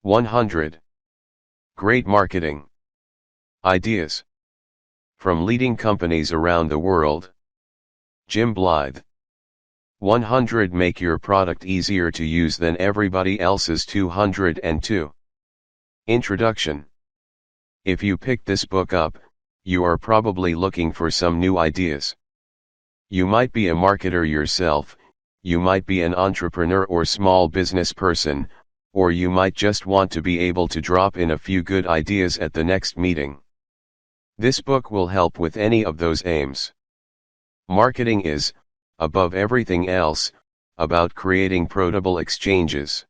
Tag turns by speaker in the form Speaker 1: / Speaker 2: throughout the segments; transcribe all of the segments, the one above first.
Speaker 1: 100. Great marketing ideas from leading companies around the world. Jim Blythe. 100. Make your product easier to use than everybody else's. 202. Introduction. If you picked this book up, you are probably looking for some new ideas. You might be a marketer yourself, you might be an entrepreneur or small business person, or you might just want to be able to drop in a few good ideas at the next meeting. This book will help with any of those aims. Marketing is, above everything else, about creating profitable exchanges.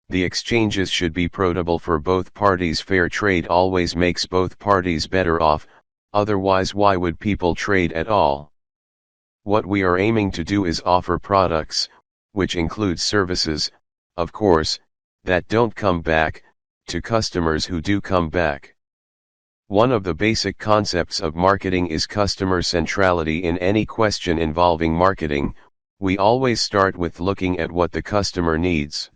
Speaker 1: The exchanges should be profitable for both parties. Fair trade always makes both parties better off, otherwise why would people trade at all? What we are aiming to do is offer products, which includes services, of course, that don't come back, to customers who do come back. One of the basic concepts of marketing is customer centrality. In any question involving marketing, we always start with looking at what the customer needs.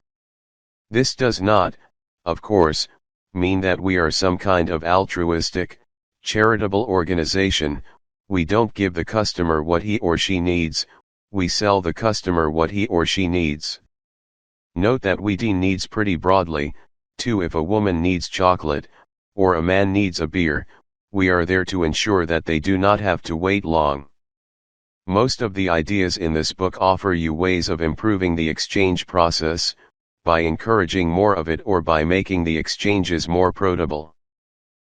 Speaker 1: This does not, of course, mean that we are some kind of altruistic, charitable organization. We don't give the customer what he or she needs, we sell the customer what he or she needs. Note that we define needs pretty broadly, too. If a woman needs chocolate, or a man needs a beer, we are there to ensure that they do not have to wait long. Most of the ideas in this book offer you ways of improving the exchange process, by encouraging more of it or by making the exchanges more profitable.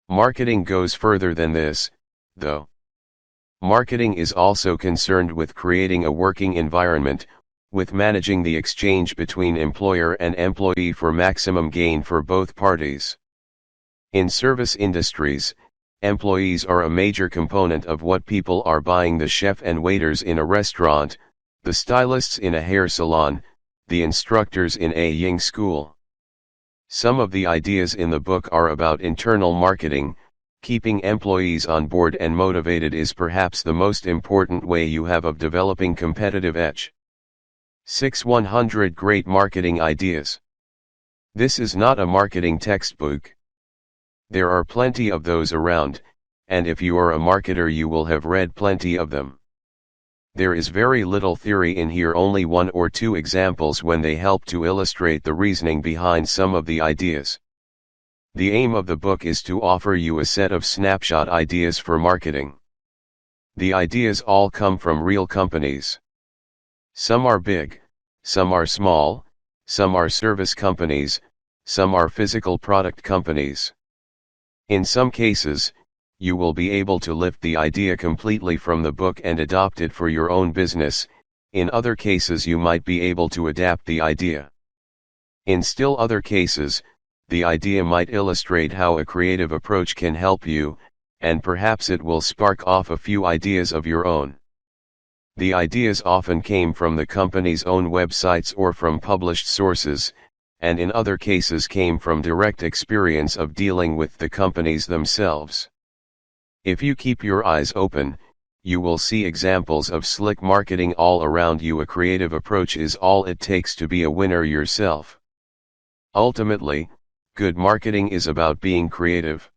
Speaker 1: Marketing goes further than this, though. Marketing is also concerned with creating a working environment, with managing the exchange between employer and employee for maximum gain for both parties. In service industries, employees are a major component of what people are buying. The chef and waiters in a restaurant, the stylists in a hair salon, the instructors in a Ying school. Some of the ideas in the book are about internal marketing. Keeping employees on board and motivated is perhaps the most important way you have of developing competitive edge. 100 Great marketing ideas. This is not a marketing textbook. There are plenty of those around, and if you are a marketer you will have read plenty of them. There is very little theory in here, only one or two examples when they help to illustrate the reasoning behind some of the ideas. The aim of the book is to offer you a set of snapshot ideas for marketing. The ideas all come from real companies. Some are big, some are small, some are service companies, some are physical product companies. In some cases, you will be able to lift the idea completely from the book and adopt it for your own business. In other cases you might be able to adapt the idea. In still other cases, the idea might illustrate how a creative approach can help you, and perhaps it will spark off a few ideas of your own. The ideas often came from the company's own websites or from published sources, and in other cases came from direct experience of dealing with the companies themselves. If you keep your eyes open, you will see examples of slick marketing all around you. A creative approach is all it takes to be a winner yourself. Ultimately, good marketing is about being creative.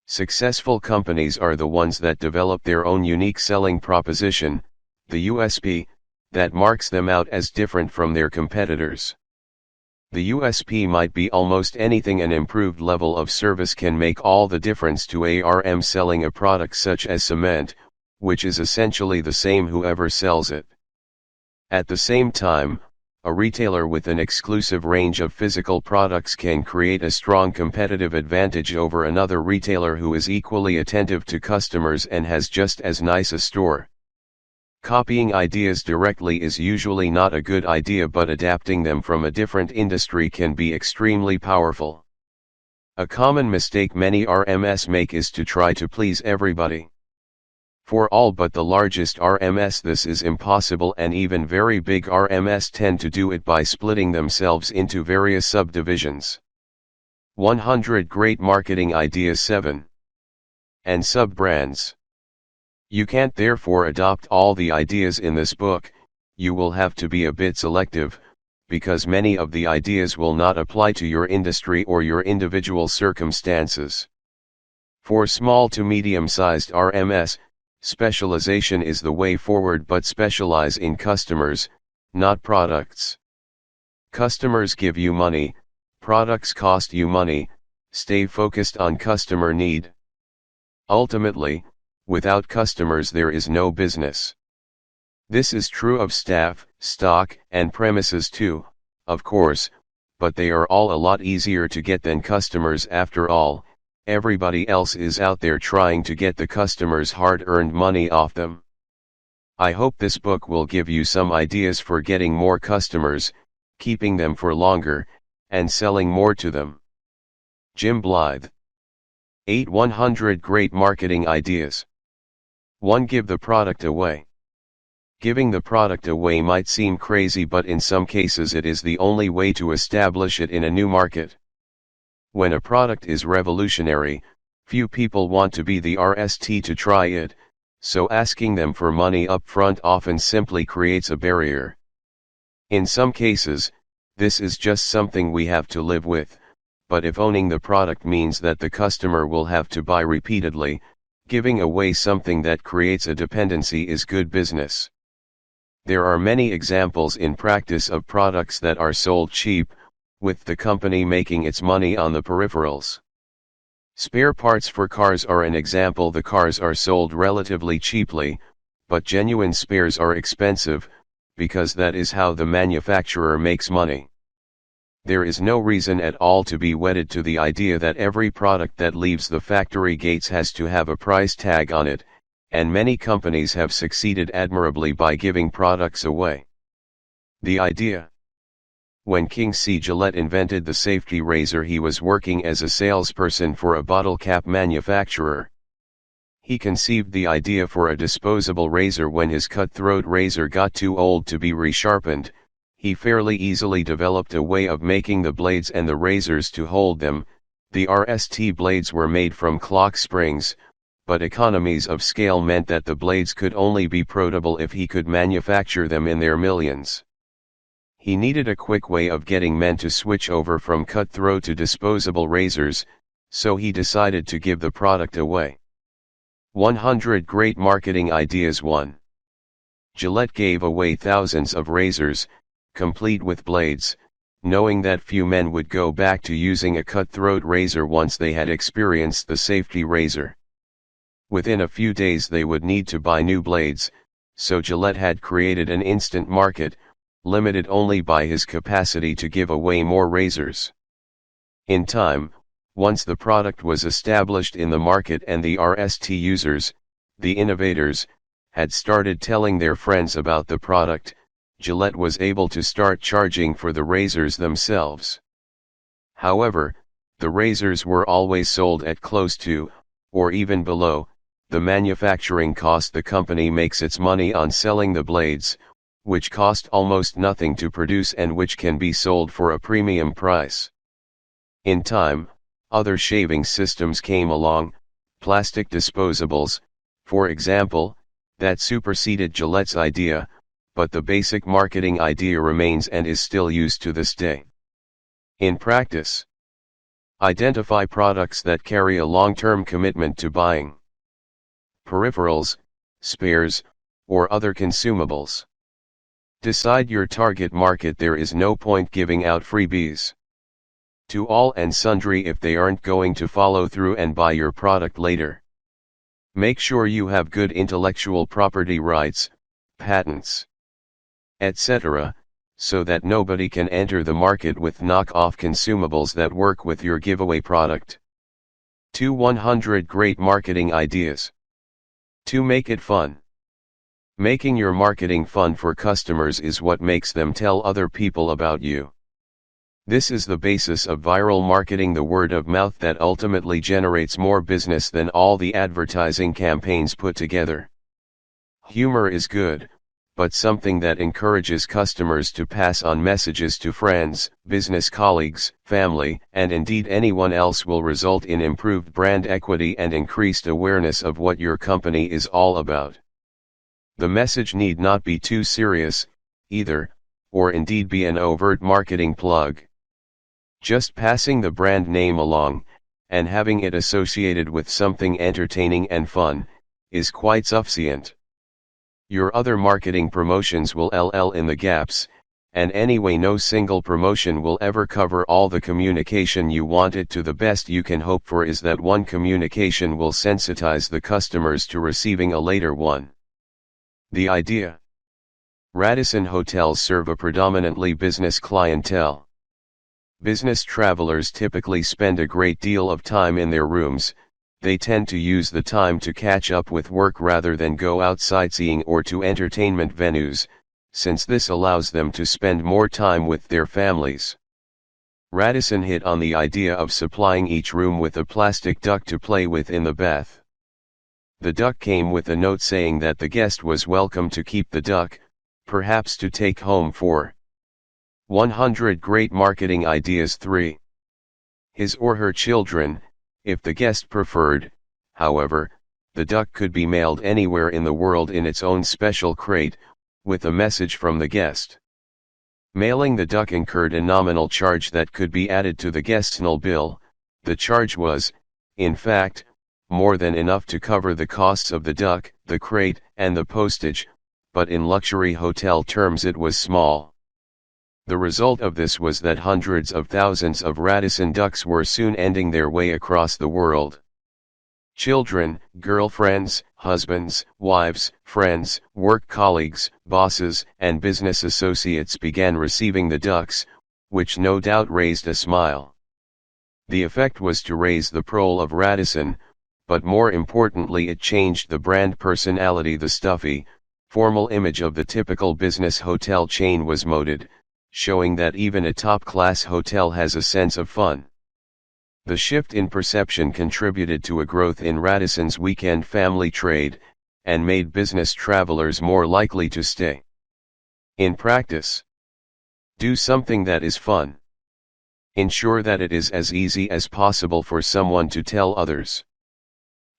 Speaker 1: Successful companies are the ones that develop their own unique selling proposition, the USP, that marks them out as different from their competitors. The USP might be almost anything. An improved level of service can make all the difference to ARM selling a product such as cement, which is essentially the same whoever sells it. At the same time, a retailer with an exclusive range of physical products can create a strong competitive advantage over another retailer who is equally attentive to customers and has just as nice a store. Copying ideas directly is usually not a good idea, but adapting them from a different industry can be extremely powerful. A common mistake many RMS make is to try to please everybody. For all but the largest RMS this is impossible, and even very big RMS tend to do it by splitting themselves into various subdivisions. 100 Great marketing ideas. 7. And sub-brands. You can't therefore adopt all the ideas in this book, you will have to be a bit selective, because many of the ideas will not apply to your industry or your individual circumstances. For small to medium-sized RMS, specialization is the way forward, but specialize in customers, not products. Customers give you money, products cost you money, stay focused on customer need. Ultimately, without customers there is no business. This is true of staff, stock, and premises too, of course, but they are all a lot easier to get than customers after all. Everybody else is out there trying to get the customers' hard-earned money off them. I hope this book will give you some ideas for getting more customers, keeping them for longer, and selling more to them. Jim Blythe. 8 100 Great Marketing Ideas. 1. Give the product away. Giving the product away might seem crazy, but in some cases it is the only way to establish it in a new market. When a product is revolutionary, few people want to be the RST to try it, so asking them for money up front often simply creates a barrier. In some cases, this is just something we have to live with, but if owning the product means that the customer will have to buy repeatedly, giving away something that creates a dependency is good business. There are many examples in practice of products that are sold cheap, with the company making its money on the peripherals. Spare parts for cars are an example. The cars are sold relatively cheaply, but genuine spares are expensive, because that is how the manufacturer makes money. There is no reason at all to be wedded to the idea that every product that leaves the factory gates has to have a price tag on it, and many companies have succeeded admirably by giving products away. The idea. When King C. Gillette invented the safety razor, he was working as a salesperson for a bottle cap manufacturer. He conceived the idea for a disposable razor when his cutthroat razor got too old to be resharpened. He fairly easily developed a way of making the blades and the razors to hold them. The RST blades were made from clock springs, but economies of scale meant that the blades could only be profitable if he could manufacture them in their millions. He needed a quick way of getting men to switch over from cutthroat to disposable razors, so he decided to give the product away. 100 Great Marketing Ideas. 1. Gillette gave away thousands of razors, complete with blades, knowing that few men would go back to using a cutthroat razor once they had experienced the safety razor. Within a few days they would need to buy new blades, so Gillette had created an instant market, limited only by his capacity to give away more razors. In time, once the product was established in the market and the RST users, the innovators, had started telling their friends about the product, Gillette was able to start charging for the razors themselves. However, the razors were always sold at close to, or even below, the manufacturing cost the company makes its money on selling the blades, which cost almost nothing to produce and which can be sold for a premium price. In time, other shaving systems came along, plastic disposables, for example, that superseded Gillette's idea, but the basic marketing idea remains and is still used to this day. In practice, identify products that carry a long-term commitment to buying. Peripherals, spares, or other consumables. Decide your target market. There is no point giving out freebies to all and sundry if they aren't going to follow through and buy your product later. Make sure you have good intellectual property rights, patents, etc., so that nobody can enter the market with knock-off consumables that work with your giveaway product. 2. 100 Great Marketing Ideas. 2. Make it fun. Making your marketing fun for customers is what makes them tell other people about you. This is the basis of viral marketing, the word of mouth that ultimately generates more business than all the advertising campaigns put together. Humor is good, but something that encourages customers to pass on messages to friends, business colleagues, family, and indeed anyone else will result in improved brand equity and increased awareness of what your company is all about. The message need not be too serious, either, or indeed be an overt marketing plug. Just passing the brand name along, and having it associated with something entertaining and fun, is quite sufficient. Your other marketing promotions will fill in the gaps, and anyway no single promotion will ever cover all the communication you want it to. The best you can hope for is that one communication will sensitize the customers to receiving a later one. The idea. Radisson hotels serve a predominantly business clientele. Business travelers typically spend a great deal of time in their rooms. They tend to use the time to catch up with work rather than go out sightseeing or to entertainment venues, since this allows them to spend more time with their families. Radisson hit on the idea of supplying each room with a plastic duck to play with in the bath. The duck came with a note saying that the guest was welcome to keep the duck, perhaps to take home for 100 Great Marketing Ideas. 3. His or her children. If the guest preferred, however, the duck could be mailed anywhere in the world in its own special crate, with a message from the guest. Mailing the duck incurred a nominal charge that could be added to the guest's bill. The charge was, in fact, more than enough to cover the costs of the duck, the crate, and the postage, but in luxury hotel terms it was small. The result of this was that hundreds of thousands of Radisson ducks were soon ending their way across the world. Children, girlfriends, husbands, wives, friends, work colleagues, bosses, and business associates began receiving the ducks, which no doubt raised a smile. The effect was to raise the profile of Radisson, but more importantly it changed the brand personality. The stuffy, formal image of the typical business hotel chain was molded, showing that even a top-class hotel has a sense of fun. The shift in perception contributed to a growth in Radisson's weekend family trade, and made business travelers more likely to stay. In practice, do something that is fun. Ensure that it is as easy as possible for someone to tell others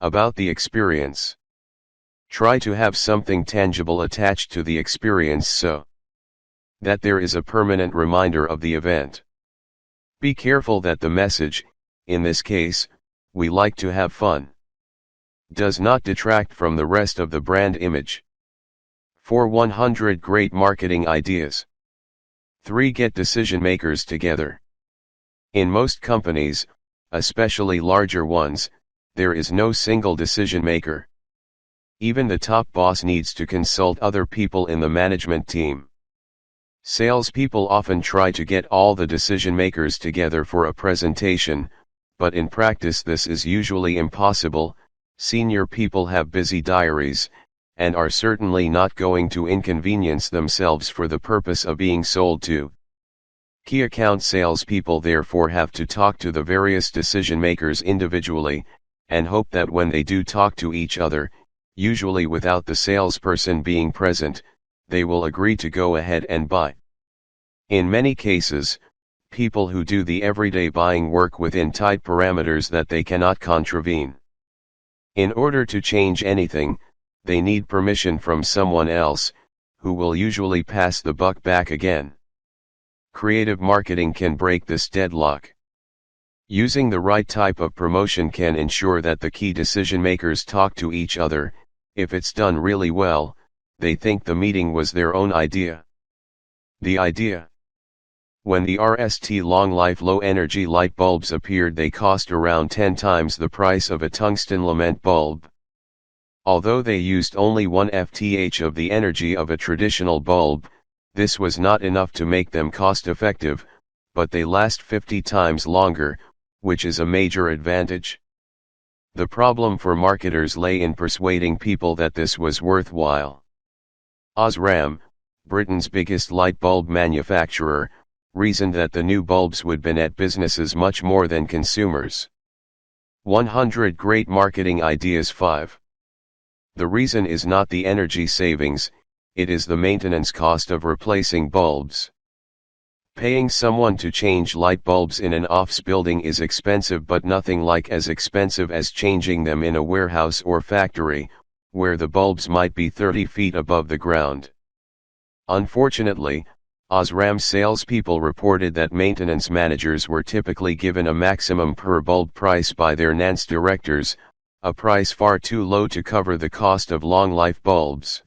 Speaker 1: about the experience. Try to have something tangible attached to the experience so that there is a permanent reminder of the event. Be careful that the message, in this case, "we like to have fun," does not detract from the rest of the brand image. For 100 Great Marketing Ideas. 3. Get decision makers together. In most companies, especially larger ones, there is no single decision maker. Even the top boss needs to consult other people in the management team. Salespeople often try to get all the decision makers together for a presentation, but in practice this is usually impossible. Senior people have busy diaries, and are certainly not going to inconvenience themselves for the purpose of being sold to. Key account salespeople therefore have to talk to the various decision makers individually, and hope that when they do talk to each other, usually without the salesperson being present, they will agree to go ahead and buy. In many cases, people who do the everyday buying work within tight parameters that they cannot contravene. In order to change anything, they need permission from someone else, who will usually pass the buck back again. Creative marketing can break this deadlock. Using the right type of promotion can ensure that the key decision makers talk to each other. If it's done really well, they think the meeting was their own idea. The idea. When the RST long life low energy light bulbs appeared, they cost around 10 times the price of a tungsten lament bulb. Although they used only 1 FTH of the energy of a traditional bulb, this was not enough to make them cost effective, but they last 50 times longer, which is a major advantage. The problem for marketers lay in persuading people that this was worthwhile. Osram, Britain's biggest light bulb manufacturer, reasoned that the new bulbs would benefit businesses much more than consumers. 100 Great Marketing Ideas. 5. The reason is not the energy savings, it is the maintenance cost of replacing bulbs. Paying someone to change light bulbs in an office building is expensive, but nothing like as expensive as changing them in a warehouse or factory, where the bulbs might be 30 feet above the ground. Unfortunately, Osram salespeople reported that maintenance managers were typically given a maximum per bulb price by their NANS directors, a price far too low to cover the cost of long-life bulbs.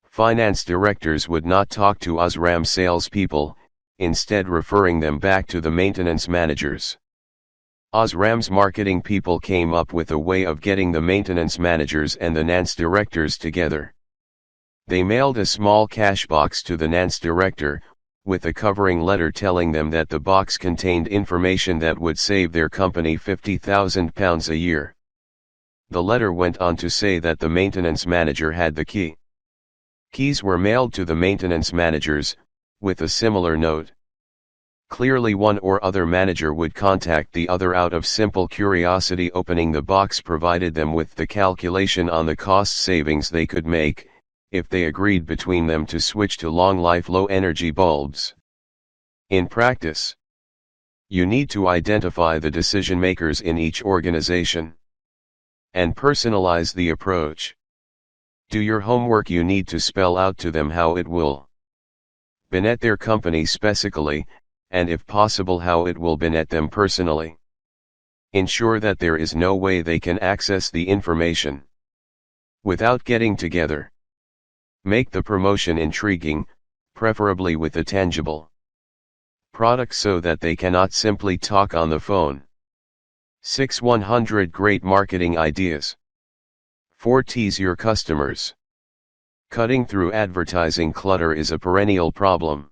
Speaker 1: Finance directors would not talk to Osram salespeople, instead referring them back to the maintenance managers. Osram's marketing people came up with a way of getting the maintenance managers and the NANS directors together. They mailed a small cash box to the NANS director, with a covering letter telling them that the box contained information that would save their company £50,000 a year. The letter went on to say that the maintenance manager had the key. Keys were mailed to the maintenance managers, with a similar note. Clearly one or other manager would contact the other out of simple curiosity. Opening the box provided them with the calculation on the cost savings they could make, if they agreed between them to switch to long-life low-energy bulbs. In practice, you need to identify the decision-makers in each organization and personalize the approach. Do your homework. You need to spell out to them how it will benefit their company specifically, and if possible how it will benefit them personally. Ensure that there is no way they can access the information without getting together. Make the promotion intriguing, preferably with a tangible product so that they cannot simply talk on the phone. 100 Great Marketing Ideas. 4. Tease your customers. Cutting through advertising clutter is a perennial problem.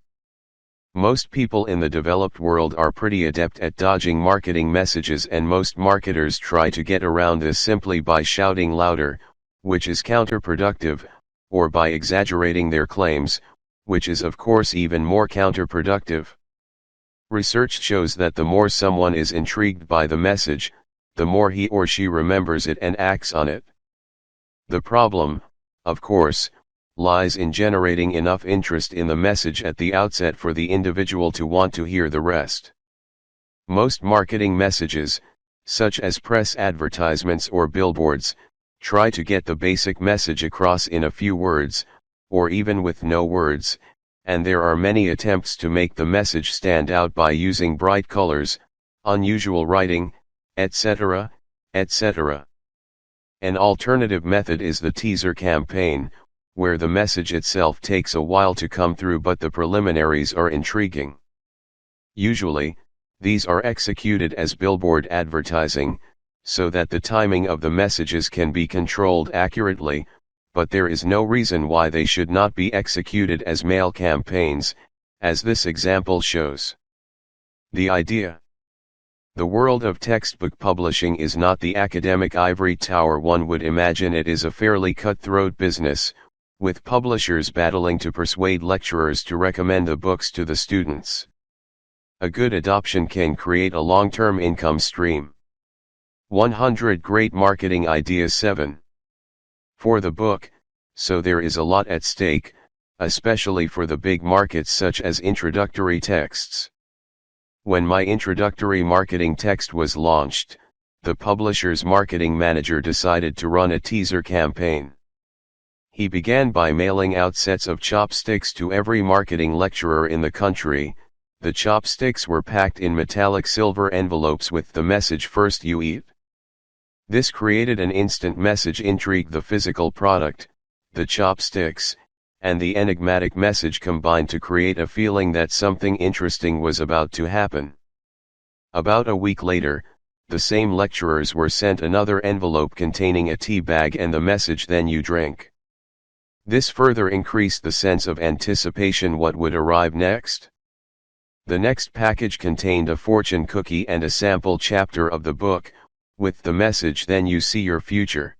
Speaker 1: Most people in the developed world are pretty adept at dodging marketing messages, and most marketers try to get around this simply by shouting louder, which is counterproductive, or by exaggerating their claims, which is of course even more counterproductive. Research shows that the more someone is intrigued by the message, the more he or she remembers it and acts on it. The problem, of course, lies in generating enough interest in the message at the outset for the individual to want to hear the rest. Most marketing messages, such as press advertisements or billboards, try to get the basic message across in a few words, or even with no words, and there are many attempts to make the message stand out by using bright colors, unusual writing, etc., etc. An alternative method is the teaser campaign, where the message itself takes a while to come through but the preliminaries are intriguing. Usually, these are executed as billboard advertising, so that the timing of the messages can be controlled accurately, but there is no reason why they should not be executed as mail campaigns, as this example shows. The idea. The world of textbook publishing is not the academic ivory tower one would imagine. It is a fairly cutthroat business, with publishers battling to persuade lecturers to recommend the books to the students. A good adoption can create a long-term income stream. 100 Great Marketing Ideas. 7. For the book, so there is a lot at stake, especially for the big markets such as introductory texts. When my introductory marketing text was launched, the publisher's marketing manager decided to run a teaser campaign. He began by mailing out sets of chopsticks to every marketing lecturer in the country. The chopsticks were packed in metallic silver envelopes with the message "First you eat." This created an instant message intrigue. The physical product, the chopsticks, and the enigmatic message combined to create a feeling that something interesting was about to happen. About a week later, the same lecturers were sent another envelope containing a tea bag and the message "Then you drink." This further increased the sense of anticipation. What would arrive next? The next package contained a fortune cookie and a sample chapter of the book, with the message "Then you see your future."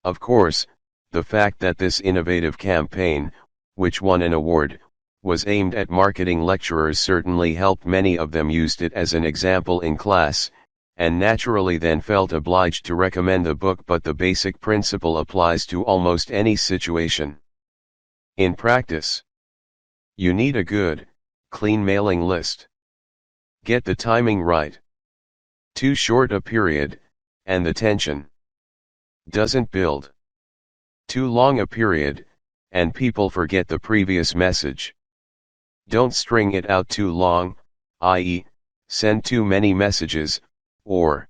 Speaker 1: Of course, the fact that this innovative campaign, which won an award, was aimed at marketing lecturers certainly helped. Many of them used it as an example in class, and naturally then felt obliged to recommend the book. But the basic principle applies to almost any situation. In practice, you need a good, clean mailing list. Get the timing right. Too short a period, and the tension doesn't build. Too long a period, and people forget the previous message. Don't string it out too long, i.e., send too many messages, or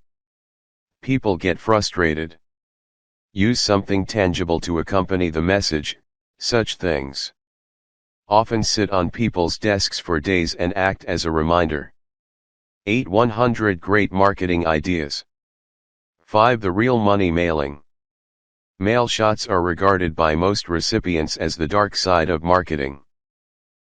Speaker 1: people get frustrated. Use something tangible to accompany the message. Such things often sit on people's desks for days and act as a reminder. 8. 100 Great Marketing Ideas. 5. The Real Money Mailing. Mail shots are regarded by most recipients as the dark side of marketing.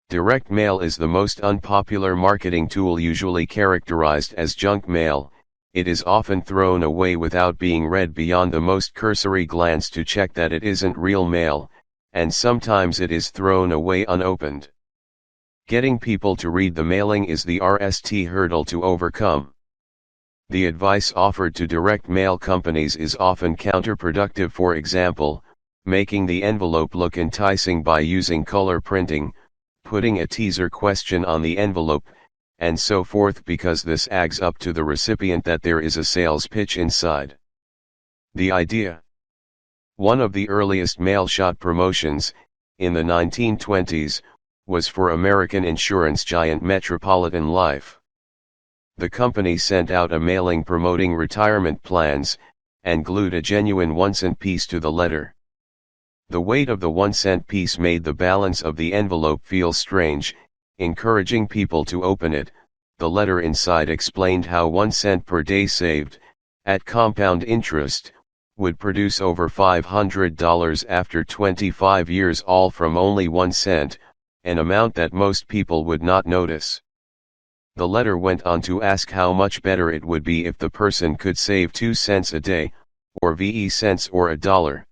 Speaker 1: Direct mail is the most unpopular marketing tool, usually characterized as junk mail. It is often thrown away without being read beyond the most cursory glance to check that it isn't real mail, and sometimes it is thrown away unopened. Getting people to read the mailing is the RST hurdle to overcome. The advice offered to direct mail companies is often counterproductive, for example, making the envelope look enticing by using color printing, putting a teaser question on the envelope, and so forth, because this adds up to the recipient that there is a sales pitch inside. The idea. One of the earliest mail shot promotions, in the 1920s, was for American insurance giant Metropolitan Life. The company sent out a mailing promoting retirement plans, and glued a genuine 1-cent piece to the letter. The weight of the 1-cent piece made the balance of the envelope feel strange, encouraging people to open it. The letter inside explained how 1 cent per day saved, at compound interest, would produce over $500 after 25 years, all from only 1 cent, an amount that most people would not notice. The letter went on to ask how much better it would be if the person could save 2 cents a day, or VE cents or $1.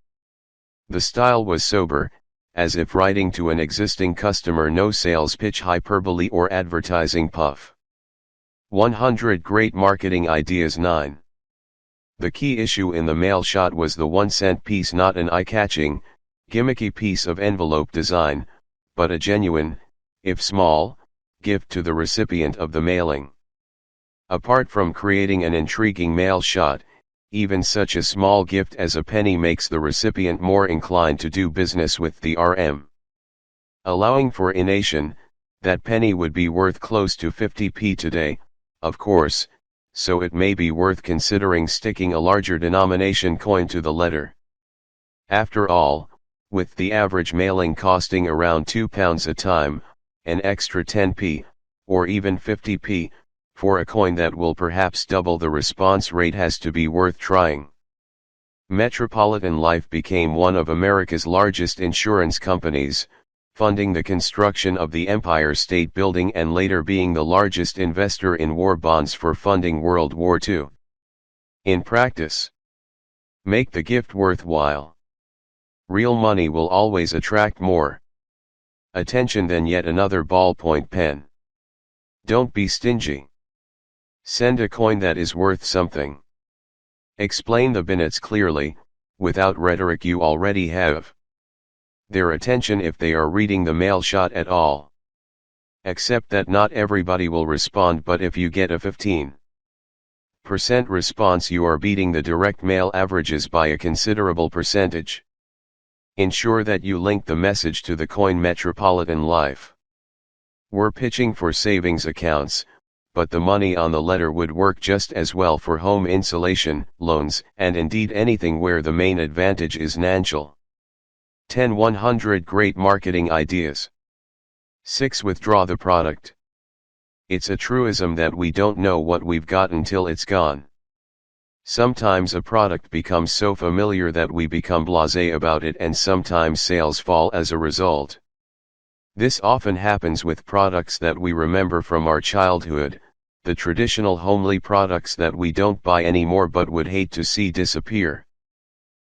Speaker 1: The style was sober, as if writing to an existing customer, no sales pitch, hyperbole, or advertising puff. 100 Great Marketing Ideas. 9. The key issue in the mail shot was the 1-cent piece, not an eye-catching, gimmicky piece of envelope design, but a genuine, if small, gift to the recipient of the mailing. Apart from creating an intriguing mail shot, even such a small gift as a penny makes the recipient more inclined to do business with the RM. Allowing for ination, that penny would be worth close to 50p today, of course, so it may be worth considering sticking a larger denomination coin to the letter. After all, with the average mailing costing around £2 a time, an extra 10p, or even 50p, for a coin that will perhaps double the response rate has to be worth trying. Metropolitan Life became one of America's largest insurance companies, funding the construction of the Empire State Building and later being the largest investor in war bonds for funding World War II. In practice, make the gift worthwhile. Real money will always attract more attention than yet another ballpoint pen. Don't be stingy. Send a coin that is worth something. Explain the benefits clearly, without rhetoric you already have their attention if they are reading the mail shot at all. Accept that not everybody will respond, but if you get a 15% response, you are beating the direct mail averages by a considerable percentage. Ensure that you link the message to the coin Metropolitan Life. We're pitching for savings accounts, but the money on the letter would work just as well for home insulation, loans, and indeed anything where the main advantage is financial. 10. 100 Great Marketing Ideas. 6. Withdraw the product. It's a truism that we don't know what we've got until it's gone. Sometimes a product becomes so familiar that we become blasé about it, and sometimes sales fall as a result. This often happens with products that we remember from our childhood, the traditional homely products that we don't buy anymore but would hate to see disappear.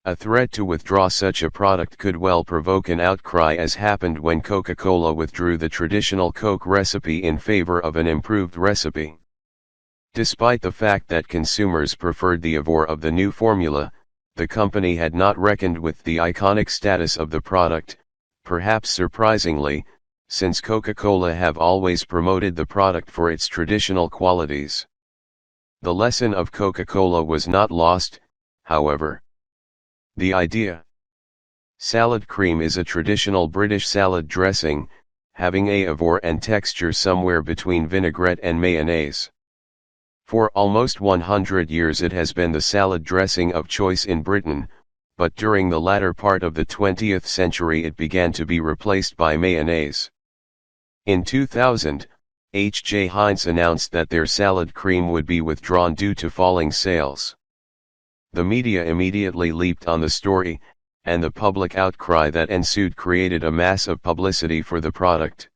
Speaker 1: A threat to withdraw such a product could well provoke an outcry, as happened when Coca-Cola withdrew the traditional Coke recipe in favor of an improved recipe. Despite the fact that consumers preferred the Avor of the new formula, the company had not reckoned with the iconic status of the product, perhaps surprisingly, since Coca-Cola have always promoted the product for its traditional qualities. The lesson of Coca-Cola was not lost, however. The idea. Salad cream is a traditional British salad dressing, having a avor and texture somewhere between vinaigrette and mayonnaise. For almost 100 years it has been the salad dressing of choice in Britain, but during the latter part of the 20th century it began to be replaced by mayonnaise. In 2000, H.J. Heinz announced that their salad cream would be withdrawn due to falling sales. The media immediately leaped on the story, and the public outcry that ensued created a mass of publicity for the product.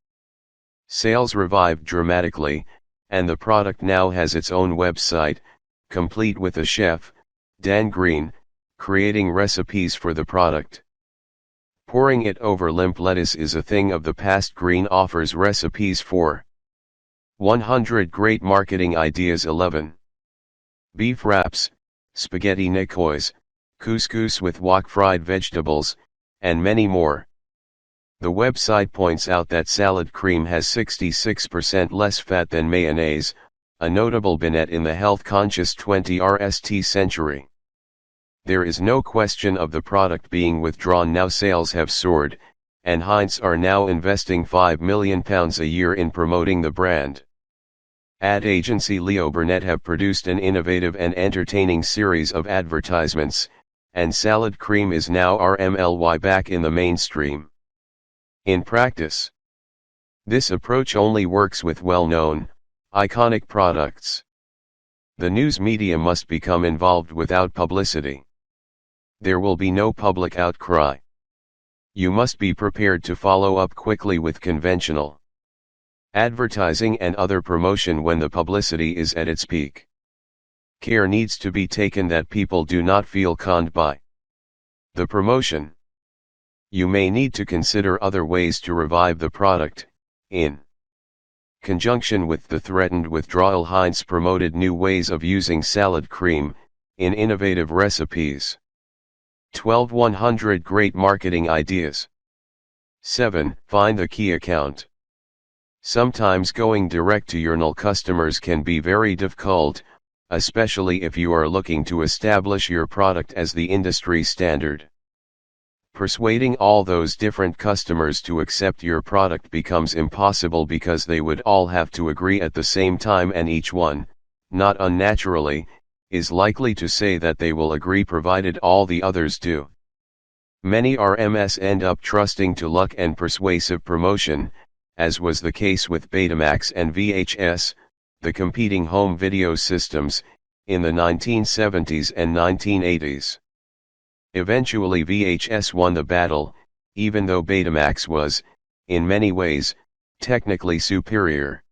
Speaker 1: Sales revived dramatically, and the product now has its own website, complete with a chef, Dan Green, creating recipes for the product. Pouring it over limp lettuce is a thing of the past. Green offers recipes for 100 great marketing ideas. 11. Beef wraps, spaghetti niçoise, couscous with wok fried vegetables, and many more. The website points out that salad cream has 66% less fat than mayonnaise, a notable benefit in the health-conscious 21st century. There is no question of the product being withdrawn now. Sales have soared, and Heinz are now investing £5 million a year in promoting the brand. Ad agency Leo Burnett have produced an innovative and entertaining series of advertisements, and salad cream is now RMLY back in the mainstream. In practice, this approach only works with well-known, iconic products. The news media must become involved without publicity. There will be no public outcry. You must be prepared to follow up quickly with conventional advertising and other promotion when the publicity is at its peak. Care needs to be taken that people do not feel conned by the promotion. You may need to consider other ways to revive the product. In conjunction with the threatened withdrawal, Heinz promoted new ways of using salad cream, in innovative recipes. 12. 100 great marketing ideas. 7. Find the key account. Sometimes going direct to your NL customers can be very difficult, especially if you are looking to establish your product as the industry standard. Persuading all those different customers to accept your product becomes impossible because they would all have to agree at the same time, and each one, not unnaturally, is likely to say that they will agree provided all the others do. Many RMs end up trusting to luck and persuasive promotion, as was the case with Betamax and VHS, the competing home video systems, in the 1970s and 1980s. Eventually VHS won the battle, even though Betamax was, in many ways, technically superior.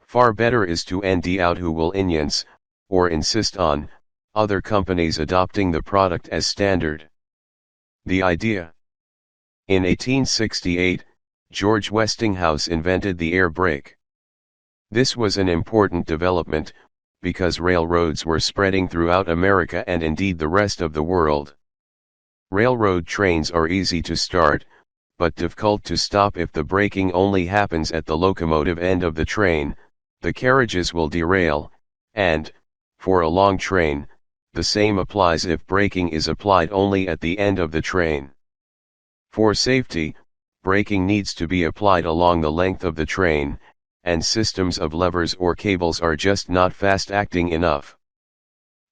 Speaker 1: Far better is to end out who will influence, or insist on, other companies adopting the product as standard. The idea. In 1868, George Westinghouse invented the air brake. This was an important development, because railroads were spreading throughout America and indeed the rest of the world. Railroad trains are easy to start, but difficult to stop. If the braking only happens at the locomotive end of the train, the carriages will derail, and, for a long train, the same applies if braking is applied only at the end of the train. For safety, braking needs to be applied along the length of the train, and systems of levers or cables are just not fast-acting enough.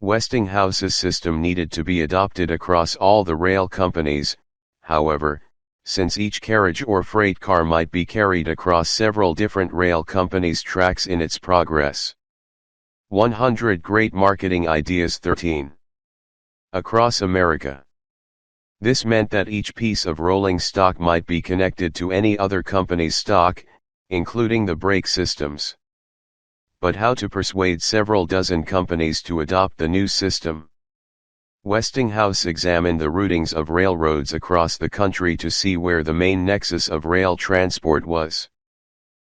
Speaker 1: Westinghouse's system needed to be adopted across all the rail companies, however, since each carriage or freight car might be carried across several different rail companies' tracks in its progress. 100 great marketing ideas. 13. Across America. This meant that each piece of rolling stock might be connected to any other company's stock, including the brake systems. But how to persuade several dozen companies to adopt the new system? Westinghouse examined the routings of railroads across the country to see where the main nexus of rail transport was.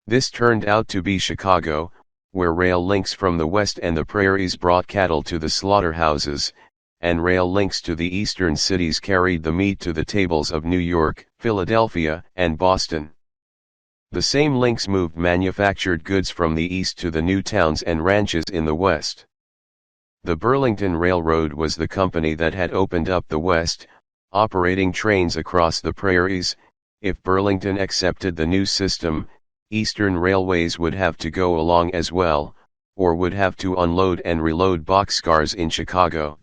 Speaker 1: This turned out to be Chicago, where rail links from the west and the prairies brought cattle to the slaughterhouses, and rail links to the eastern cities carried the meat to the tables of New York, Philadelphia, and Boston. The same links moved manufactured goods from the east to the new towns and ranches in the west. The Burlington Railroad was the company that had opened up the west, operating trains across the prairies, If Burlington accepted the new system, Eastern Railways would have to go along as well, or would have to unload and reload boxcars in Chicago.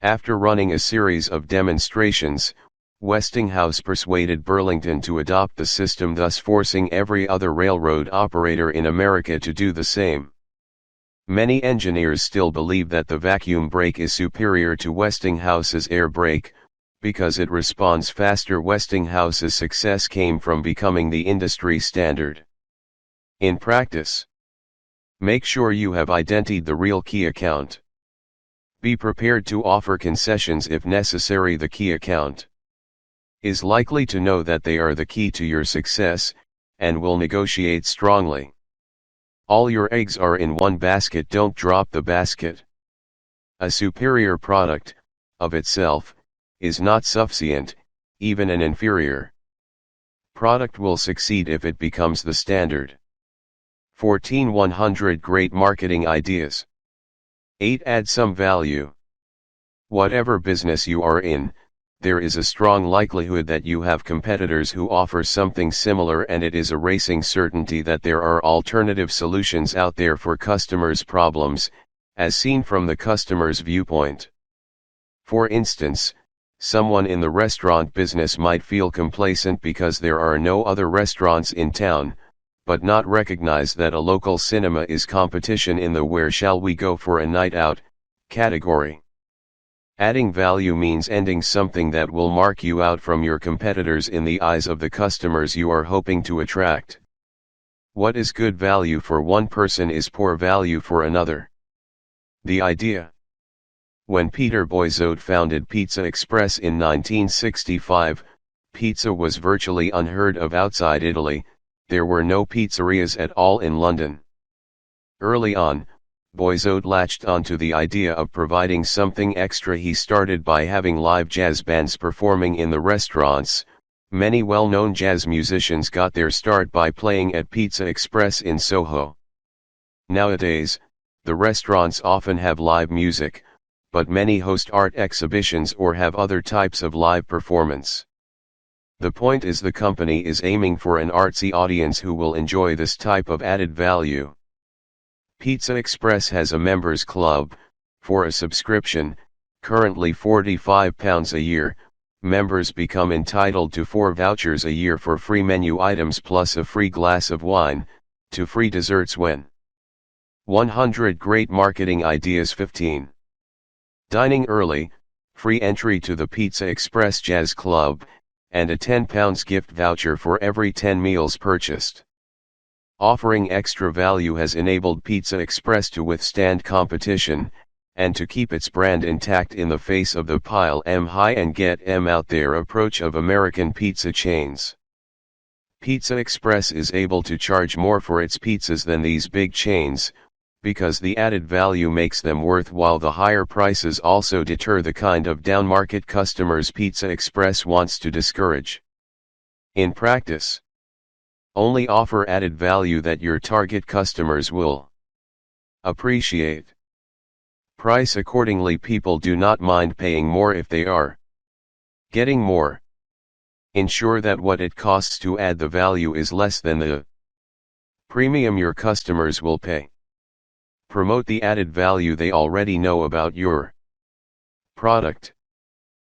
Speaker 1: After running a series of demonstrations, Westinghouse persuaded Burlington to adopt the system, thus forcing every other railroad operator in America to do the same. Many engineers still believe that the vacuum brake is superior to Westinghouse's air brake, because it responds faster. Westinghouse's success came from becoming the industry standard. In practice, make sure you have identified the real key account. Be prepared to offer concessions if necessary. The key account is likely to know that they are the key to your success, and will negotiate strongly. All your eggs are in one basket. Don't drop the basket. A superior product, of itself, is not sufficient. Even an inferior product will succeed if it becomes the standard. 14. 100 Great Marketing Ideas. 8. Add some value. Whatever business you are in, there is a strong likelihood that you have competitors who offer something similar, and it is a racing certainty that there are alternative solutions out there for customers' problems, as seen from the customer's viewpoint. For instance, someone in the restaurant business might feel complacent because there are no other restaurants in town, but not recognize that a local cinema is competition in the "where shall we go for a night out" category. Adding value means ending something that will mark you out from your competitors in the eyes of the customers you are hoping to attract. What is good value for one person is poor value for another. The idea. When Peter Boisot founded Pizza Express in 1965, pizza was virtually unheard of outside Italy. There were no pizzerias at all in London. Early on, Boisot latched onto the idea of providing something extra. He started by having live jazz bands performing in the restaurants. Many well-known jazz musicians got their start by playing at Pizza Express in Soho. Nowadays, the restaurants often have live music, but many host art exhibitions or have other types of live performance. The point is, the company is aiming for an artsy audience who will enjoy this type of added value. Pizza Express has a members club. For a subscription, currently £45 a year, members become entitled to 4 vouchers a year for free menu items plus a free glass of wine, to free desserts when 100 Great Marketing Ideas. 15. Dining early, free entry to the Pizza Express Jazz Club, and a £10 gift voucher for every 10 meals purchased. Offering extra value has enabled Pizza Express to withstand competition, and to keep its brand intact in the face of the "pile 'em high and get 'em out there" approach of American pizza chains. Pizza Express is able to charge more for its pizzas than these big chains, because the added value makes them worthwhile. The higher prices also deter the kind of downmarket customers Pizza Express wants to discourage. In practice, only offer added value that your target customers will appreciate. Price accordingly. People do not mind paying more if they are getting more. Ensure that what it costs to add the value is less than the premium your customers will pay. Promote the added value they already know about your product.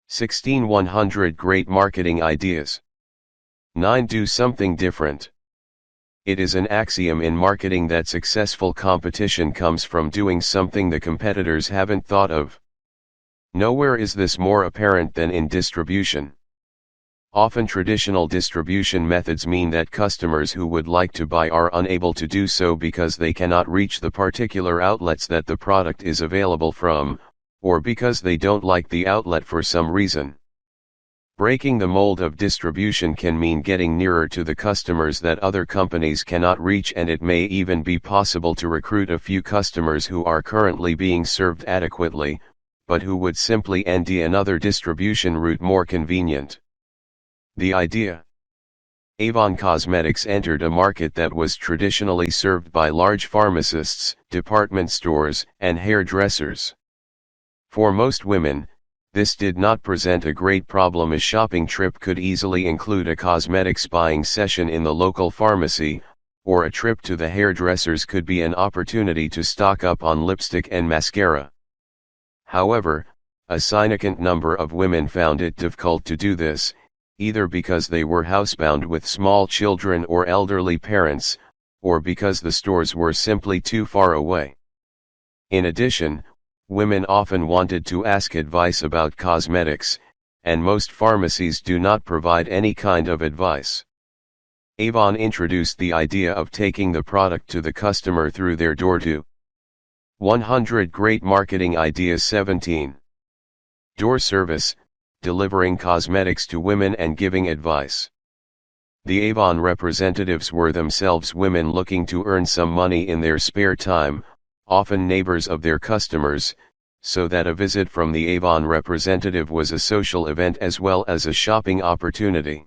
Speaker 1: 16. 100 Great Marketing Ideas. 9. Do something different. It is an axiom in marketing that successful competition comes from doing something the competitors haven't thought of. Nowhere is this more apparent than in distribution. Often traditional distribution methods mean that customers who would like to buy are unable to do so because they cannot reach the particular outlets that the product is available from, or because they don't like the outlet for some reason. Breaking the mold of distribution can mean getting nearer to the customers that other companies cannot reach, and it may even be possible to recruit a few customers who are currently being served adequately, but who would simply find another distribution route more convenient. The idea. Avon Cosmetics entered a market that was traditionally served by large pharmacists, department stores, and hairdressers. For most women, This did not present a great problem. A shopping trip could easily include a cosmetics buying session in the local pharmacy, or a trip to the hairdressers could be an opportunity to stock up on lipstick and mascara. However, a significant number of women found it difficult to do this, either because they were housebound with small children or elderly parents, or because the stores were simply too far away. In addition, women often wanted to ask advice about cosmetics, and most pharmacies do not provide any kind of advice. Avon introduced the idea of taking the product to the customer through their door to 100 Great Marketing Ideas. 17. Door service, delivering cosmetics to women and giving advice. The Avon representatives were themselves women looking to earn some money in their spare time, often neighbors of their customers, so that a visit from the Avon representative was a social event as well as a shopping opportunity.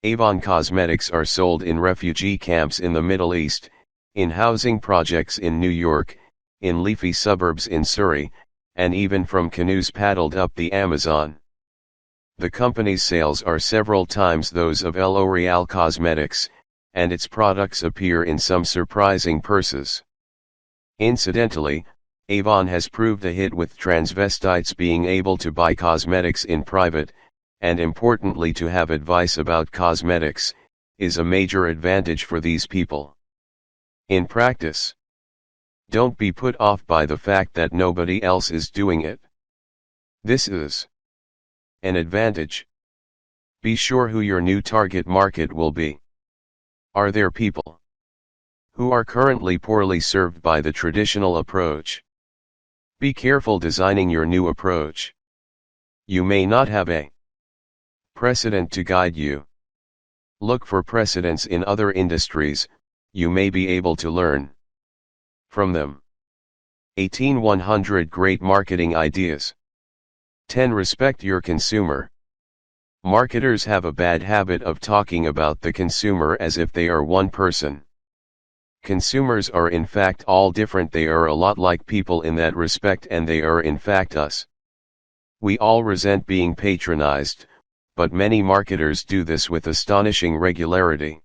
Speaker 1: Avon cosmetics are sold in refugee camps in the Middle East, in housing projects in New York, in leafy suburbs in Surrey, and even from canoes paddled up the Amazon. The company's sales are several times those of L'Oréal Cosmetics, and its products appear in some surprising purses. Incidentally, Avon has proved a hit with transvestites being able to buy cosmetics in private, and importantly to have advice about cosmetics, is a major advantage for these people. In practice, don't be put off by the fact that nobody else is doing it. This is an advantage. Be sure who your new target market will be. Are there people who are currently poorly served by the traditional approach? Be careful designing your new approach. You may not have a precedent to guide you. Look for precedents in other industries, you may be able to learn from them. 18 100 Great Marketing Ideas. 10 Respect your consumer. Marketers have a bad habit of talking about the consumer as if they are one person. Consumers are in fact all different. They are a lot like people in that respect, and they are in fact us. We all resent being patronized, but many marketers do this with astonishing regularity.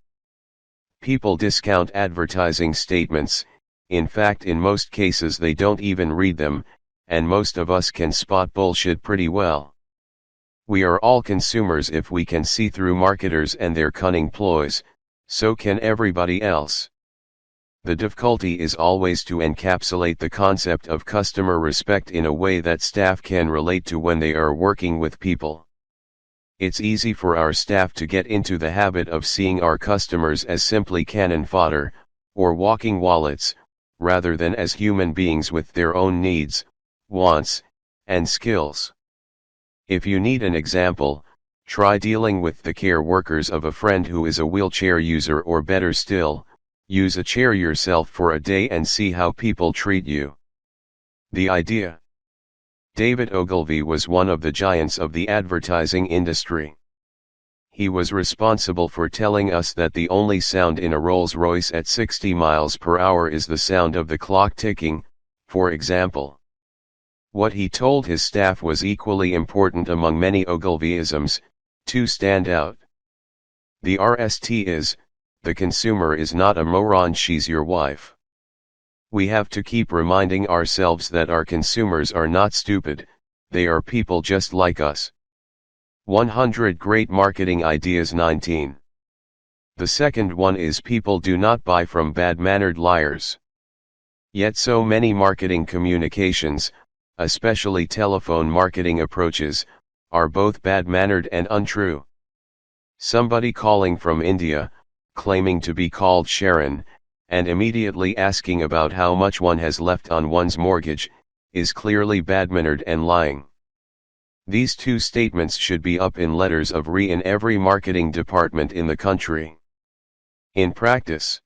Speaker 1: People discount advertising statements. In fact, in most cases they don't even read them, and most of us can spot bullshit pretty well. We are all consumers. If we can see through marketers and their cunning ploys, so can everybody else. The difficulty is always to encapsulate the concept of customer respect in a way that staff can relate to when they are working with people. It's easy for our staff to get into the habit of seeing our customers as simply cannon fodder, or walking wallets, rather than as human beings with their own needs, wants, and skills. If you need an example, try dealing with the care workers of a friend who is a wheelchair user, or better still, use a chair yourself for a day and see how people treat you. The idea. David Ogilvy was one of the giants of the advertising industry. He was responsible for telling us that the only sound in a Rolls-Royce at 60 miles per hour is the sound of the clock ticking, for example. What he told his staff was equally important among many Ogilvyisms. Two stand out. The RST is, the consumer is not a moron, she's your wife. We have to keep reminding ourselves that our consumers are not stupid, they are people just like us. 100 Great Marketing Ideas. 19. The second one is people do not buy from bad-mannered liars. Yet so many marketing communications, especially telephone marketing approaches, are both bad-mannered and untrue. Somebody calling from India, claiming to be called Sharon, and immediately asking about how much one has left on one's mortgage, is clearly bad-mannered and lying. These two statements should be up in letters of re in every marketing department in the country. In practice,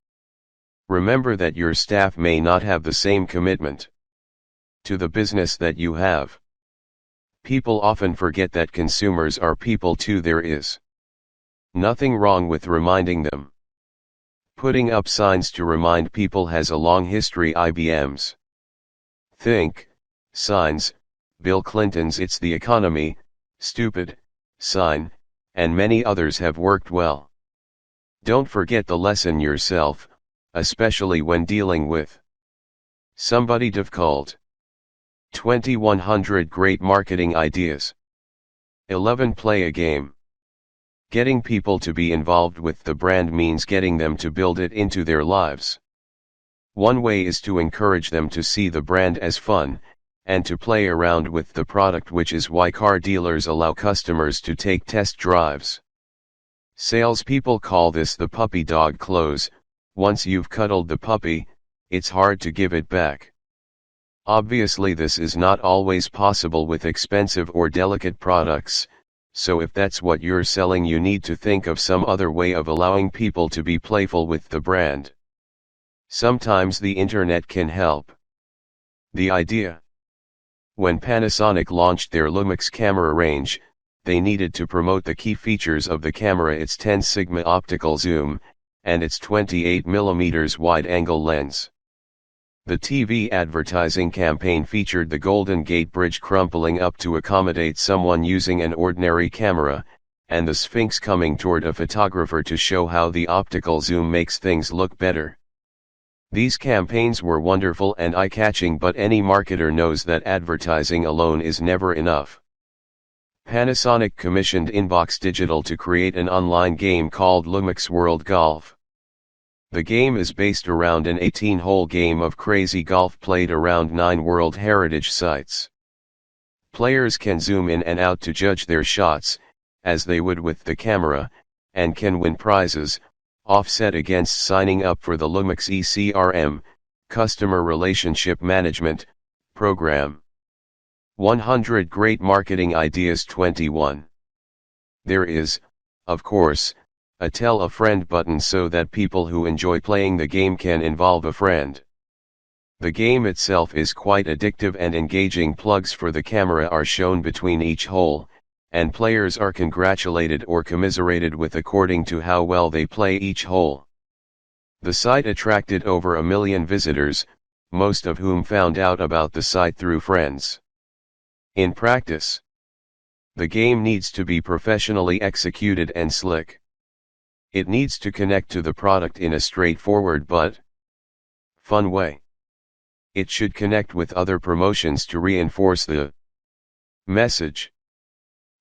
Speaker 1: remember that your staff may not have the same commitment to the business that you have. People often forget that consumers are people too. There is nothing wrong with reminding them. Putting up signs to remind people has a long history. IBM's Think signs, Bill Clinton's It's the Economy, Stupid, Sign, and many others have worked well. Don't forget the lesson yourself, especially when dealing with somebody difficult. 2100 Great Marketing Ideas. 11. Play a game. Getting people to be involved with the brand means getting them to build it into their lives. One way is to encourage them to see the brand as fun, and to play around with the product, which is why car dealers allow customers to take test drives. Salespeople call this the puppy dog close. Once you've cuddled the puppy, it's hard to give it back. Obviously, this is not always possible with expensive or delicate products, so if that's what you're selling, you need to think of some other way of allowing people to be playful with the brand. Sometimes the internet can help. The idea. When Panasonic launched their Lumix camera range, they needed to promote the key features of the camera: its 10 sigma optical zoom, and its 28mm wide-angle lens. The TV advertising campaign featured the Golden Gate Bridge crumpling up to accommodate someone using an ordinary camera, and the Sphinx coming toward a photographer to show how the optical zoom makes things look better. These campaigns were wonderful and eye-catching, but any marketer knows that advertising alone is never enough. Panasonic commissioned Inbox Digital to create an online game called Lumix World Golf. The game is based around an 18-hole game of crazy golf played around 9 World Heritage sites. Players can zoom in and out to judge their shots, as they would with the camera, and can win prizes, offset against signing up for the Lumix ECRM, Customer Relationship Management, program. 100 Great Marketing Ideas. 21. There is, of course, a tell a friend button so that people who enjoy playing the game can involve a friend. The game itself is quite addictive and engaging. Plugs for the camera are shown between each hole, and players are congratulated or commiserated with according to how well they play each hole. The site attracted over 1 million visitors, most of whom found out about the site through friends. In practice, the game needs to be professionally executed and slick. It needs to connect to the product in a straightforward but fun way. It should connect with other promotions to reinforce the message.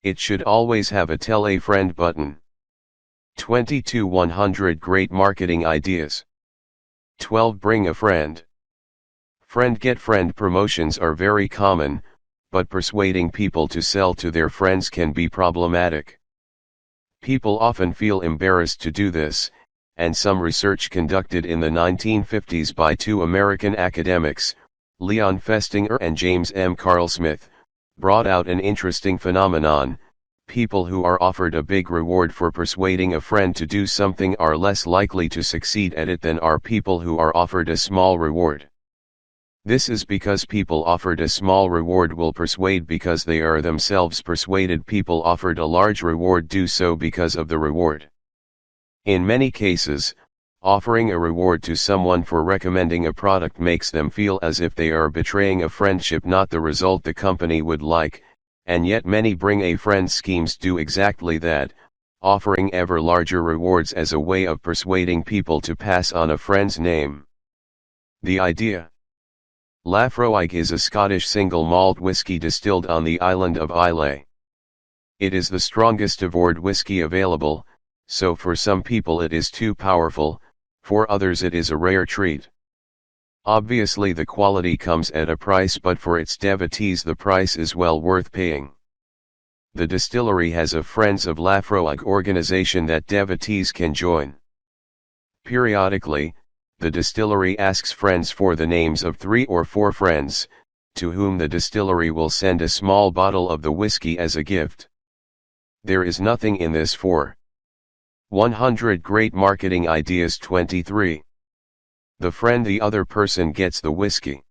Speaker 1: It should always have a tell a friend button. 22 100 Great Marketing Ideas. 12 Bring a friend. Friend get friend promotions are very common, but persuading people to sell to their friends can be problematic. People often feel embarrassed to do this, and some research conducted in the 1950s by 2 American academics, Leon Festinger and James M. Carlsmith, brought out an interesting phenomenon. People who are offered a big reward for persuading a friend to do something are less likely to succeed at it than are people who are offered a small reward. This is because people offered a small reward will persuade because they are themselves persuaded. People offered a large reward do so because of the reward. In many cases, offering a reward to someone for recommending a product makes them feel as if they are betraying a friendship, not the result the company would like, and yet many bring a friend schemes do exactly that, offering ever larger rewards as a way of persuading people to pass on a friend's name. The idea. Laphroaig is a Scottish single malt whisky distilled on the island of Islay. It is the strongest avowed whisky available, so for some people it is too powerful, for others it is a rare treat. Obviously the quality comes at a price, but for its devotees the price is well worth paying. The distillery has a Friends of Laphroaig organization that devotees can join. Periodically, the distillery asks friends for the names of 3 or 4 friends, to whom the distillery will send a small bottle of the whiskey as a gift. There is nothing in this for 100 Great Marketing Ideas. 23. The friend the other person gets the whiskey.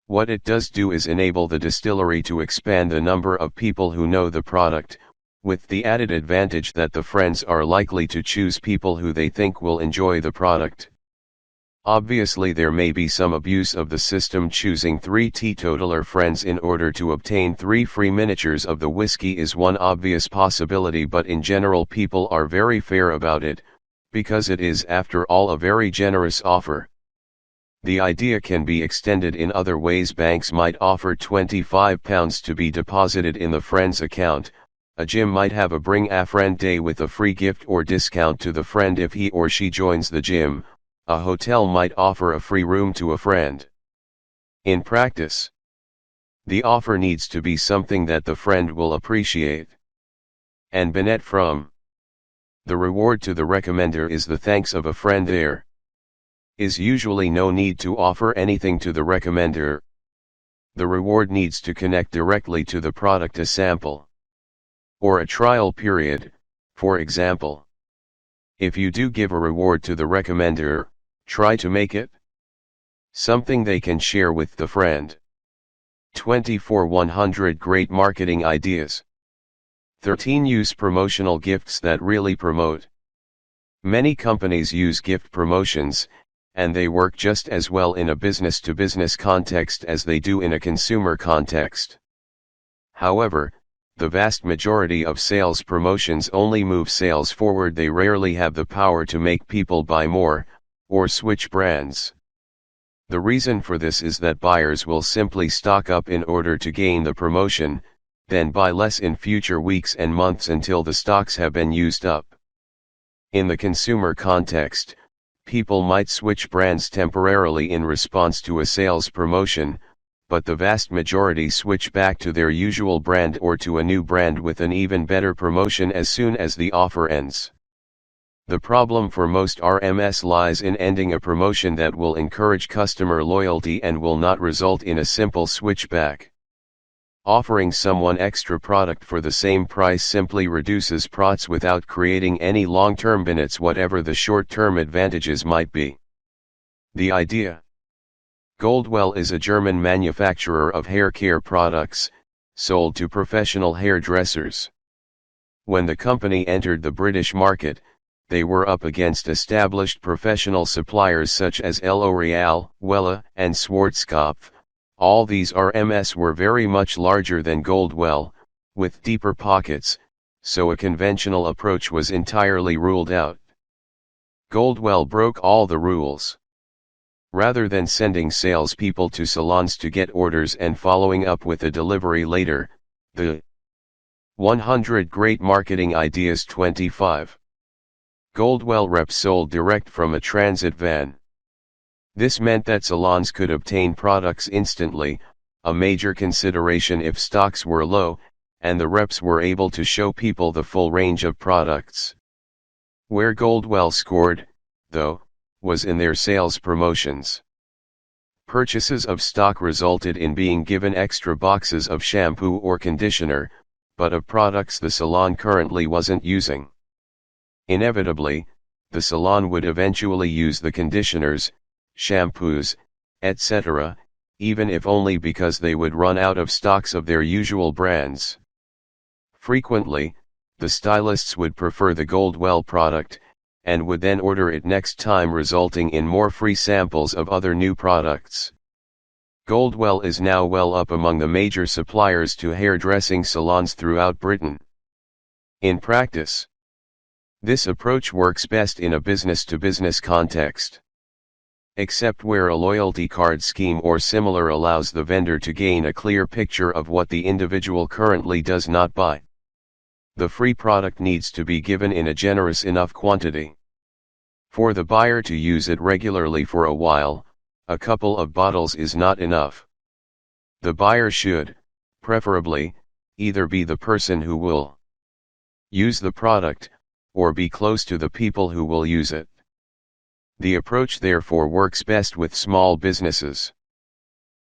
Speaker 1: What it does do is enable the distillery to expand the number of people who know the product, with the added advantage that the friends are likely to choose people who they think will enjoy the product. Obviously there may be some abuse of the system. Choosing 3 teetotaler friends in order to obtain 3 free miniatures of the whiskey is one obvious possibility, but in general people are very fair about it, because it is after all a very generous offer. The idea can be extended in other ways. Banks might offer £25 to be deposited in the friend's account, a gym might have a Bring a Friend Day with a free gift or discount to the friend if he or she joins the gym, a hotel might offer a free room to a friend. In practice, the offer needs to be something that the friend will appreciate and benefit from. The reward to the recommender is the thanks of a friend. There is usually no need to offer anything to the recommender. The reward needs to connect directly to the product, a sample or a trial period, for example. If you do give a reward to the recommender, try to make it something they can share with the friend. 24 100 Great Marketing Ideas. 13 Use promotional gifts that really promote. Many companies use gift promotions, and they work just as well in a business-to-business context as they do in a consumer context. However, the vast majority of sales promotions only move sales forward. They rarely have the power to make people buy more, or switch brands. The reason for this is that buyers will simply stock up in order to gain the promotion, then buy less in future weeks and months until the stocks have been used up. In the consumer context, people might switch brands temporarily in response to a sales promotion, but the vast majority switch back to their usual brand or to a new brand with an even better promotion as soon as the offer ends. The problem for most RMS lies in ending a promotion that will encourage customer loyalty and will not result in a simple switch back. Offering someone extra product for the same price simply reduces profits without creating any long-term benefits, whatever the short-term advantages might be. The idea. Goldwell is a German manufacturer of hair care products, sold to professional hairdressers. When the company entered the British market, they were up against established professional suppliers such as L'Oréal, Wella, and Schwarzkopf. All these RMS were very much larger than Goldwell, with deeper pockets, so a conventional approach was entirely ruled out. Goldwell broke all the rules. Rather than sending salespeople to salons to get orders and following up with a delivery later, the 100 Great Marketing Ideas 25. Goldwell reps sold direct from a transit van. This meant that salons could obtain products instantly, a major consideration if stocks were low, and the reps were able to show people the full range of products. Where Goldwell scored, though, was in their sales promotions. Purchases of stock resulted in being given extra boxes of shampoo or conditioner, but of products the salon currently wasn't using. Inevitably, the salon would eventually use the conditioners, shampoos, etc., even if only because they would run out of stocks of their usual brands. Frequently, the stylists would prefer the Goldwell product, and would then order it next time, resulting in more free samples of other new products. Goldwell is now well up among the major suppliers to hairdressing salons throughout Britain. In practice, this approach works best in a business-to-business context. Except where a loyalty card scheme or similar allows the vendor to gain a clear picture of what the individual currently does not buy. The free product needs to be given in a generous enough quantity for the buyer to use it regularly for a while. A couple of bottles is not enough. The buyer should, preferably, either be the person who will use the product, or be close to the people who will use it. The approach therefore works best with small businesses.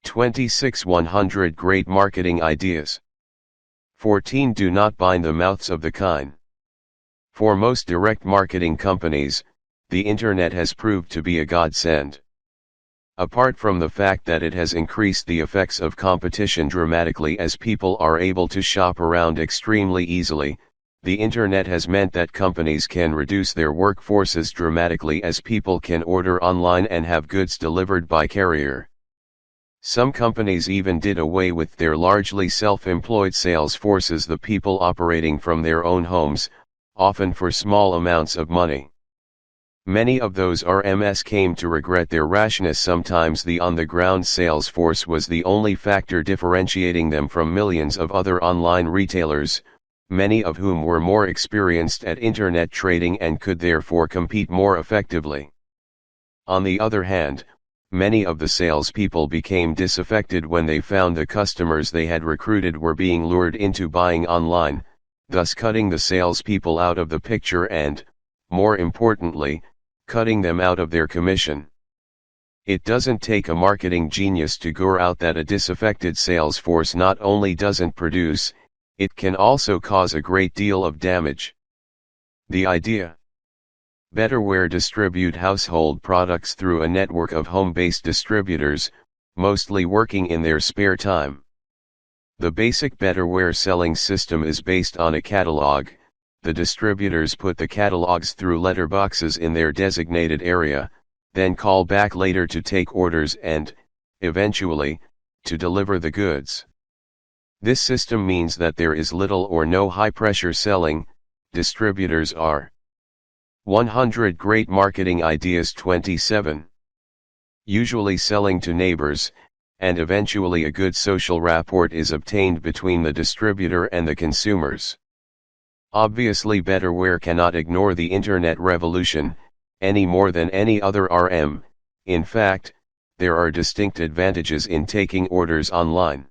Speaker 1: 26 100 Great Marketing Ideas. 14 Do not bind the mouths of the kine. For most direct marketing companies, the internet has proved to be a godsend. Apart from the fact that it has increased the effects of competition dramatically as people are able to shop around extremely easily, The internet has meant that companies can reduce their workforces dramatically as people can order online and have goods delivered by carrier. Some companies even did away with their largely self-employed sales forces, the people operating from their own homes, often for small amounts of money. Many of those RMs came to regret their rashness. Sometimes the on-the-ground sales force was the only factor differentiating them from millions of other online retailers, many of whom were more experienced at internet trading and could therefore compete more effectively. On the other hand, many of the salespeople became disaffected when they found the customers they had recruited were being lured into buying online, thus cutting the salespeople out of the picture and, more importantly, cutting them out of their commission. It doesn't take a marketing genius to figure out that a disaffected sales force not only doesn't produce, it can also cause a great deal of damage. The idea: Betterware distribute household products through a network of home-based distributors, mostly working in their spare time. The basic Betterware selling system is based on a catalog. The distributors put the catalogs through letterboxes in their designated area, then call back later to take orders and, eventually, to deliver the goods. This system means that there is little or no high-pressure selling. Distributors are 100 Great Marketing Ideas 27. Usually selling to neighbors, and eventually a good social rapport is obtained between the distributor and the consumers. Obviously, Betterware cannot ignore the internet revolution, any more than any other RM. In fact, there are distinct advantages in taking orders online.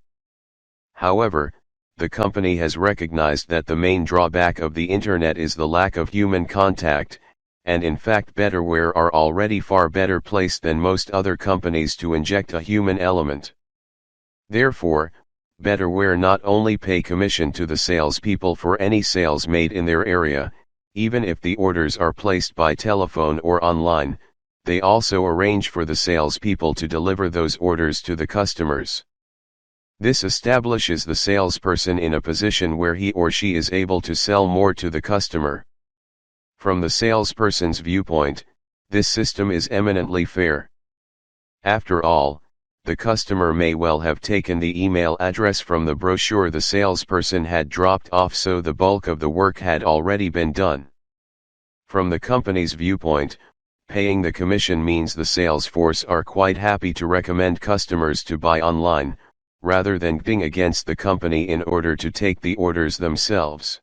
Speaker 1: However, the company has recognized that the main drawback of the internet is the lack of human contact, and in fact Betterware are already far better placed than most other companies to inject a human element. Therefore, Betterware not only pay commission to the salespeople for any sales made in their area, even if the orders are placed by telephone or online, they also arrange for the salespeople to deliver those orders to the customers. This establishes the salesperson in a position where he or she is able to sell more to the customer. From the salesperson's viewpoint, this system is eminently fair. After all, the customer may well have taken the email address from the brochure the salesperson had dropped off, so the bulk of the work had already been done. From the company's viewpoint, paying the commission means the sales force are quite happy to recommend customers to buy online, rather than bidding against the company in order to take the orders themselves.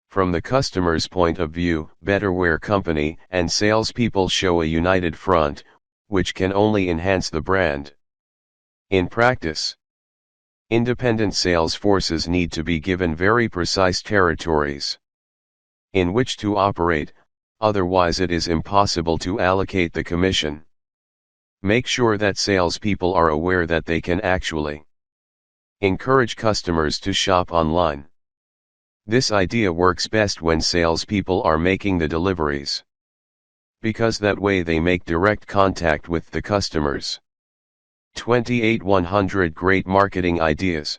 Speaker 1: From the customer's point of view, Betterware company and salespeople show a united front, which can only enhance the brand. In practice, independent sales forces need to be given very precise territories in which to operate, otherwise it is impossible to allocate the commission. Make sure that salespeople are aware that they can actually encourage customers to shop online. This idea works best when salespeople are making the deliveries, because that way they make direct contact with the customers. 28 100 Great Marketing Ideas.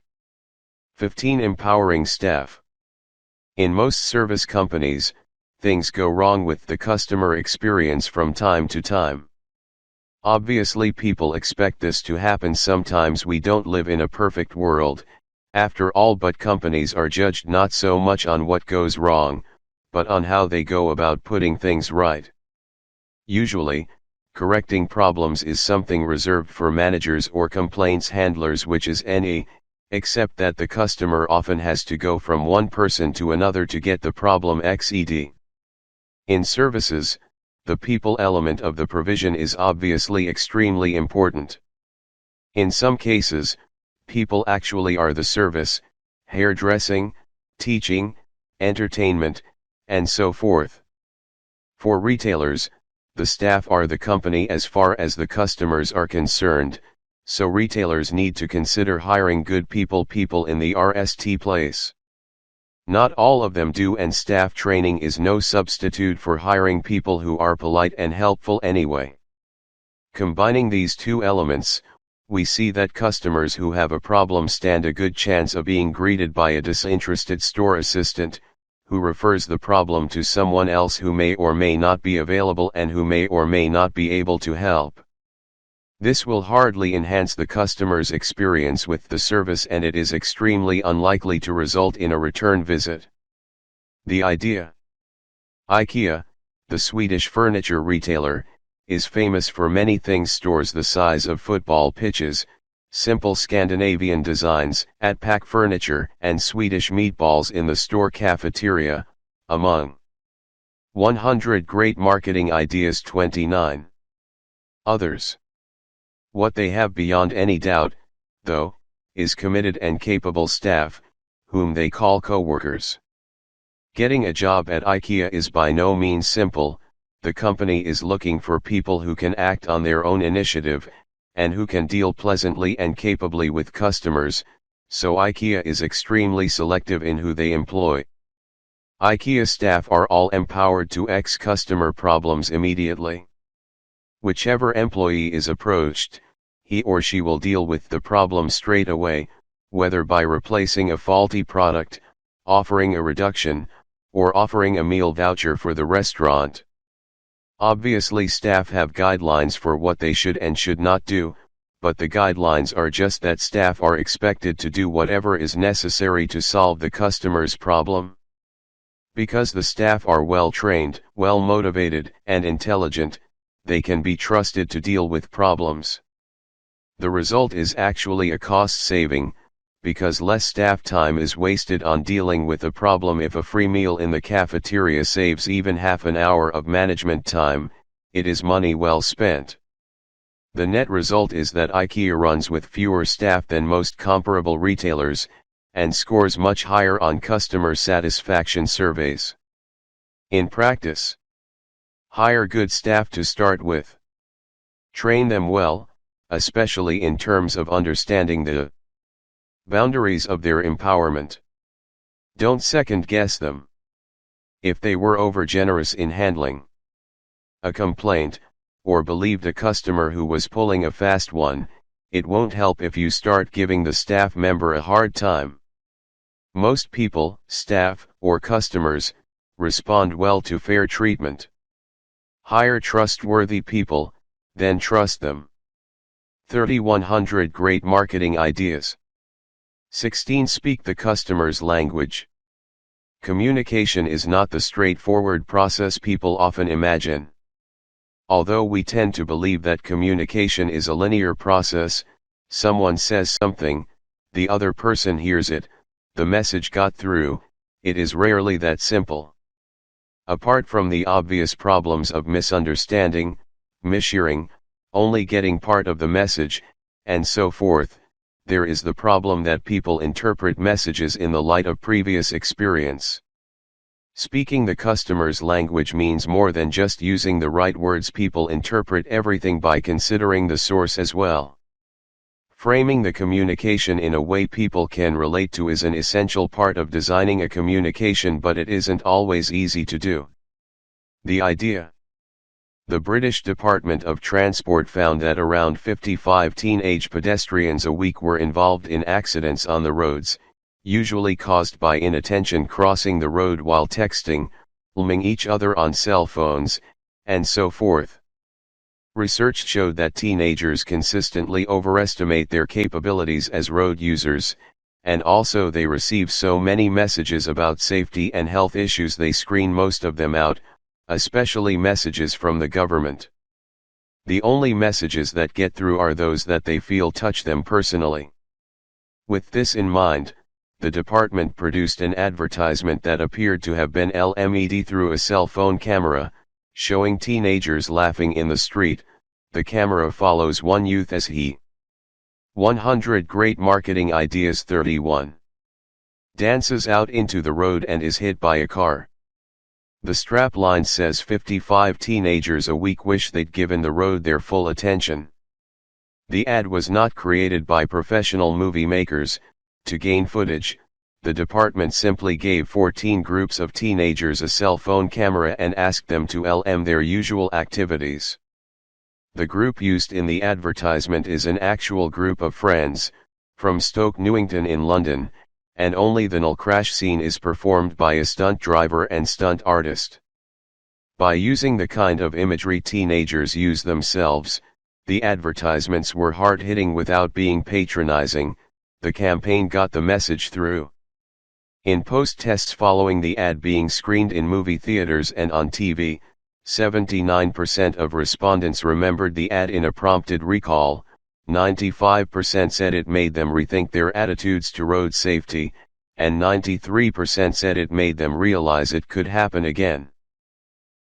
Speaker 1: 15 Empowering Staff. In most service companies, things go wrong with the customer experience from time to time. Obviously, people expect this to happen. Sometimes we don't live in a perfect world, after all, but companies are judged not so much on what goes wrong, but on how they go about putting things right. Usually, correcting problems is something reserved for managers or complaints handlers, which is NE, except that the customer often has to go from one person to another to get the problem XED. In services, the people element of the provision is obviously extremely important. In some cases, people actually are the service: hairdressing, teaching, entertainment, and so forth. For retailers, the staff are the company as far as the customers are concerned, so retailers need to consider hiring good people in the RST place. Not all of them do, and staff training is no substitute for hiring people who are polite and helpful anyway. Combining these two elements, we see that customers who have a problem stand a good chance of being greeted by a disinterested store assistant, who refers the problem to someone else who may or may not be available and who may or may not be able to help. This will hardly enhance the customer's experience with the service, and it is extremely unlikely to result in a return visit. The idea. IKEA, the Swedish furniture retailer, is famous for many things: stores the size of football pitches, simple Scandinavian designs, at-pack furniture, and Swedish meatballs in the store cafeteria, among 100 great marketing ideas. 29. Others. What they have beyond any doubt, though, is committed and capable staff, whom they call co-workers. Getting a job at IKEA is by no means simple. The company is looking for people who can act on their own initiative, and who can deal pleasantly and capably with customers, so IKEA is extremely selective in who they employ. IKEA staff are all empowered to fix customer problems immediately. Whichever employee is approached, he or she will deal with the problem straight away, whether by replacing a faulty product, offering a reduction, or offering a meal voucher for the restaurant. Obviously, staff have guidelines for what they should and should not do, but the guidelines are just that staff are expected to do whatever is necessary to solve the customer's problem. Because the staff are well trained, well motivated, and intelligent, they can be trusted to deal with problems. The result is actually a cost saving, because less staff time is wasted on dealing with a problem. If a free meal in the cafeteria saves even half an hour of management time, it is money well spent. The net result is that IKEA runs with fewer staff than most comparable retailers, and scores much higher on customer satisfaction surveys. In practice, hire good staff to start with. Train them well, especially in terms of understanding the boundaries of their empowerment. Don't second-guess them. If they were over-generous in handling a complaint, or believed a customer who was pulling a fast one, it won't help if you start giving the staff member a hard time. Most people, staff, or customers, respond well to fair treatment. Hire trustworthy people, then trust them. 3,100 great marketing ideas. 16. Speak the customer's language. Communication is not the straightforward process people often imagine. Although we tend to believe that communication is a linear process, someone says something, the other person hears it, the message got through, it is rarely that simple. Apart from the obvious problems of misunderstanding, mishearing, only getting part of the message, and so forth, there is the problem that people interpret messages in the light of previous experience. Speaking the customer's language means more than just using the right words. People interpret everything by considering the source as well. Framing the communication in a way people can relate to is an essential part of designing a communication, but it isn't always easy to do. The idea. The British Department of Transport found that around 55 teenage pedestrians a week were involved in accidents on the roads, usually caused by inattention, crossing the road while texting, filming each other on cell phones, and so forth. Research showed that teenagers consistently overestimate their capabilities as road users, and also they receive so many messages about safety and health issues they screen most of them out, especially messages from the government. The only messages that get through are those that they feel touch them personally. With this in mind, the department produced an advertisement that appeared to have been filmed through a cell phone camera, showing teenagers laughing in the street. The camera follows one youth as he 100 great marketing ideas. 31. Dances out into the road and is hit by a car. The strapline says 55 teenagers a week wish they'd given the road their full attention. The ad was not created by professional movie makers. To gain footage, the department simply gave 14 groups of teenagers a cell phone camera and asked them to film their usual activities. The group used in the advertisement is an actual group of friends, from Stoke Newington in London, and only the null crash scene is performed by a stunt driver and stunt artist. By using the kind of imagery teenagers use themselves, the advertisements were hard-hitting without being patronizing. The campaign got the message through. In post-tests following the ad being screened in movie theaters and on TV, 79% of respondents remembered the ad in a prompted recall, 95% said it made them rethink their attitudes to road safety, and 93% said it made them realize it could happen again.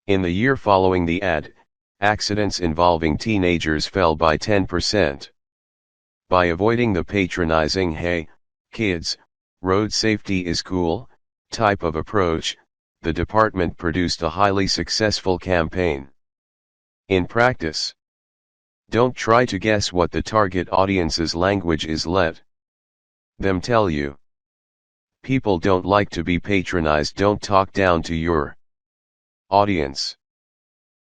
Speaker 1: In the year following the ad, accidents involving teenagers fell by 10%. By avoiding the patronizing "hey, kids, road safety is cool" type of approach, the department produced a highly successful campaign. In practice, don't try to guess what the target audience's language is, let them tell you. People don't like to be patronized. Don't talk down to your audience.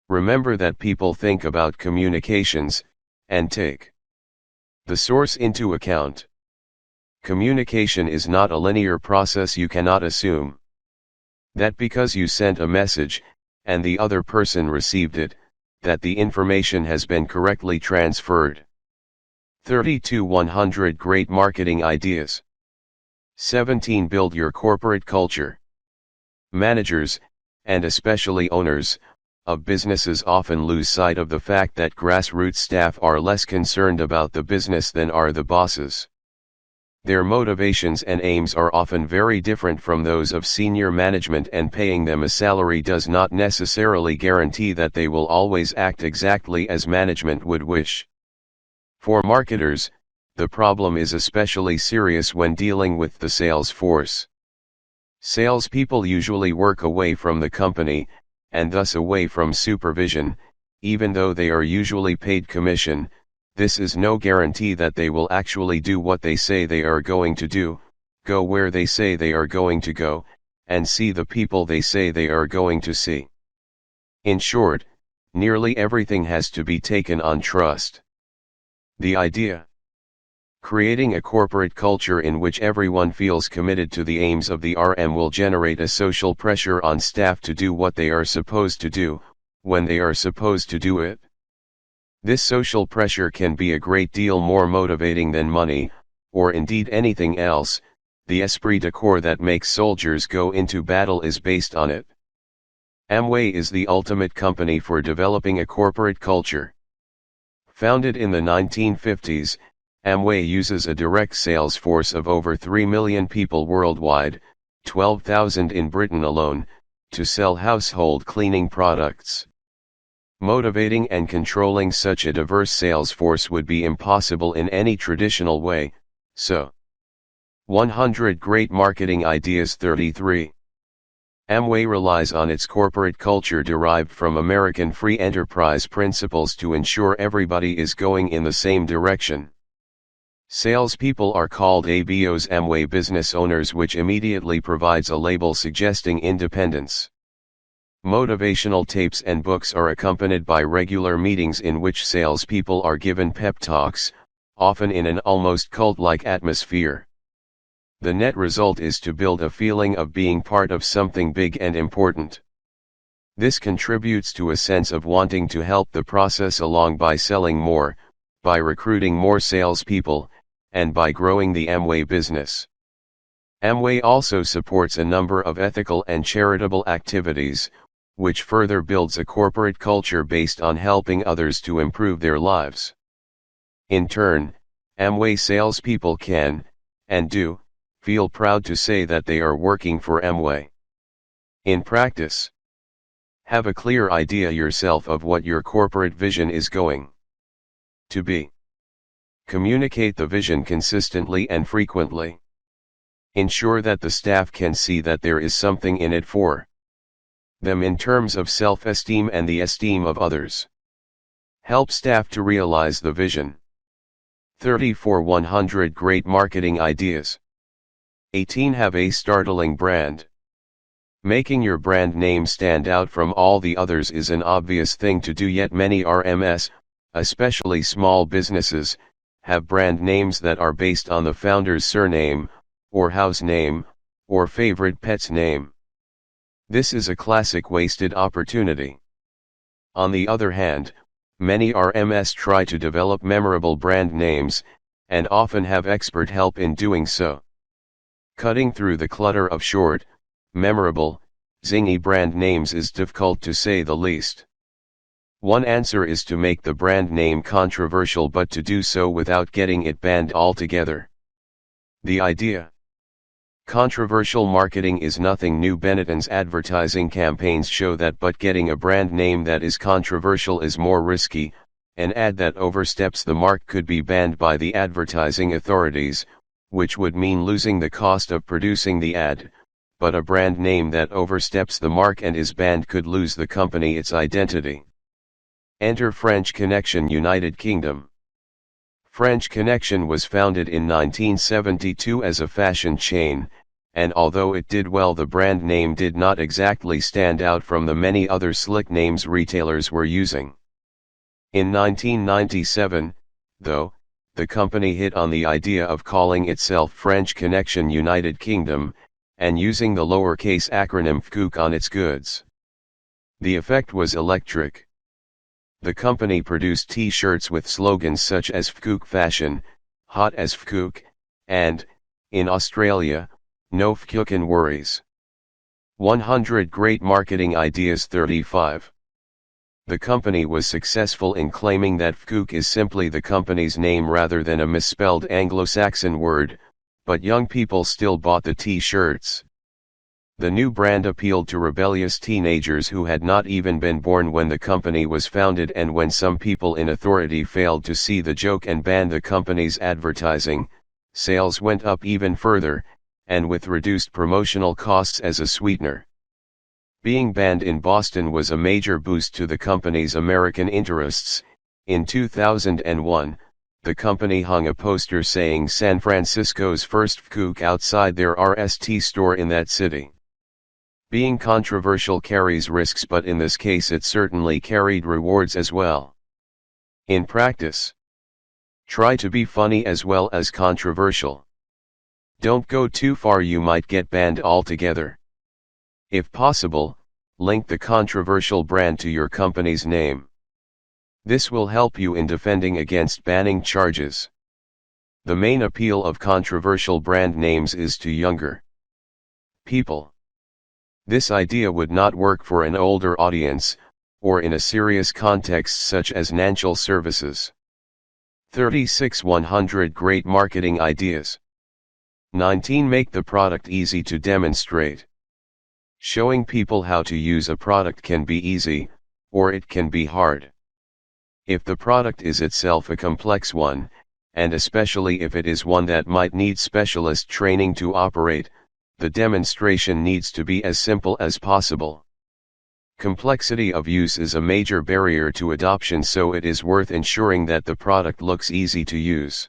Speaker 1: Remember that people think about communications, and take the source into account. Communication is not a linear process. You cannot assume that because you sent a message, and the other person received it, that the information has been correctly transferred. 30-100 Great Marketing Ideas. 17. Build your corporate culture. Managers, and especially owners, of businesses often lose sight of the fact that grassroots staff are less concerned about the business than are the bosses. Their motivations and aims are often very different from those of senior management, and paying them a salary does not necessarily guarantee that they will always act exactly as management would wish. For marketers, the problem is especially serious when dealing with the sales force. Salespeople usually work away from the company, and thus away from supervision. Even though they are usually paid commission, this is no guarantee that they will actually do what they say they are going to do, go where they say they are going to go, and see the people they say they are going to see. In short, nearly everything has to be taken on trust. The idea: creating a corporate culture in which everyone feels committed to the aims of the RM will generate a social pressure on staff to do what they are supposed to do, when they are supposed to do it. This social pressure can be a great deal more motivating than money, or indeed anything else. The esprit de corps that makes soldiers go into battle is based on it. Amway is the ultimate company for developing a corporate culture. Founded in the 1950s, Amway uses a direct sales force of over 3 million people worldwide, 12,000 in Britain alone, to sell household cleaning products. Motivating and controlling such a diverse sales force would be impossible in any traditional way, so 100 Great Marketing Ideas. 33. Amway relies on its corporate culture derived from American free enterprise principles to ensure everybody is going in the same direction. Salespeople are called ABOs, Amway business owners, which immediately provides a label suggesting independence. Motivational tapes and books are accompanied by regular meetings in which salespeople are given pep talks, often in an almost cult-like atmosphere. The net result is to build a feeling of being part of something big and important. This contributes to a sense of wanting to help the process along by selling more, by recruiting more salespeople, and by growing the Amway business. Amway also supports a number of ethical and charitable activities, which further builds a corporate culture based on helping others to improve their lives. In turn, Amway salespeople can, and do, feel proud to say that they are working for Amway. In practice, have a clear idea yourself of what your corporate vision is going to be. Communicate the vision consistently and frequently. Ensure that the staff can see that there is something in it for them in terms of self-esteem and the esteem of others. Help staff to realize the vision. 30-100 Great Marketing Ideas. 18. Have a startling brand. Making your brand name stand out from all the others is an obvious thing to do, yet many RMs, especially small businesses, have brand names that are based on the founder's surname, or house name, or favorite pet's name. This is a classic wasted opportunity. On the other hand, many RMS try to develop memorable brand names, and often have expert help in doing so. Cutting through the clutter of short, memorable, zingy brand names is difficult to say the least. One answer is to make the brand name controversial, but to do so without getting it banned altogether. The idea. Controversial marketing is nothing new. Benetton's advertising campaigns show that, but getting a brand name that is controversial is more risky. An ad that oversteps the mark could be banned by the advertising authorities, which would mean losing the cost of producing the ad, but a brand name that oversteps the mark and is banned could lose the company its identity. Enter French Connection, United Kingdom. French Connection was founded in 1972 as a fashion chain, and although it did well, the brand name did not exactly stand out from the many other slick names retailers were using. In 1997, though, the company hit on the idea of calling itself French Connection United Kingdom, and using the lowercase acronym FCOOK on its goods. The effect was electric. The company produced T-shirts with slogans such as FCOOK Fashion, Hot as FCOOK, and, in Australia, No FCOOKin' Worries. 100 Great Marketing Ideas. 35. The company was successful in claiming that FCOOK is simply the company's name rather than a misspelled Anglo-Saxon word, but young people still bought the T-shirts. The new brand appealed to rebellious teenagers who had not even been born when the company was founded, and when some people in authority failed to see the joke and banned the company's advertising, sales went up even further, and with reduced promotional costs as a sweetener. Being banned in Boston was a major boost to the company's American interests. In 2001, the company hung a poster saying San Francisco's first FCOOK outside their RST store in that city. Being controversial carries risks, but in this case it certainly carried rewards as well. In practice, try to be funny as well as controversial. Don't go too far, you might get banned altogether. If possible, link the controversial brand to your company's name. This will help you in defending against banning charges. The main appeal of controversial brand names is to younger people. This idea would not work for an older audience, or in a serious context such as financial services. 36 100 Great Marketing Ideas. 19 Make the product easy to demonstrate. Showing people how to use a product can be easy, or it can be hard. If the product is itself a complex one, and especially if it is one that might need specialist training to operate, the demonstration needs to be as simple as possible. Complexity of use is a major barrier to adoption, so it is worth ensuring that the product looks easy to use.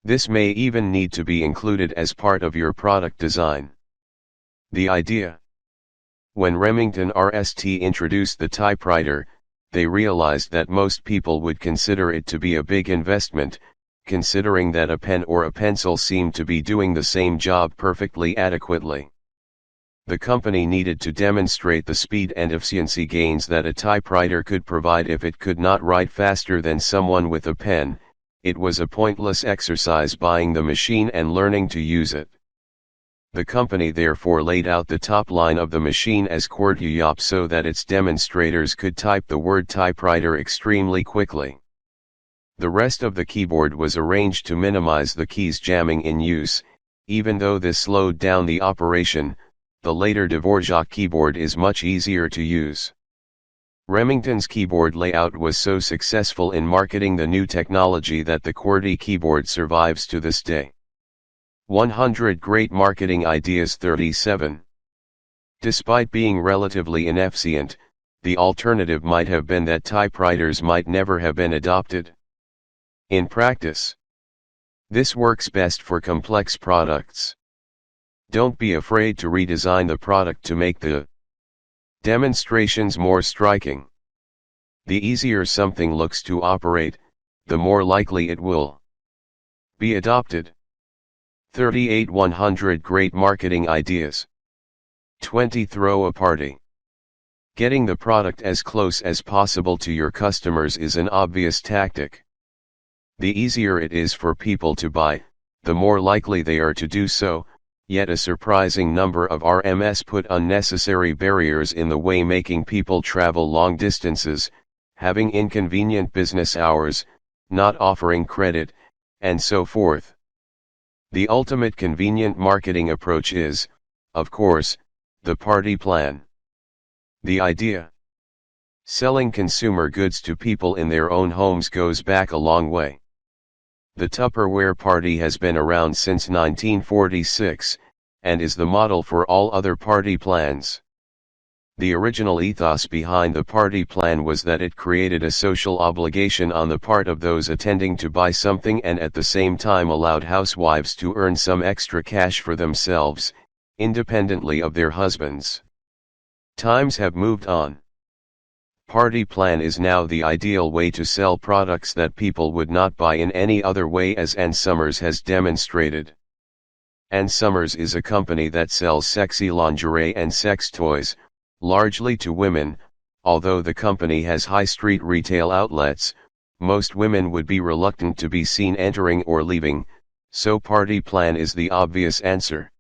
Speaker 1: This may even need to be included as part of your product design. The idea. When Remington RST introduced the typewriter, they realized that most people would consider it to be a big investment, considering that a pen or a pencil seemed to be doing the same job perfectly adequately. The company needed to demonstrate the speed and efficiency gains that a typewriter could provide. If it could not write faster than someone with a pen, it was a pointless exercise buying the machine and learning to use it. The company therefore laid out the top line of the machine as QWERTY so that its demonstrators could type the word typewriter extremely quickly. The rest of the keyboard was arranged to minimize the keys jamming in use. Even though this slowed down the operation, the later Dvorak keyboard is much easier to use. Remington's keyboard layout was so successful in marketing the new technology that the QWERTY keyboard survives to this day. 100 Great Marketing Ideas. 37. Despite being relatively inefficient, the alternative might have been that typewriters might never have been adopted. In practice, this works best for complex products. Don't be afraid to redesign the product to make the demonstrations more striking. The easier something looks to operate, the more likely it will be adopted. 38 100 Great Marketing Ideas. 20 Throw a party. Getting the product as close as possible to your customers is an obvious tactic. The easier it is for people to buy, the more likely they are to do so, yet a surprising number of RMs put unnecessary barriers in the way, making people travel long distances, having inconvenient business hours, not offering credit, and so forth. The ultimate convenient marketing approach is, of course, the party plan. The idea. Selling consumer goods to people in their own homes goes back a long way. The Tupperware party has been around since 1946, and is the model for all other party plans. The original ethos behind the party plan was that it created a social obligation on the part of those attending to buy something, and at the same time allowed housewives to earn some extra cash for themselves, independently of their husbands. Times have moved on. Party plan is now the ideal way to sell products that people would not buy in any other way, as Ann Summers has demonstrated. Ann Summers is a company that sells sexy lingerie and sex toys, largely to women. Although the company has high street retail outlets, most women would be reluctant to be seen entering or leaving, so party plan is the obvious answer.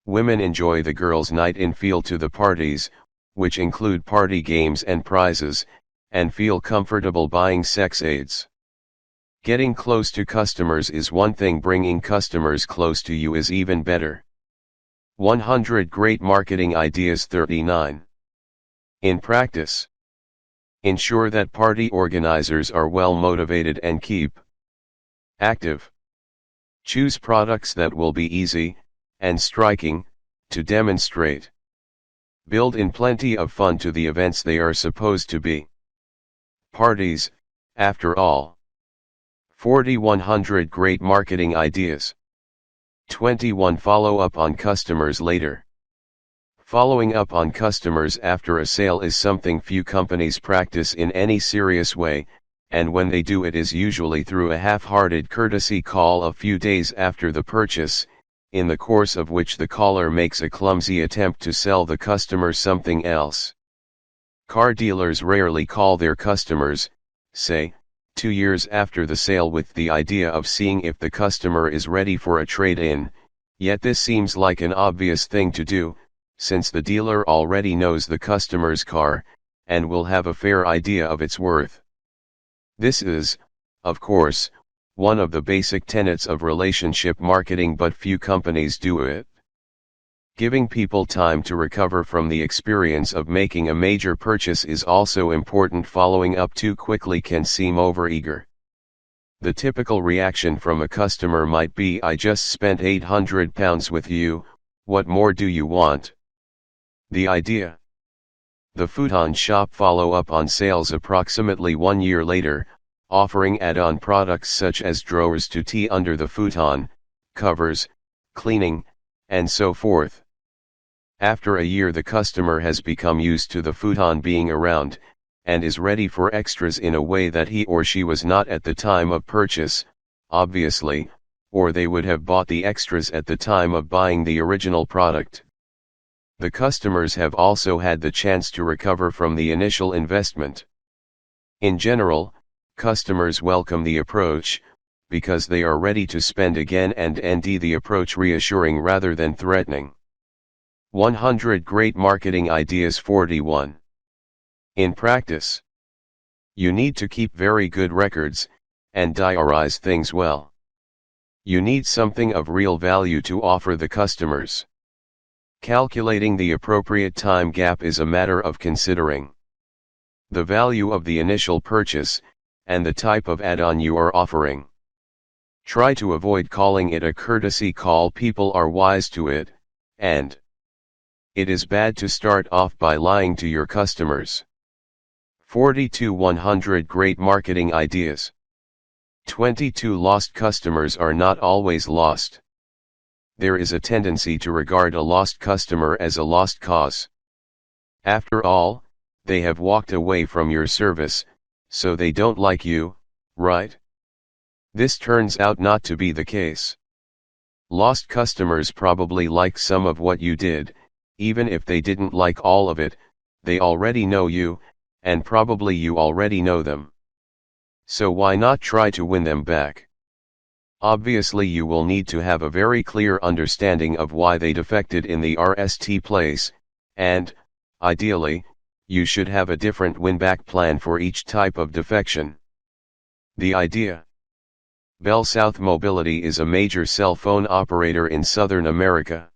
Speaker 1: Women enjoy the girls' night in feel to the parties, which include party games and prizes, and feel comfortable buying sex aids. Getting close to customers is one thing, bringing customers close to you is even better. 100 Great Marketing Ideas. 39. In practice. Ensure that party organizers are well motivated and keep active. Choose products that will be easy and striking to demonstrate. Build in plenty of fun to the events they are supposed to be. Parties, after all. 40 100 Great Marketing Ideas. 21 Follow up on customers later. Following up on customers after a sale is something few companies practice in any serious way, and when they do, it is usually through a half-hearted courtesy call a few days after the purchase, in the course of which the caller makes a clumsy attempt to sell the customer something else. Car dealers rarely call their customers, say, 2 years after the sale with the idea of seeing if the customer is ready for a trade-in, yet this seems like an obvious thing to do, since the dealer already knows the customer's car, and will have a fair idea of its worth. This is, of course, one of the basic tenets of relationship marketing, but few companies do it. Giving people time to recover from the experience of making a major purchase is also important. Following up too quickly can seem overeager. The typical reaction from a customer might be, "I just spent £800 with you, what more do you want?" The idea. The Futon shop follow up on sales approximately 1 year later, offering add-on products such as drawers to tea under the futon, covers, cleaning, and so forth. After a year, the customer has become used to the futon being around, and is ready for extras in a way that he or she was not at the time of purchase, obviously, or they would have bought the extras at the time of buying the original product. The customers have also had the chance to recover from the initial investment. In general, customers welcome the approach, because they are ready to spend again, and the approach reassuring rather than threatening. 100 Great Marketing Ideas. 41. In practice. You need to keep very good records, and diarize things well. You need something of real value to offer the customers. Calculating the appropriate time gap is a matter of considering the value of the initial purchase, and the type of add-on you are offering. Try to avoid calling it a courtesy call. People are wise to it, and it is bad to start off by lying to your customers. 42 100 Great Marketing Ideas. 22 Lost customers are not always lost. There is a tendency to regard a lost customer as a lost cause. After all, they have walked away from your service, so they don't like you, right? This turns out not to be the case. Lost customers probably like some of what you did, even if they didn't like all of it, they already know you, and probably you already know them. So why not try to win them back? Obviously you will need to have a very clear understanding of why they defected in the RST place, and, ideally, you should have a different win-back plan for each type of defection. The idea. Bell South Mobility is a major cell phone operator in Southern America.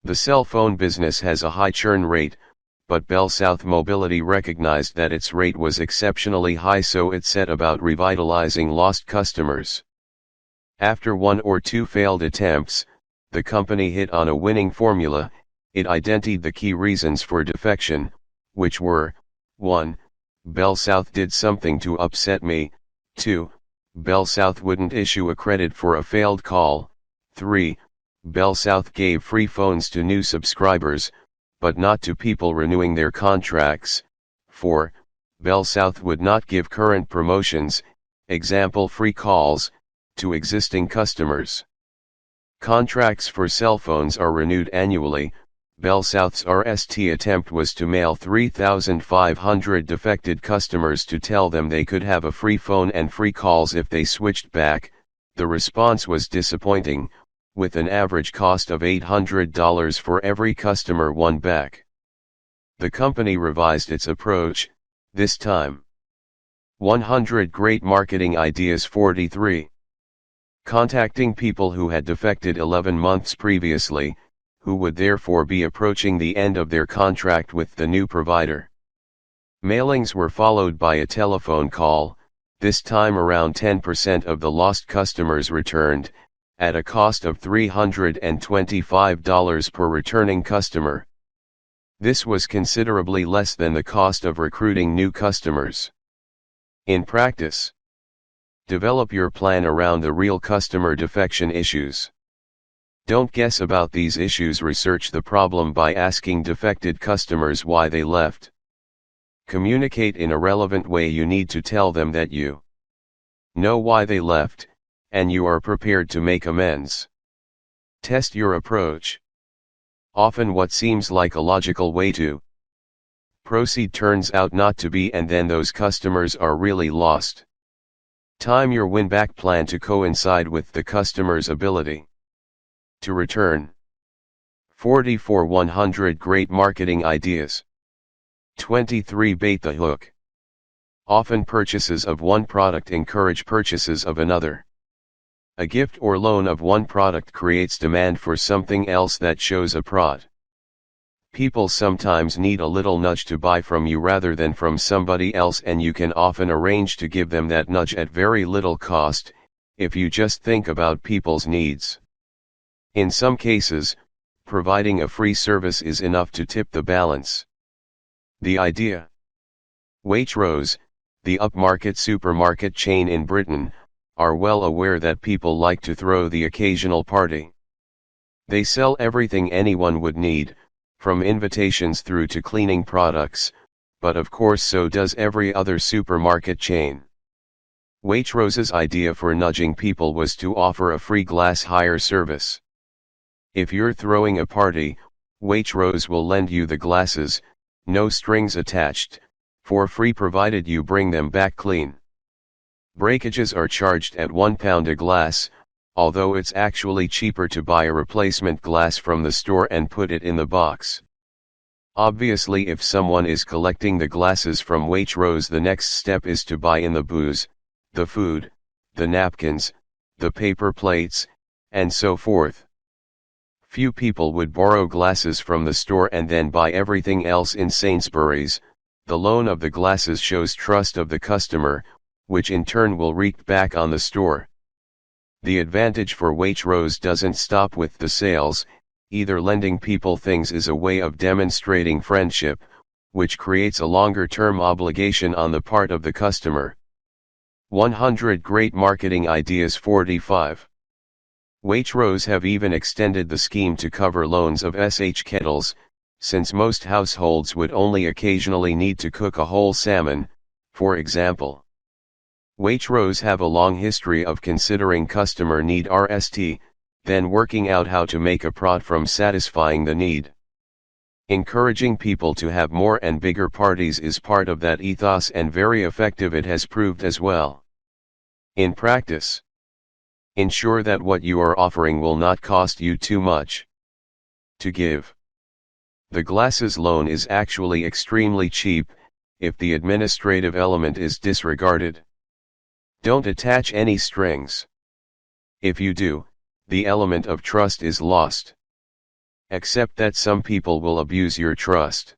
Speaker 1: The cell phone business has a high churn rate, but Bell South Mobility recognized that its rate was exceptionally high, so it set about revitalizing lost customers. After one or two failed attempts, the company hit on a winning formula. It identified the key reasons for defection, which were: 1. Bell South did something to upset me. 2. Bell South wouldn't issue a credit for a failed call. 3. Bell South gave free phones to new subscribers, but not to people renewing their contracts. 4. Bell South would not give current promotions, example free calls, to existing customers. Contracts for cell phones are renewed annually. Bell South's RST attempt was to mail 3,500 defected customers to tell them they could have a free phone and free calls if they switched back. The response was disappointing, with an average cost of $800 for every customer won back. The company revised its approach, this time. 100 Great Marketing Ideas 43. Contacting people who had defected 11 months previously, who would therefore be approaching the end of their contract with the new provider. Mailings were followed by a telephone call. This time around 10% of the lost customers returned, at a cost of $325 per returning customer. This was considerably less than the cost of recruiting new customers. In practice, develop your plan around the real customer defection issues. Don't guess about these issues. Research the problem by asking defected customers why they left. Communicate in a relevant way. You need to tell them that you know why they left, and you are prepared to make amends. Test your approach. Often what seems like a logical way to proceed turns out not to be, and then those customers are really lost. Time your win-back plan to coincide with the customer's ability to return. 44 100 Great Marketing Ideas. 23 Bait the hook. Often purchases of one product encourage purchases of another. A gift or loan of one product creates demand for something else that shows a prod. People sometimes need a little nudge to buy from you rather than from somebody else, and you can often arrange to give them that nudge at very little cost, if you just think about people's needs. In some cases, providing a free service is enough to tip the balance. The idea. Waitrose, the upmarket supermarket chain in Britain, are well aware that people like to throw the occasional party. They sell everything anyone would need, from invitations through to cleaning products, but of course so does every other supermarket chain. Waitrose's idea for nudging people was to offer a free glass hire service. If you're throwing a party, Waitrose will lend you the glasses, no strings attached, for free provided you bring them back clean. Breakages are charged at £1 a glass, although it's actually cheaper to buy a replacement glass from the store and put it in the box. Obviously, if someone is collecting the glasses from Waitrose, the next step is to buy in the booze, the food, the napkins, the paper plates, and so forth. Few people would borrow glasses from the store and then buy everything else in Sainsbury's. The loan of the glasses shows trust of the customer, which in turn will reap back on the store. The advantage for Waitrose doesn't stop with the sales. Either lending people things is a way of demonstrating friendship, which creates a longer-term obligation on the part of the customer. 100 Great Marketing Ideas 45. Waitrose have even extended the scheme to cover loans of SH kettles, since most households would only occasionally need to cook a whole salmon, for example. Waitrose have a long history of considering customer need RST, then working out how to make a profit from satisfying the need. Encouraging people to have more and bigger parties is part of that ethos, and very effective it has proved as well. In practice, ensure that what you are offering will not cost you too much to give. The glasses loan is actually extremely cheap, if the administrative element is disregarded. Don't attach any strings. If you do, the element of trust is lost. Accept that some people will abuse your trust.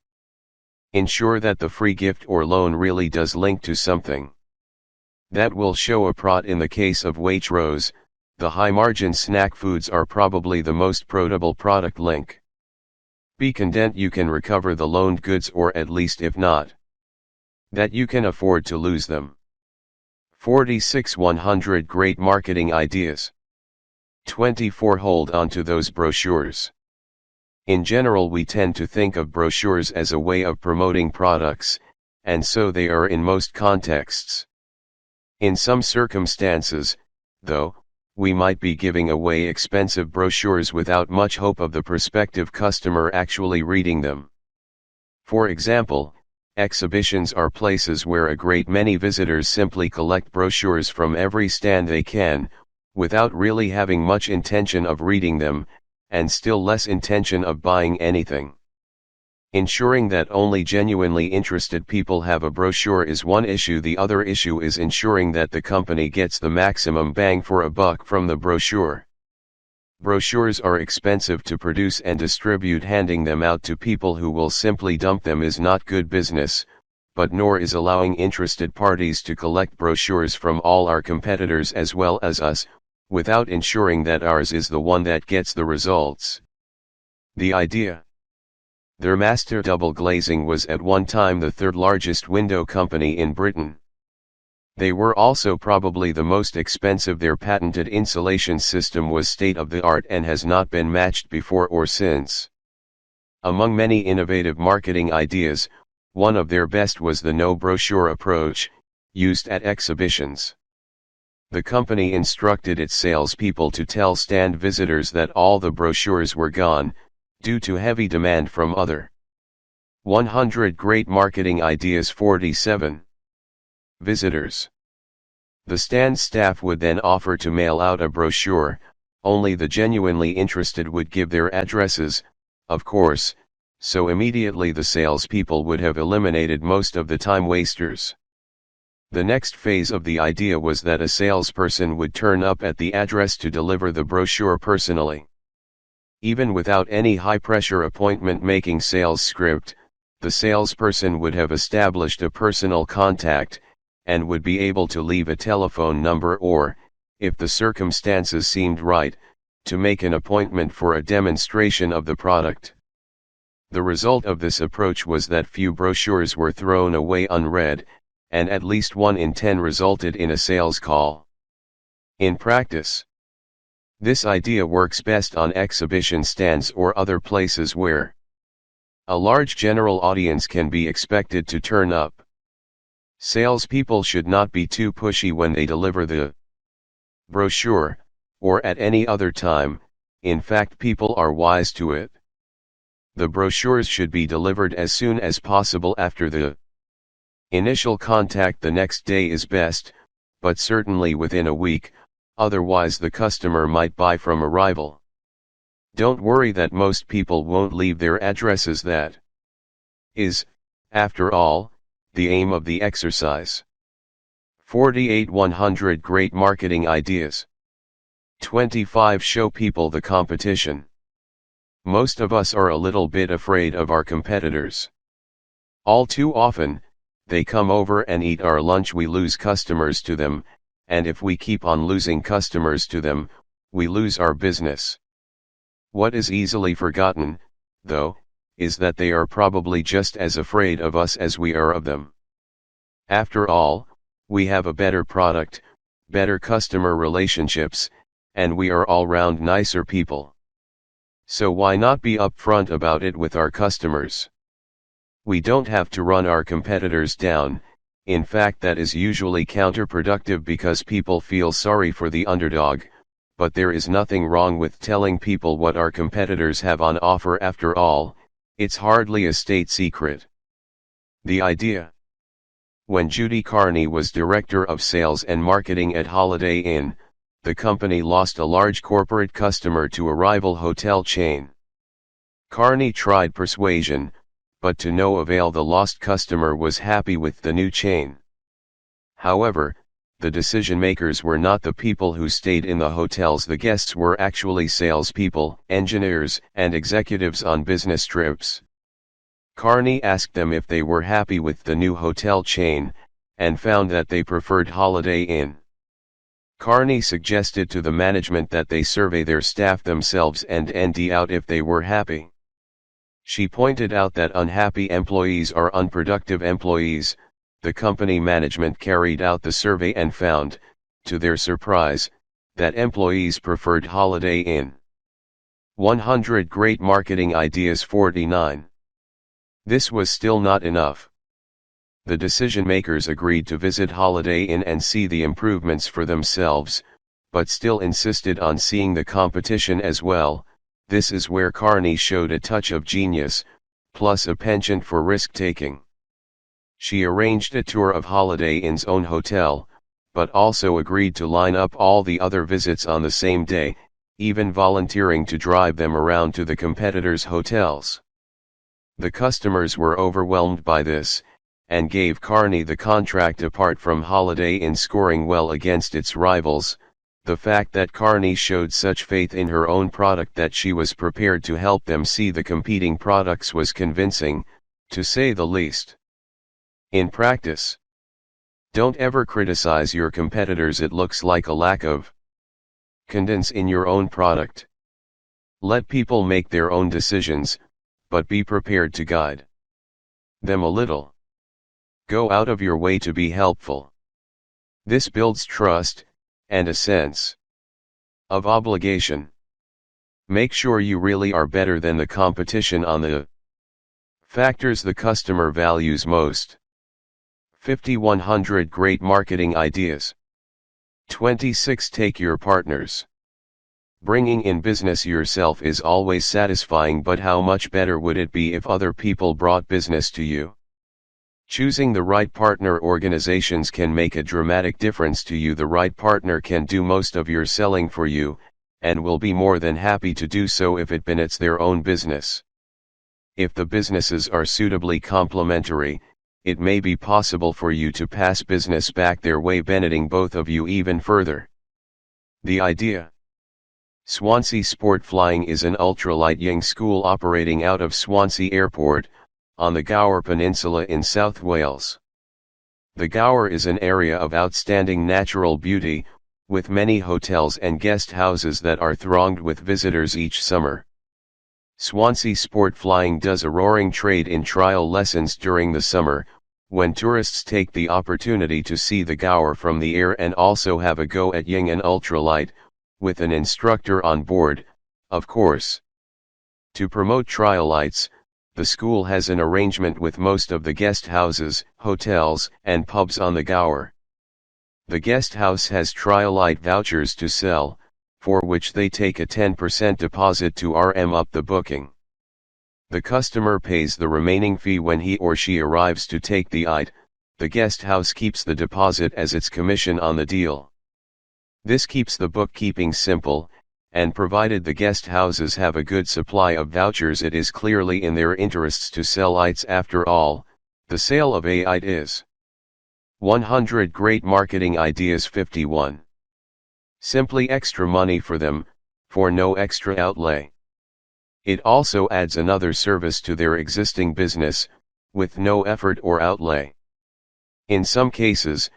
Speaker 1: Ensure that the free gift or loan really does link to something. That will show a profit. In the case of Waitrose, the high-margin snack foods are probably the most profitable product link. Be content you can recover the loaned goods, or at least if not, that you can afford to lose them. 46 100 Great Marketing Ideas. 24 Hold on to those brochures. In general, we tend to think of brochures as a way of promoting products, and so they are in most contexts. In some circumstances, though, we might be giving away expensive brochures without much hope of the prospective customer actually reading them. For example, exhibitions are places where a great many visitors simply collect brochures from every stand they can, without really having much intention of reading them, and still less intention of buying anything. Ensuring that only genuinely interested people have a brochure is one issue. The other issue is ensuring that the company gets the maximum bang for a buck from the brochure. Brochures are expensive to produce and distribute. Handing them out to people who will simply dump them is not good business, but nor is allowing interested parties to collect brochures from all our competitors as well as us, without ensuring that ours is the one that gets the results. The idea. Their master double glazing was at one time the third largest window company in Britain. They were also probably the most expensive. Their patented insulation system was state-of-the-art and has not been matched before or since. Among many innovative marketing ideas, one of their best was the no brochure approach, used at exhibitions. The company instructed its salespeople to tell stand visitors that all the brochures were gone, due to heavy demand from other 100 Great Marketing Ideas. 47 Visitors. The stand staff would then offer to mail out a brochure. Only the genuinely interested would give their addresses, of course, so immediately the salespeople would have eliminated most of the time wasters. The next phase of the idea was that a salesperson would turn up at the address to deliver the brochure personally. Even without any high-pressure appointment-making sales script, the salesperson would have established a personal contact, and would be able to leave a telephone number or, if the circumstances seemed right, to make an appointment for a demonstration of the product. The result of this approach was that few brochures were thrown away unread, and at least 1 in 10 resulted in a sales call. In practice, this idea works best on exhibition stands or other places where a large general audience can be expected to turn up. Salespeople should not be too pushy when they deliver the brochure, or at any other time. In fact, people are wise to it. The brochures should be delivered as soon as possible after the initial contact. The next day is best, but certainly within a week, otherwise the customer might buy from arrival. Don't worry that most people won't leave their addresses. That is, after all, the aim of the exercise. 48 100 Great Marketing Ideas. 25 Show people the competition. Most of us are a little bit afraid of our competitors. All too often, they come over and eat our lunch. We lose customers to them, and if we keep on losing customers to them, we lose our business. What is easily forgotten, though, is that they are probably just as afraid of us as we are of them. After all, we have a better product, better customer relationships, and we are all round nicer people. So why not be upfront about it with our customers? We don't have to run our competitors down. In fact, that is usually counterproductive because people feel sorry for the underdog, but there is nothing wrong with telling people what our competitors have on offer. After all, it's hardly a state secret. The idea. When Judy Carney was Director of Sales and Marketing at Holiday Inn, the company lost a large corporate customer to a rival hotel chain. Carney tried persuasion, but to no avail. The lost customer was happy with the new chain. However, the decision-makers were not the people who stayed in the hotels. The guests were actually salespeople, engineers, and executives on business trips. Carney asked them if they were happy with the new hotel chain, and found that they preferred Holiday Inn. Carney suggested to the management that they survey their staff themselves and find out if they were happy. She pointed out that unhappy employees are unproductive employees. The company management carried out the survey and found, to their surprise, that employees preferred Holiday Inn. 100 Great Marketing Ideas. 49. This was still not enough. The decision-makers agreed to visit Holiday Inn and see the improvements for themselves, but still insisted on seeing the competition as well. This is where Carney showed a touch of genius, plus a penchant for risk-taking. She arranged a tour of Holiday Inn's own hotel, but also agreed to line up all the other visits on the same day, even volunteering to drive them around to the competitors' hotels. The customers were overwhelmed by this, and gave Carney the contract. Apart from Holiday Inn scoring well against its rivals, the fact that Carney showed such faith in her own product that she was prepared to help them see the competing products was convincing, to say the least. In practice, don't ever criticize your competitors. It looks like a lack of confidence in your own product. Let people make their own decisions, but be prepared to guide them a little. Go out of your way to be helpful. This builds trust, and a sense of obligation. Make sure you really are better than the competition on the factors the customer values most. 5100 Great Marketing Ideas. 26 Take your partners. Bringing in business yourself is always satisfying, but how much better would it be if other people brought business to you? Choosing the right partner. Organizations can make a dramatic difference to you. The right partner can do most of your selling for you, and will be more than happy to do so if it benefits their own business. If the businesses are suitably complementary, it may be possible for you to pass business back their way, benefiting both of you even further. The idea. Swansea Sport Flying is an ultralight ying school operating out of Swansea Airport, on the Gower Peninsula in South Wales. The Gower is an area of outstanding natural beauty, with many hotels and guest houses that are thronged with visitors each summer. Swansea Sport Flying does a roaring trade in trial lessons during the summer, when tourists take the opportunity to see the Gower from the air and also have a go at ying and ultralight, with an instructor on board, of course. To promote trialights, the school has an arrangement with most of the guest houses, hotels, and pubs on the Gower. The guest house has trialight vouchers to sell, for which they take a 10% deposit to RM up the booking. The customer pays the remaining fee when he or she arrives to take the IT. The guest house keeps the deposit as its commission on the deal. This keeps the bookkeeping simple, and provided the guest houses have a good supply of vouchers, it is clearly in their interests to sell ITs. After all, the sale of a IT is 100 Great Marketing Ideas. 51. Simply extra money for them, for no extra outlay. It also adds another service to their existing business, with no effort or outlay. In some cases,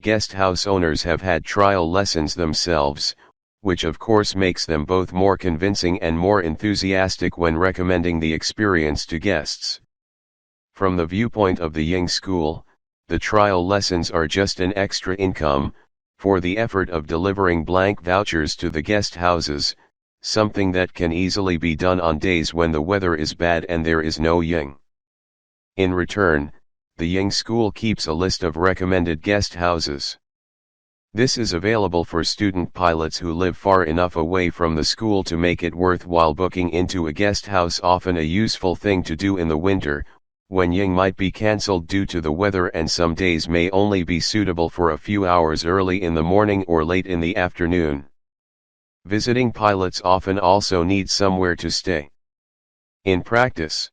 Speaker 1: guest house owners have had trial lessons themselves, which of course makes them both more convincing and more enthusiastic when recommending the experience to guests. From the viewpoint of the Ying School, the trial lessons are just an extra income, for the effort of delivering blank vouchers to the guest houses, something that can easily be done on days when the weather is bad and there is no Ying. In return, the Ying School keeps a list of recommended guest houses. This is available for student pilots who live far enough away from the school to make it worthwhile. Booking into a guest house, often a useful thing to do in the winter, when Ying might be cancelled due to the weather, and some days may only be suitable for a few hours early in the morning or late in the afternoon. Visiting pilots often also need somewhere to stay. In practice,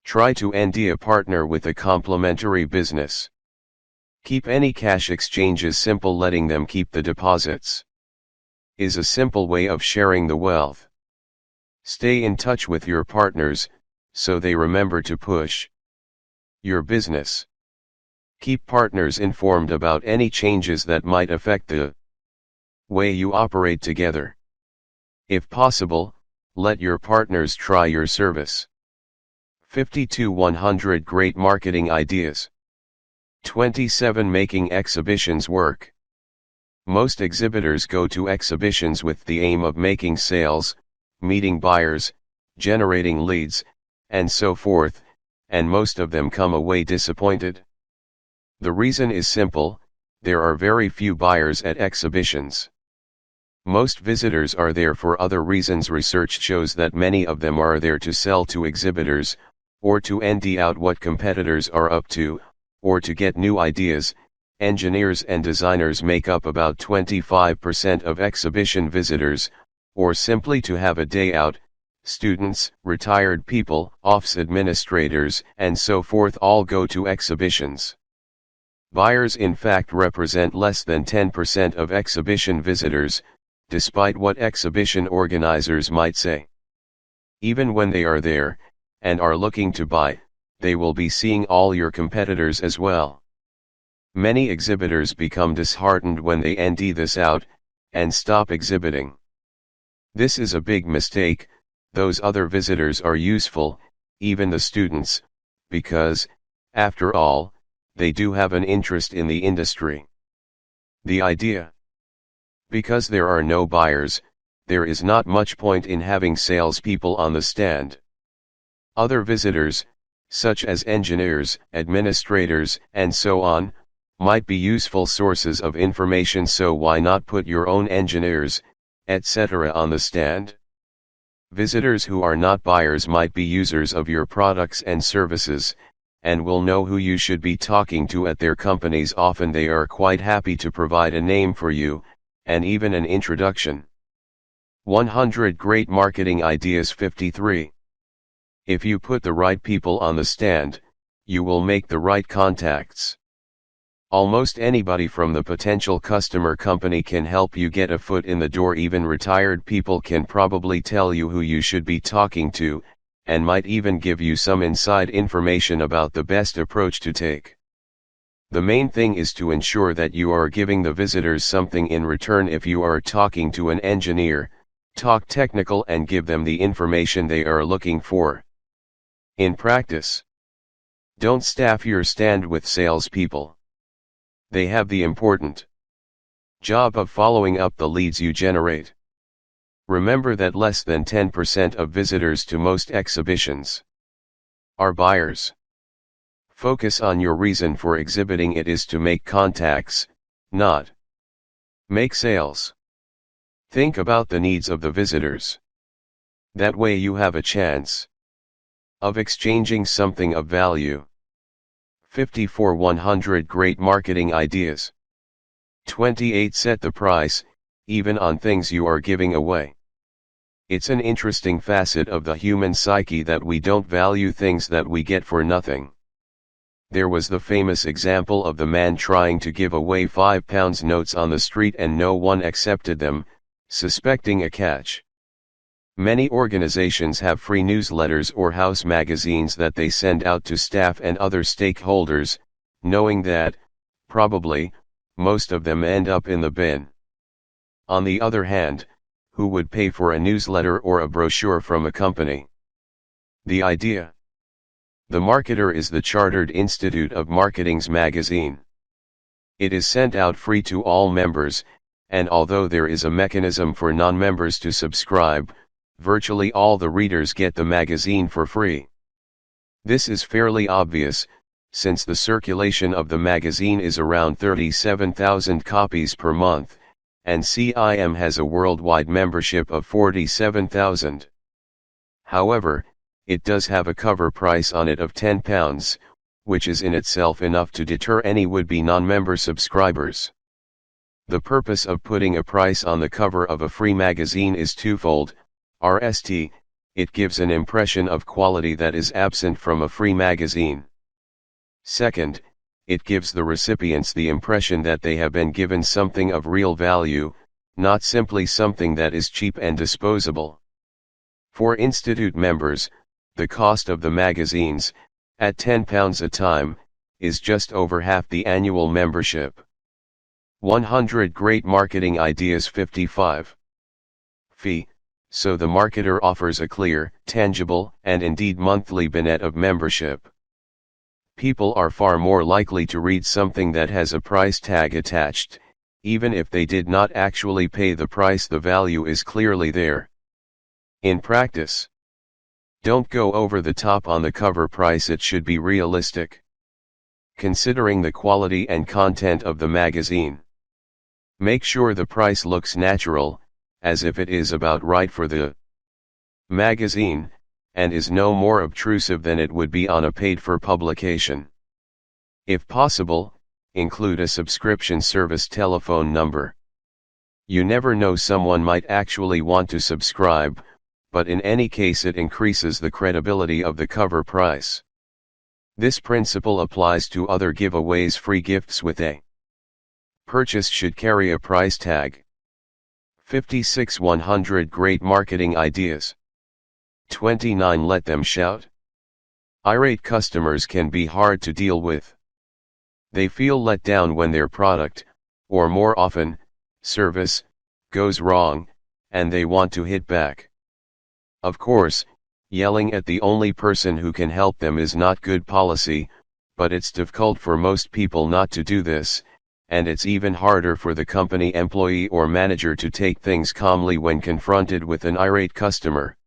Speaker 1: try to end a partner with a complementary business. Keep any cash exchanges simple. Letting them keep the deposits is a simple way of sharing the wealth. Stay in touch with your partners, so they remember to push your business. Keep partners informed about any changes that might affect the way you operate together. If possible, let your partners try your service. 50-100 Great Marketing Ideas. 27 Making exhibitions work. Most exhibitors go to exhibitions with the aim of making sales, meeting buyers, generating leads, and so forth, and most of them come away disappointed. The reason is simple: there are very few buyers at exhibitions. Most visitors are there for other reasons. Research shows that many of them are there to sell to exhibitors, or to find out what competitors are up to, or to get new ideas. Engineers and designers make up about 25% of exhibition visitors, or simply to have a day out. Students, retired people, office administrators, and so forth all go to exhibitions. Buyers in fact represent less than 10% of exhibition visitors, despite what exhibition organizers might say. Even when they are there, and are looking to buy, they will be seeing all your competitors as well. Many exhibitors become disheartened when they find this out, and stop exhibiting. This is a big mistake. Those other visitors are useful, even the students, because, after all, they do have an interest in the industry. The idea: because there are no buyers, there is not much point in having salespeople on the stand. Other visitors, such as engineers, administrators, and so on, might be useful sources of information, so why not put your own engineers, etc. on the stand? Visitors who are not buyers might be users of your products and services, and will know who you should be talking to at their companies. Often they are quite happy to provide a name for you, and even an introduction. 100 Great Marketing Ideas. 53. If you put the right people on the stand, you will make the right contacts. Almost anybody from the potential customer company can help you get a foot in the door. Even retired people can probably tell you who you should be talking to, and might even give you some inside information about the best approach to take. The main thing is to ensure that you are giving the visitors something in return. If you are talking to an engineer, talk technical and give them the information they are looking for. In practice, don't staff your stand with salespeople. They have the important job of following up the leads you generate. Remember that less than 10% of visitors to most exhibitions are buyers. Focus on your reason for exhibiting. It is to make contacts, not make sales. Think about the needs of the visitors. That way you have a chance of exchanging something of value. 50-100 Great Marketing Ideas. 28 Set the price, even on things you are giving away. It's an interesting facet of the human psyche that we don't value things that we get for nothing. There was the famous example of the man trying to give away £5 notes on the street and no one accepted them, suspecting a catch. Many organizations have free newsletters or house magazines that they send out to staff and other stakeholders, knowing that, probably, most of them end up in the bin. On the other hand, who would pay for a newsletter or a brochure from a company? The idea: the marketer is the Chartered Institute of Marketing's magazine. It is sent out free to all members, and although there is a mechanism for non-members to subscribe, virtually all the readers get the magazine for free. This is fairly obvious, since the circulation of the magazine is around 37,000 copies per month, and CIM has a worldwide membership of 47,000. However, it does have a cover price on it of £10, which is in itself enough to deter any would-be non-member subscribers. The purpose of putting a price on the cover of a free magazine is twofold. First, it gives an impression of quality that is absent from a free magazine. Second, it gives the recipients the impression that they have been given something of real value, not simply something that is cheap and disposable. For Institute members, the cost of the magazines, at £10 a time, is just over half the annual membership. 100 Great Marketing Ideas 55. Fee. So the marketer offers a clear, tangible, and indeed monthly benefit of membership. People are far more likely to read something that has a price tag attached, even if they did not actually pay the price. The value is clearly there. In practice, don't go over the top on the cover price. It should be realistic, considering the quality and content of the magazine. Make sure the price looks natural, as if it is about right for the magazine, and is no more obtrusive than it would be on a paid-for publication. If possible, include a subscription service telephone number. You never know, someone might actually want to subscribe, but in any case it increases the credibility of the cover price. This principle applies to other giveaways. Free gifts with a purchase should carry a price tag. 56 100 Great Marketing Ideas. 29 Let them shout. Irate customers can be hard to deal with. They feel let down when their product, or more often, service, goes wrong, and they want to hit back. Of course, yelling at the only person who can help them is not good policy, but it's difficult for most people not to do this, and it's even harder for the company employee or manager to take things calmly when confronted with an irate customer.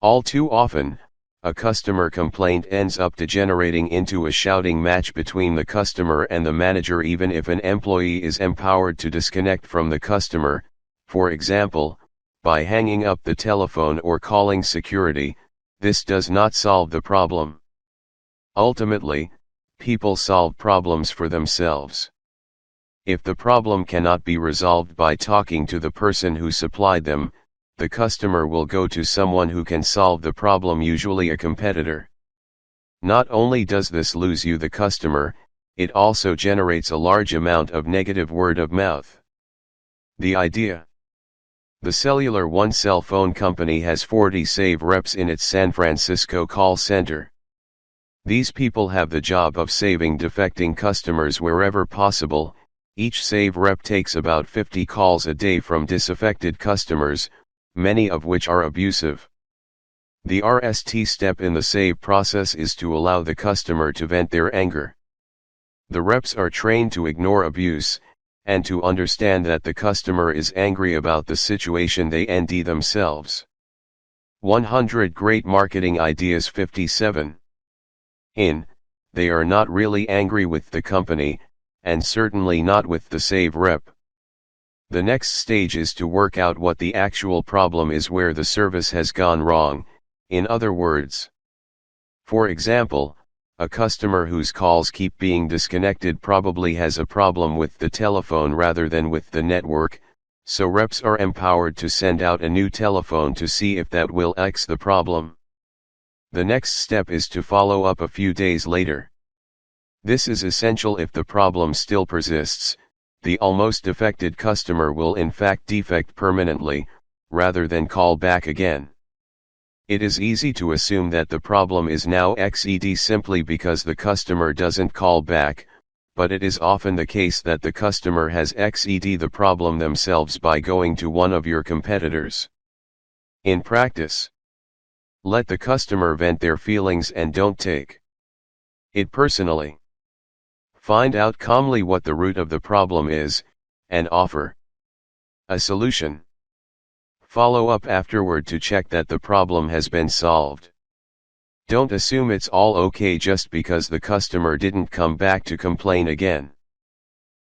Speaker 1: All too often, a customer complaint ends up degenerating into a shouting match between the customer and the manager. Even if an employee is empowered to disconnect from the customer, for example, by hanging up the telephone or calling security, this does not solve the problem. Ultimately, people solve problems for themselves. If the problem cannot be resolved by talking to the person who supplied them, the customer will go to someone who can solve the problem, usually a competitor. Not only does this lose you the customer, it also generates a large amount of negative word of mouth. The idea. The Cellular One cell phone company has 40 save reps in its San Francisco call center. These people have the job of saving defecting customers wherever possible. Each save rep takes about 50 calls a day from disaffected customers, many of which are abusive. The RST step in the save process is to allow the customer to vent their anger. The reps are trained to ignore abuse, and to understand that the customer is angry about the situation they and themselves. 100 Great Marketing Ideas 57. They are not really angry with the company, and certainly not with the save rep. The next stage is to work out what the actual problem is, where the service has gone wrong. In other words, for example, a customer whose calls keep being disconnected probably has a problem with the telephone rather than with the network, so reps are empowered to send out a new telephone to see if that will fix the problem. The next step is to follow up a few days later. This is essential. If the problem still persists, the almost defected customer will in fact defect permanently, rather than call back again. It is easy to assume that the problem is now XED simply because the customer doesn't call back, but it is often the case that the customer has XED the problem themselves by going to one of your competitors. In practice, let the customer vent their feelings and don't take it personally. Find out calmly what the root of the problem is, and offer a solution. Follow up afterward to check that the problem has been solved. Don't assume it's all okay just because the customer didn't come back to complain again.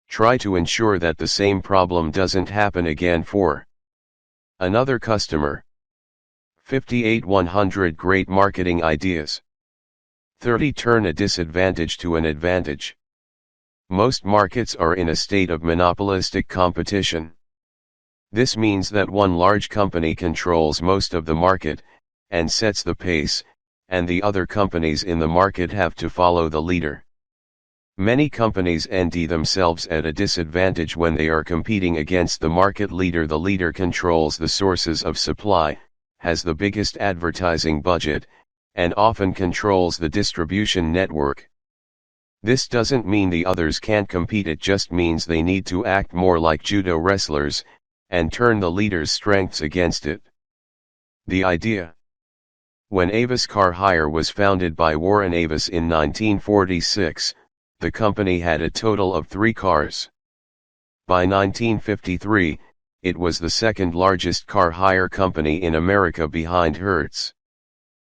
Speaker 1: Try to ensure that the same problem doesn't happen again for another customer. 58 100 Great Marketing Ideas. 30 Turn a disadvantage to an advantage. Most markets are in a state of monopolistic competition. This means that one large company controls most of the market, and sets the pace, and the other companies in the market have to follow the leader. Many companies end themselves at a disadvantage when they are competing against the market leader. The leader controls the sources of supply, has the biggest advertising budget, and often controls the distribution network. This doesn't mean the others can't compete, it just means they need to act more like judo wrestlers, and turn the leader's strengths against it. The idea. When Avis Car Hire was founded by Warren Avis in 1946, the company had a total of 3 cars. By 1953, it was the second largest car hire company in America behind Hertz.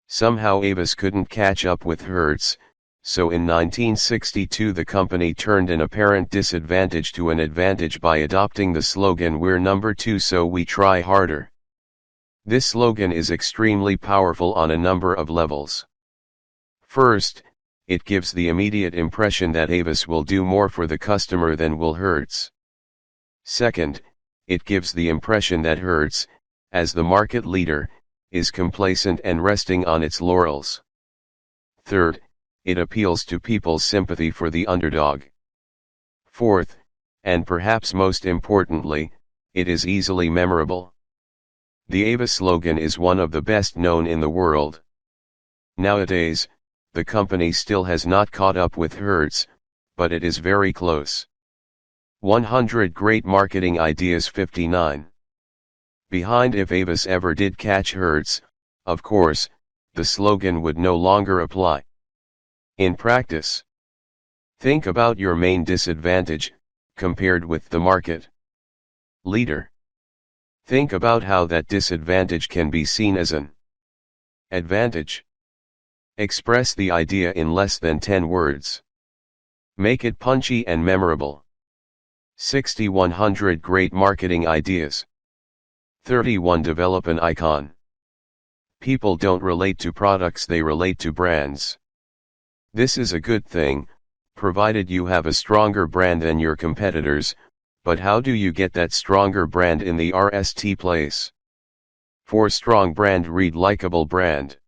Speaker 1: Somehow Avis couldn't catch up with Hertz, so in 1962 the company turned an apparent disadvantage to an advantage by adopting the slogan "We're number 2 so we try harder." This slogan is extremely powerful on a number of levels. First, it gives the immediate impression that Avis will do more for the customer than will Hertz. Second, it gives the impression that Hertz, as the market leader, is complacent and resting on its laurels. Third, it appeals to people's sympathy for the underdog. Fourth, and perhaps most importantly, it is easily memorable. The Avis slogan is one of the best known in the world. Nowadays, the company still has not caught up with Hertz, but it is very close. 100 Great Marketing Ideas. 59. Behind. If Avis ever did catch Hertz, of course, the slogan would no longer apply. In practice, think about your main disadvantage, compared with the market leader. Think about how that disadvantage can be seen as an advantage. Express the idea in less than 10 words. Make it punchy and memorable. 60 100 Great Marketing Ideas. 31 Develop an icon. People don't relate to products, they relate to brands. This is a good thing, provided you have a stronger brand than your competitors, but how do you get that stronger brand in the RST place? For strong brand, read likable brand.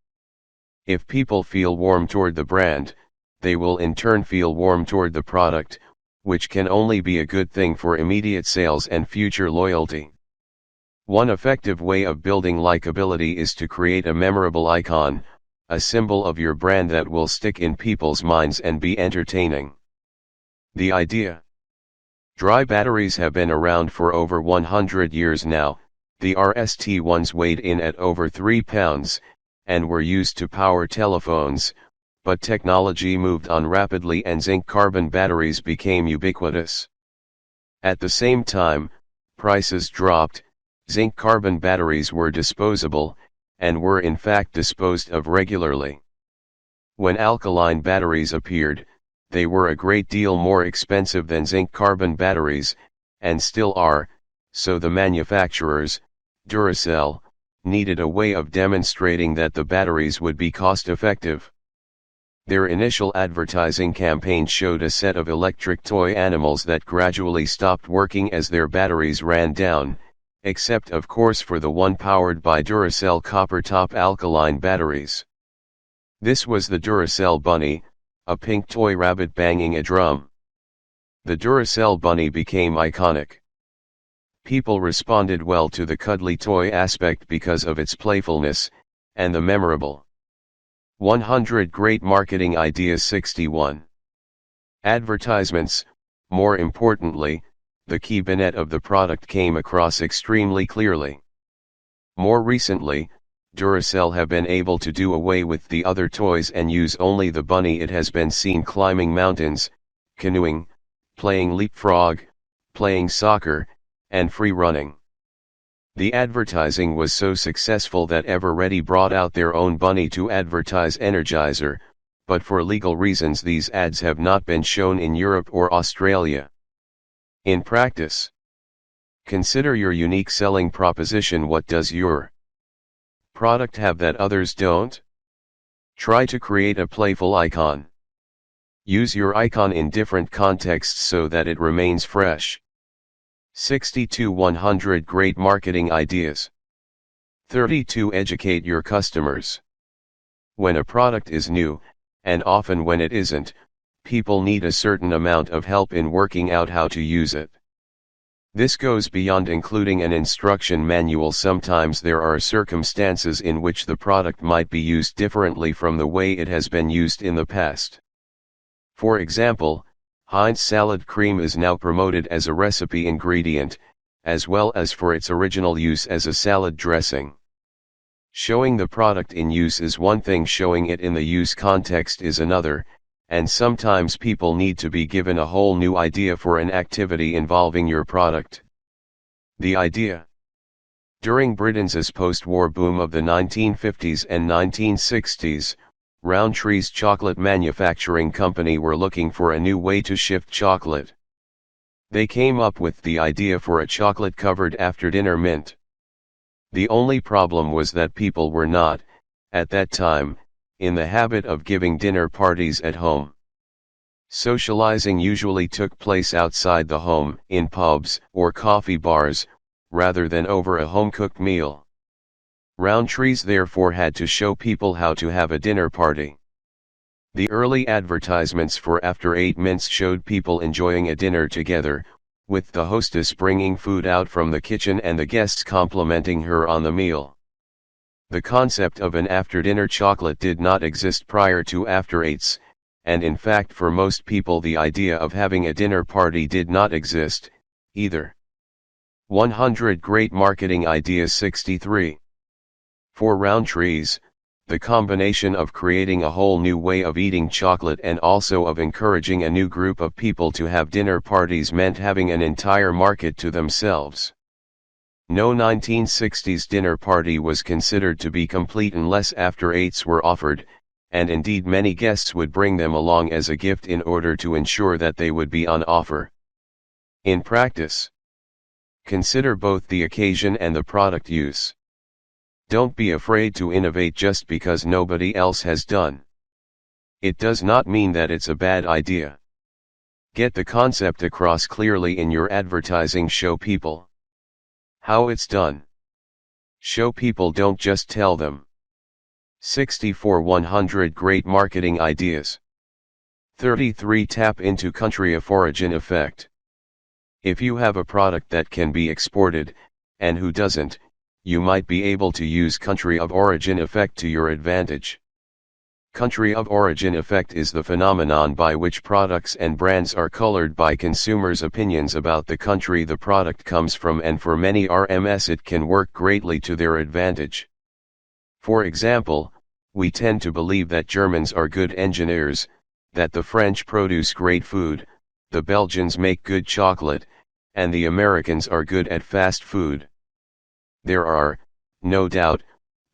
Speaker 1: If people feel warm toward the brand, they will in turn feel warm toward the product, which can only be a good thing for immediate sales and future loyalty. One effective way of building likability is to create a memorable icon, a symbol of your brand that will stick in people's minds and be entertaining. The idea. Dry batteries have been around for over 100 years now. The RST ones weighed in at over 3 pounds, and were used to power telephones, but technology moved on rapidly and zinc-carbon batteries became ubiquitous. At the same time, prices dropped, zinc-carbon batteries were disposable, and were in fact disposed of regularly. When alkaline batteries appeared, they were a great deal more expensive than zinc-carbon batteries, and still are, so the manufacturers, Duracell, needed a way of demonstrating that the batteries would be cost-effective. Their initial advertising campaign showed a set of electric toy animals that gradually stopped working as their batteries ran down, except of course for the one powered by Duracell copper-top alkaline batteries. This was the Duracell Bunny, a pink toy rabbit banging a drum. The Duracell Bunny became iconic. People responded well to the cuddly toy aspect because of its playfulness, and the memorable 100 Great Marketing Ideas. 61. Advertisements. More importantly, the key vignette of the product came across extremely clearly. More recently, Duracell have been able to do away with the other toys and use only the bunny. It has been seen climbing mountains, canoeing, playing leapfrog, playing soccer, and free running. The advertising was so successful that Eveready brought out their own bunny to advertise Energizer, but for legal reasons these ads have not been shown in Europe or Australia. In practice, consider your unique selling proposition. What does your product have that others don't? Try to create a playful icon. Use your icon in different contexts so that it remains fresh. 60-100 Great marketing ideas. 32 Educate your customers. When a product is new, and often when it isn't, people need a certain amount of help in working out how to use it. This goes beyond including an instruction manual. Sometimes there are circumstances in which the product might be used differently from the way it has been used in the past. For example, Heinz salad cream is now promoted as a recipe ingredient, as well as for its original use as a salad dressing. Showing the product in use is one thing, showing it in the use context is another, and sometimes people need to be given a whole new idea for an activity involving your product. The idea. During Britain's post-war boom of the 1950s and 1960s, Rowntree's chocolate manufacturing company were looking for a new way to shift chocolate. They came up with the idea for a chocolate-covered after-dinner mint. The only problem was that people were not, at that time, in the habit of giving dinner parties at home. Socializing usually took place outside the home, in pubs or coffee bars, rather than over a home-cooked meal. Rowntree's therefore had to show people how to have a dinner party. The early advertisements for After 8 Mints showed people enjoying a dinner together, with the hostess bringing food out from the kitchen and the guests complimenting her on the meal. The concept of an after-dinner chocolate did not exist prior to After 8's, and in fact for most people the idea of having a dinner party did not exist, either. 100 Great marketing ideas. 63. For Rowntree's, the combination of creating a whole new way of eating chocolate and also of encouraging a new group of people to have dinner parties meant having an entire market to themselves. No 1960s dinner party was considered to be complete unless After 8's were offered, and indeed many guests would bring them along as a gift in order to ensure that they would be on offer. In practice, consider both the occasion and the product use. Don't be afraid to innovate just because nobody else has done. It does not mean that it's a bad idea. Get the concept across clearly in your advertising. Show people how it's done. Show people, don't just tell them. 64-100 Great marketing ideas. 33 Tap into country of origin effect. If you have a product that can be exported, and who doesn't, you might be able to use country of origin effect to your advantage. Country of origin effect is the phenomenon by which products and brands are colored by consumers' opinions about the country the product comes from, and for many RMS it can work greatly to their advantage. For example, we tend to believe that Germans are good engineers, that the French produce great food, the Belgians make good chocolate, and the Americans are good at fast food. There are, no doubt,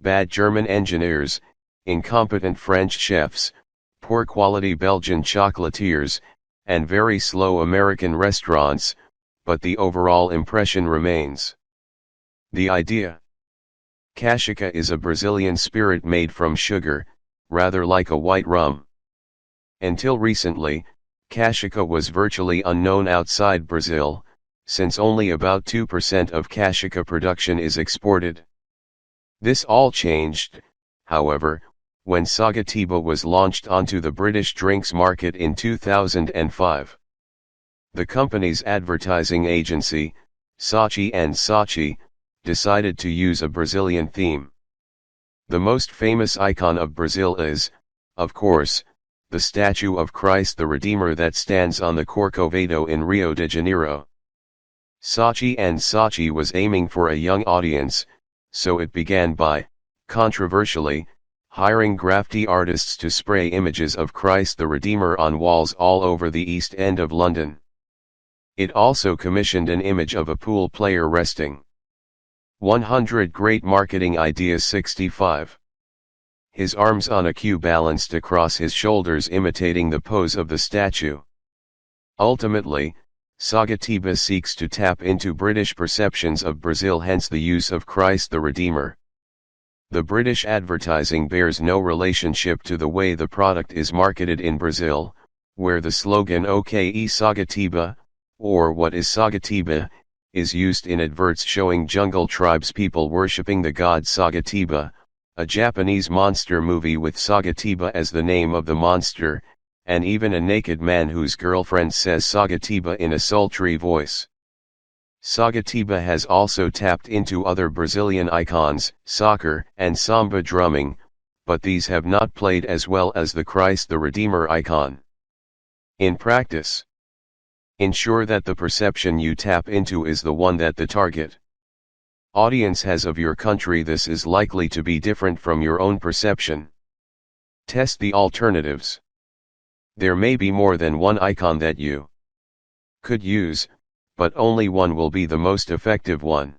Speaker 1: bad German engineers, incompetent French chefs, poor quality Belgian chocolatiers, and very slow American restaurants, but the overall impression remains. The idea. Cachaça is a Brazilian spirit made from sugar, rather like a white rum. Until recently, cachaça was virtually unknown outside Brazil, since only about 2% of cachaça production is exported. This all changed, however, when Sagatiba was launched onto the British drinks market in 2005. The company's advertising agency, Saatchi & Saatchi, decided to use a Brazilian theme. The most famous icon of Brazil is, of course, the statue of Christ the Redeemer that stands on the Corcovado in Rio de Janeiro. Saatchi & Saatchi was aiming for a young audience, so it began by, controversially, hiring graffiti artists to spray images of Christ the Redeemer on walls all over the East End of London. It also commissioned an image of a pool player resting. 100 Great Marketing Ideas 65. His arms on a cue balanced across his shoulders imitating the pose of the statue. Ultimately, Sagatiba seeks to tap into British perceptions of Brazil, hence the use of Christ the Redeemer. The British advertising bears no relationship to the way the product is marketed in Brazil, where the slogan "OK e Sagatiba," or "What is Sagatiba," is used in adverts showing jungle tribes people worshipping the god Sagatiba, a Japanese monster movie with Sagatiba as the name of the monster, and even a naked man whose girlfriend says Sagatiba in a sultry voice. Sagatiba has also tapped into other Brazilian icons, soccer and samba drumming, but these have not played as well as the Christ the Redeemer icon. In practice, ensure that the perception you tap into is the one that the target audience has of your country. This is likely to be different from your own perception. Test the alternatives. There may be more than one icon that you could use, but only one will be the most effective one.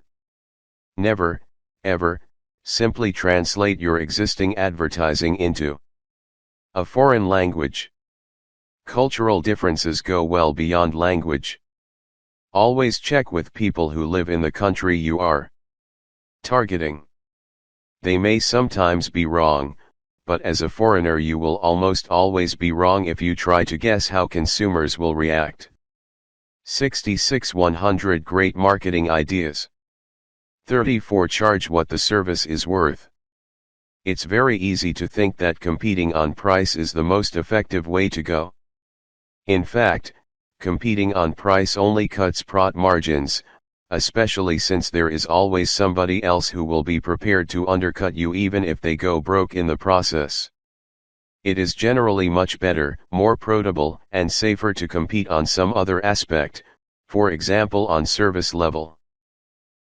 Speaker 1: Never, ever, simply translate your existing advertising into a foreign language. Cultural differences go well beyond language. Always check with people who live in the country you are targeting. They may sometimes be wrong, but as a foreigner you will almost always be wrong if you try to guess how consumers will react. 66 100 Great Marketing Ideas. 34 Charge what the service is worth. It's very easy to think that competing on price is the most effective way to go. In fact, competing on price only cuts profit margins, especially since there is always somebody else who will be prepared to undercut you even if they go broke in the process. It is generally much better, more profitable, and safer to compete on some other aspect, for example on service level.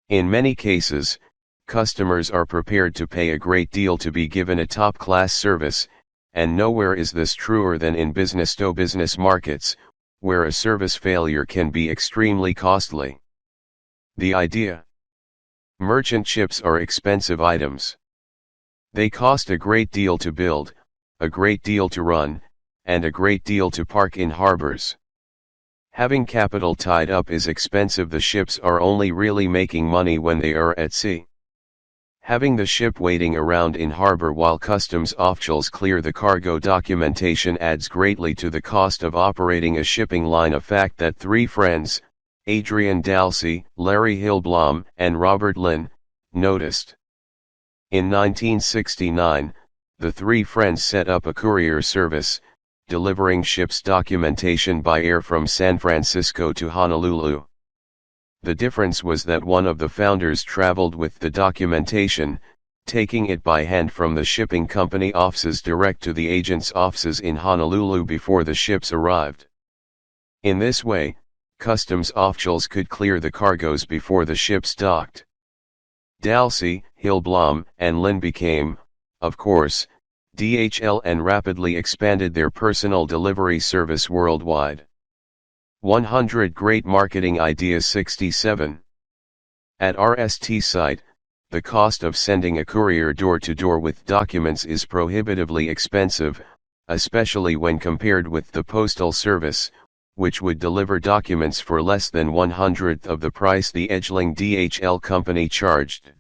Speaker 1: In many cases, customers are prepared to pay a great deal to be given a top-class service, and nowhere is this truer than in business-to-business markets, where a service failure can be extremely costly. The idea. Merchant ships are expensive items. They cost a great deal to build, a great deal to run, and a great deal to park in harbors. Having capital tied up is expensive. The ships are only really making money when they are at sea. Having the ship waiting around in harbor while customs officials clear the cargo documentation adds greatly to the cost of operating a shipping line, a fact that three friends, Adrian Dalsey, Larry Hillblom, and Robert Lynn, noticed. In 1969, the three friends set up a courier service, delivering ships' documentation by air from San Francisco to Honolulu. The difference was that one of the founders traveled with the documentation, taking it by hand from the shipping company offices direct to the agent's offices in Honolulu before the ships arrived. In this way, customs officials could clear the cargoes before the ships docked. Dalsey, Hillblom, and Lynn became, of course, DHL and rapidly expanded their personal delivery service worldwide. 100 Great Marketing Ideas 67. At RST site, the cost of sending a courier door-to-door with documents is prohibitively expensive, especially when compared with the postal service, which would deliver documents for less than 1/100th of the price the Edgeling DHL company charged.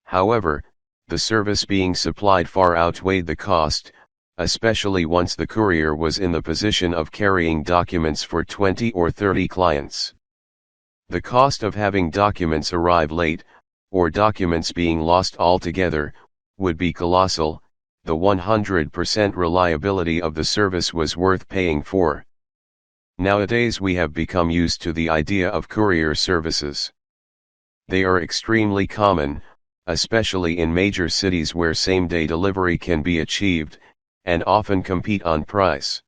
Speaker 1: However, the service being supplied far outweighed the cost, especially once the courier was in the position of carrying documents for 20 or 30 clients. The cost of having documents arrive late, or documents being lost altogether, would be colossal. The 100% reliability of the service was worth paying for. Nowadays we have become used to the idea of courier services. They are extremely common, especially in major cities where same-day delivery can be achieved, and often compete on price.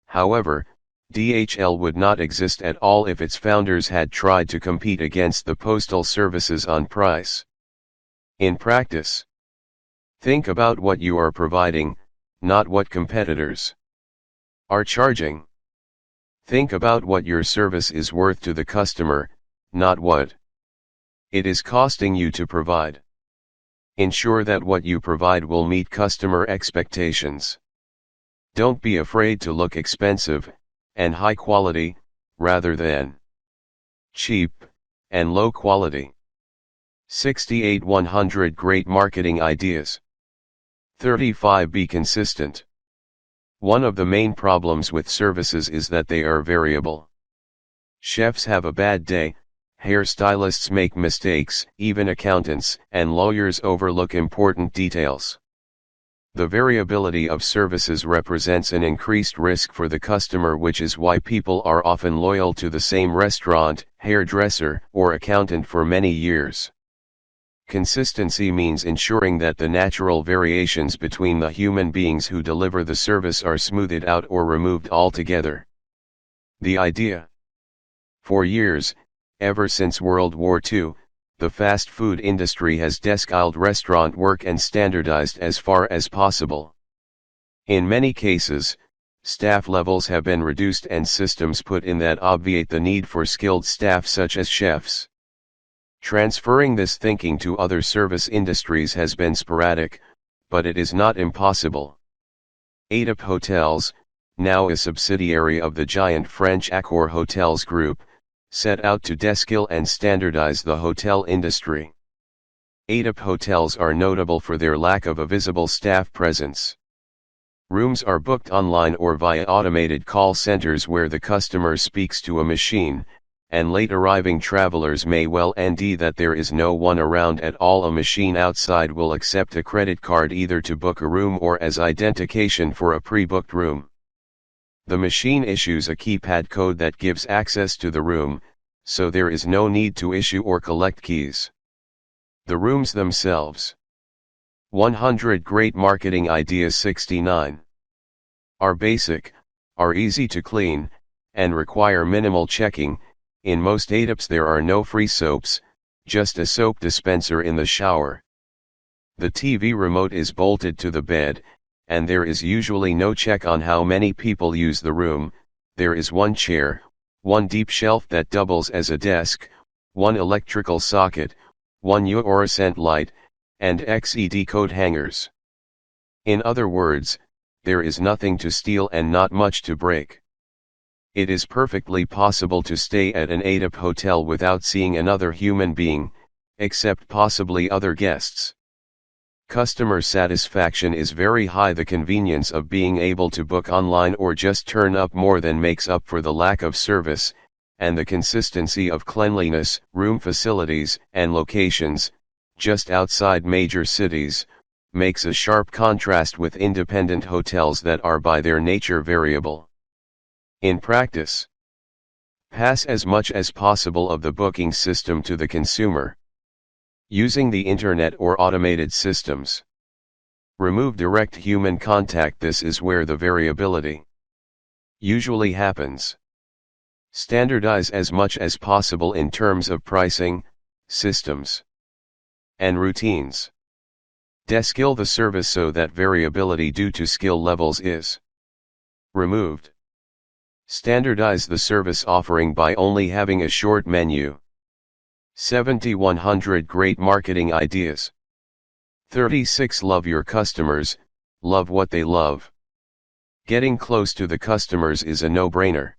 Speaker 1: However, DHL would not exist at all if its founders had tried to compete against the postal services on price. In practice, think about what you are providing, not what competitors are charging. Think about what your service is worth to the customer, not what it is costing you to provide. Ensure that what you provide will meet customer expectations. Don't be afraid to look expensive and high quality, rather than cheap and low quality. 68 100 Great Marketing Ideas. 35 Be consistent. One of the main problems with services is that they are variable. Chefs have a bad day, hairstylists make mistakes, even accountants and lawyers overlook important details. The variability of services represents an increased risk for the customer, which is why people are often loyal to the same restaurant, hairdresser, or accountant for many years. Consistency means ensuring that the natural variations between the human beings who deliver the service are smoothed out or removed altogether. The idea. For years, ever since World War II, the fast food industry has descaled restaurant work and standardized as far as possible. In many cases, staff levels have been reduced and systems put in that obviate the need for skilled staff such as chefs. Transferring this thinking to other service industries has been sporadic, but it is not impossible. ADAP Hotels, now a subsidiary of the giant French Accor Hotels Group, set out to deskill and standardize the hotel industry. ADAP hotels are notable for their lack of a visible staff presence. Rooms are booked online or via automated call centers where the customer speaks to a machine, and late arriving travelers may well ND that there is no one around at all. A machine outside will accept a credit card either to book a room or as identification for a pre-booked room. The machine issues a keypad code that gives access to the room, so there is no need to issue or collect keys. The rooms themselves. 100 Great Marketing Ideas. 69. Are basic, are easy to clean, and require minimal checking. In most ADAPs there are no free soaps, just a soap dispenser in the shower. The TV remote is bolted to the bed, and there is usually no check on how many people use the room. There is one chair, one deep shelf that doubles as a desk, one electrical socket, one fluorescent light, and XED coat hangers. In other words, there is nothing to steal and not much to break. It is perfectly possible to stay at an ADAP hotel without seeing another human being, except possibly other guests. Customer satisfaction is very high. The convenience of being able to book online or just turn up more than makes up for the lack of service, and the consistency of cleanliness, room facilities, and locations, just outside major cities, makes a sharp contrast with independent hotels that are by their nature variable. In practice, pass as much as possible of the booking system to the consumer, using the internet or automated systems. Remove direct human contact. This is where the variability usually happens. Standardize as much as possible in terms of pricing, systems, and routines. Deskill the service so that variability due to skill levels is removed. Standardize the service offering by only having a short menu. 7100 Great Marketing Ideas. 36 Love your customers, love what they love. Getting close to the customers is a no-brainer.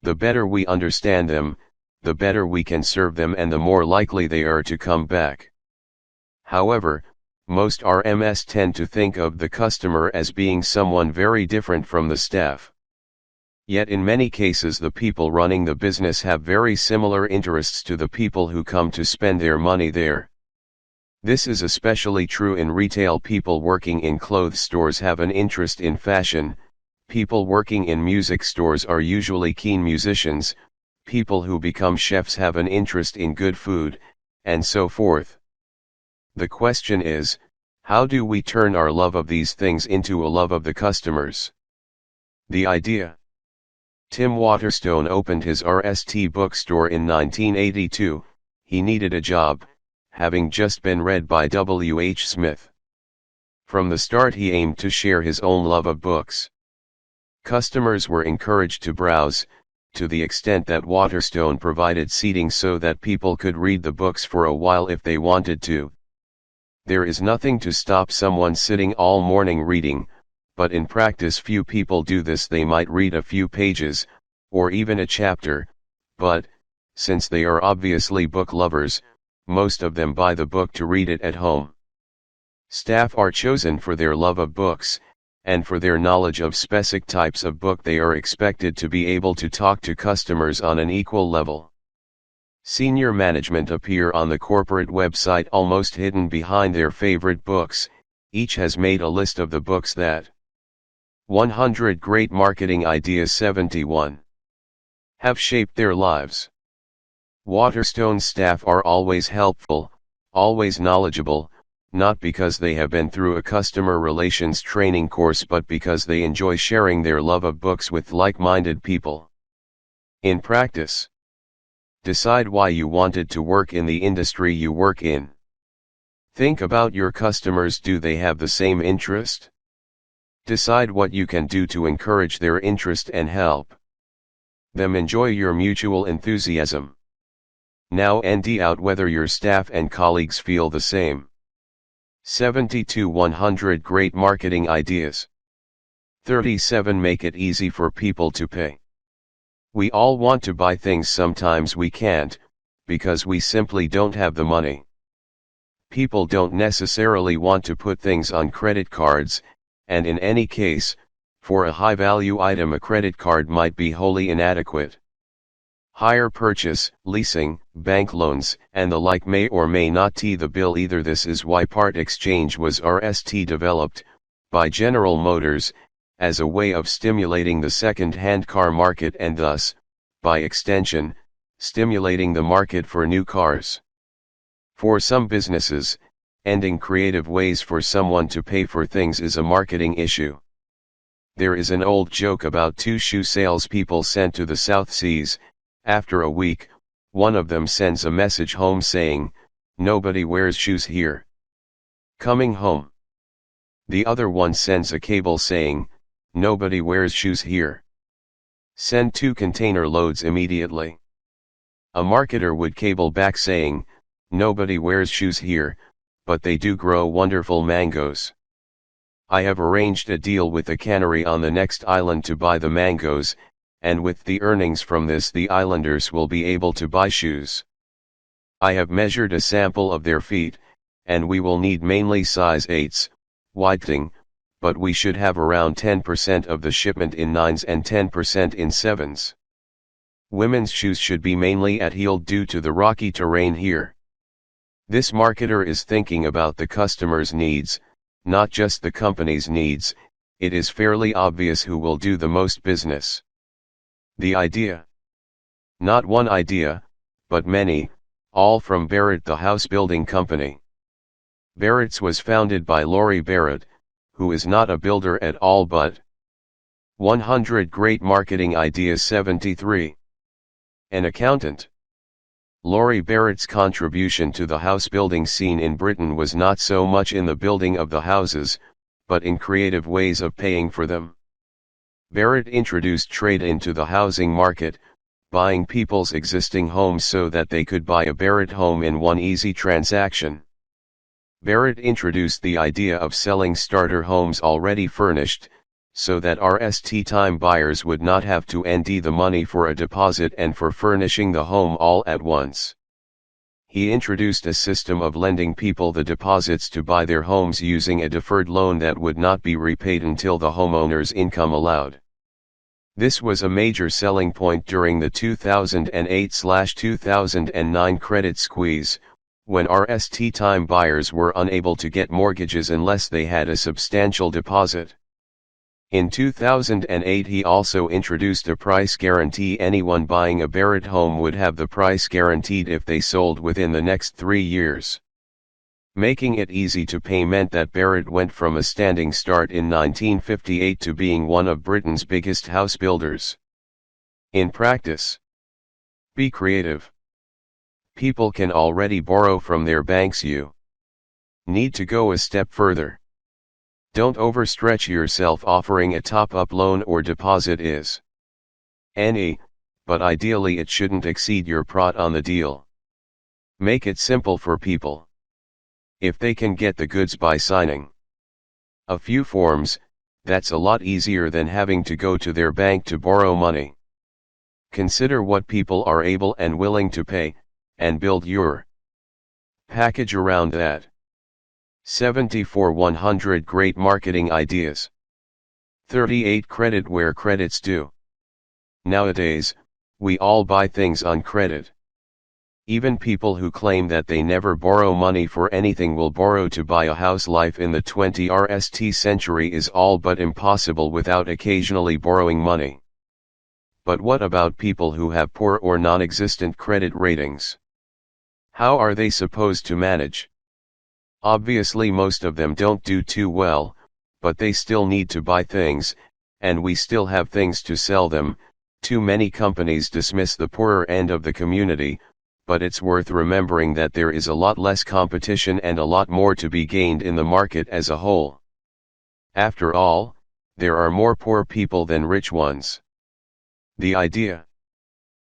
Speaker 1: The better we understand them, the better we can serve them and the more likely they are to come back. However, most RMs tend to think of the customer as being someone very different from the staff. Yet in many cases the people running the business have very similar interests to the people who come to spend their money there. This is especially true in retail. People working in clothes stores have an interest in fashion, people working in music stores are usually keen musicians, people who become chefs have an interest in good food, and so forth. The question is, how do we turn our love of these things into a love of the customers? The idea. Tim Waterstone opened his RST bookstore in 1982, he needed a job, having just been read by W. H. Smith. From the start he aimed to share his own love of books. Customers were encouraged to browse, to the extent that Waterstone provided seating so that people could read the books for a while if they wanted to. There is nothing to stop someone sitting all morning reading, but in practice few people do this. They might read a few pages, or even a chapter, but, since they are obviously book lovers, most of them buy the book to read it at home. Staff are chosen for their love of books, and for their knowledge of specific types of book. They are expected to be able to talk to customers on an equal level. Senior management appear on the corporate website almost hidden behind their favorite books. Each has made a list of the books that 100 Great Marketing Ideas 71 have shaped their lives. Waterstone's staff are always helpful, always knowledgeable, not because they have been through a customer relations training course but because they enjoy sharing their love of books with like-minded people. In practice, decide why you wanted to work in the industry you work in. Think about your customers. Do they have the same interest? Decide what you can do to encourage their interest and help them enjoy your mutual enthusiasm. Now and out whether your staff and colleagues feel the same. 72 100 Great Marketing Ideas. 37 Make it easy for people to pay. We all want to buy things. Sometimes we can't, because we simply don't have the money. People don't necessarily want to put things on credit cards, and in any case, for a high-value item a credit card might be wholly inadequate. Hire purchase, leasing, bank loans, and the like may or may not tee the bill either. This is why part exchange was RST developed, by General Motors, as a way of stimulating the second-hand car market and thus, by extension, stimulating the market for new cars. For some businesses, ending creative ways for someone to pay for things is a marketing issue. There is an old joke about two shoe salespeople sent to the South Seas. After a week, one of them sends a message home saying, "Nobody wears shoes here." Coming home, the other one sends a cable saying, "Nobody wears shoes here." Send 2 container loads immediately. A marketer would cable back saying, "Nobody wears shoes here, but they do grow wonderful mangoes. I have arranged a deal with the cannery on the next island to buy the mangoes, and with the earnings from this the islanders will be able to buy shoes. I have measured a sample of their feet, and we will need mainly size 8s, whiting, but we should have around 10% of the shipment in 9s and 10% in 7s. Women's shoes should be mainly at heel due to the rocky terrain here." This marketer is thinking about the customer's needs, not just the company's needs. It is fairly obvious who will do the most business. The idea. Not one idea, but many, all from Barrett the house building company. Barrett's was founded by Laurie Barrett, who is not a builder at all but 100 Great Marketing Ideas 73. An accountant. Laurie Barrett's contribution to the house building scene in Britain was not so much in the building of the houses, but in creative ways of paying for them. Barrett introduced trade into the housing market, buying people's existing homes so that they could buy a Barrett home in one easy transaction. Barrett introduced the idea of selling starter homes already furnished, so that RST-time buyers would not have to end the money for a deposit and for furnishing the home all at once. He introduced a system of lending people the deposits to buy their homes using a deferred loan that would not be repaid until the homeowner's income allowed. This was a major selling point during the 2008/2009 credit squeeze, when RST-time buyers were unable to get mortgages unless they had a substantial deposit. In 2008 he also introduced a price guarantee. Anyone buying a Barrett home would have the price guaranteed if they sold within the next 3 years. Making it easy to pay meant that Barrett went from a standing start in 1958 to being one of Britain's biggest house builders. In practice, be creative. People can already borrow from their banks. You need to go a step further. Don't overstretch yourself offering a top-up loan or deposit is any but ideally it shouldn't exceed your prot on the deal. Make it simple for people. If they can get the goods by signing a few forms, that's a lot easier than having to go to their bank to borrow money. Consider what people are able and willing to pay, and build your package around that. 74 100 Great Marketing Ideas. 38 Credit where credit's due. Nowadays, we all buy things on credit. Even people who claim that they never borrow money for anything will borrow to buy a house. Life in the 21st century is all but impossible without occasionally borrowing money. But what about people who have poor or non-existent credit ratings? How are they supposed to manage? Obviously most of them don't do too well, but they still need to buy things, and we still have things to sell them. Too many companies dismiss the poorer end of the community, but it's worth remembering that there is a lot less competition and a lot more to be gained in the market as a whole. After all, there are more poor people than rich ones. The idea.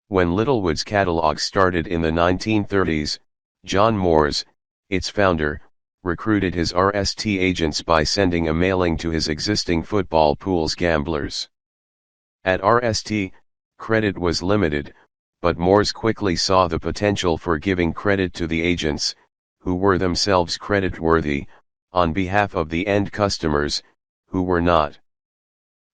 Speaker 1: When Littlewood's catalog started in the 1930s, John Moores, its founder, recruited his RST agents by sending a mailing to his existing football pool's gamblers. At RST, credit was limited, but Moores quickly saw the potential for giving credit to the agents, who were themselves creditworthy, on behalf of the end customers, who were not.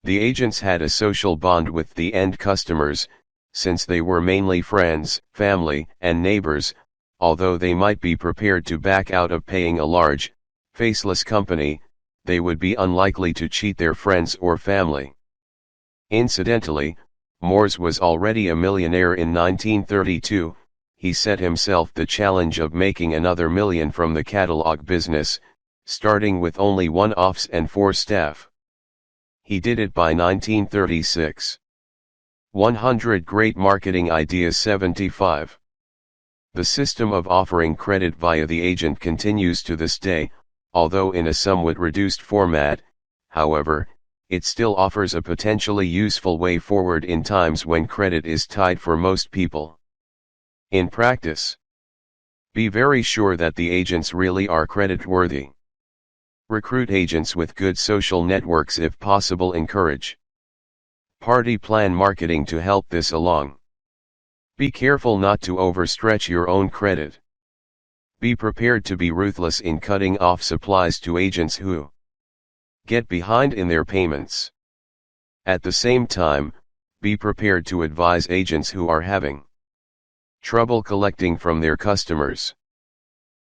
Speaker 1: The agents had a social bond with the end customers, since they were mainly friends, family, and neighbors, although they might be prepared to back out of paying a large, faceless company, they would be unlikely to cheat their friends or family. Incidentally, Moores was already a millionaire in 1932, he set himself the challenge of making another million from the catalog business, starting with only 1 office and 4 staff. He did it by 1936. 100 Great Marketing Ideas. 75. The system of offering credit via the agent continues to this day, although in a somewhat reduced format. However, it still offers a potentially useful way forward in times when credit is tight for most people. In practice, be very sure that the agents really are creditworthy. Recruit agents with good social networks if possible. Encourage party plan marketing to help this along. Be careful not to overstretch your own credit. Be prepared to be ruthless in cutting off supplies to agents who get behind in their payments. At the same time, be prepared to advise agents who are having trouble collecting from their customers.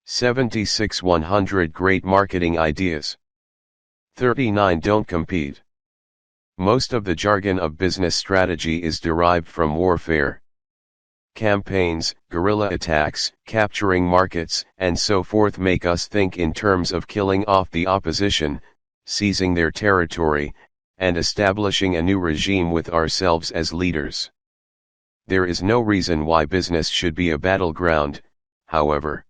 Speaker 1: 76 100 Great Marketing Ideas. 39 Don't compete. Most of the jargon of business strategy is derived from warfare. Campaigns, guerrilla attacks, capturing markets, and so forth make us think in terms of killing off the opposition, seizing their territory, and establishing a new regime with ourselves as leaders. There is no reason why business should be a battleground, however.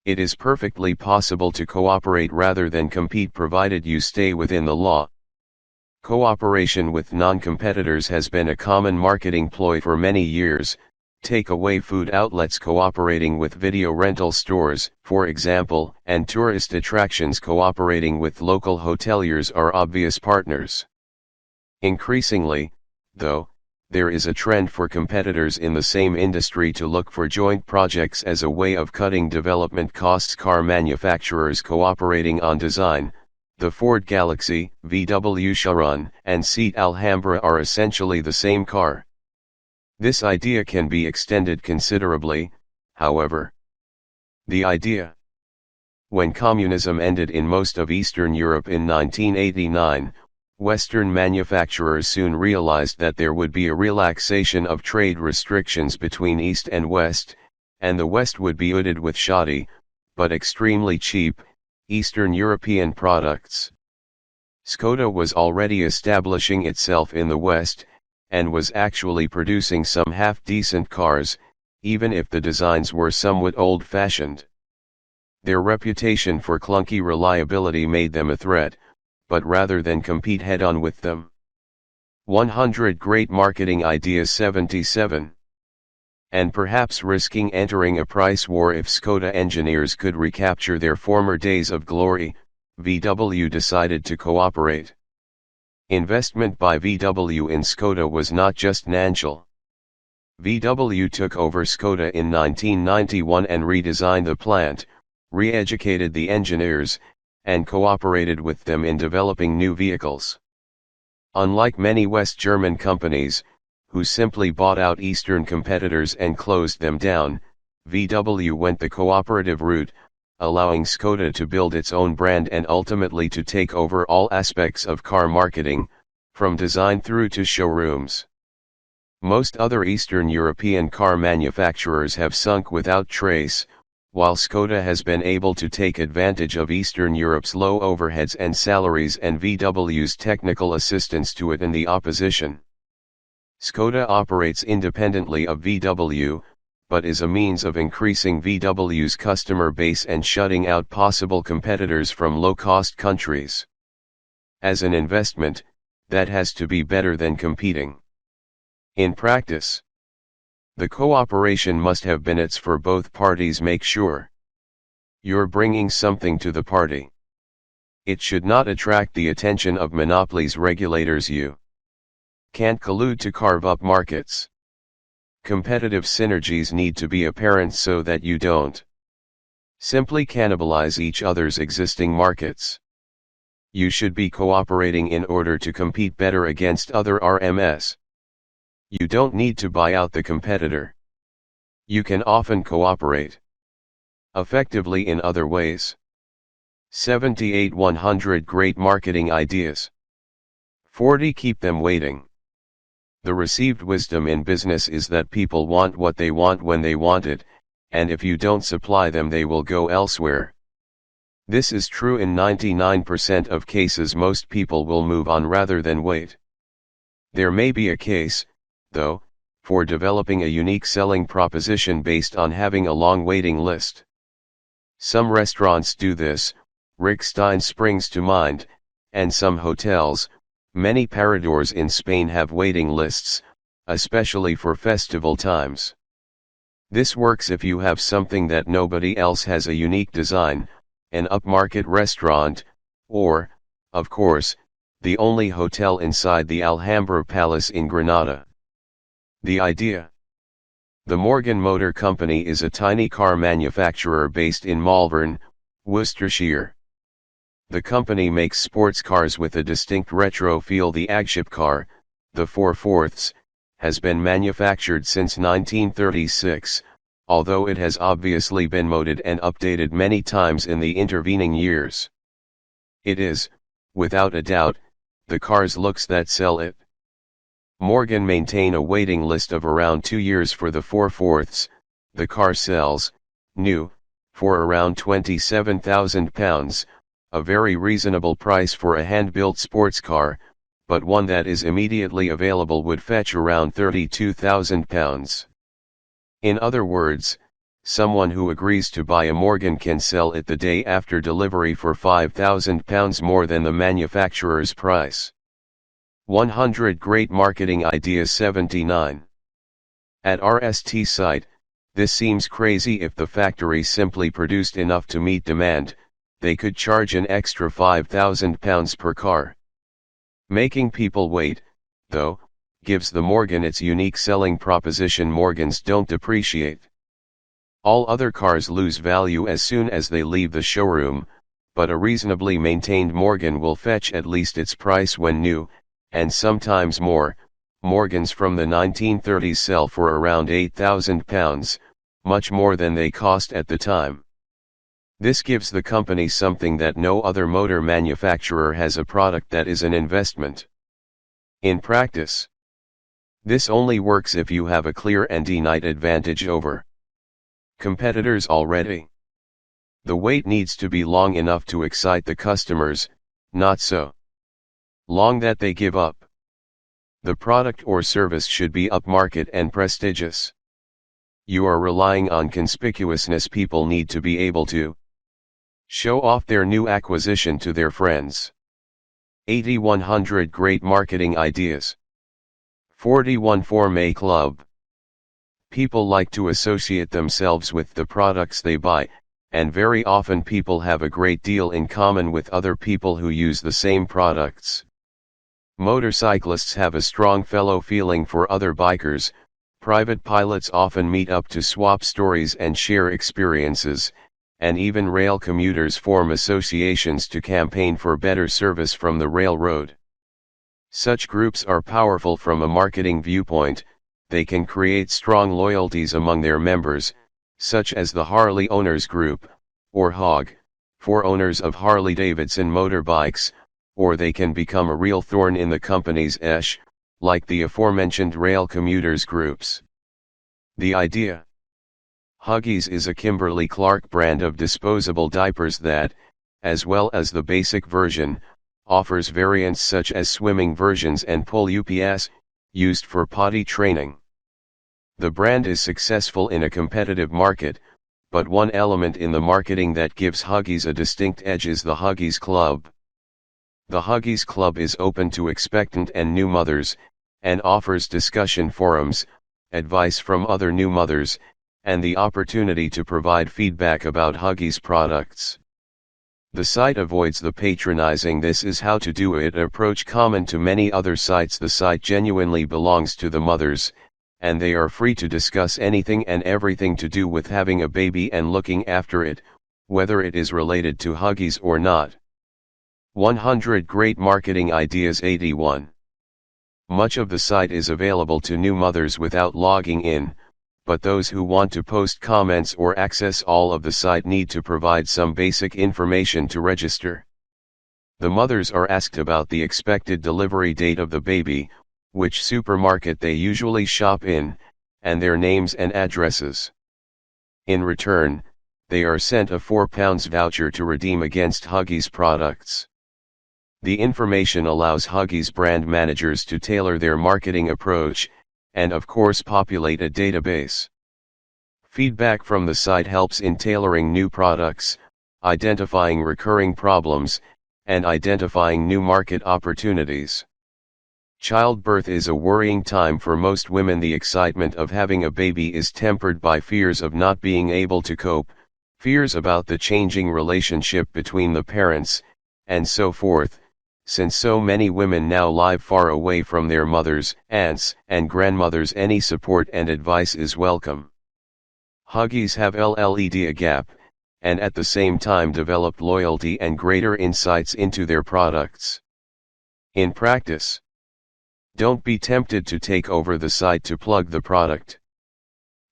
Speaker 1: It is perfectly possible to cooperate rather than compete provided you stay within the law. Cooperation with non-competitors has been a common marketing ploy for many years. Take-away food outlets cooperating with video rental stores, for example, and tourist attractions cooperating with local hoteliers are obvious partners. Increasingly, though, there is a trend for competitors in the same industry to look for joint projects as a way of cutting development costs. Car manufacturers cooperating on design, the Ford Galaxy, VW Chiron, and Seat Alhambra are essentially the same car. This idea can be extended considerably, however. The idea. When communism ended in most of Eastern Europe in 1989, Western manufacturers soon realized that there would be a relaxation of trade restrictions between East and West, and the West would be outfitted with shoddy, but extremely cheap, Eastern European products. Skoda was already establishing itself in the West, and was actually producing some half-decent cars, even if the designs were somewhat old-fashioned. Their reputation for clunky reliability made them a threat, but rather than compete head-on with them, 100 Great Marketing Ideas 77. And perhaps risking entering a price war if Škoda engineers could recapture their former days of glory, VW decided to cooperate. Investment by VW in Škoda was not just financial. VW took over Škoda in 1991 and redesigned the plant, re-educated the engineers, and cooperated with them in developing new vehicles. Unlike many West German companies, who simply bought out Eastern competitors and closed them down, VW went the cooperative route, allowing Škoda to build its own brand and ultimately to take over all aspects of car marketing, from design through to showrooms. Most other Eastern European car manufacturers have sunk without trace, while Škoda has been able to take advantage of Eastern Europe's low overheads and salaries and VW's technical assistance to it in the opposition. Škoda operates independently of VW, but is a means of increasing VW's customer base and shutting out possible competitors from low-cost countries. As an investment, that has to be better than competing. In practice, the cooperation must have benefits for both parties. Make sure you're bringing something to the party. It should not attract the attention of monopolies. Regulators you can't collude to carve up markets. Competitive synergies need to be apparent so that you don't simply cannibalize each other's existing markets. You should be cooperating in order to compete better against other RMS. You don't need to buy out the competitor. You can often cooperate effectively in other ways. 78 100 Great Marketing Ideas. 40 Keep them waiting. The received wisdom in business is that people want what they want when they want it, and if you don't supply them they will go elsewhere. This is true in 99% of cases. Most people will move on rather than wait. There may be a case, though, for developing a unique selling proposition based on having a long waiting list. Some restaurants do this, Rick Stein springs to mind, and some hotels, many paradors in Spain have waiting lists, especially for festival times. This works if you have something that nobody else has, a unique design, an upmarket restaurant, or, of course, the only hotel inside the Alhambra Palace in Granada. The idea. The Morgan Motor Company is a tiny car manufacturer based in Malvern, Worcestershire. The company makes sports cars with a distinct retro feel. The Agship car, the 4/4, has been manufactured since 1936, although it has obviously been modded and updated many times in the intervening years. It is, without a doubt, the car's looks that sell it. Morgan maintain a waiting list of around 2 years for the 4/4. The car sells, new, for around £27,000, a very reasonable price for a hand-built sports car, but one that is immediately available would fetch around £32,000. In other words, someone who agrees to buy a Morgan can sell it the day after delivery for £5,000 more than the manufacturer's price. 100 Great Marketing Ideas 79. At RST site, this seems crazy. If the factory simply produced enough to meet demand, they could charge an extra £5,000 per car. Making people wait, though, gives the Morgan its unique selling proposition. Morgans don't depreciate. All other cars lose value as soon as they leave the showroom, but a reasonably maintained Morgan will fetch at least its price when new, and sometimes more. Morgans from the 1930s sell for around £8,000, much more than they cost at the time. This gives the company something that no other motor manufacturer has, a product that is an investment. In practice, this only works if you have a clear and definite advantage over competitors already. The wait needs to be long enough to excite the customers, not so long that they give up. The product or service should be upmarket and prestigious. You are relying on conspicuousness. People need to be able to show off their new acquisition to their friends. 80 100 Great Marketing Ideas. 41 Form a club. People like to associate themselves with the products they buy, and very often people have a great deal in common with other people who use the same products. Motorcyclists have a strong fellow feeling for other bikers. Private pilots often meet up to swap stories and share experiences, and even rail commuters form associations to campaign for better service from the railroad. Such groups are powerful from a marketing viewpoint. They can create strong loyalties among their members, such as the Harley Owners Group, or HOG, for owners of Harley-Davidson motorbikes, or they can become a real thorn in the company's esh, like the aforementioned rail commuters groups. The idea. Huggies is a Kimberly-Clark brand of disposable diapers that, as well as the basic version, offers variants such as swimming versions and pull UPS, used for potty training. The brand is successful in a competitive market, but one element in the marketing that gives Huggies a distinct edge is the Huggies Club. The Huggies Club is open to expectant and new mothers, and offers discussion forums, advice from other new mothers, and the opportunity to provide feedback about Huggies products. The site avoids the patronizing "this is how to do it" approach common to many other sites. The site genuinely belongs to the mothers, and they are free to discuss anything and everything to do with having a baby and looking after it, whether it is related to Huggies or not. 100 Great Marketing Ideas. 81. Much of the site is available to new mothers without logging in, but those who want to post comments or access all of the site need to provide some basic information to register. The mothers are asked about the expected delivery date of the baby, which supermarket they usually shop in, and their names and addresses. In return, they are sent a £4 voucher to redeem against Huggies products. The information allows Huggies brand managers to tailor their marketing approach, and of course populate a database. Feedback from the site helps in tailoring new products, identifying recurring problems, and identifying new market opportunities. Childbirth is a worrying time for most women. The excitement of having a baby is tempered by fears of not being able to cope, fears about the changing relationship between the parents, and so forth. Since so many women now live far away from their mothers, aunts, and grandmothers, any support and advice is welcome. Huggies have led a gap, and at the same time developed loyalty and greater insights into their products. In practice, don't be tempted to take over the site to plug the product.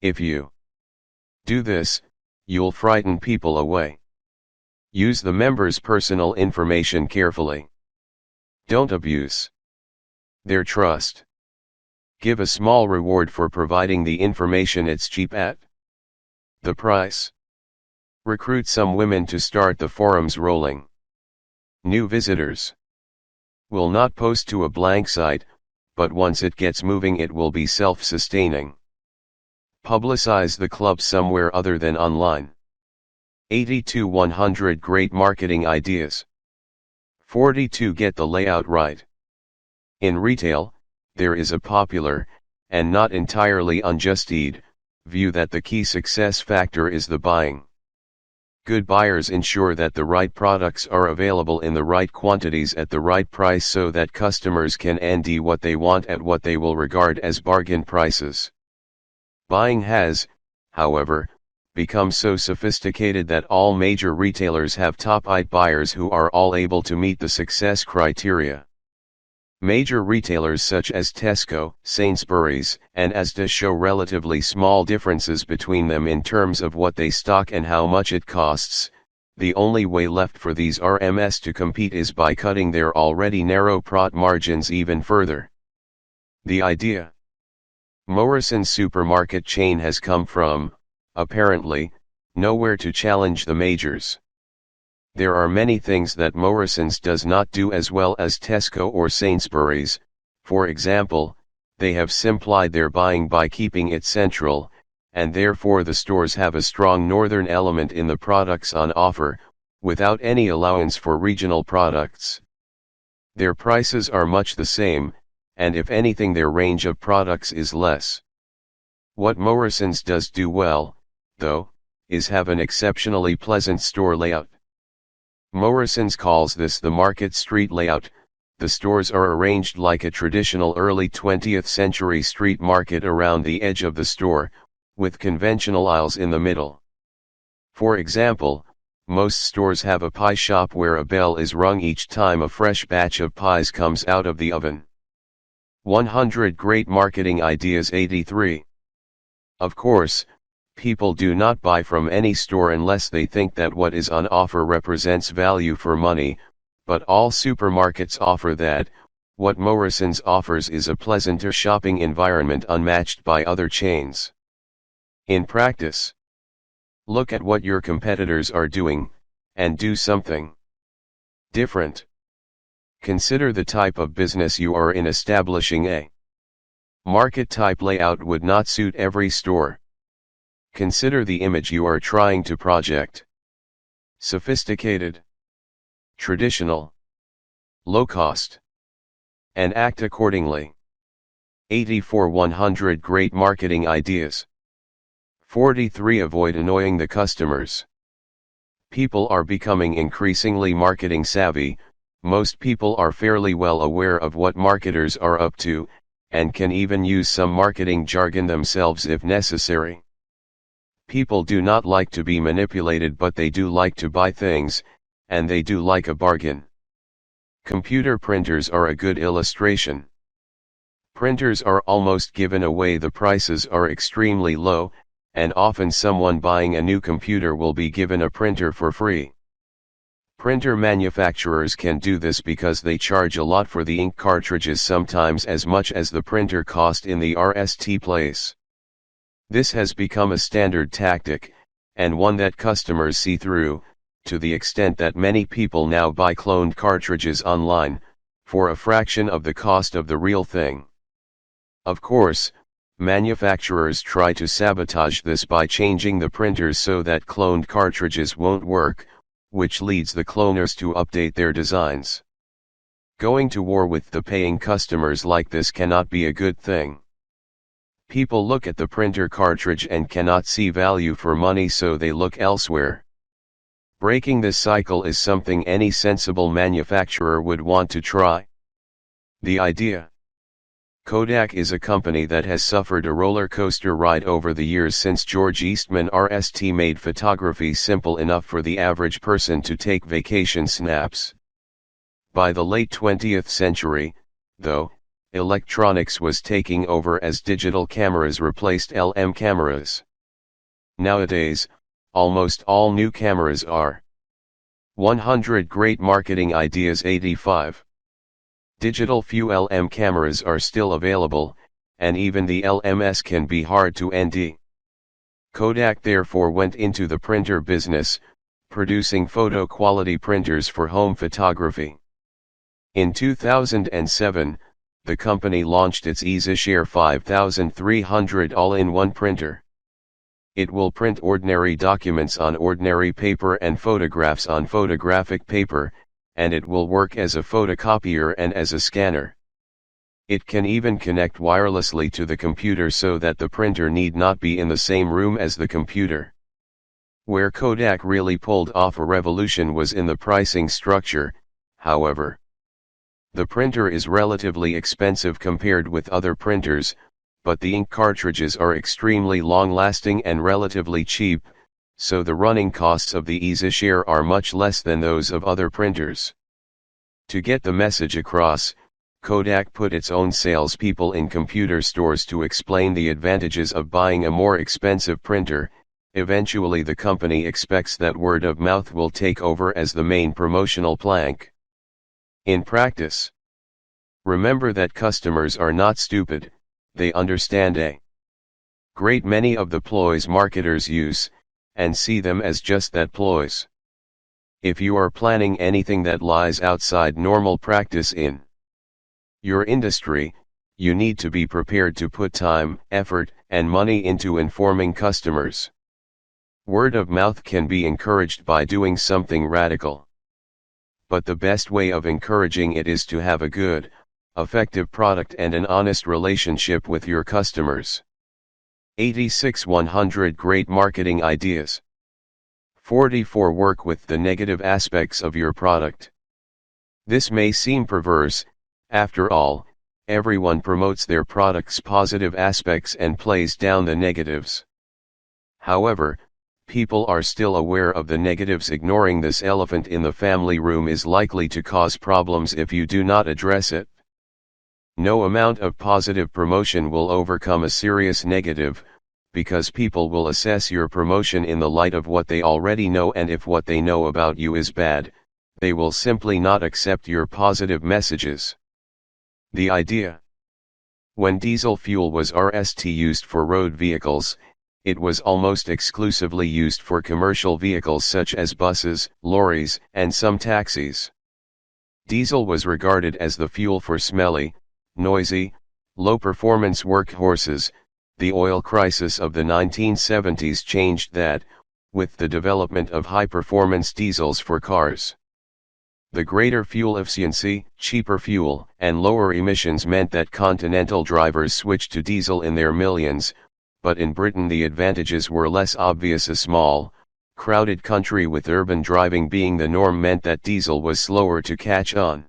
Speaker 1: If you do this, you'll frighten people away. Use the members' personal information carefully. Don't abuse their trust. Give a small reward for providing the information. It's cheap at the price. Recruit some women to start the forums rolling. New visitors will not post to a blank site, but once it gets moving it will be self-sustaining. Publicize the club somewhere other than online. 82 100 Great Marketing Ideas. 42 Get the layout right. In retail, there is a popular, and not entirely unjust view that the key success factor is the buying. Good buyers ensure that the right products are available in the right quantities at the right price so that customers can do what they want at what they will regard as bargain prices. Buying has, however, become so sophisticated that all major retailers have top 8 buyers who are all able to meet the success criteria. Major retailers such as Tesco, Sainsbury's, and Asda show relatively small differences between them in terms of what they stock and how much it costs. The only way left for these RMS to compete is by cutting their already narrow profit margins even further. The idea. Morrison's supermarket chain has come from, apparently, nowhere to challenge the majors. There are many things that Morrison's does not do as well as Tesco or Sainsbury's. For example, they have simplified their buying by keeping it central, and therefore the stores have a strong northern element in the products on offer, without any allowance for regional products. Their prices are much the same, and if anything their range of products is less. What Morrisons does do well, though, is have an exceptionally pleasant store layout. Morrisons calls this the Market Street layout. The stores are arranged like a traditional early 20th century street market around the edge of the store, with conventional aisles in the middle. For example, most stores have a pie shop where a bell is rung each time a fresh batch of pies comes out of the oven. 100 Great Marketing Ideas 83. Of course, people do not buy from any store unless they think that what is on offer represents value for money, but all supermarkets offer that. What Morrisons offers is a pleasanter shopping environment unmatched by other chains. In practice, look at what your competitors are doing, and do something different. Consider the type of business you are in. Establishing a market type layout would not suit every store. Consider the image you are trying to project. Sophisticated, traditional, low cost, and act accordingly. 84 100 Great Marketing Ideas. 43 Avoid annoying the customers. People are becoming increasingly marketing savvy. Most people are fairly well aware of what marketers are up to, and can even use some marketing jargon themselves if necessary. People do not like to be manipulated, but they do like to buy things, and they do like a bargain. Computer printers are a good illustration. Printers are almost given away. The prices are extremely low, and often someone buying a new computer will be given a printer for free. Printer manufacturers can do this because they charge a lot for the ink cartridges, sometimes as much as the printer cost in the RST place. This has become a standard tactic, and one that customers see through, to the extent that many people now buy cloned cartridges online, for a fraction of the cost of the real thing. Of course, manufacturers try to sabotage this by changing the printers so that cloned cartridges won't work, which leads the cloners to update their designs. Going to war with the paying customers like this cannot be a good thing. People look at the printer cartridge and cannot see value for money, so they look elsewhere. Breaking this cycle is something any sensible manufacturer would want to try. The idea. Kodak is a company that has suffered a roller coaster ride over the years since George Eastman RST made photography simple enough for the average person to take vacation snaps. By the late 20th century, though, electronics was taking over as digital cameras replaced LM cameras. Nowadays, almost all new cameras are. 100 Great Marketing Ideas 85. Digital few LM cameras are still available, and even the LMS can be hard to ND. Kodak therefore went into the printer business, producing photo quality printers for home photography. In 2007, the company launched its EasyShare 5300 all-in-one printer. It will print ordinary documents on ordinary paper and photographs on photographic paper, and it will work as a photocopier and as a scanner. It can even connect wirelessly to the computer so that the printer need not be in the same room as the computer. Where Kodak really pulled off a revolution was in the pricing structure, however. The printer is relatively expensive compared with other printers, but the ink cartridges are extremely long-lasting and relatively cheap, so the running costs of the EasyShare are much less than those of other printers. To get the message across, Kodak put its own salespeople in computer stores to explain the advantages of buying a more expensive printer. Eventually, the company expects that word of mouth will take over as the main promotional plank. In practice, remember that customers are not stupid, they understand a great many of the ploys marketers use, and see them as just that, ploys. If you are planning anything that lies outside normal practice in your industry, you need to be prepared to put time, effort, and money into informing customers. Word of mouth can be encouraged by doing something radical. But the best way of encouraging it is to have a good, effective product and an honest relationship with your customers. 86 100 Great marketing ideas. 44 Work with the negative aspects of your product. This may seem perverse, after all, everyone promotes their product's positive aspects and plays down the negatives. However, people are still aware of the negatives. Ignoring this elephant in the family room is likely to cause problems if you do not address it. No amount of positive promotion will overcome a serious negative, because people will assess your promotion in the light of what they already know, and if what they know about you is bad, they will simply not accept your positive messages. The idea. When diesel fuel was used for road vehicles, it was almost exclusively used for commercial vehicles such as buses, lorries, and some taxis. Diesel was regarded as the fuel for smelly, noisy, low-performance workhorses. The oil crisis of the 1970s changed that, with the development of high-performance diesels for cars. The greater fuel efficiency, cheaper fuel, and lower emissions meant that continental drivers switched to diesel in their millions, but in Britain the advantages were less obvious. A small, crowded country with urban driving being the norm meant that diesel was slower to catch on.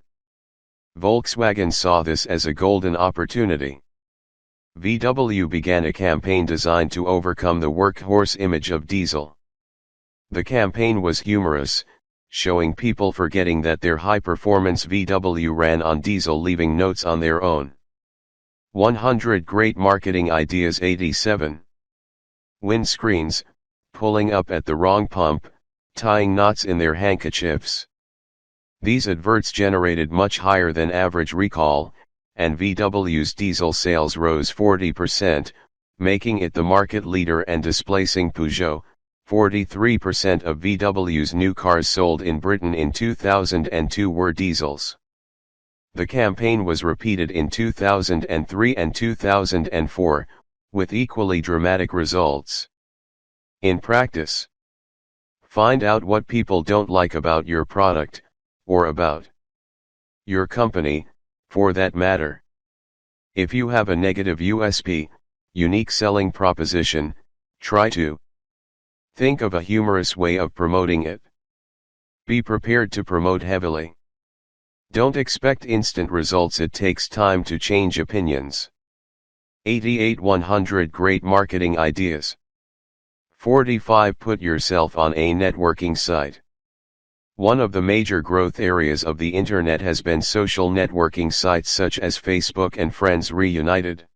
Speaker 1: Volkswagen saw this as a golden opportunity. VW began a campaign designed to overcome the workhorse image of diesel. The campaign was humorous, showing people forgetting that their high-performance VW ran on diesel, leaving notes on their own. 100 Great marketing ideas. 87 Windscreens, pulling up at the wrong pump, tying knots in their handkerchiefs. These adverts generated much higher than average recall, and VW's diesel sales rose 40%, making it the market leader and displacing Peugeot. 43% of VW's new cars sold in Britain in 2002 were diesels. The campaign was repeated in 2003 and 2004, with equally dramatic results. In practice, find out what people don't like about your product, or about your company, for that matter. If you have a negative USP, unique selling proposition, try to think of a humorous way of promoting it. Be prepared to promote heavily. Don't expect instant results, it takes time to change opinions. 88 100 Great marketing ideas. 45 Put yourself on a networking site. One of the major growth areas of the internet has been social networking sites such as Facebook and Friends Reunited.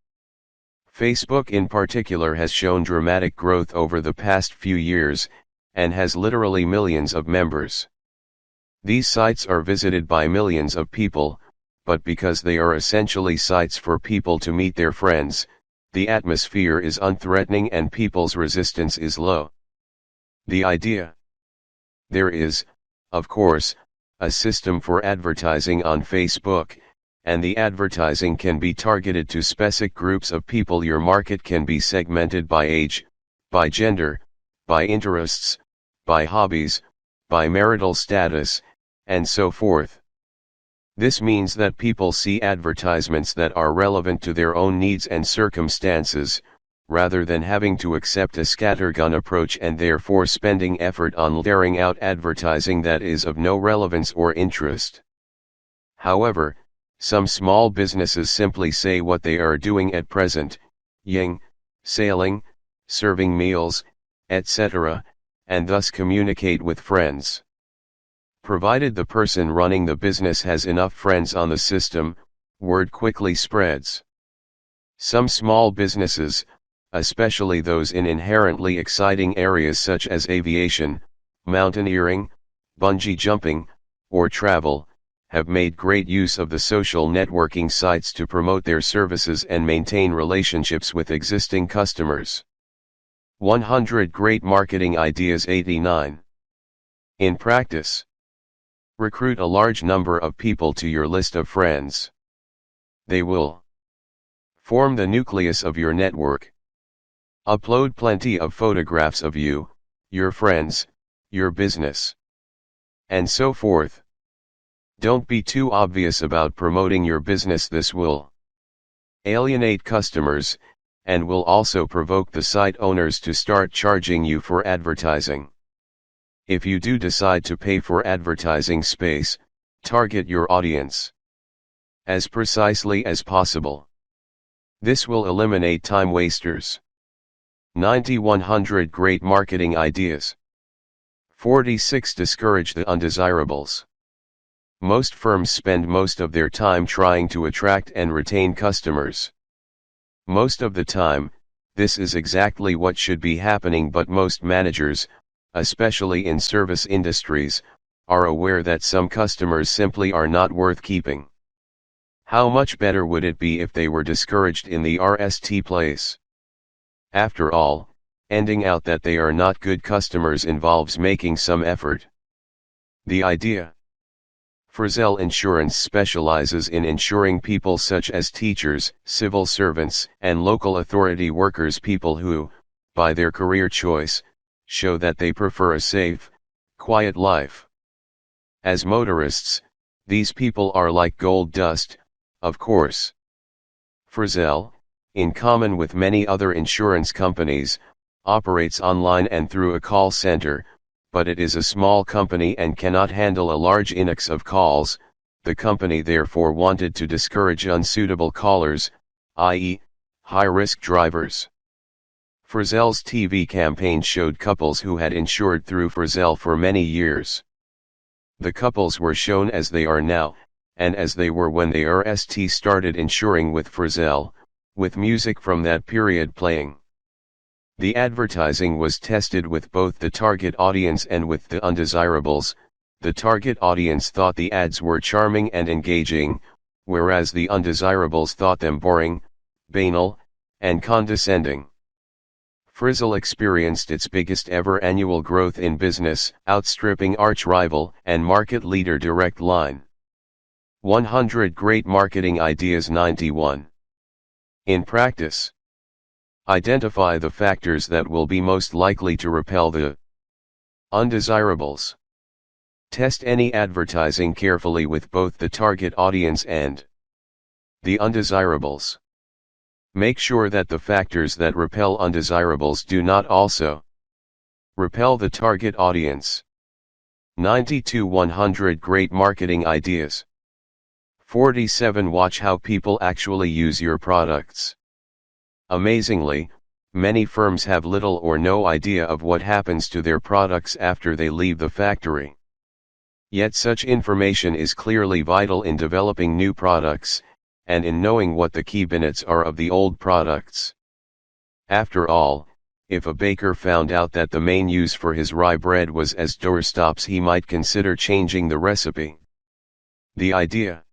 Speaker 1: Facebook in particular has shown dramatic growth over the past few years, and has literally millions of members. These sites are visited by millions of people, but because they are essentially sites for people to meet their friends, the atmosphere is unthreatening and people's resistance is low. The idea. There is, of course, a system for advertising on Facebook, and the advertising can be targeted to specific groups of people. Your market can be segmented by age, by gender, by interests, by hobbies, by marital status, and so forth. This means that people see advertisements that are relevant to their own needs and circumstances, rather than having to accept a scattergun approach and therefore spending effort on carrying out advertising that is of no relevance or interest. However, some small businesses simply say what they are doing at present, ying, sailing, serving meals, etc., and thus communicate with friends. Provided the person running the business has enough friends on the system, word quickly spreads. Some small businesses, especially those in inherently exciting areas such as aviation, mountaineering, bungee jumping, or travel, have made great use of the social networking sites to promote their services and maintain relationships with existing customers. 100 Great marketing ideas. 89 In practice, recruit a large number of people to your list of friends. They will form the nucleus of your network. Upload plenty of photographs of you, your friends, your business, and so forth. Don't be too obvious about promoting your business. This will alienate customers, and will also provoke the site owners to start charging you for advertising. If you do decide to pay for advertising space, target your audience as precisely as possible. This will eliminate time wasters. 9100 Great marketing ideas. 46 Discourage the undesirables. Most firms spend most of their time trying to attract and retain customers. Most of the time, this is exactly what should be happening, but most managers, especially in service industries, are aware that some customers simply are not worth keeping. How much better would it be if they were discouraged in the RST place? After all, ending out that they are not good customers involves making some effort. The idea. Frizzell Insurance specializes in insuring people such as teachers, civil servants, and local authority workers, people who, by their career choice, show that they prefer a safe, quiet life. As motorists, these people are like gold dust, of course. Frizzell, in common with many other insurance companies, operates online and through a call center, but it is a small company and cannot handle a large influx of calls. The company therefore wanted to discourage unsuitable callers, i.e., high-risk drivers. Frizzell's TV campaign showed couples who had insured through Frizzell for many years. The couples were shown as they are now, and as they were when the RST started insuring with Frizzell, with music from that period playing. The advertising was tested with both the target audience and with the undesirables. The target audience thought the ads were charming and engaging, whereas the undesirables thought them boring, banal, and condescending. Frizzell experienced its biggest ever annual growth in business, outstripping arch-rival and market leader Direct Line. 100 Great Marketing Ideas. 91. In practice, identify the factors that will be most likely to repel the undesirables. Test any advertising carefully with both the target audience and the undesirables. Make sure that the factors that repel undesirables do not also repel the target audience. 92 100 Great Marketing Ideas. 47 Watch how people actually use your products. Amazingly, many firms have little or no idea of what happens to their products after they leave the factory. Yet such information is clearly vital in developing new products, and in knowing what the key benefits are of the old products. After all, if a baker found out that the main use for his rye bread was as doorstops, he might consider changing the recipe. The idea.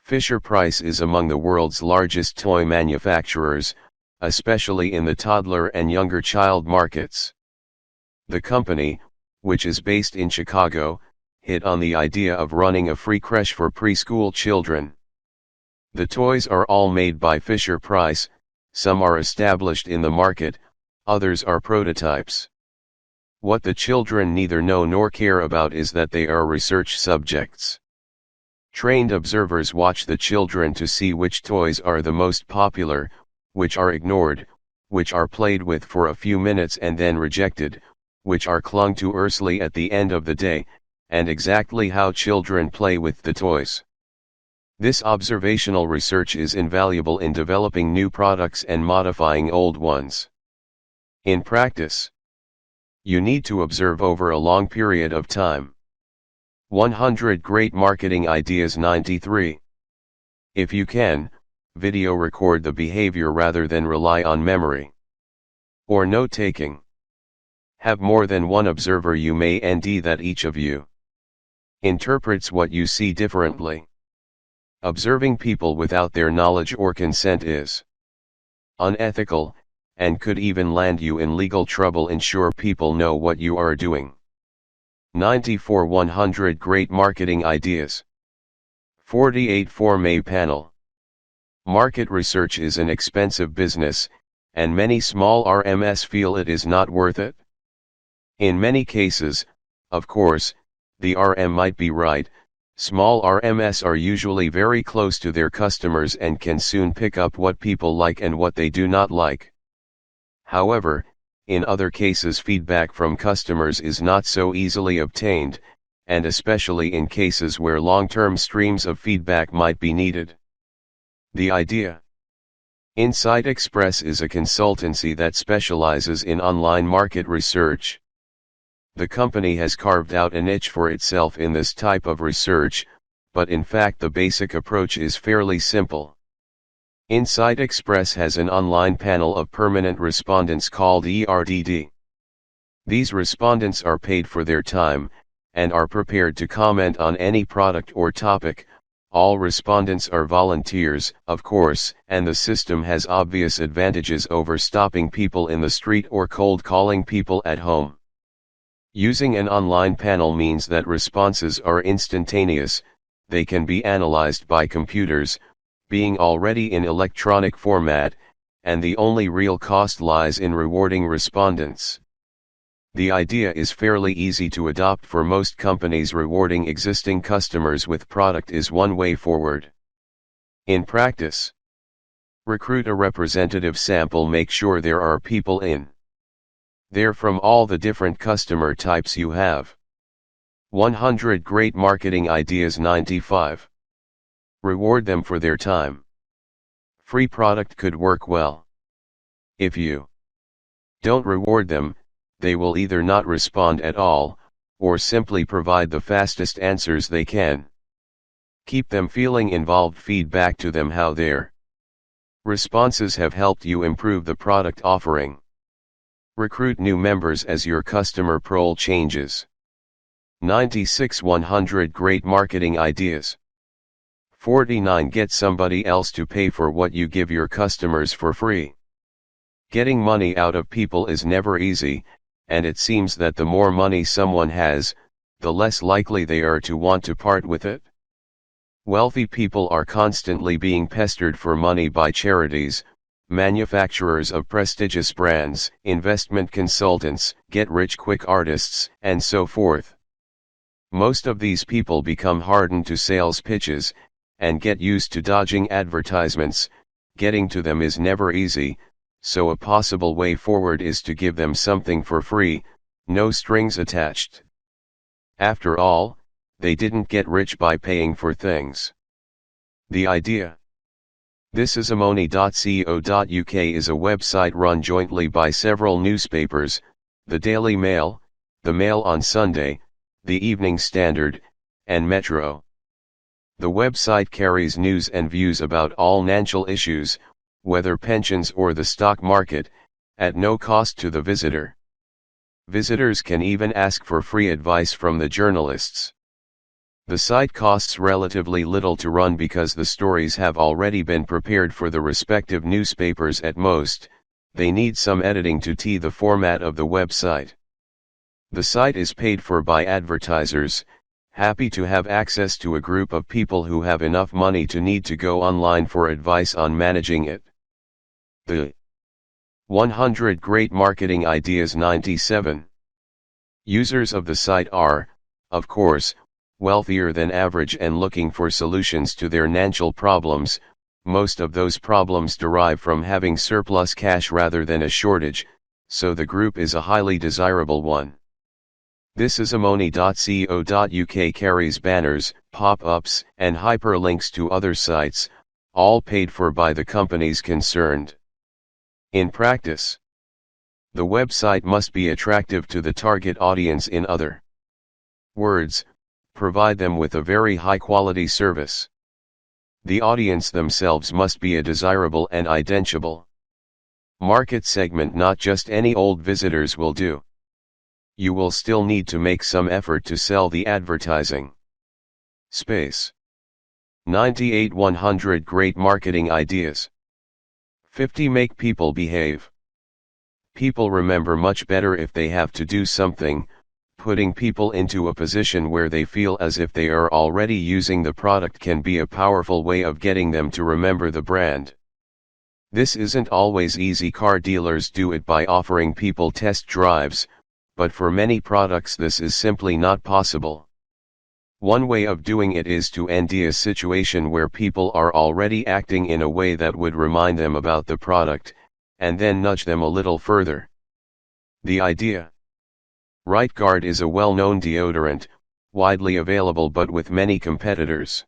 Speaker 1: Fisher-Price is among the world's largest toy manufacturers, especially in the toddler and younger child markets. The company, which is based in Chicago, hit on the idea of running a free creche for preschool children. The toys are all made by Fisher-Price, some are established in the market, others are prototypes. What the children neither know nor care about is that they are research subjects. Trained observers watch the children to see which toys are the most popular, which are ignored, which are played with for a few minutes and then rejected, which are clung to earnestly at the end of the day, and exactly how children play with the toys. This observational research is invaluable in developing new products and modifying old ones. In practice, you need to observe over a long period of time. 100 Great Marketing Ideas. 93. If you can, video record the behavior rather than rely on memory or note-taking. Have more than one observer. You may and that each of you interprets what you see differently. Observing people without their knowledge or consent is unethical, and could even land you in legal trouble. Ensure people know what you are doing. 94 100 Great Marketing Ideas. 48 Form a panel. Market research is an expensive business, and many small RMs feel it is not worth it. In many cases, of course, the RM might be right, Small RMS are usually very close to their customers and can soon pick up what people like and what they do not like. However, in other cases feedback from customers is not so easily obtained, and especially in cases where long-term streams of feedback might be needed. The idea. Insight Express is a consultancy that specializes in online market research. The company has carved out a niche for itself in this type of research, but in fact the basic approach is fairly simple. Insight Express has an online panel of permanent respondents called ERDD. These respondents are paid for their time, and are prepared to comment on any product or topic. All respondents are volunteers, of course, and the system has obvious advantages over stopping people in the street or cold calling people at home. Using an online panel means that responses are instantaneous, they can be analyzed by computers, being already in electronic format, and the only real cost lies in rewarding respondents. The idea is fairly easy to adopt for most companies. Rewarding existing customers with product is one way forward. In practice, recruit a representative sample. Make sure there are people in there from all the different customer types you have. 100 Great Marketing Ideas. 95. Reward them for their time. Free product could work well. If you don't reward them, they will either not respond at all, or simply provide the fastest answers they can. Keep them feeling involved. Feedback to them how their responses have helped you improve the product offering. Recruit new members as your customer profile changes. 96 100 Great Marketing Ideas. 49 Get somebody else to pay for what you give your customers for free. Getting money out of people is never easy, and it seems that the more money someone has, the less likely they are to want to part with it. Wealthy people are constantly being pestered for money by charities, manufacturers of prestigious brands, investment consultants, get-rich-quick artists, and so forth. Most of these people become hardened to sales pitches, and get used to dodging advertisements. Getting to them is never easy, so a possible way forward is to give them something for free, no strings attached. After all, they didn't get rich by paying for things. The idea. Thisismoney.co.uk is a website run jointly by several newspapers, the Daily Mail, the Mail on Sunday, the Evening Standard, and Metro. The website carries news and views about all financial issues, whether pensions or the stock market, at no cost to the visitor. Visitors can even ask for free advice from the journalists. The site costs relatively little to run because the stories have already been prepared for the respective newspapers. At most, they need some editing to tee the format of the website. The site is paid for by advertisers, happy to have access to a group of people who have enough money to need to go online for advice on managing it. The 100 Great Marketing Ideas. 97. Users of the site are, of course, wealthier than average and looking for solutions to their financial problems. Most of those problems derive from having surplus cash rather than a shortage, so the group is a highly desirable one. Thisismoney.co.uk carries banners, pop-ups, and hyperlinks to other sites, all paid for by the companies concerned. In practice, the website must be attractive to the target audience. In other words, provide them with a very high-quality service. The audience themselves must be a desirable and identifiable market segment. Not just any old visitors will do. You will still need to make some effort to sell the advertising. Space. 98 100 Great Marketing Ideas. 50 Make people behave. People remember much better if they have to do something. Putting people into a position where they feel as if they are already using the product can be a powerful way of getting them to remember the brand. This isn't always easy. Car dealers do it by offering people test drives, but for many products this is simply not possible. One way of doing it is to end a situation where people are already acting in a way that would remind them about the product, and then nudge them a little further. The idea. Right Guard is a well-known deodorant, widely available but with many competitors.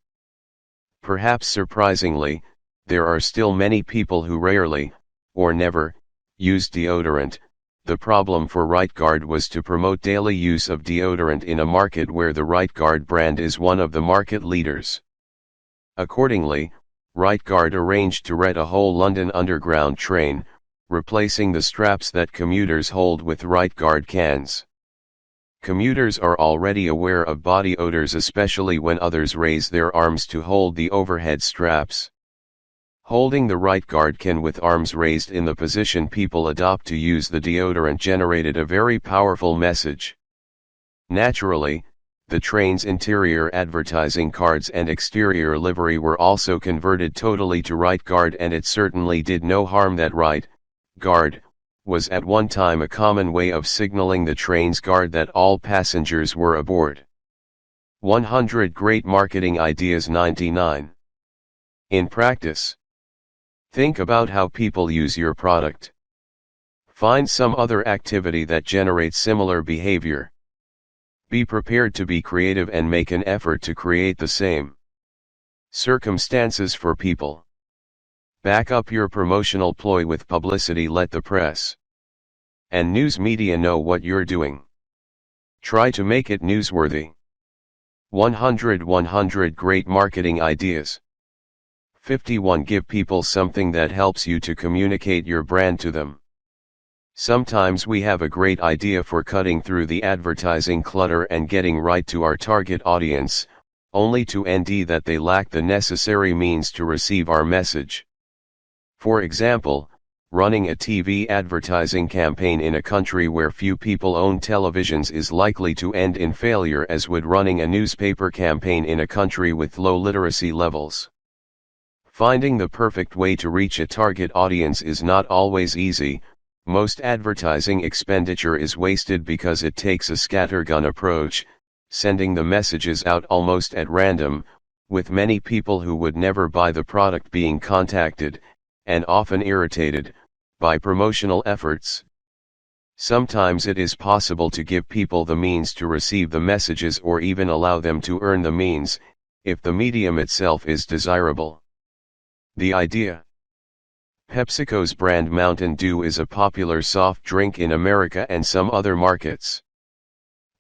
Speaker 1: Perhaps surprisingly, there are still many people who rarely, or never, use deodorant. The problem for Right Guard was to promote daily use of deodorant in a market where the Right Guard brand is one of the market leaders. Accordingly, Right Guard arranged to rent a whole London Underground train, replacing the straps that commuters hold with Right Guard cans. Commuters are already aware of body odors, especially when others raise their arms to hold the overhead straps. Holding the Right Guard can with arms raised in the position people adopt to use the deodorant generated a very powerful message. Naturally, the train's interior advertising cards and exterior livery were also converted totally to Right Guard, and it certainly did no harm that Right Guard was at one time a common way of signaling the train's guard that all passengers were aboard. 100 Great Marketing Ideas. 99. In practice. Think about how people use your product. Find some other activity that generates similar behavior. Be prepared to be creative and make an effort to create the same circumstances for people. Back up your promotional ploy with publicity. Let the press and news media know what you're doing. Try to make it newsworthy. 100 Great Marketing Ideas. 51 Give people something that helps you to communicate your brand to them. Sometimes we have a great idea for cutting through the advertising clutter and getting right to our target audience, only to end that they lack the necessary means to receive our message. For example, running a TV advertising campaign in a country where few people own televisions is likely to end in failure, as would running a newspaper campaign in a country with low literacy levels. Finding the perfect way to reach a target audience is not always easy. Most advertising expenditure is wasted because it takes a scattergun approach, sending the messages out almost at random, with many people who would never buy the product being contacted, and often irritated, by promotional efforts. Sometimes it is possible to give people the means to receive the messages, or even allow them to earn the means, if the medium itself is desirable. The idea. PepsiCo's brand Mountain Dew is a popular soft drink in America and some other markets.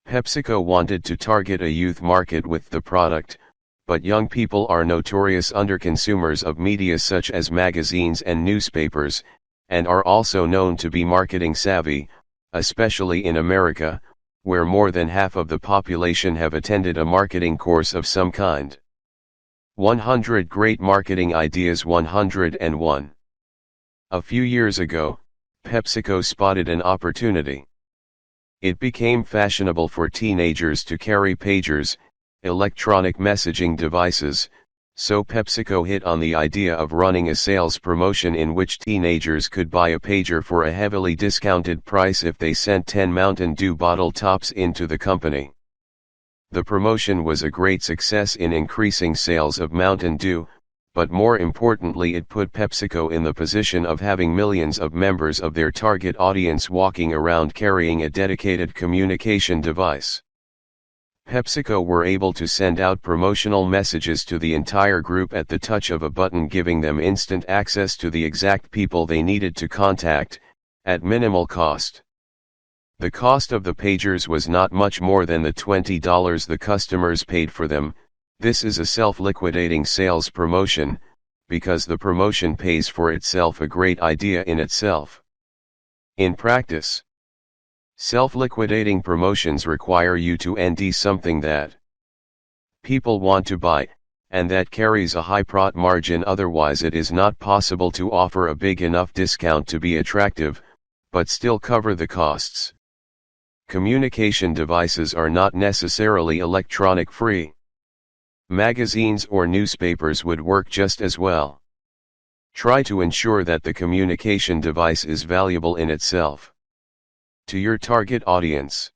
Speaker 1: PepsiCo wanted to target a youth market with the product, but young people are notorious underconsumers of media such as magazines and newspapers, and are also known to be marketing savvy, especially in America, where more than half of the population have attended a marketing course of some kind. 100 Great Marketing Ideas. 101. A few years ago, PepsiCo spotted an opportunity. It became fashionable for teenagers to carry pagers, electronic messaging devices, so PepsiCo hit on the idea of running a sales promotion in which teenagers could buy a pager for a heavily discounted price if they sent 10 Mountain Dew bottle tops into the company. The promotion was a great success in increasing sales of Mountain Dew, but more importantly it put PepsiCo in the position of having millions of members of their target audience walking around carrying a dedicated communication device. PepsiCo were able to send out promotional messages to the entire group at the touch of a button, giving them instant access to the exact people they needed to contact, at minimal cost. The cost of the pagers was not much more than the $20 the customers paid for them. This is a self-liquidating sales promotion, because the promotion pays for itself, a great idea in itself. In practice, self-liquidating promotions require you to end something that people want to buy, and that carries a high profit margin. Otherwise it is not possible to offer a big enough discount to be attractive, but still cover the costs. Communication devices are not necessarily electronic free. Magazines or newspapers would work just as well. Try to ensure that the communication device is valuable in itself to your target audience.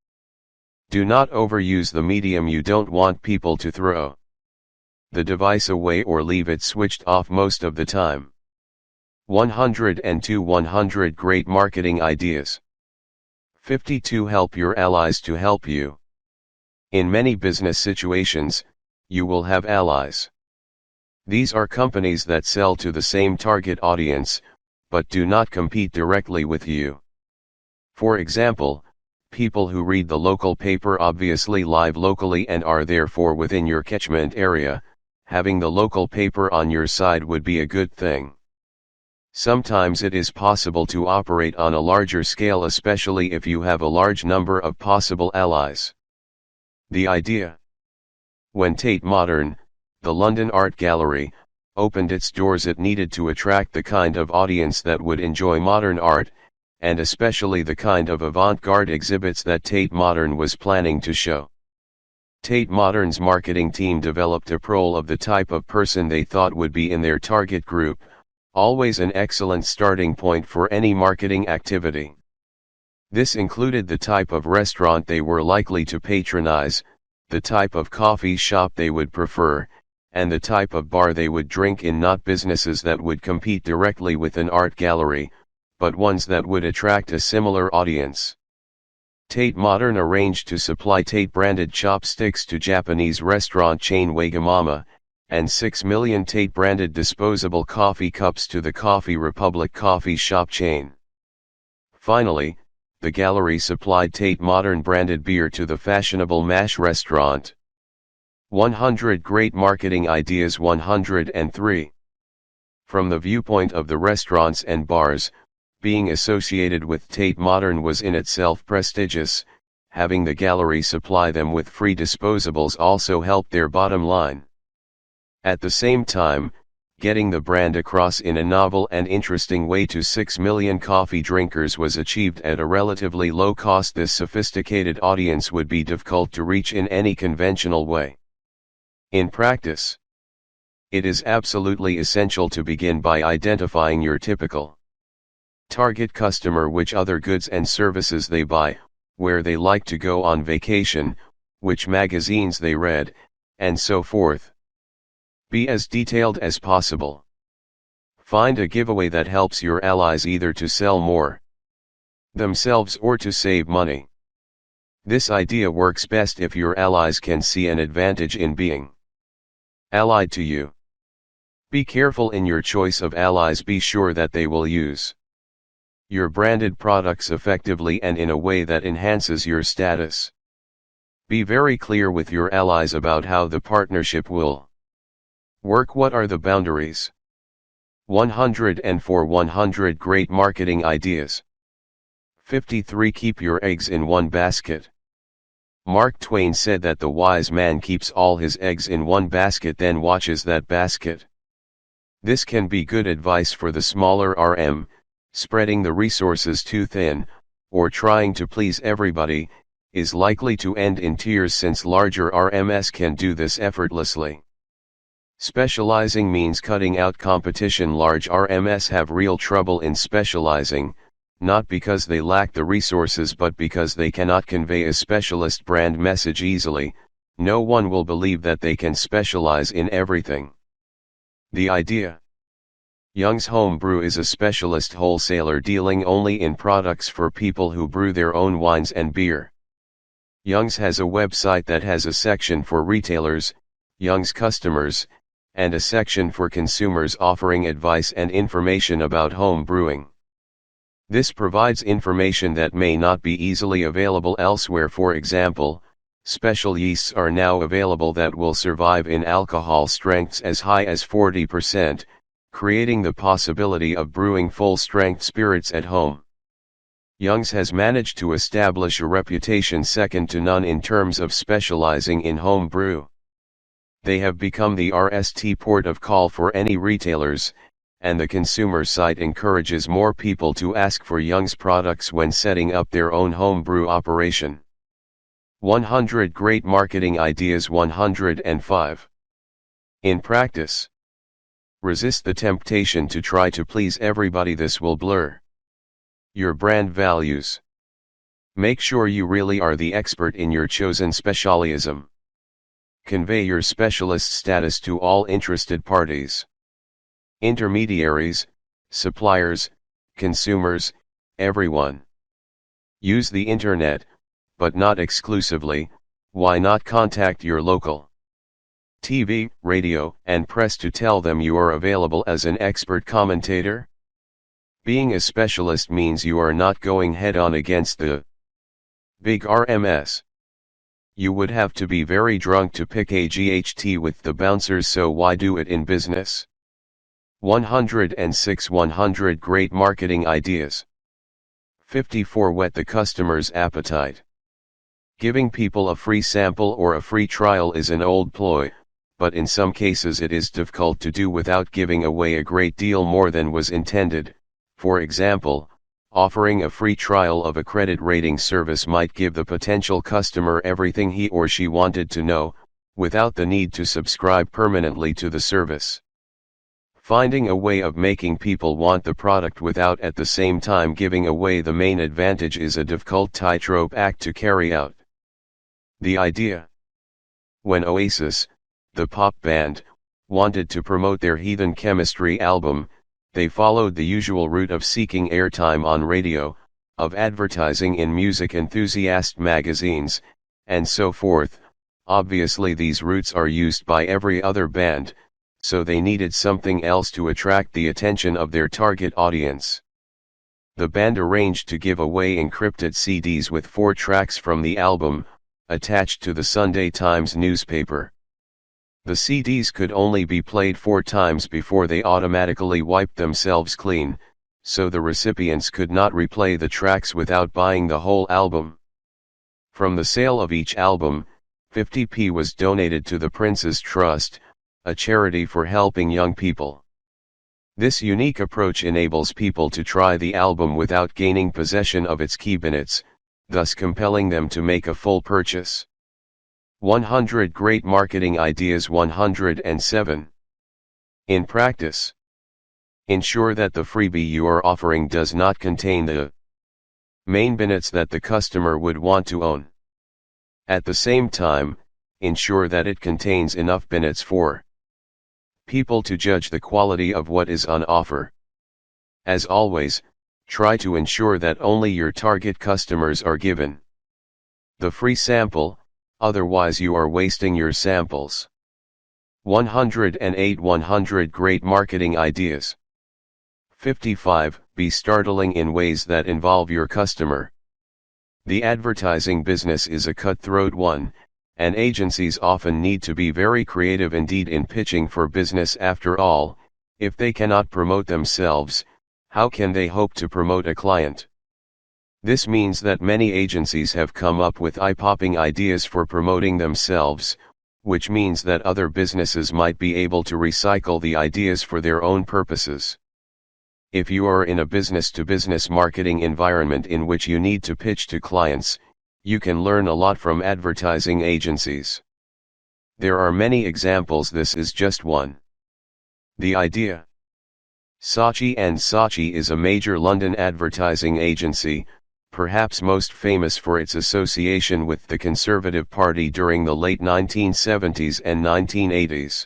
Speaker 1: Do not overuse the medium you don't want people to throw the device away or leave it switched off most of the time. 102 100 Great Marketing Ideas. 52 Help your allies to help you. In many business situations, you will have allies. These are companies that sell to the same target audience, but do not compete directly with you. For example, people who read the local paper obviously live locally and are therefore within your catchment area. Having the local paper on your side would be a good thing. Sometimes it is possible to operate on a larger scale, especially if you have a large number of possible allies. The idea. When Tate Modern, the London art gallery, opened its doors, it needed to attract the kind of audience that would enjoy modern art, and especially the kind of avant-garde exhibits that Tate Modern was planning to show. Tate Modern's marketing team developed a profile of the type of person they thought would be in their target group, always an excellent starting point for any marketing activity. This included the type of restaurant they were likely to patronize, the type of coffee shop they would prefer, and the type of bar they would drink in, not businesses that would compete directly with an art gallery, but ones that would attract a similar audience. Tate Modern arranged to supply Tate-branded chopsticks to Japanese restaurant chain Wagamama, and 6 million Tate-branded disposable coffee cups to the Coffee Republic coffee shop chain. Finally, the gallery supplied Tate Modern-branded beer to the fashionable MASH restaurant. 100 Great Marketing Ideas. 103. From the viewpoint of the restaurants and bars, being associated with Tate Modern was in itself prestigious. Having the gallery supply them with free disposables also helped their bottom line. At the same time, getting the brand across in a novel and interesting way to 6 million coffee drinkers was achieved at a relatively low cost. This sophisticated audience would be difficult to reach in any conventional way. In practice, it is absolutely essential to begin by identifying your typical target customer, which other goods and services they buy, where they like to go on vacation, which magazines they read, and so forth. Be as detailed as possible. Find a giveaway that helps your allies either to sell more themselves or to save money. This idea works best if your allies can see an advantage in being allied to you. Be careful in your choice of allies. Be sure that they will use your branded products effectively and in a way that enhances your status. Be very clear with your allies about how the partnership will work. What are the boundaries? 104 100 Great Marketing Ideas. 53 Keep your eggs in one basket. Mark Twain said that the wise man keeps all his eggs in one basket, then watches that basket. This can be good advice for the smaller RM, spreading the resources too thin, or trying to please everybody, is likely to end in tears, since larger RMs can do this effortlessly. Specializing means cutting out competition. Large RMs have real trouble in specializing, not because they lack the resources but because they cannot convey a specialist brand message easily. No one will believe that they can specialize in everything. The idea. Young's Home Brew is a specialist wholesaler dealing only in products for people who brew their own wines and beer. Young's has a website that has a section for retailers, Young's customers, and a section for consumers offering advice and information about home brewing. This provides information that may not be easily available elsewhere. For example, special yeasts are now available that will survive in alcohol strengths as high as 40%, creating the possibility of brewing full-strength spirits at home. Young's has managed to establish a reputation second to none in terms of specializing in home brew. They have become the RST port of call for any retailers, and the consumer site encourages more people to ask for Young's products when setting up their own home brew operation. 100 Great Marketing Ideas. 105. In practice, resist the temptation to try to please everybody. This will blur your brand values. Make sure you really are the expert in your chosen specialism. Convey your specialist status to all interested parties. Intermediaries, suppliers, consumers, everyone. Use the internet, but not exclusively. Why not contact your local TV, radio, and press to tell them you are available as an expert commentator? Being a specialist means you are not going head-on against the big RMS. You would have to be very drunk to pick a GHT with the bouncers, so why do it in business? 106 100 Great Marketing Ideas. 54 Whet the customer's appetite. Giving people a free sample or a free trial is an old ploy, but in some cases it is difficult to do without giving away a great deal more than was intended. For example, offering a free trial of a credit rating service might give the potential customer everything he or she wanted to know, without the need to subscribe permanently to the service. Finding a way of making people want the product without at the same time giving away the main advantage is a difficult tightrope act to carry out. The idea. When Oasis, the pop band, wanted to promote their Heathen Chemistry album, they followed the usual route of seeking airtime on radio, of advertising in music enthusiast magazines, and so forth. Obviously these routes are used by every other band, so they needed something else to attract the attention of their target audience. The band arranged to give away encrypted CDs with 4 tracks from the album, attached to the Sunday Times newspaper. The CDs could only be played 4 times before they automatically wiped themselves clean, so the recipients could not replay the tracks without buying the whole album. From the sale of each album, 50p was donated to the Prince's Trust, a charity for helping young people. This unique approach enables people to try the album without gaining possession of its key minutes, thus compelling them to make a full purchase. 100 Great Marketing Ideas. 107. In practice, ensure that the freebie you are offering does not contain the main minutes that the customer would want to own. At the same time, ensure that it contains enough minutes for people to judge the quality of what is on offer. As always, try to ensure that only your target customers are given the free sample, otherwise you are wasting your samples. 108 100 Great Marketing Ideas. 55 Be startling in ways that involve your customer. The advertising business is a cutthroat one, and agencies often need to be very creative indeed in pitching for business. After all, if they cannot promote themselves, how can they hope to promote a client? This means that many agencies have come up with eye-popping ideas for promoting themselves, which means that other businesses might be able to recycle the ideas for their own purposes. If you are in a business-to-business marketing environment in which you need to pitch to clients, you can learn a lot from advertising agencies. There are many examples, this is just one. The idea. Saatchi & Saatchi is a major London advertising agency, perhaps most famous for its association with the Conservative Party during the late 1970s and 1980s.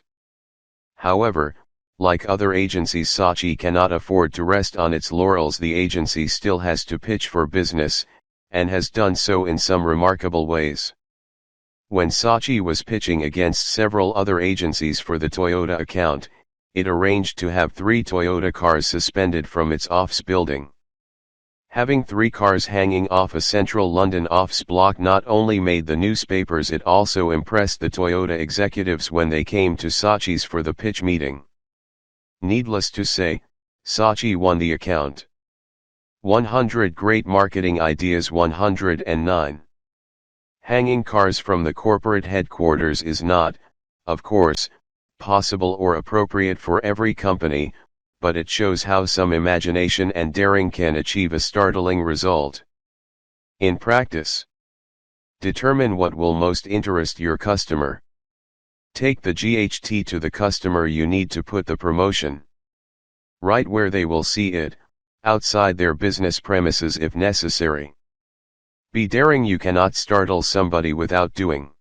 Speaker 1: However, like other agencies, Saatchi cannot afford to rest on its laurels. The agency still has to pitch for business, and has done so in some remarkable ways. When Saatchi was pitching against several other agencies for the Toyota account, it arranged to have 3 Toyota cars suspended from its office building. Having 3 cars hanging off a central London office block not only made the newspapers, it also impressed the Toyota executives when they came to Saatchi's for the pitch meeting. Needless to say, Saatchi won the account. 100 Great Marketing Ideas. 109. Hanging cars from the corporate headquarters is not, of course, possible or appropriate for every company, but it shows how some imagination and daring can achieve a startling result. In practice, determine what will most interest your customer. Take the GHT to the customer. You need to put the promotion right where they will see it, outside their business premises if necessary. Be daring. You cannot startle somebody without doing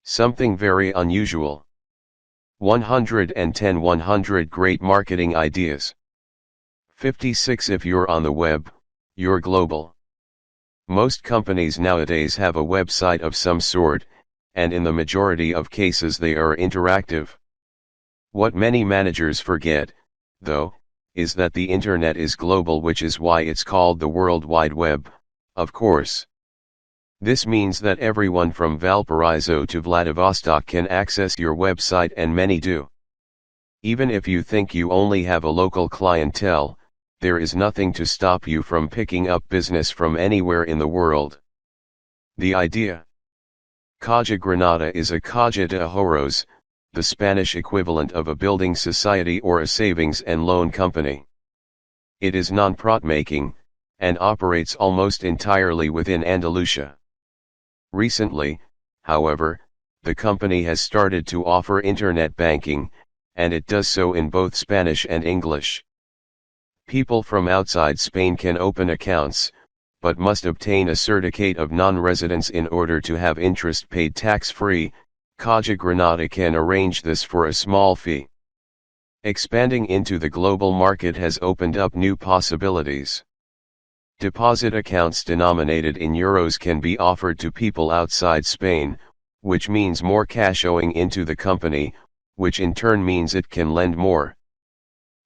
Speaker 1: something very unusual. 110 100 Great Marketing Ideas. 56 If you're on the web, you're global. Most companies nowadays have a website of some sort, and in the majority of cases they are interactive. What many managers forget, though, is that the internet is global, which is why it's called the World Wide Web, of course. This means that everyone from Valparaiso to Vladivostok can access your website, and many do. Even if you think you only have a local clientele, there is nothing to stop you from picking up business from anywhere in the world. The idea. Caja Granada is a Caja de Ahorros, the Spanish equivalent of a building society or a savings and loan company. It is non-profit making, and operates almost entirely within Andalusia. Recently, however, the company has started to offer internet banking, and it does so in both Spanish and English. People from outside Spain can open accounts, but must obtain a certificate of non-residence in order to have interest paid tax-free. Caja Granada can arrange this for a small fee. Expanding into the global market has opened up new possibilities. Deposit accounts denominated in euros can be offered to people outside Spain, which means more cash owing into the company, which in turn means it can lend more.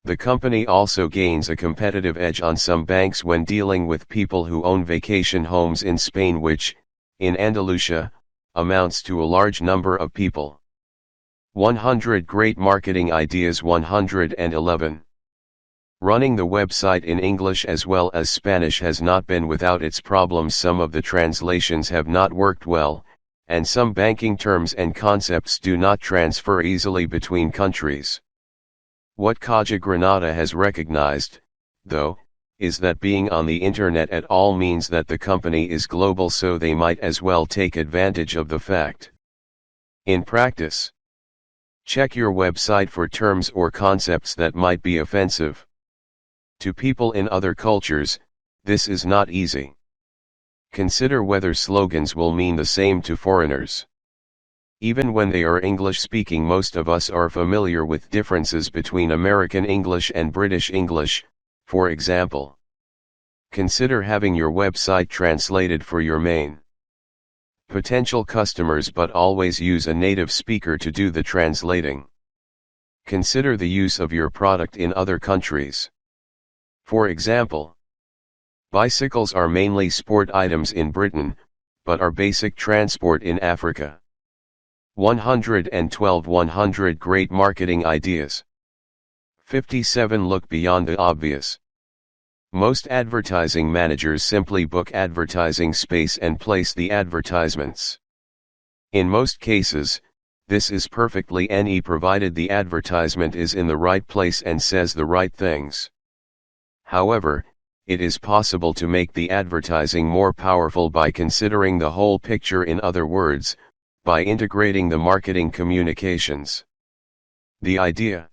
Speaker 1: The company also gains a competitive edge on some banks when dealing with people who own vacation homes in Spain, which, in Andalusia, amounts to a large number of people. 100 Great Marketing Ideas. 111. Running the website in English as well as Spanish has not been without its problems. Some of the translations have not worked well, and some banking terms and concepts do not transfer easily between countries. What Caja Granada has recognized, though, is that being on the internet at all means that the company is global, so they might as well take advantage of the fact. In practice, check your website for terms or concepts that might be offensive. To people in other cultures, this is not easy. Consider whether slogans will mean the same to foreigners. Even when they are English-speaking, most of us are familiar with differences between American English and British English, for example. Consider having your website translated for your main potential customers, but always use a native speaker to do the translating. Consider the use of your product in other countries. For example, bicycles are mainly sport items in Britain, but are basic transport in Africa. 112 100 Great Marketing Ideas. 57 Look beyond the obvious. Most advertising managers simply book advertising space and place the advertisements. In most cases, this is perfectly NE provided the advertisement is in the right place and says the right things. However, it is possible to make the advertising more powerful by considering the whole picture, in other words, by integrating the marketing communications. The idea.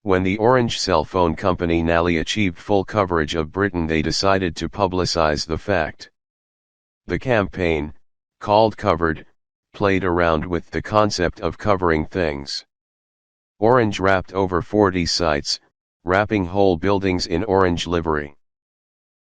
Speaker 1: When the Orange cell phone company nearly achieved full coverage of Britain, they decided to publicize the fact. The campaign, called Covered, played around with the concept of covering things. Orange wrapped over 40 sites, wrapping whole buildings in orange livery.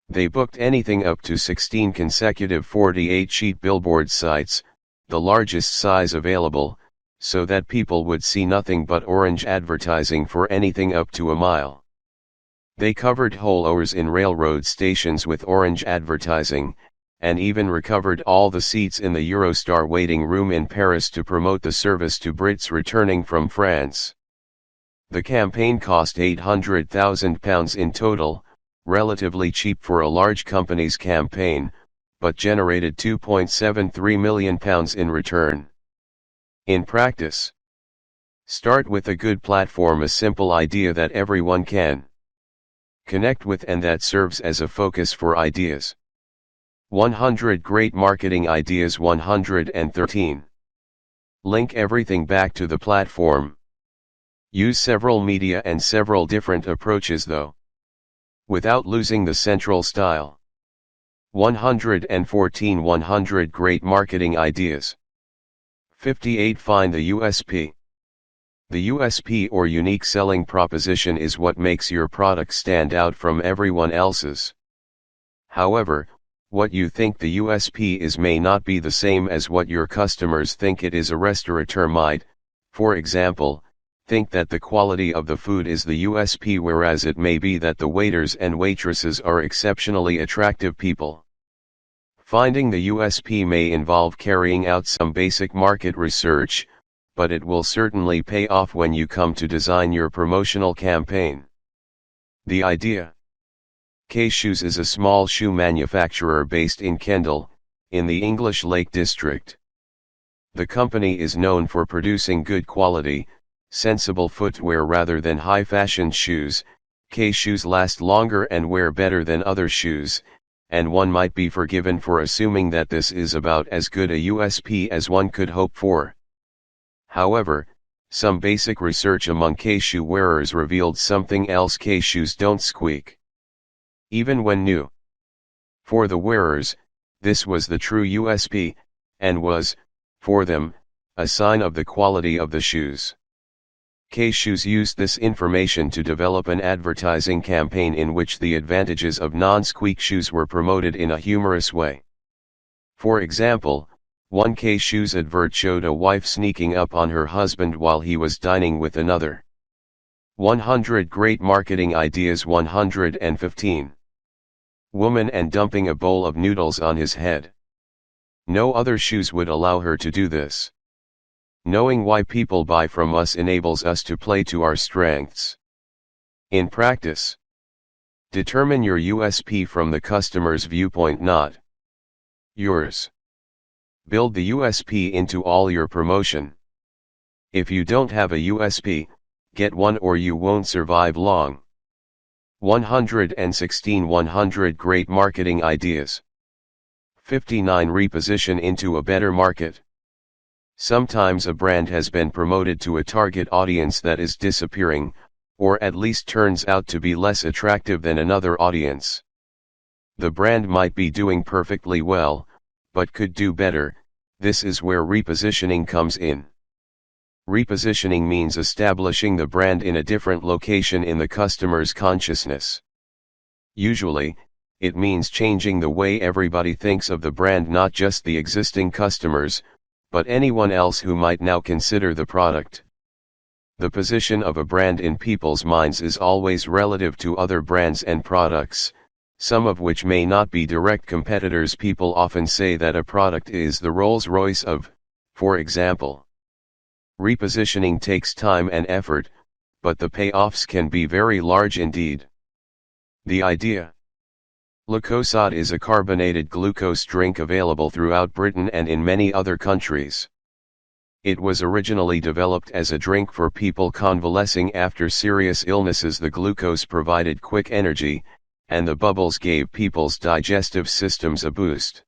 Speaker 1: They booked anything up to 16 consecutive 48-sheet billboard sites, the largest size available, so that people would see nothing but orange advertising for anything up to a mile. They covered whole hours in railroad stations with orange advertising, and even recovered all the seats in the Eurostar waiting room in Paris to promote the service to Brits returning from France. The campaign cost £800,000 in total, relatively cheap for a large company's campaign, but generated £2.73 million in return. In practice, start with a good platform, a simple idea that everyone can connect with and that serves as a focus for ideas. 100 Great Marketing Ideas. 113. Link everything back to the platform. Use several media and several different approaches, though, without losing the central style. 114 100 Great Marketing Ideas. 58 Find the USP. The USP or unique selling proposition is what makes your product stand out from everyone else's. However, what you think the USP is may not be the same as what your customers think it is. A restaurateur might, for example, think that the quality of the food is the USP, whereas it may be that the waiters and waitresses are exceptionally attractive people. Finding the USP may involve carrying out some basic market research, but it will certainly pay off when you come to design your promotional campaign. The idea. Kay Shoes is a small shoe manufacturer based in Kendal, in the English Lake District. The company is known for producing good quality, sensible footwear rather than high-fashion shoes. Kay Shoes last longer and wear better than other shoes, and one might be forgiven for assuming that this is about as good a USP as one could hope for. However, some basic research among Kay Shoe wearers revealed something else: Kay Shoes don't squeak, even when new. For the wearers, this was the true USP, and was, for them, a sign of the quality of the shoes. Kay Shoes used this information to develop an advertising campaign in which the advantages of non-squeak shoes were promoted in a humorous way. For example, one Kay Shoes advert showed a wife sneaking up on her husband while he was dining with another. 100 Great Marketing Ideas. 115. Woman and dumping a bowl of noodles on his head. No other shoes would allow her to do this. Knowing why people buy from us enables us to play to our strengths. In practice, determine your USP from the customer's viewpoint, not yours. Build the USP into all your promotion. If you don't have a USP, get one or you won't survive long. 116 100 Great Marketing Ideas. 59 Reposition into a better market. Sometimes a brand has been promoted to a target audience that is disappearing, or at least turns out to be less attractive than another audience. The brand might be doing perfectly well, but could do better. This is where repositioning comes in. Repositioning means establishing the brand in a different location in the customer's consciousness. Usually, it means changing the way everybody thinks of the brand, not just the existing customers, but anyone else who might now consider the product. The position of a brand in people's minds is always relative to other brands and products, some of which may not be direct competitors. People often say that a product is the Rolls-Royce of, for example. Repositioning takes time and effort, but the payoffs can be very large indeed. The idea. Lucozade is a carbonated glucose drink available throughout Britain and in many other countries. It was originally developed as a drink for people convalescing after serious illnesses. The glucose provided quick energy, and the bubbles gave people's digestive systems a boost.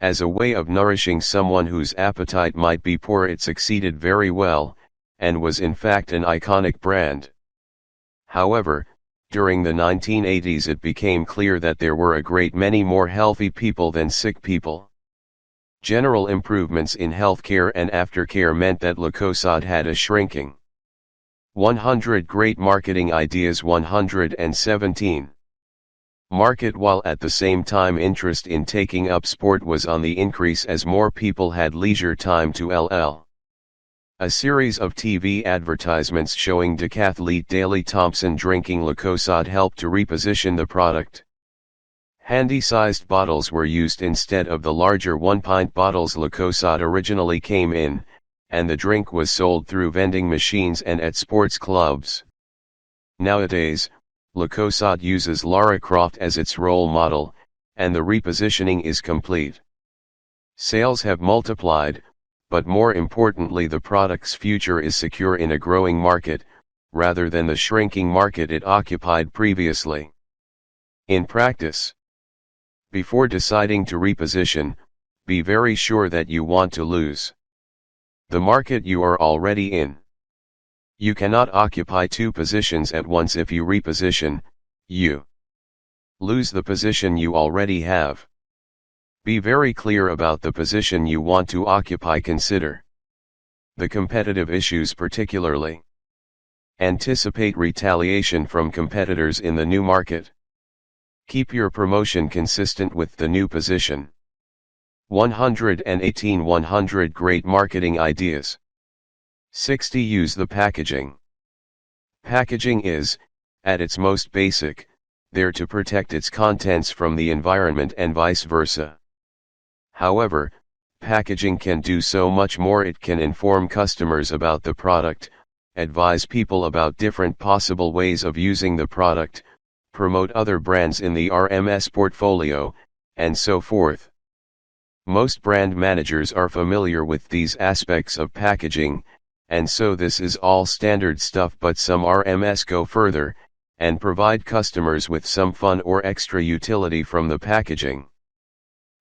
Speaker 1: As a way of nourishing someone whose appetite might be poor, it succeeded very well, and was in fact an iconic brand. However, during the 1980s it became clear that there were a great many more healthy people than sick people. General improvements in healthcare and aftercare meant that Lucozade had a shrinking. 100 Great Marketing Ideas. 117. Market. While at the same time interest in taking up sport was on the increase as more people had leisure time to LL. A series of TV advertisements showing decathlete Daley Thompson drinking Lucozade helped to reposition the product. Handy-sized bottles were used instead of the larger 1-pint bottles Lucozade originally came in, and the drink was sold through vending machines and at sports clubs. Nowadays, Lucozade uses Lara Croft as its role model, and the repositioning is complete. Sales have multiplied, but more importantly the product's future is secure in a growing market, rather than the shrinking market it occupied previously. In practice, before deciding to reposition, be very sure that you want to lose the market you are already in. You cannot occupy two positions at once. If you reposition, you Lose the position you already have. Be very clear about the position you want to occupy. Consider the competitive issues particularly. Anticipate retaliation from competitors in the new market. Keep your promotion consistent with the new position. 118 100 Great Marketing Ideas. 60 Use the packaging. Packaging is, at its most basic, there to protect its contents from the environment and vice versa. However, packaging can do so much more. It can inform customers about the product, advise people about different possible ways of using the product, promote other brands in the RMS portfolio, and so forth. Most brand managers are familiar with these aspects of packaging, and so this is all standard stuff, but some RMS go further, and provide customers with some fun or extra utility from the packaging.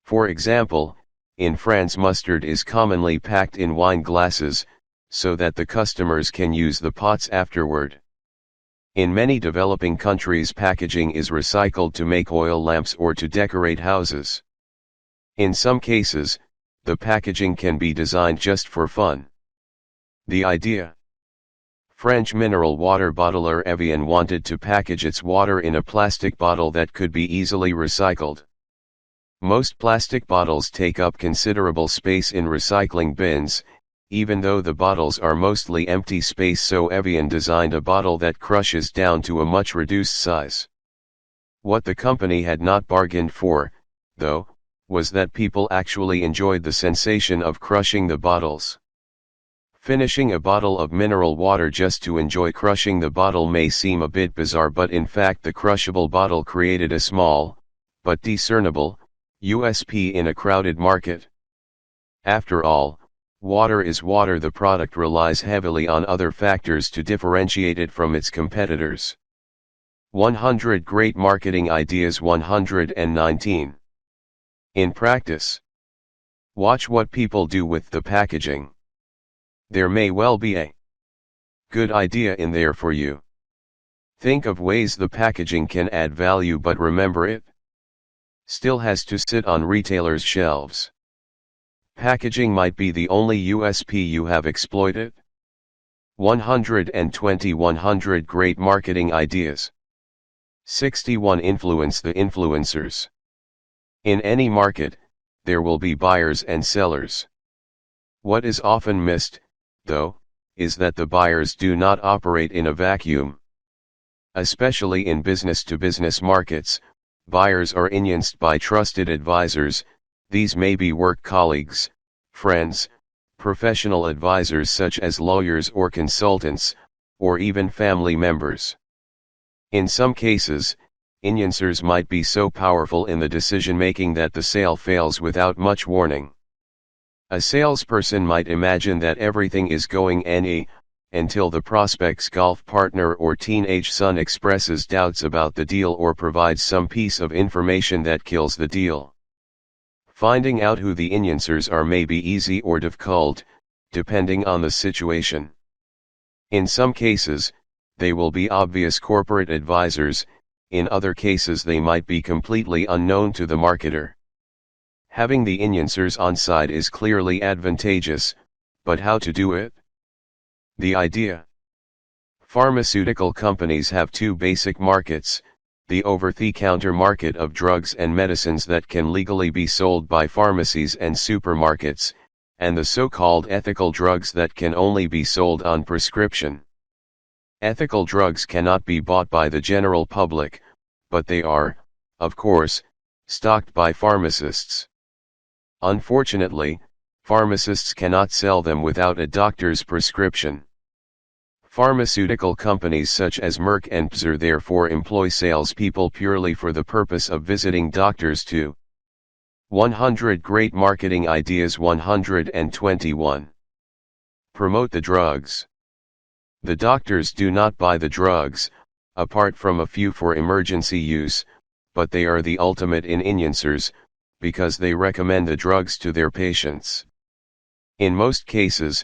Speaker 1: For example, in France mustard is commonly packed in wine glasses, so that the customers can use the pots afterward. In many developing countries packaging is recycled to make oil lamps or to decorate houses. In some cases, the packaging can be designed just for fun. The idea. French mineral water bottler Evian wanted to package its water in a plastic bottle that could be easily recycled. Most plastic bottles take up considerable space in recycling bins, even though the bottles are mostly empty space, so Evian designed a bottle that crushes down to a much reduced size. What the company had not bargained for, though, was that people actually enjoyed the sensation of crushing the bottles. Finishing a bottle of mineral water just to enjoy crushing the bottle may seem a bit bizarre, but in fact the crushable bottle created a small, but discernible, USP in a crowded market. After all, water is water. The product relies heavily on other factors to differentiate it from its competitors. 100 Great Marketing Ideas. 119. In practice. Watch what people do with the packaging. There may well be a good idea in there for you. Think of ways the packaging can add value, but remember it still has to sit on retailers' shelves. Packaging might be the only USP you have exploited. 120 100 Great Marketing Ideas. 61 Influence the influencers. In any market, there will be buyers and sellers. What is often missed, though, is that the buyers do not operate in a vacuum. Especially in business-to-business markets, buyers are influenced by trusted advisors. These may be work colleagues, friends, professional advisors such as lawyers or consultants, or even family members. In some cases, influencers might be so powerful in the decision-making that the sale fails without much warning. A salesperson might imagine that everything is going until the prospect's golf partner or teenage son expresses doubts about the deal or provides some piece of information that kills the deal. Finding out who the influencers are may be easy or difficult, depending on the situation. In some cases, they will be obvious corporate advisors. In other cases they might be completely unknown to the marketer. Having the influencers on side is clearly advantageous, but how to do it? The idea. Pharmaceutical companies have two basic markets, the over-the-counter market of drugs and medicines that can legally be sold by pharmacies and supermarkets, and the so-called ethical drugs that can only be sold on prescription. Ethical drugs cannot be bought by the general public, but they are, of course, stocked by pharmacists. Unfortunately, pharmacists cannot sell them without a doctor's prescription. Pharmaceutical companies such as Merck and Pfizer therefore employ salespeople purely for the purpose of visiting doctors too. 100 Great Marketing Ideas. 121. Promote the drugs. The doctors do not buy the drugs, apart from a few for emergency use, but they are the ultimate influencers, because they recommend the drugs to their patients. In most cases,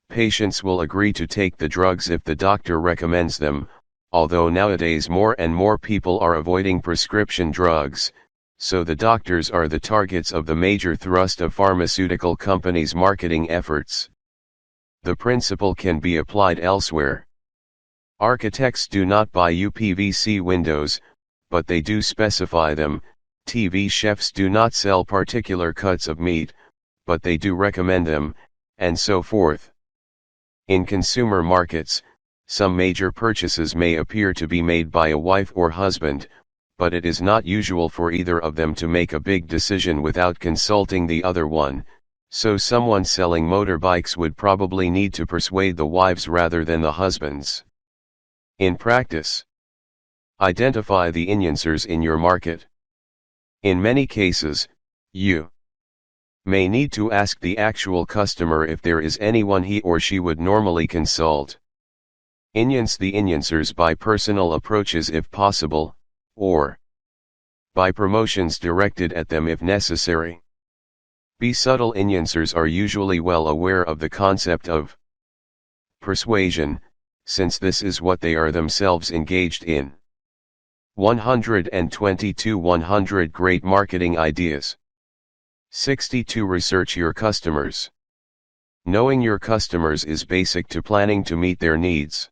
Speaker 1: patients will agree to take the drugs if the doctor recommends them, although nowadays more and more people are avoiding prescription drugs, so the doctors are the targets of the major thrust of pharmaceutical companies' marketing efforts. The principle can be applied elsewhere. Architects do not buy UPVC windows, but they do specify them. TV chefs do not sell particular cuts of meat, but they do recommend them, and so forth. In consumer markets, some major purchases may appear to be made by a wife or husband, but it is not usual for either of them to make a big decision without consulting the other one, so someone selling motorbikes would probably need to persuade the wives rather than the husbands. In practice, identify the influencers in your market. In many cases, you may need to ask the actual customer if there is anyone he or she would normally consult. Influence the influencers by personal approaches if possible, or by promotions directed at them if necessary. Be subtle. Influencers are usually well aware of the concept of persuasion, since this is what they are themselves engaged in. 122 100 Great Marketing Ideas. 62 Research your customers. Knowing your customers is basic to planning to meet their needs.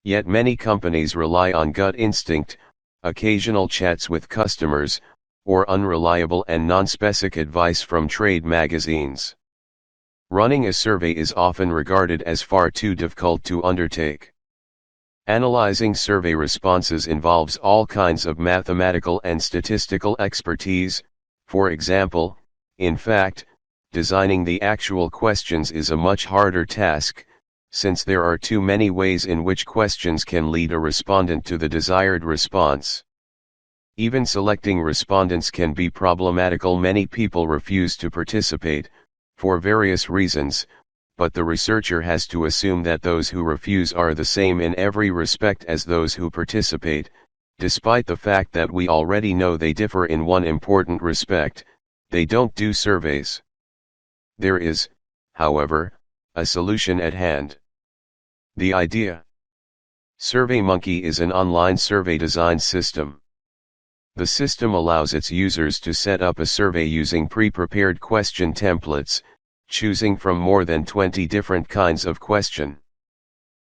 Speaker 1: Yet many companies rely on gut instinct, occasional chats with customers, or unreliable and non-specific advice from trade magazines. Running a survey is often regarded as far too difficult to undertake. Analyzing survey responses involves all kinds of mathematical and statistical expertise. For example, in fact, designing the actual questions is a much harder task, since there are too many ways in which questions can lead a respondent to the desired response. Even selecting respondents can be problematical. Many people refuse to participate, for various reasons, but the researcher has to assume that those who refuse are the same in every respect as those who participate, despite the fact that we already know they differ in one important respect: they don't do surveys. There is, however, a solution at hand. The idea. SurveyMonkey is an online survey design system. The system allows its users to set up a survey using pre-prepared question templates, choosing from more than 20 different kinds of question.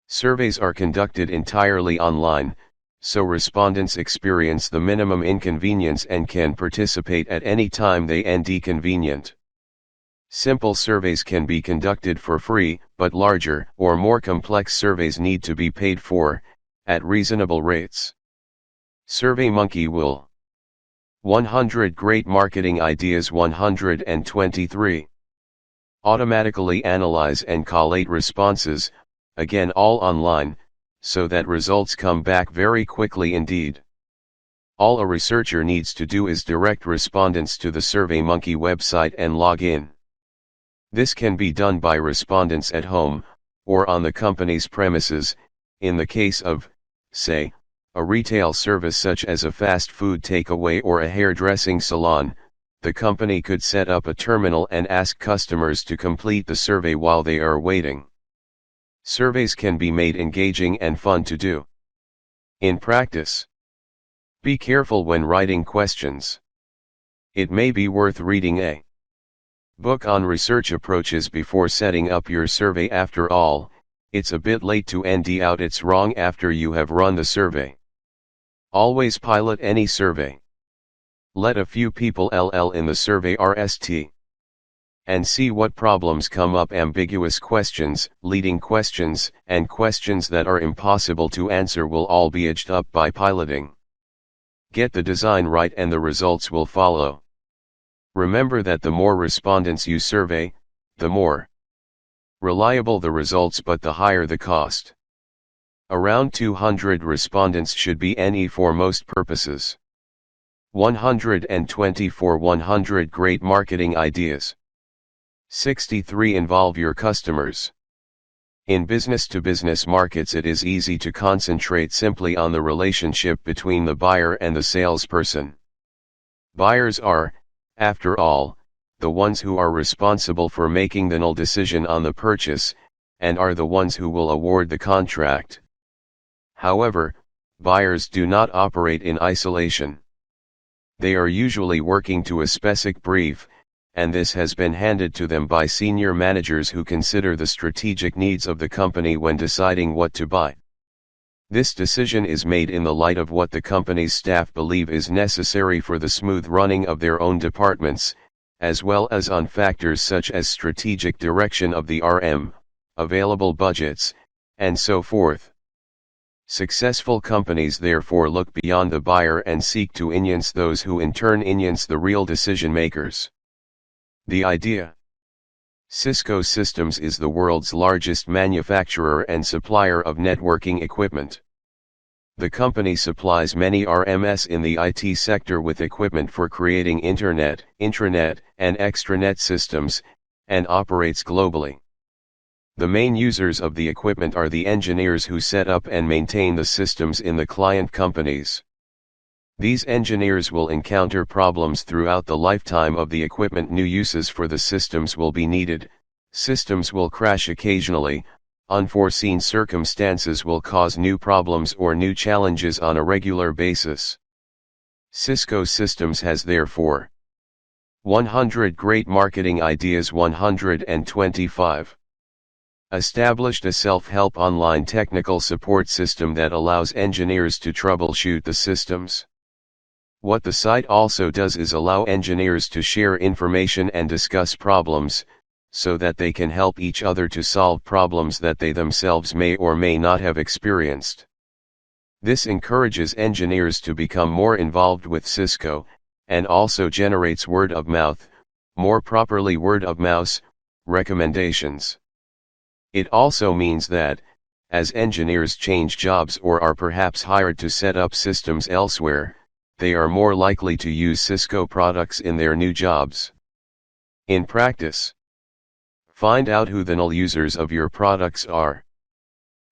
Speaker 1: Surveys are conducted entirely online, so respondents experience the minimum inconvenience and can participate at any time they end convenient. Simple surveys can be conducted for free, but larger or more complex surveys need to be paid for, at reasonable rates. SurveyMonkey will. 100 Great Marketing Ideas. 123. Automatically analyze and collate responses, again all online, so that results come back very quickly indeed. All a researcher needs to do is direct respondents to the SurveyMonkey website and log in. This can be done by respondents at home, or on the company's premises. In the case of, say, a retail service such as a fast food takeaway or a hairdressing salon, the company could set up a terminal and ask customers to complete the survey while they are waiting. Surveys can be made engaging and fun to do. In practice, be careful when writing questions. It may be worth reading a book on research approaches before setting up your survey. After all, it's a bit late to end out it's wrong after you have run the survey. Always pilot any survey. Let a few people in the survey RST. And see what problems come up. Ambiguous questions, leading questions, and questions that are impossible to answer will all be edged up by piloting. Get the design right and the results will follow. Remember that the more respondents you survey, the more reliable the results, but the higher the cost. Around 200 respondents should be NE for most purposes. 124 100 Great Marketing Ideas. 63 Involve your customers. In business-to-business markets, it is easy to concentrate simply on the relationship between the buyer and the salesperson. Buyers are, after all, the ones who are responsible for making the final decision on the purchase, and are the ones who will award the contract. However, buyers do not operate in isolation. They are usually working to a specific brief, and this has been handed to them by senior managers who consider the strategic needs of the company when deciding what to buy. This decision is made in the light of what the company's staff believe is necessary for the smooth running of their own departments, as well as on factors such as strategic direction of the RM, available budgets, and so forth. Successful companies therefore look beyond the buyer and seek to influence those who in turn influence the real decision makers. The idea. Cisco Systems is the world's largest manufacturer and supplier of networking equipment. The company supplies many RMS in the IT sector with equipment for creating internet, intranet, and extranet systems, and operates globally. The main users of the equipment are the engineers who set up and maintain the systems in the client companies. These engineers will encounter problems throughout the lifetime of the equipment. New uses for the systems will be needed, systems will crash occasionally, unforeseen circumstances will cause new problems or new challenges on a regular basis. Cisco Systems has therefore 100 Great Marketing Ideas 125. Established a self-help online technical support system that allows engineers to troubleshoot the systems. What the site also does is allow engineers to share information and discuss problems, so that they can help each other to solve problems that they themselves may or may not have experienced. This encourages engineers to become more involved with Cisco, and also generates word of mouth, more properly word of mouth, recommendations. It also means that, as engineers change jobs or are perhaps hired to set up systems elsewhere, they are more likely to use Cisco products in their new jobs. In practice, find out who the null users of your products are.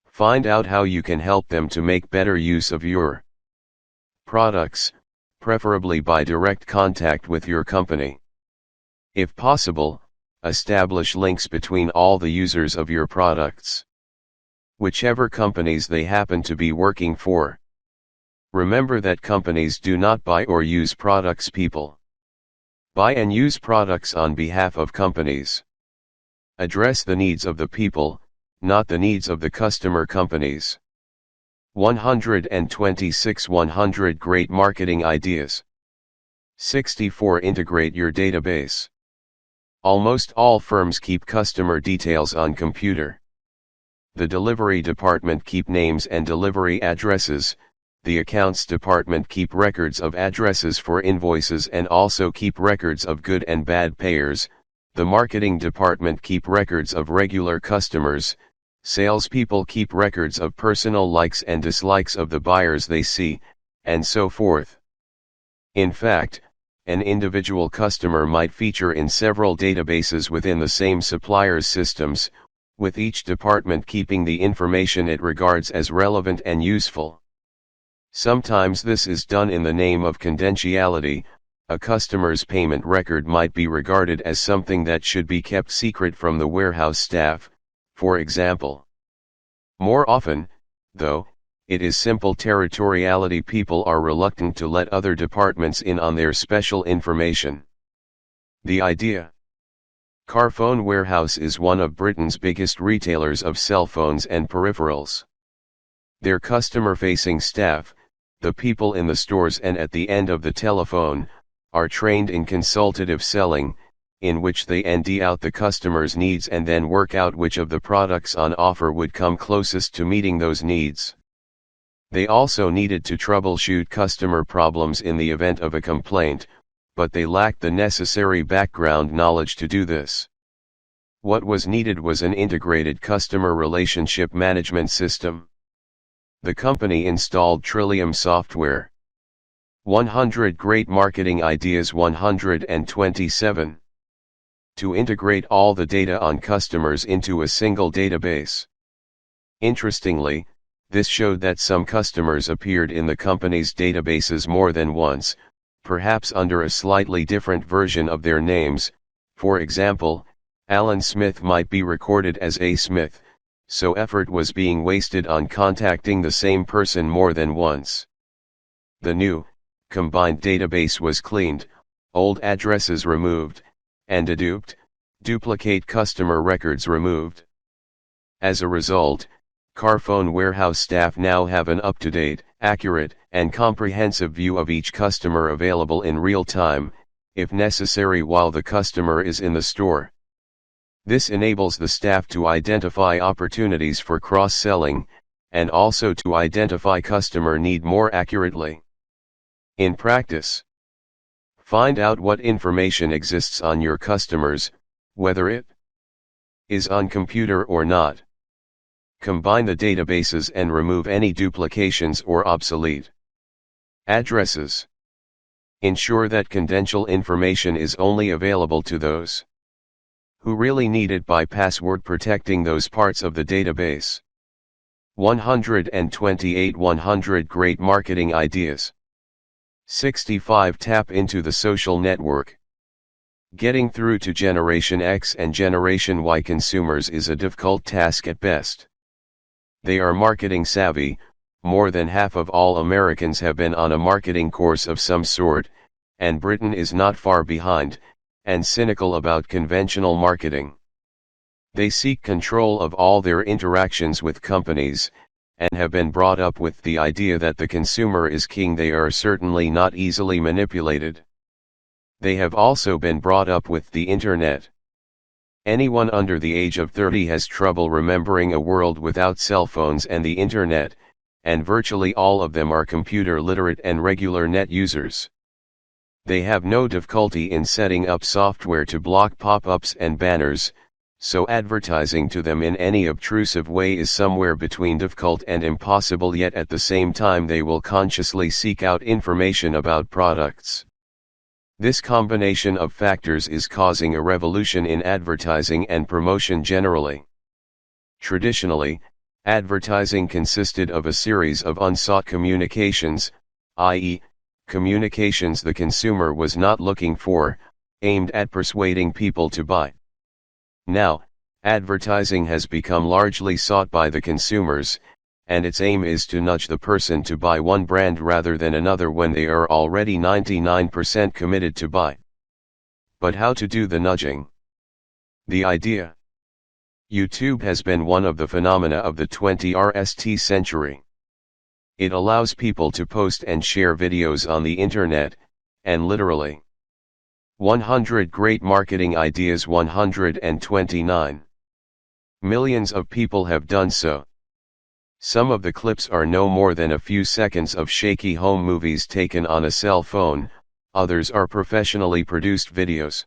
Speaker 1: Find out how you can help them to make better use of your products, preferably by direct contact with your company. If possible, establish links between all the users of your products, whichever companies they happen to be working for. Remember that companies do not buy or use products, people buy and use products on behalf of companies. Address the needs of the people, not the needs of the customer companies. 126 100 Great Marketing Ideas. 64 Integrate your database. Almost all firms keep customer details on computer. The delivery department keep names and delivery addresses, the accounts department keep records of addresses for invoices and also keep records of good and bad payers, the marketing department keep records of regular customers, salespeople keep records of personal likes and dislikes of the buyers they see, and so forth. In fact, an individual customer might feature in several databases within the same supplier's systems, with each department keeping the information it regards as relevant and useful. Sometimes this is done in the name of confidentiality. A customer's payment record might be regarded as something that should be kept secret from the warehouse staff, for example. More often, though, it is simple territoriality. People are reluctant to let other departments in on their special information. The idea. Carphone Warehouse is one of Britain's biggest retailers of cell phones and peripherals. Their customer-facing staff, the people in the stores and at the end of the telephone, are trained in consultative selling, in which they ND out the customer's needs and then work out which of the products on offer would come closest to meeting those needs. They also needed to troubleshoot customer problems in the event of a complaint, but they lacked the necessary background knowledge to do this. What was needed was an integrated customer relationship management system. The company installed Trillium software. 100 Great Marketing Ideas 127. To integrate all the data on customers into a single database. Interestingly, this showed that some customers appeared in the company's databases more than once, perhaps under a slightly different version of their names. For example, Alan Smith might be recorded as A. Smith, so effort was being wasted on contacting the same person more than once. The new, combined database was cleaned, old addresses removed, and deduped, duplicate customer records removed. As a result, Carphone warehouse staff now have an up-to-date, accurate, and comprehensive view of each customer available in real time, if necessary while the customer is in the store. This enables the staff to identify opportunities for cross-selling, and also to identify customer need more accurately. In practice, find out what information exists on your customers, whether it is on computer or not. Combine the databases and remove any duplications or obsolete addresses. Ensure that confidential information is only available to those who really need it by password protecting those parts of the database. 128 100 Great Marketing Ideas. 65 Tap into the social network. Getting through to Generation X and Generation Y consumers is a difficult task at best. They are marketing savvy, more than half of all Americans have been on a marketing course of some sort, and Britain is not far behind, and cynical about conventional marketing. They seek control of all their interactions with companies, and have been brought up with the idea that the consumer is king. They are certainly not easily manipulated. They have also been brought up with the internet. Anyone under the age of 30 has trouble remembering a world without cell phones and the internet, and virtually all of them are computer literate and regular net users. They have no difficulty in setting up software to block pop-ups and banners, so advertising to them in any obtrusive way is somewhere between difficult and impossible, yet at the same time they will consciously seek out information about products. This combination of factors is causing a revolution in advertising and promotion generally. Traditionally, advertising consisted of a series of unsought communications, i.e., communications the consumer was not looking for, aimed at persuading people to buy. Now, advertising has become largely sought by the consumers, and its aim is to nudge the person to buy one brand rather than another when they are already 99% committed to buy. But how to do the nudging? The idea. YouTube has been one of the phenomena of the 20th century. It allows people to post and share videos on the internet, and literally. 100 Great Marketing Ideas. 129. Millions of people have done so. Some of the clips are no more than a few seconds of shaky home movies taken on a cell phone, others are professionally produced videos.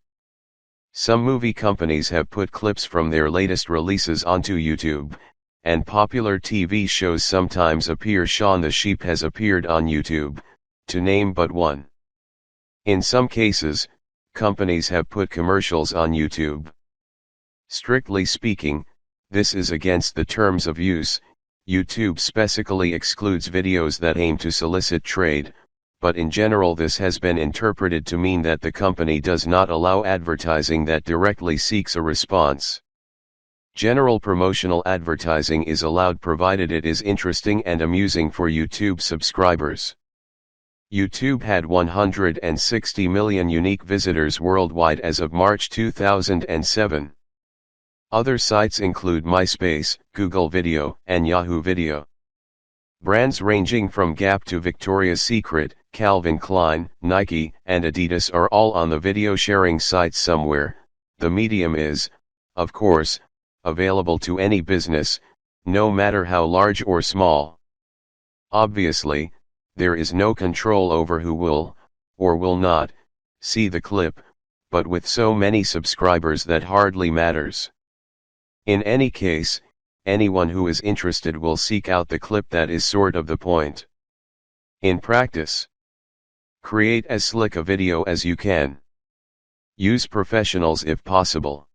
Speaker 1: Some movie companies have put clips from their latest releases onto YouTube, and popular TV shows sometimes appear. Shaun the Sheep has appeared on YouTube, to name but one. In some cases, companies have put commercials on YouTube. Strictly speaking, this is against the terms of use. YouTube specifically excludes videos that aim to solicit trade, but in general this has been interpreted to mean that the company does not allow advertising that directly seeks a response. General promotional advertising is allowed provided it is interesting and amusing for YouTube subscribers. YouTube had 160 million unique visitors worldwide as of March 2007. Other sites include MySpace, Google Video, and Yahoo Video. Brands ranging from Gap to Victoria's Secret, Calvin Klein, Nike, and Adidas are all on the video sharing sites somewhere. The medium is, of course, available to any business, no matter how large or small. Obviously, there is no control over who will, or will not, see the clip, but with so many subscribers that hardly matters. In any case, anyone who is interested will seek out the clip. That is sort of the point. In practice, create as slick a video as you can. Use professionals if possible.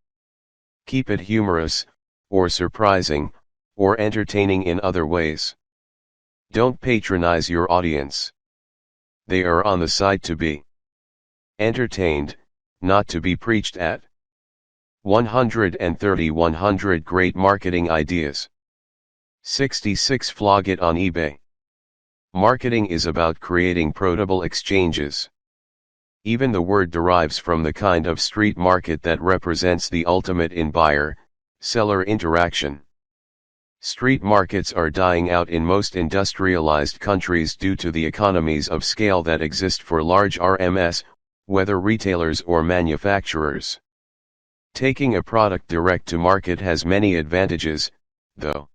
Speaker 1: Keep it humorous, or surprising, or entertaining in other ways. Don't patronize your audience. They are on the site to be entertained, not to be preached at. 130 100 Great Marketing Ideas. 66 Flog it on eBay. Marketing is about creating profitable exchanges. Even the word derives from the kind of street market that represents the ultimate in buyer-seller interaction. Street markets are dying out in most industrialized countries due to the economies of scale that exist for large RMS, whether retailers or manufacturers. Taking a product direct to market has many advantages, though.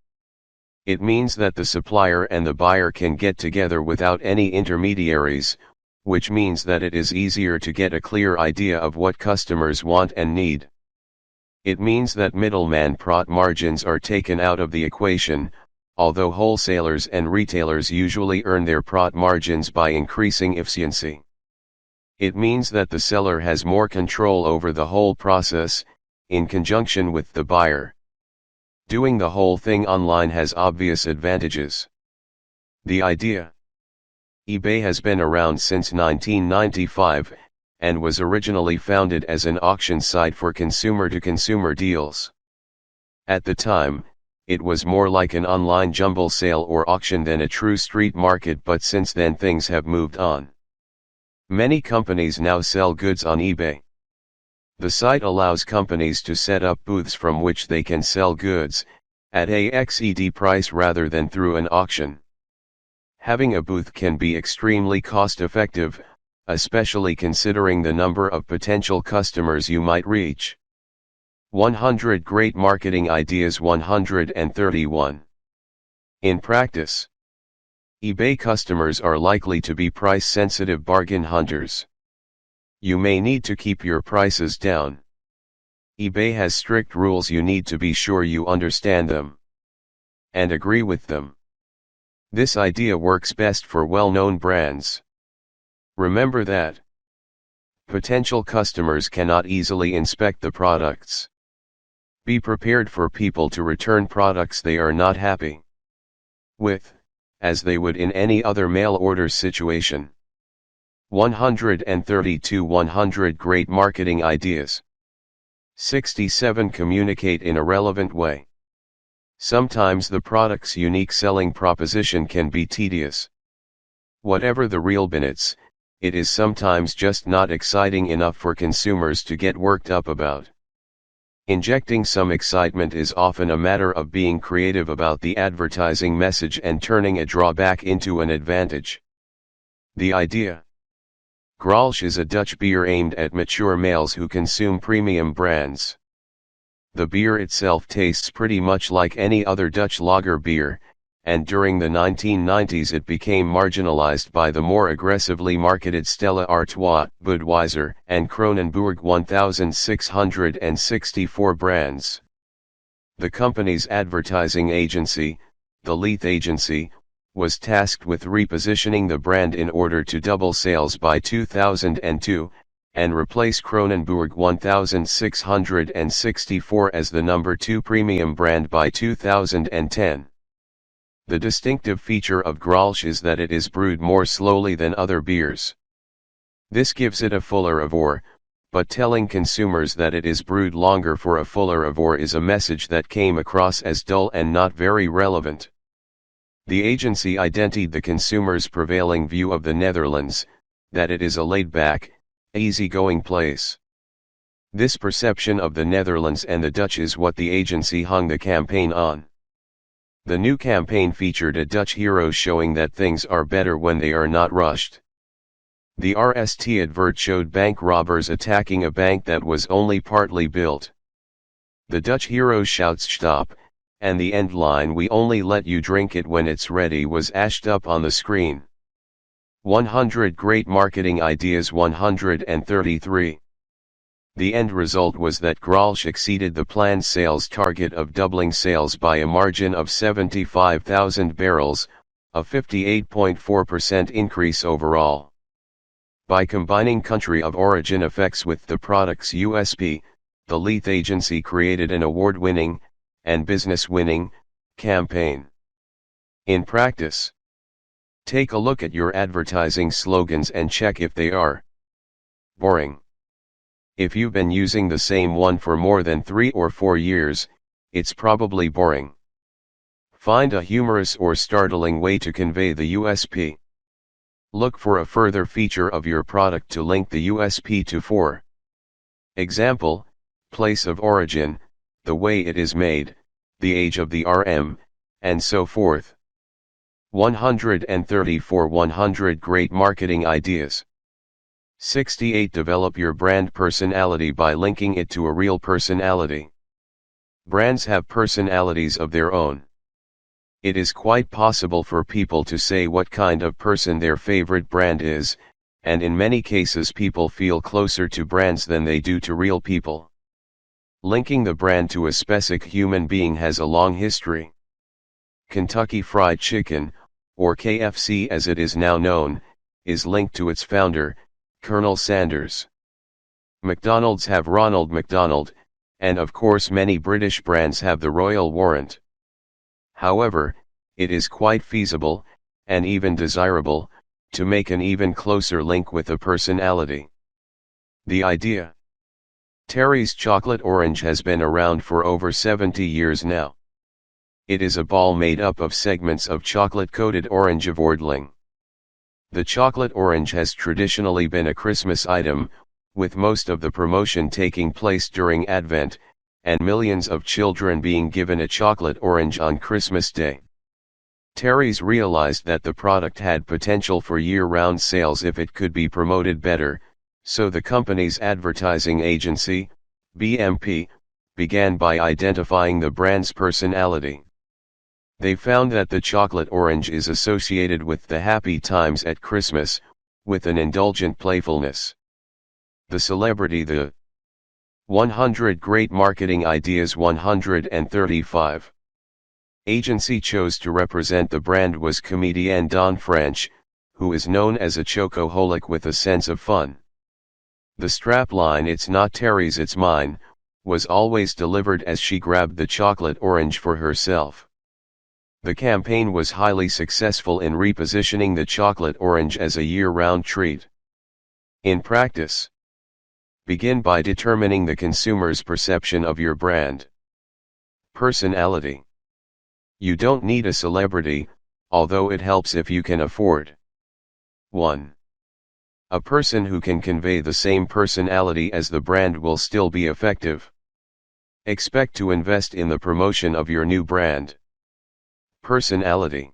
Speaker 1: It means that the supplier and the buyer can get together without any intermediaries, which means that it is easier to get a clear idea of what customers want and need. It means that middleman profit margins are taken out of the equation, although wholesalers and retailers usually earn their profit margins by increasing efficiency. It means that the seller has more control over the whole process, in conjunction with the buyer. Doing the whole thing online has obvious advantages. The idea. eBay has been around since 1995, and was originally founded as an auction site for consumer-to-consumer deals. At the time, it was more like an online jumble sale or auction than a true street market, but since then things have moved on. Many companies now sell goods on eBay. The site allows companies to set up booths from which they can sell goods, at a XED price rather than through an auction. Having a booth can be extremely cost-effective, especially considering the number of potential customers you might reach. 100 Great Marketing Ideas 131. In practice, eBay customers are likely to be price-sensitive bargain hunters. You may need to keep your prices down. eBay has strict rules, you need to be sure you understand them and agree with them. This idea works best for well-known brands. Remember that potential customers cannot easily inspect the products. Be prepared for people to return products they are not happy with, as they would in any other mail order situation. 132 100 Great Marketing Ideas. 67 Communicate in a relevant way. Sometimes the product's unique selling proposition can be tedious. Whatever the real benefits, it is sometimes just not exciting enough for consumers to get worked up about. Injecting some excitement is often a matter of being creative about the advertising message and turning a drawback into an advantage. The idea. Grolsch is a Dutch beer aimed at mature males who consume premium brands. The beer itself tastes pretty much like any other Dutch lager beer, and during the 1990s it became marginalized by the more aggressively marketed Stella Artois, Budweiser, and Kronenbourg 1664 brands. The company's advertising agency, the Leith Agency, was tasked with repositioning the brand in order to double sales by 2002, and replace Kronenbourg 1664 as the number 2 premium brand by 2010. The distinctive feature of Grolsch is that it is brewed more slowly than other beers. This gives it a fuller avor, but telling consumers that it is brewed longer for a fuller avor is a message that came across as dull and not very relevant. The agency identified the consumer's prevailing view of the Netherlands, that it is a laid-back, easy-going place. This perception of the Netherlands and the Dutch is what the agency hung the campaign on. The new campaign featured a Dutch hero showing that things are better when they are not rushed. The RST advert showed bank robbers attacking a bank that was only partly built. The Dutch hero shouts "Stop," and the end line "We only let you drink it when it's ready" was ashed up on the screen. 100 Great Marketing Ideas 133. The end result was that Grolsch exceeded the planned sales target of doubling sales by a margin of 75,000 barrels, a 58.4% increase overall. By combining country of origin effects with the product's USP, the Leith Agency created an award-winning, and business-winning, campaign. In practice, take a look at your advertising slogans and check if they are boring. If you've been using the same one for more than 3 or 4 years, it's probably boring. Find a humorous or startling way to convey the USP. Look for a further feature of your product to link the USP to. For example, place of origin, the way it is made, the age of the RM, and so forth. 134 100 Great Marketing Ideas. 68 Develop your brand personality by linking it to a real personality. Brands have personalities of their own. It is quite possible for people to say what kind of person their favorite brand is, and in many cases people feel closer to brands than they do to real people. Linking the brand to a specific human being has a long history. Kentucky Fried Chicken, or KFC as it is now known, is linked to its founder, Colonel Sanders. McDonald's have Ronald McDonald, and of course many British brands have the Royal Warrant. However, it is quite feasible, and even desirable, to make an even closer link with a personality. The idea. Terry's Chocolate Orange has been around for over 70 years now. It is a ball made up of segments of chocolate-coated orange of Wordling. The chocolate orange has traditionally been a Christmas item, with most of the promotion taking place during Advent, and millions of children being given a chocolate orange on Christmas Day. Terry's realized that the product had potential for year-round sales if it could be promoted better, so the company's advertising agency, BMP, began by identifying the brand's personality. They found that the chocolate orange is associated with the happy times at Christmas, with an indulgent playfulness. The celebrity. The 100 Great Marketing Ideas. 135 Agency chose to represent the brand was comedian Dawn French, who is known as a chocoholic with a sense of fun. The strapline "It's not Terry's, it's mine," was always delivered as she grabbed the chocolate orange for herself. The campaign was highly successful in repositioning the chocolate orange as a year-round treat. In practice, begin by determining the consumer's perception of your brand. Personality. You don't need a celebrity, although it helps if you can afford 1. A person who can convey the same personality as the brand will still be effective. Expect to invest in the promotion of your new brand. Personality.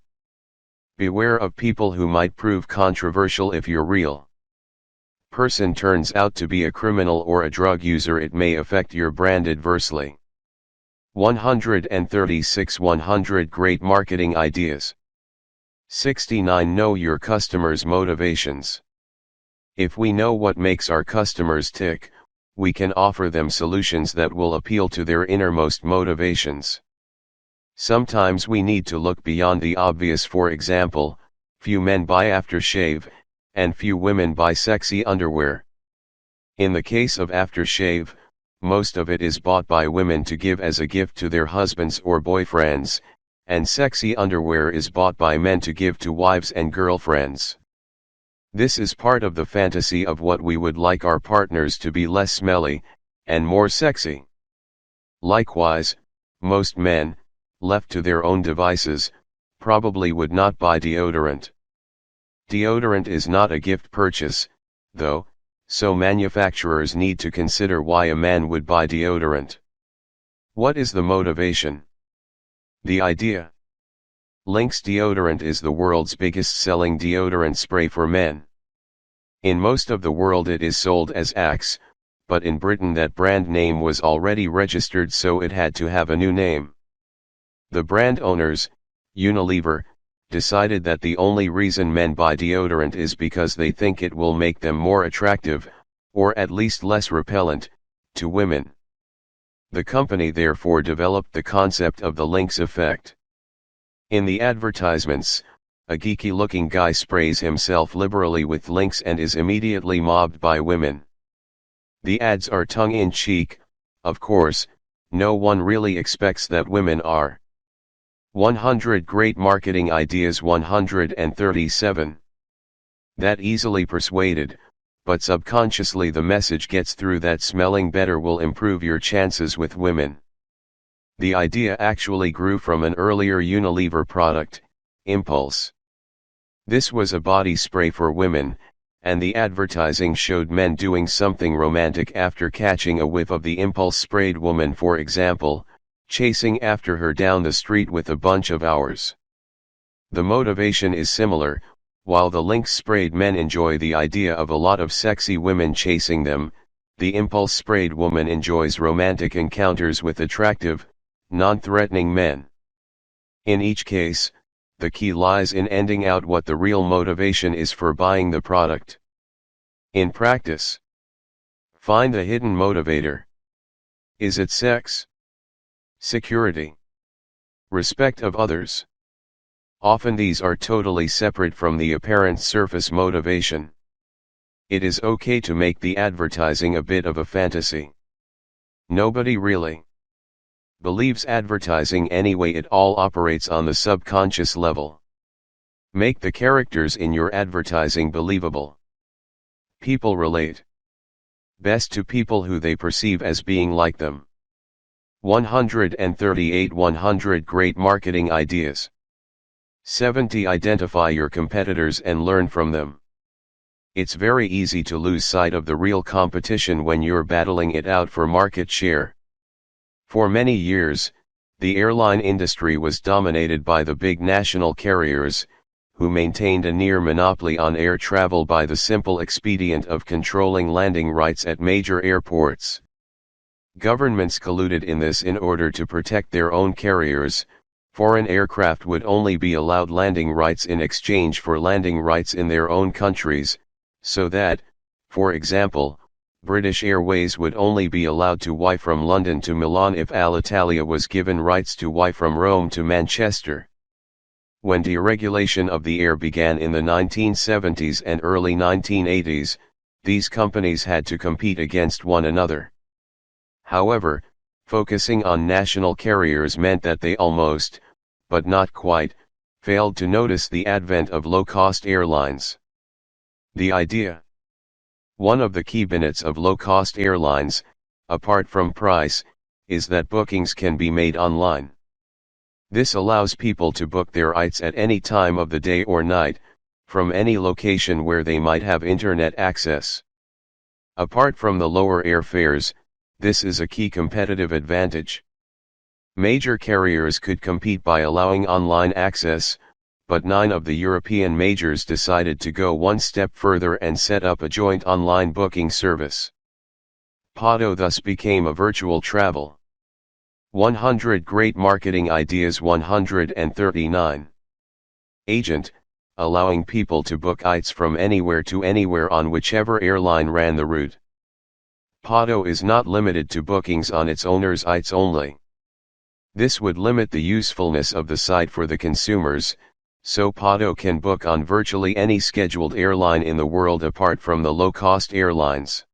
Speaker 1: Beware of people who might prove controversial if your real person turns out to be a criminal or a drug user. It may affect your brand adversely. 136 100 Great Marketing Ideas. 69 Know your customers' motivations. If we know what makes our customers tick, we can offer them solutions that will appeal to their innermost motivations. Sometimes we need to look beyond the obvious. For example, few men buy aftershave, and few women buy sexy underwear. In the case of aftershave, most of it is bought by women to give as a gift to their husbands or boyfriends, and sexy underwear is bought by men to give to wives and girlfriends. This is part of the fantasy of what we would like our partners to be: less smelly, and more sexy. Likewise, most men, left to their own devices, probably would not buy deodorant. Deodorant is not a gift purchase, though, so manufacturers need to consider why a man would buy deodorant. What is the motivation? The idea. Lynx deodorant is the world's biggest selling deodorant spray for men. In most of the world it is sold as Axe, but in Britain that brand name was already registered, so it had to have a new name. The brand owners, Unilever, decided that the only reason men buy deodorant is because they think it will make them more attractive, or at least less repellent, to women. The company therefore developed the concept of the Lynx effect. In the advertisements, a geeky-looking guy sprays himself liberally with Lynx and is immediately mobbed by women. The ads are tongue-in-cheek, of course, no one really expects that women are. 100 Great Marketing Ideas. 137 That easily persuaded, but subconsciously the message gets through that smelling better will improve your chances with women. The idea actually grew from an earlier Unilever product, Impulse. This was a body spray for women, and the advertising showed men doing something romantic after catching a whiff of the Impulse sprayed woman, for example, chasing after her down the street with a bunch of hours. The motivation is similar. While the Lynx sprayed men enjoy the idea of a lot of sexy women chasing them, the Impulse sprayed woman enjoys romantic encounters with attractive, non-threatening men. In each case, the key lies in ending out what the real motivation is for buying the product. In practice, find the hidden motivator. Is it sex? Security? Respect of others? Often these are totally separate from the apparent surface motivation. It is okay to make the advertising a bit of a fantasy. Nobody really believes advertising anyway. It all operates on the subconscious level. Make the characters in your advertising believable. People relate best to people who they perceive as being like them. 138 100 Great Marketing Ideas. 70 Identify your competitors and learn from them. It's very easy to lose sight of the real competition when you're battling it out for market share. For many years, the airline industry was dominated by the big national carriers, who maintained a near monopoly on air travel by the simple expedient of controlling landing rights at major airports. Governments colluded in this in order to protect their own carriers. Foreign aircraft would only be allowed landing rights in exchange for landing rights in their own countries, so that, for example, British Airways would only be allowed to fly from London to Milan if Alitalia was given rights to fly from Rome to Manchester. When deregulation of the air began in the 1970s and early 1980s, these companies had to compete against one another. However, focusing on national carriers meant that they almost, but not quite, failed to notice the advent of low-cost airlines. The idea. One of the key benefits of low-cost airlines, apart from price, is that bookings can be made online. This allows people to book their flights at any time of the day or night, from any location where they might have internet access. Apart from the lower airfares, this is a key competitive advantage. Major carriers could compete by allowing online access, but 9 of the European majors decided to go one step further and set up a joint online booking service. Pado thus became a virtual travel. 100 Great Marketing Ideas. 139. Agent, allowing people to book flights from anywhere to anywhere on whichever airline ran the route. Pado is not limited to bookings on its owner's flights only. This would limit the usefulness of the site for the consumers, so Pado can book on virtually any scheduled airline in the world apart from the low-cost airlines.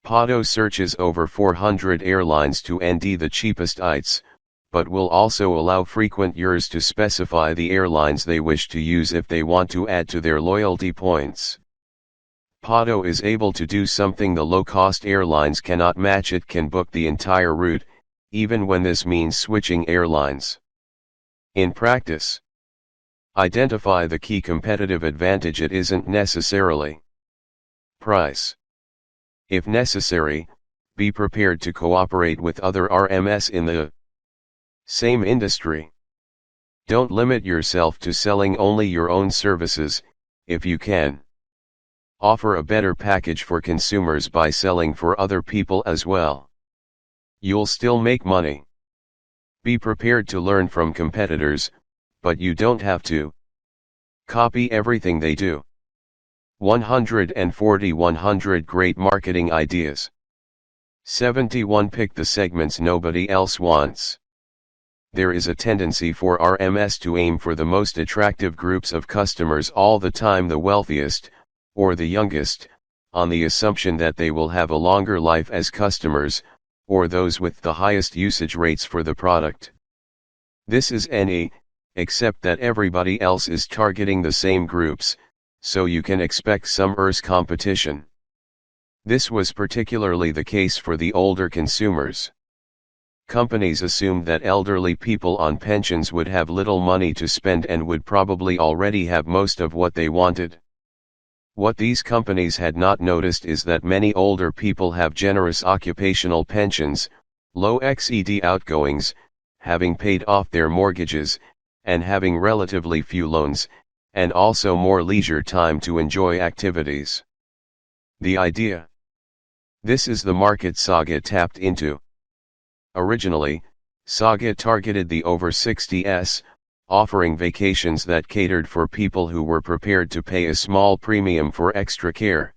Speaker 1: Pado searches over 400 airlines to find the cheapest flights, but will also allow frequent users to specify the airlines they wish to use if they want to add to their loyalty points. Pado is able to do something the low-cost airlines cannot match. It can book the entire route, even when this means switching airlines. In practice, identify the key competitive advantage. It isn't necessarily price. If necessary, be prepared to cooperate with other RMS in the same industry. Don't limit yourself to selling only your own services. If you can, offer a better package for consumers by selling for other people as well. You'll still make money. Be prepared to learn from competitors, but you don't have to copy everything they do. 140 100 Great Marketing Ideas. 71 Pick the segments nobody else wants. There is a tendency for RMS to aim for the most attractive groups of customers all the time, the wealthiest, or the youngest, on the assumption that they will have a longer life as customers, or those with the highest usage rates for the product. This is except that everybody else is targeting the same groups, so you can expect some competition. This was particularly the case for the older consumers. Companies assumed that elderly people on pensions would have little money to spend and would probably already have most of what they wanted. What these companies had not noticed is that many older people have generous occupational pensions, low XED outgoings, having paid off their mortgages, and having relatively few loans, and also more leisure time to enjoy activities. The idea. This is the market Saga tapped into. Originally, Saga targeted the over 60s, offering vacations that catered for people who were prepared to pay a small premium for extra care.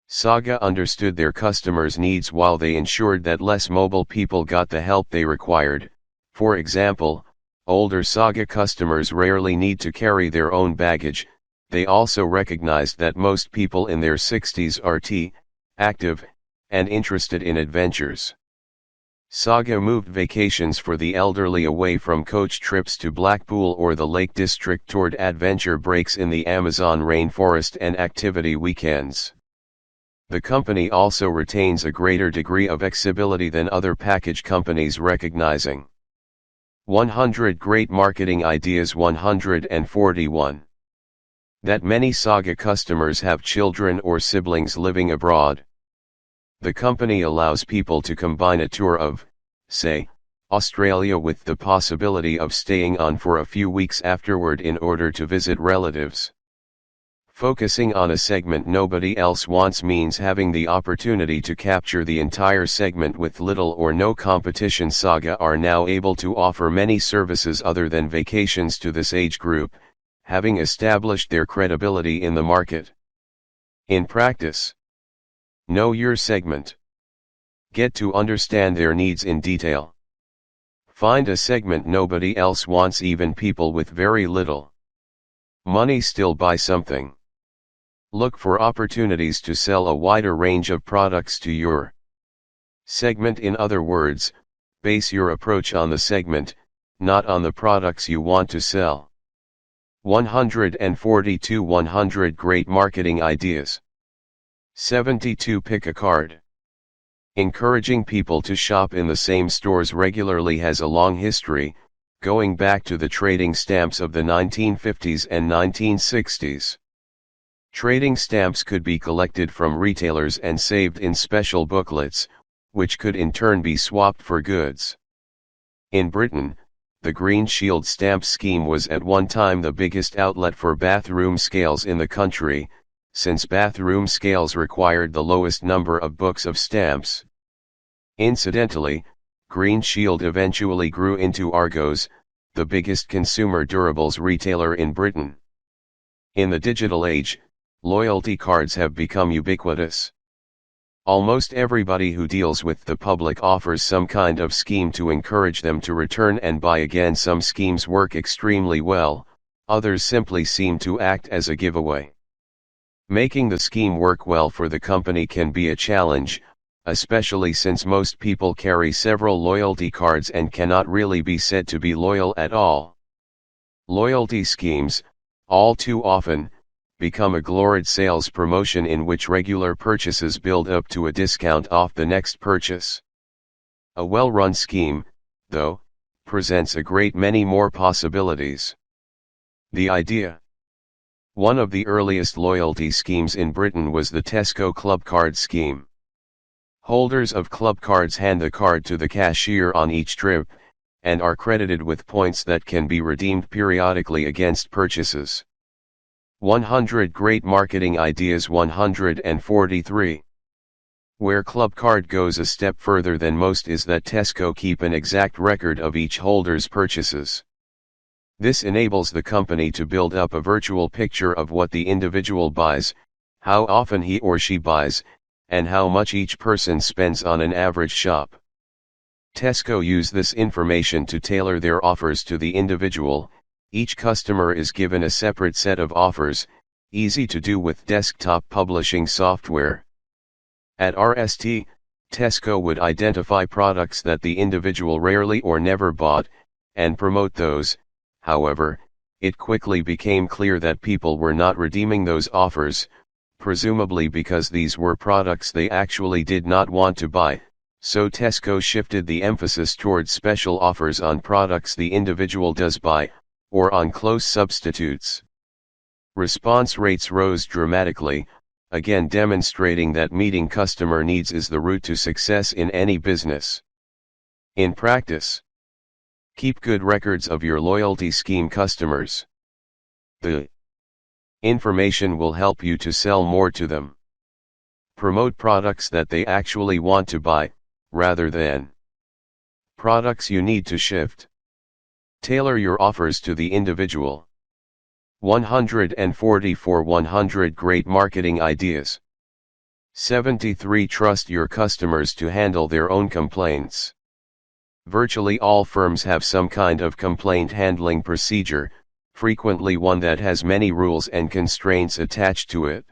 Speaker 1: Saga understood their customers' needs while they ensured that less mobile people got the help they required. For example, older Saga customers rarely need to carry their own baggage. They also recognized that most people in their 60s are active, and interested in adventures. Saga moved vacations for the elderly away from coach trips to Blackpool or the Lake District toward adventure breaks in the Amazon rainforest and activity weekends. The company also retains a greater degree of accessibility than other package companies, recognizing 100 Great Marketing Ideas. 141. That many Saga customers have children or siblings living abroad. The company allows people to combine a tour of, say, Australia with the possibility of staying on for a few weeks afterward in order to visit relatives. Focusing on a segment nobody else wants means having the opportunity to capture the entire segment with little or no competition. Saga are now able to offer many services other than vacations to this age group, having established their credibility in the market. In practice, know your segment. Get to understand their needs in detail. Find a segment nobody else wants, even people with very little money still buy something. Look for opportunities to sell a wider range of products to your segment. In other words, base your approach on the segment, not on the products you want to sell. 142 100 Great Marketing Ideas. 72 Pick a card. Encouraging people to shop in the same stores regularly has a long history, going back to the trading stamps of the 1950s and 1960s. Trading stamps could be collected from retailers and saved in special booklets, which could in turn be swapped for goods. In Britain, the Green Shield stamp scheme was at one time the biggest outlet for bathroom scales in the country, since bathroom scales required the lowest number of books of stamps. Incidentally, Green Shield eventually grew into Argos, the biggest consumer durables retailer in Britain. In the digital age, loyalty cards have become ubiquitous. Almost everybody who deals with the public offers some kind of scheme to encourage them to return and buy again. Some schemes work extremely well, others simply seem to act as a giveaway. Making the scheme work well for the company can be a challenge, especially since most people carry several loyalty cards and cannot really be said to be loyal at all. Loyalty schemes, all too often, become a glorified sales promotion in which regular purchases build up to a discount off the next purchase. A well-run scheme, though, presents a great many more possibilities. The idea. One of the earliest loyalty schemes in Britain was the Tesco Club Card scheme. Holders of club cards hand the card to the cashier on each trip, and are credited with points that can be redeemed periodically against purchases. 100 Great Marketing Ideas. 143. Where Club Card goes a step further than most is that Tesco keep an exact record of each holder's purchases. This enables the company to build up a virtual picture of what the individual buys, how often he or she buys, and how much each person spends on an average shop. Tesco use this information to tailor their offers to the individual. Each customer is given a separate set of offers, easy to do with desktop publishing software. At RST, Tesco would identify products that the individual rarely or never bought, and promote those. However, it quickly became clear that people were not redeeming those offers, presumably because these were products they actually did not want to buy, So Tesco shifted the emphasis towards special offers on products the individual does buy, or on close substitutes. Response rates rose dramatically, again demonstrating that meeting customer needs is the route to success in any business. In practice, keep good records of your loyalty scheme customers. The information will help you to sell more to them. Promote products that they actually want to buy, rather than products you need to shift. Tailor your offers to the individual. 144 100 Great Marketing Ideas. 73 Trust your customers to handle their own complaints. Virtually all firms have some kind of complaint handling procedure, frequently one that has many rules and constraints attached to it.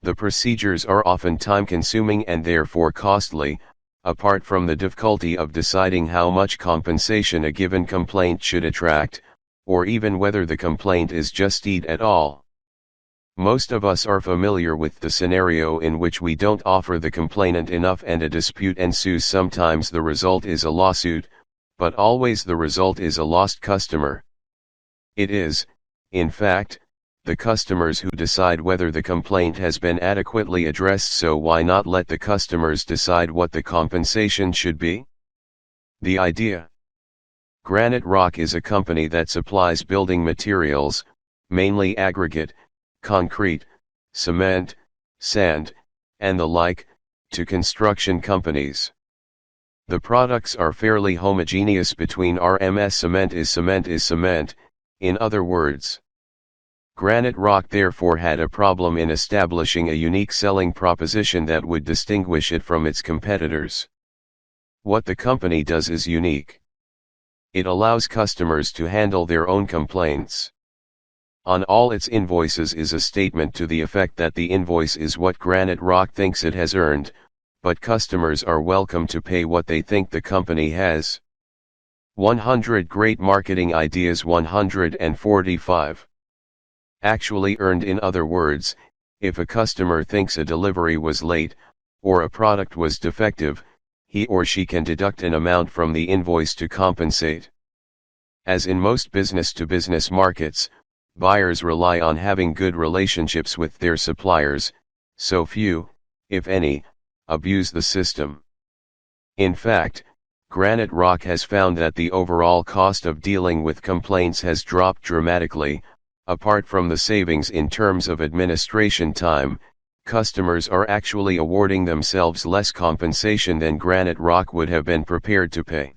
Speaker 1: The procedures are often time-consuming and therefore costly, apart from the difficulty of deciding how much compensation a given complaint should attract, or even whether the complaint is justified at all. Most of us are familiar with the scenario in which we don't offer the complainant enough and a dispute ensues. Sometimes the result is a lawsuit, but always the result is a lost customer. It is, in fact, the customers who decide whether the complaint has been adequately addressed, so why not let the customers decide what the compensation should be? The idea. Granite Rock is a company that supplies building materials, mainly aggregate, concrete, cement, sand, and the like, to construction companies. The products are fairly homogeneous between RMS. Cement is cement, in other words. Granite Rock therefore had a problem in establishing a unique selling proposition that would distinguish it from its competitors. What the company does is unique. It allows customers to handle their own complaints. On all its invoices is a statement to the effect that the invoice is what Granite Rock thinks it has earned, but customers are welcome to pay what they think the company has. 100 Great Marketing Ideas. 145. Actually earned. In other words, if a customer thinks a delivery was late, or a product was defective, he or she can deduct an amount from the invoice to compensate. As in most business-to-business markets, buyers rely on having good relationships with their suppliers, so few, if any, abuse the system. In fact, Granite Rock has found that the overall cost of dealing with complaints has dropped dramatically. Apart from the savings in terms of administration time, customers are actually awarding themselves less compensation than Granite Rock would have been prepared to pay.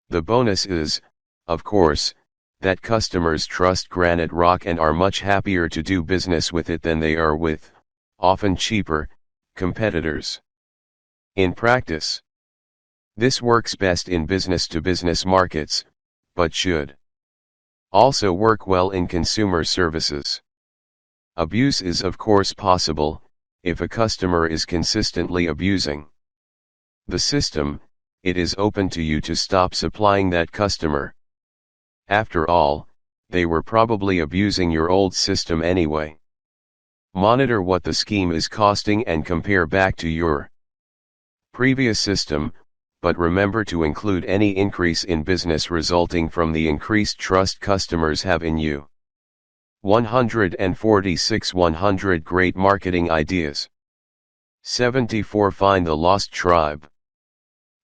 Speaker 1: The bonus is, of course, that customers trust Granite Rock and are much happier to do business with it than they are with, often cheaper, competitors. In practice, this works best in business-to-business markets, but should also work well in consumer services. Abuse is of course possible, if a customer is consistently abusing the system, it is open to you to stop supplying that customer. After all, they were probably abusing your old system anyway. Monitor what the scheme is costing and compare back to your previous system, but remember to include any increase in business resulting from the increased trust customers have in you. 146 100 Great Marketing Ideas. 74 Find the Lost Tribe.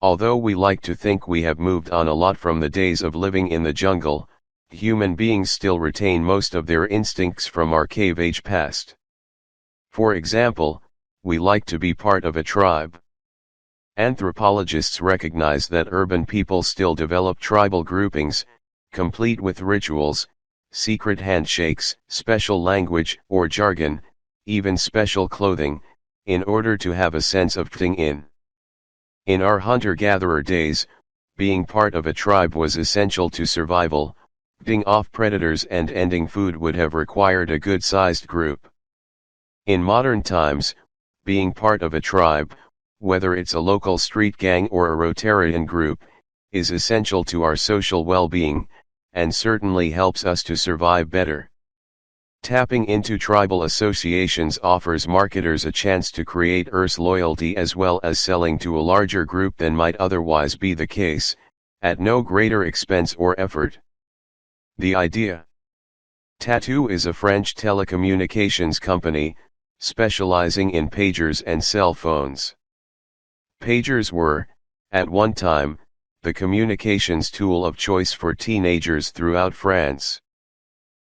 Speaker 1: Although we like to think we have moved on a lot from the days of living in the jungle, human beings still retain most of their instincts from our cave age past. For example, we like to be part of a tribe. Anthropologists recognize that urban people still develop tribal groupings, complete with rituals, secret handshakes, special language or jargon, even special clothing, in order to have a sense of fitting in. In our hunter-gatherer days, being part of a tribe was essential to survival. Fending off predators and ending food would have required a good-sized group. In modern times, being part of a tribe, whether it's a local street gang or a Rotarian group, is essential to our social well-being, and certainly helps us to survive better. Tapping into tribal associations offers marketers a chance to create loyalty as well as selling to a larger group than might otherwise be the case, at no greater expense or effort. The idea. Tattoo is a French telecommunications company, specializing in pagers and cell phones. Pagers were, at one time, the communications tool of choice for teenagers throughout France.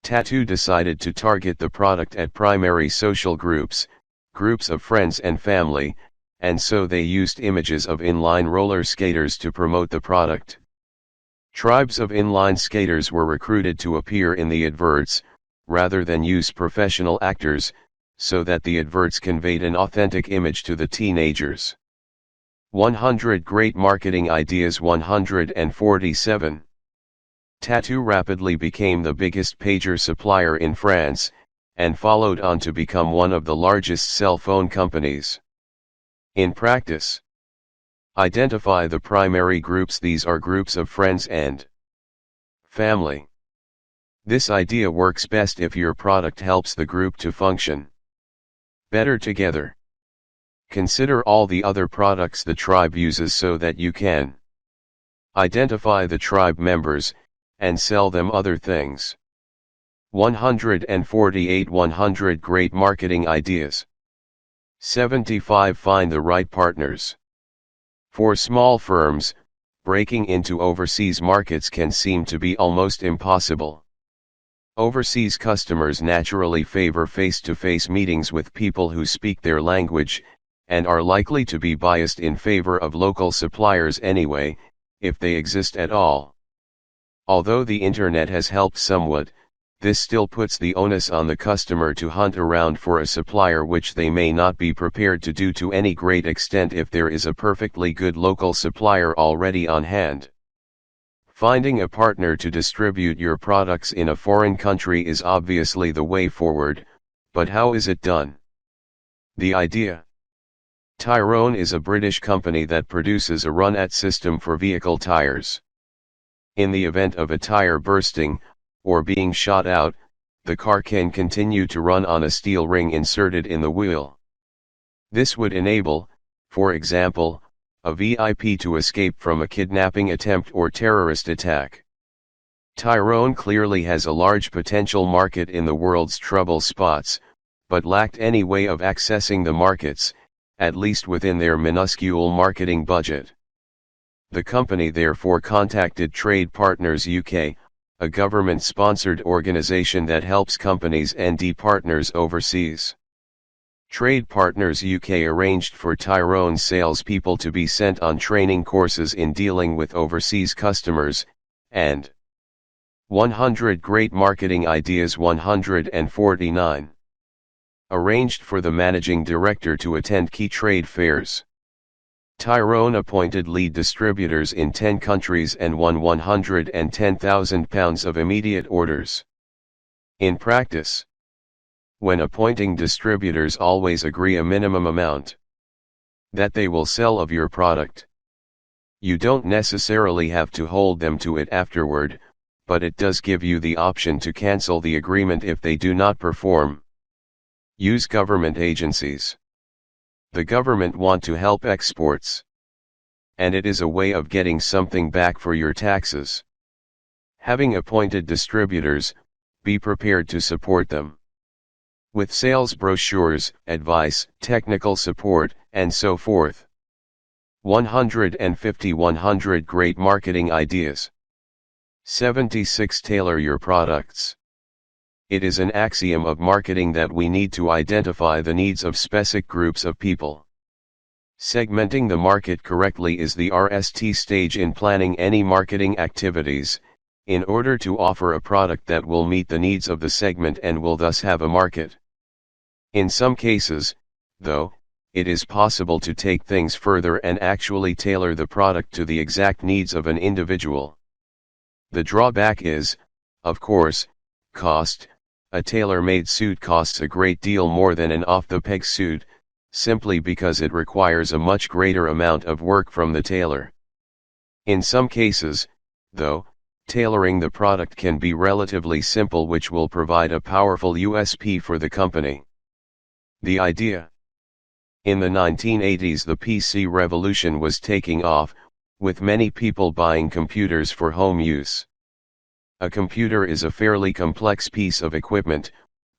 Speaker 1: Tattoo decided to target the product at primary social groups, groups of friends and family, and so they used images of inline roller skaters to promote the product. Tribes of inline skaters were recruited to appear in the adverts, rather than use professional actors, so that the adverts conveyed an authentic image to the teenagers. 100 Great Marketing Ideas 147. Tattoo rapidly became the biggest pager supplier in France, and followed on to become one of the largest cell phone companies. In practice, identify the primary groups. These are groups of friends and family. This idea works best if your product helps the group to function better together. Consider all the other products the tribe uses so that you can identify the tribe members, and sell them other things. 148 100 Great Marketing Ideas. 75 Find the right partners. For small firms, breaking into overseas markets can seem to be almost impossible. Overseas customers naturally favor face-to-face meetings with people who speak their language, and are likely to be biased in favor of local suppliers anyway, if they exist at all. Although the internet has helped somewhat, this still puts the onus on the customer to hunt around for a supplier, which they may not be prepared to do to any great extent if there is a perfectly good local supplier already on hand. Finding a partner to distribute your products in a foreign country is obviously the way forward, but how is it done? The idea. Tyrone is a British company that produces a run-at system for vehicle tires. In the event of a tire bursting, or being shot out, the car can continue to run on a steel ring inserted in the wheel. This would enable, for example, a VIP to escape from a kidnapping attempt or terrorist attack. Tyrone clearly has a large potential market in the world's trouble spots, but lacked any way of accessing the markets, at least within their minuscule marketing budget. The company therefore contacted Trade Partners UK, a government-sponsored organization that helps companies and partners overseas. Trade Partners UK arranged for Tyrone's salespeople to be sent on training courses in dealing with overseas customers, and 100 Great Marketing Ideas 149. Arranged for the managing director to attend key trade fairs. Tyrone appointed lead distributors in 10 countries and won £110,000 of immediate orders. In practice, when appointing distributors, always agree a minimum amount that they will sell of your product. You don't necessarily have to hold them to it afterward, but it does give you the option to cancel the agreement if they do not perform. Use government agencies. The government want to help exports, and it is a way of getting something back for your taxes. Having appointed distributors, be prepared to support them with sales brochures, advice, technical support, and so forth. 150 100 Great Marketing Ideas. 76 Tailor your products. It is an axiom of marketing that we need to identify the needs of specific groups of people. Segmenting the market correctly is the RST stage in planning any marketing activities, in order to offer a product that will meet the needs of the segment and will thus have a market. In some cases, though, it is possible to take things further and actually tailor the product to the exact needs of an individual. The drawback is, of course, cost. A tailor-made suit costs a great deal more than an off-the-peg suit, simply because it requires a much greater amount of work from the tailor. In some cases, though, tailoring the product can be relatively simple, which will provide a powerful USP for the company. The idea. In the 1980s, the PC revolution was taking off, with many people buying computers for home use. A computer is a fairly complex piece of equipment,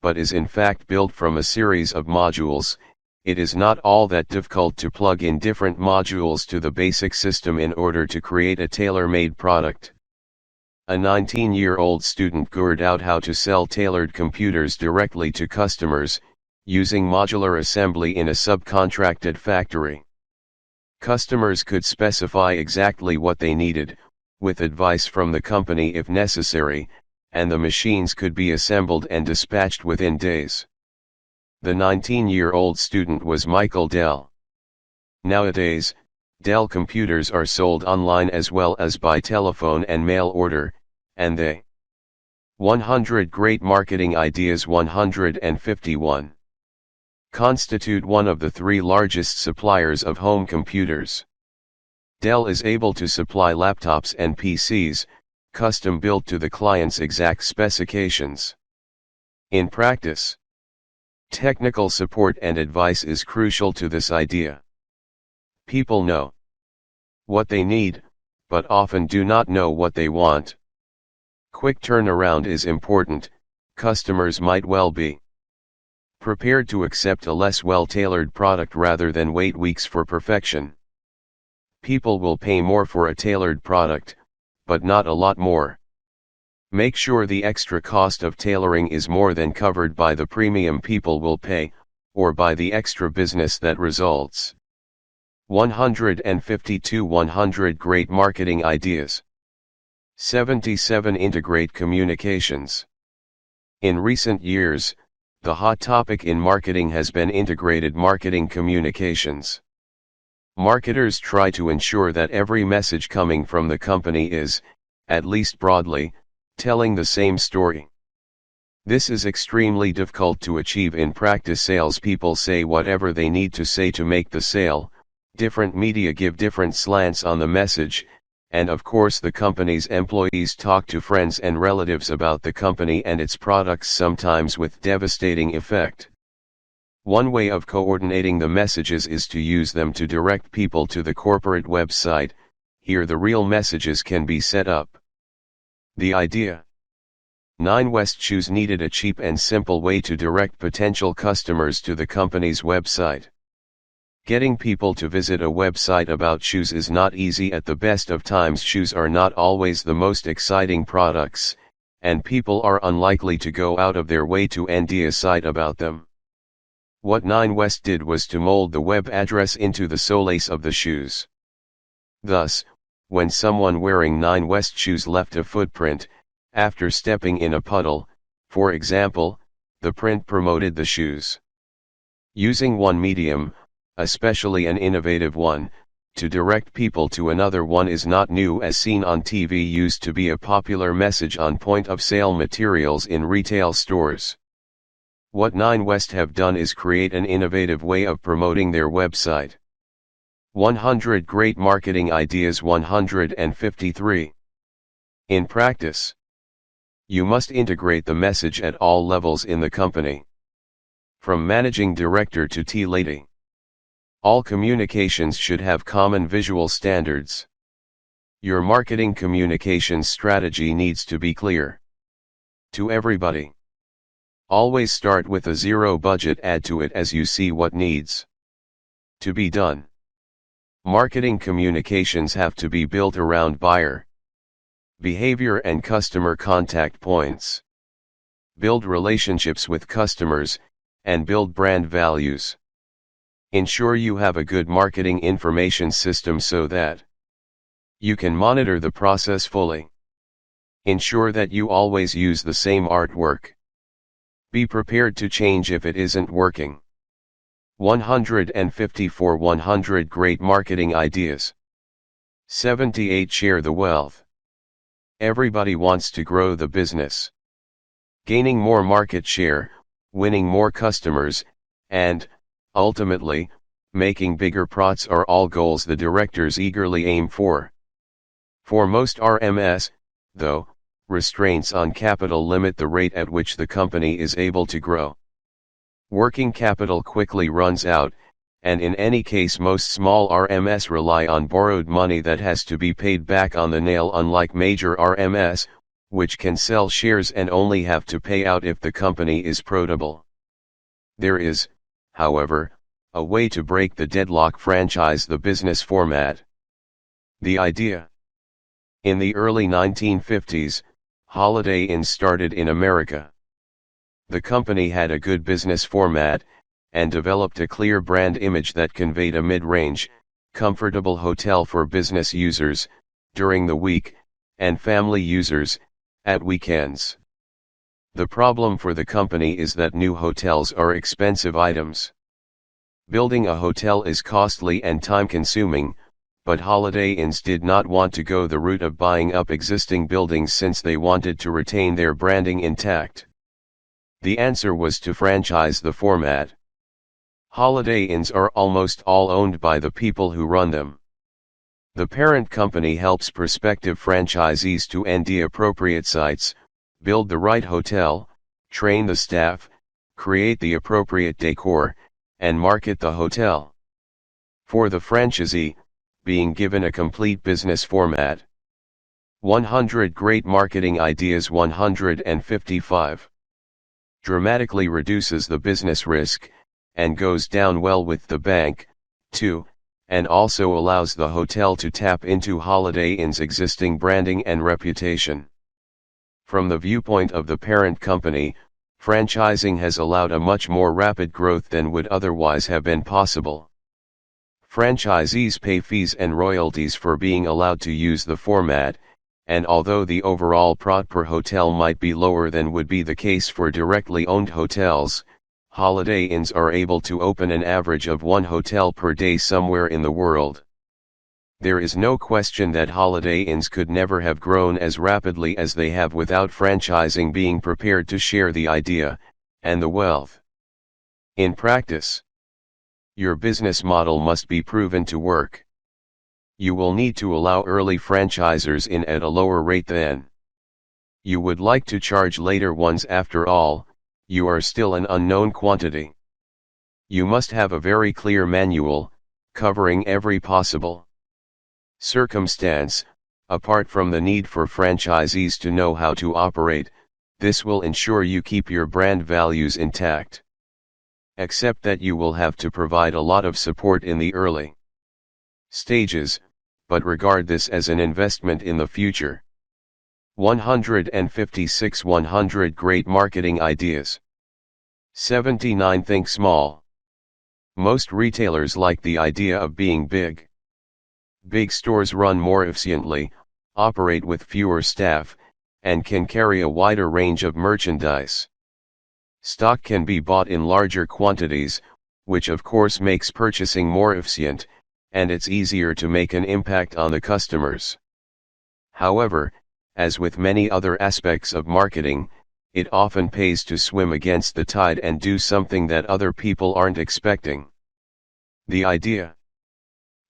Speaker 1: but is in fact built from a series of modules. It is not all that difficult to plug in different modules to the basic system in order to create a tailor-made product. A 19-year-old student figured out how to sell tailored computers directly to customers, using modular assembly in a subcontracted factory. Customers could specify exactly what they needed, with advice from the company if necessary, and the machines could be assembled and dispatched within days. The 19-year-old student was Michael Dell. Nowadays, Dell computers are sold online as well as by telephone and mail order, and they 100 Great Marketing Ideas 151 constitute one of the 3 largest suppliers of home computers. Dell is able to supply laptops and PCs, custom built to the client's exact specifications. In practice, technical support and advice is crucial to this idea. People know what they need, but often do not know what they want. Quick turnaround is important. Customers might well be prepared to accept a less well-tailored product rather than wait weeks for perfection. People will pay more for a tailored product, but not a lot more. Make sure the extra cost of tailoring is more than covered by the premium people will pay, or by the extra business that results. 152 100 Great Marketing Ideas. 77 Integrate communications. In recent years, the hot topic in marketing has been integrated marketing communications. Marketers try to ensure that every message coming from the company is, at least broadly, telling the same story. This is extremely difficult to achieve in practice. Salespeople say whatever they need to say to make the sale, different media give different slants on the message, and of course the company's employees talk to friends and relatives about the company and its products, sometimes with devastating effect. One way of coordinating the messages is to use them to direct people to the corporate website. Here the real messages can be set up. The idea. Nine West Shoes needed a cheap and simple way to direct potential customers to the company's website. Getting people to visit a website about shoes is not easy. At the best of times, shoes are not always the most exciting products, and people are unlikely to go out of their way to end a site about them. What Nine West did was to mold the web address into the solace of the shoes. Thus, when someone wearing Nine West shoes left a footprint, after stepping in a puddle, for example, the print promoted the shoes. Using one medium, especially an innovative one, to direct people to another one is not new, as seen on TV used to be a popular message on point-of-sale materials in retail stores. What Nine West have done is create an innovative way of promoting their website. 100 Great Marketing Ideas 153. In practice, you must integrate the message at all levels in the company. From managing director to tea lady. All communications should have common visual standards. Your marketing communications strategy needs to be clear to everybody. Always start with a zero budget, add to it as you see what needs to be done. Marketing communications have to be built around buyer behavior and customer contact points. Build relationships with customers, and build brand values. Ensure you have a good marketing information system so that you can monitor the process fully. Ensure that you always use the same artwork. Be prepared to change if it isn't working. 154 100 Great Marketing Ideas. 78 Share the wealth. Everybody wants to grow the business. Gaining more market share, winning more customers, and, ultimately, making bigger profits are all goals the directors eagerly aim for. For most RMS, though, restraints on capital limit the rate at which the company is able to grow. Working capital quickly runs out, and in any case most small RMS rely on borrowed money that has to be paid back on the nail, unlike major RMS, which can sell shares and only have to pay out if the company is profitable. There is, however, a way to break the deadlock: franchise the business format. The idea. In the early 1950s, Holiday Inns started in America. The company had a good business format, and developed a clear brand image that conveyed a mid-range, comfortable hotel for business users, during the week, and family users, at weekends. The problem for the company is that new hotels are expensive items. Building a hotel is costly and time-consuming, but Holiday Inns did not want to go the route of buying up existing buildings since they wanted to retain their branding intact. The answer was to franchise the format. Holiday Inns are almost all owned by the people who run them. The parent company helps prospective franchisees to find the appropriate sites, build the right hotel, train the staff, create the appropriate decor, and market the hotel. For the franchisee, being given a complete business format. 100 Great Marketing Ideas. 155. Dramatically reduces the business risk, and goes down well with the bank, too, and also allows the hotel to tap into Holiday Inn's existing branding and reputation. From the viewpoint of the parent company, franchising has allowed a much more rapid growth than would otherwise have been possible. Franchisees pay fees and royalties for being allowed to use the format, and although the overall profit per hotel might be lower than would be the case for directly owned hotels, Holiday Inns are able to open an average of one hotel per day somewhere in the world. There is no question that Holiday Inns could never have grown as rapidly as they have without franchising being prepared to share the idea, and the wealth. In practice, your business model must be proven to work. You will need to allow early franchisers in at a lower rate than you would like to charge later ones. After all, you are still an unknown quantity. You must have a very clear manual, covering every possible circumstance. Apart from the need for franchisees to know how to operate, this will ensure you keep your brand values intact. Except that you will have to provide a lot of support in the early stages, but regard this as an investment in the future. 156 100 Great Marketing Ideas. 79 Think small. Most retailers like the idea of being big. Big stores run more efficiently, operate with fewer staff, and can carry a wider range of merchandise. Stock can be bought in larger quantities, which of course makes purchasing more efficient, and it's easier to make an impact on the customers. However, as with many other aspects of marketing, it often pays to swim against the tide and do something that other people aren't expecting. The idea.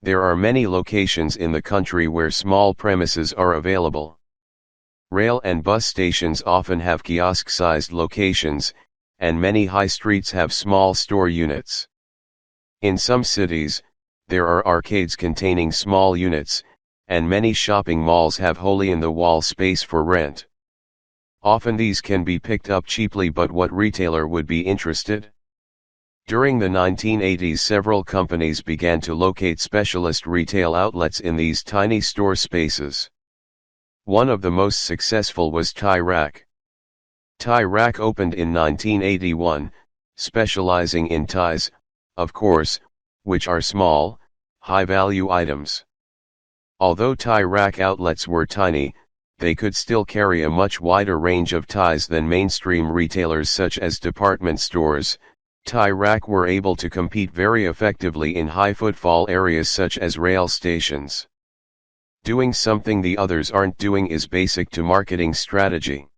Speaker 1: There are many locations in the country where small premises are available. Rail and bus stations often have kiosk-sized locations, and many high streets have small store units. In some cities, there are arcades containing small units, and many shopping malls have hole-in-the-wall space for rent. Often these can be picked up cheaply, but what retailer would be interested? During the 1980s, several companies began to locate specialist retail outlets in these tiny store spaces. One of the most successful was Thai Rack. Thai Rack opened in 1981, specializing in ties, of course, which are small, high-value items. Although Thai Rack outlets were tiny, they could still carry a much wider range of ties than mainstream retailers such as department stores. Thai Rack were able to compete very effectively in high-footfall areas such as rail stations. Doing something the others aren't doing is basic to marketing strategy.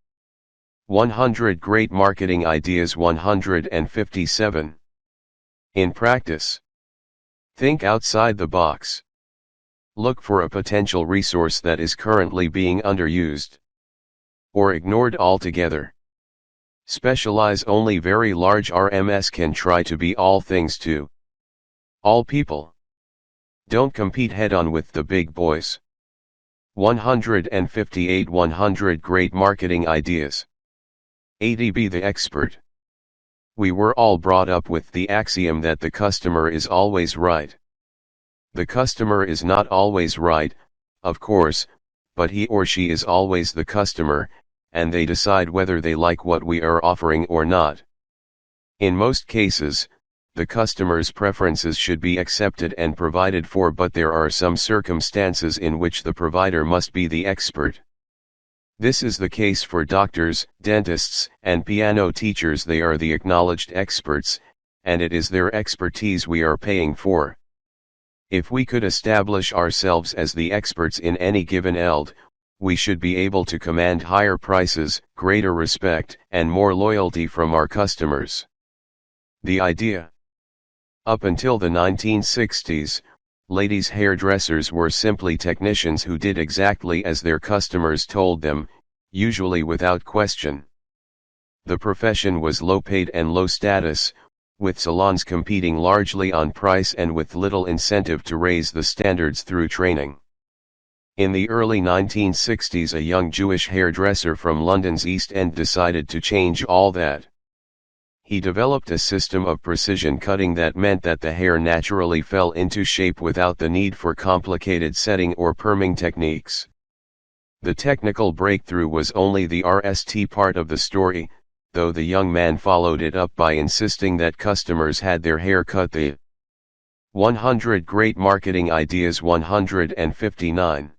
Speaker 1: 100 Great Marketing Ideas. 157. In practice, think outside the box. Look for a potential resource that is currently being underused. or ignored altogether. Specialize only very large RMS can try to be all things to all people. Don't compete head-on with the big boys. 158 100 Great Marketing Ideas. 80 Be the expert. We were all brought up with the axiom that the customer is always right. The customer is not always right, of course, but he or she is always the customer, and they decide whether they like what we are offering or not. In most cases, the customer's preferences should be accepted and provided for, but there are some circumstances in which the provider must be the expert. This is the case for doctors, dentists, and piano teachers. They are the acknowledged experts, and it is their expertise we are paying for. If we could establish ourselves as the experts in any given field, we should be able to command higher prices, greater respect, and more loyalty from our customers. The idea. Up until the 1960s, ladies' hairdressers were simply technicians who did exactly as their customers told them, usually without question. The profession was low-paid and low-status, with salons competing largely on price and with little incentive to raise the standards through training. In the early 1960s, a young Jewish hairdresser from London's East End decided to change all that. He developed a system of precision cutting that meant that the hair naturally fell into shape without the need for complicated setting or perming techniques. The technical breakthrough was only the RST part of the story, though the young man followed it up by insisting that customers had their hair cut the 100 Great Marketing Ideas 159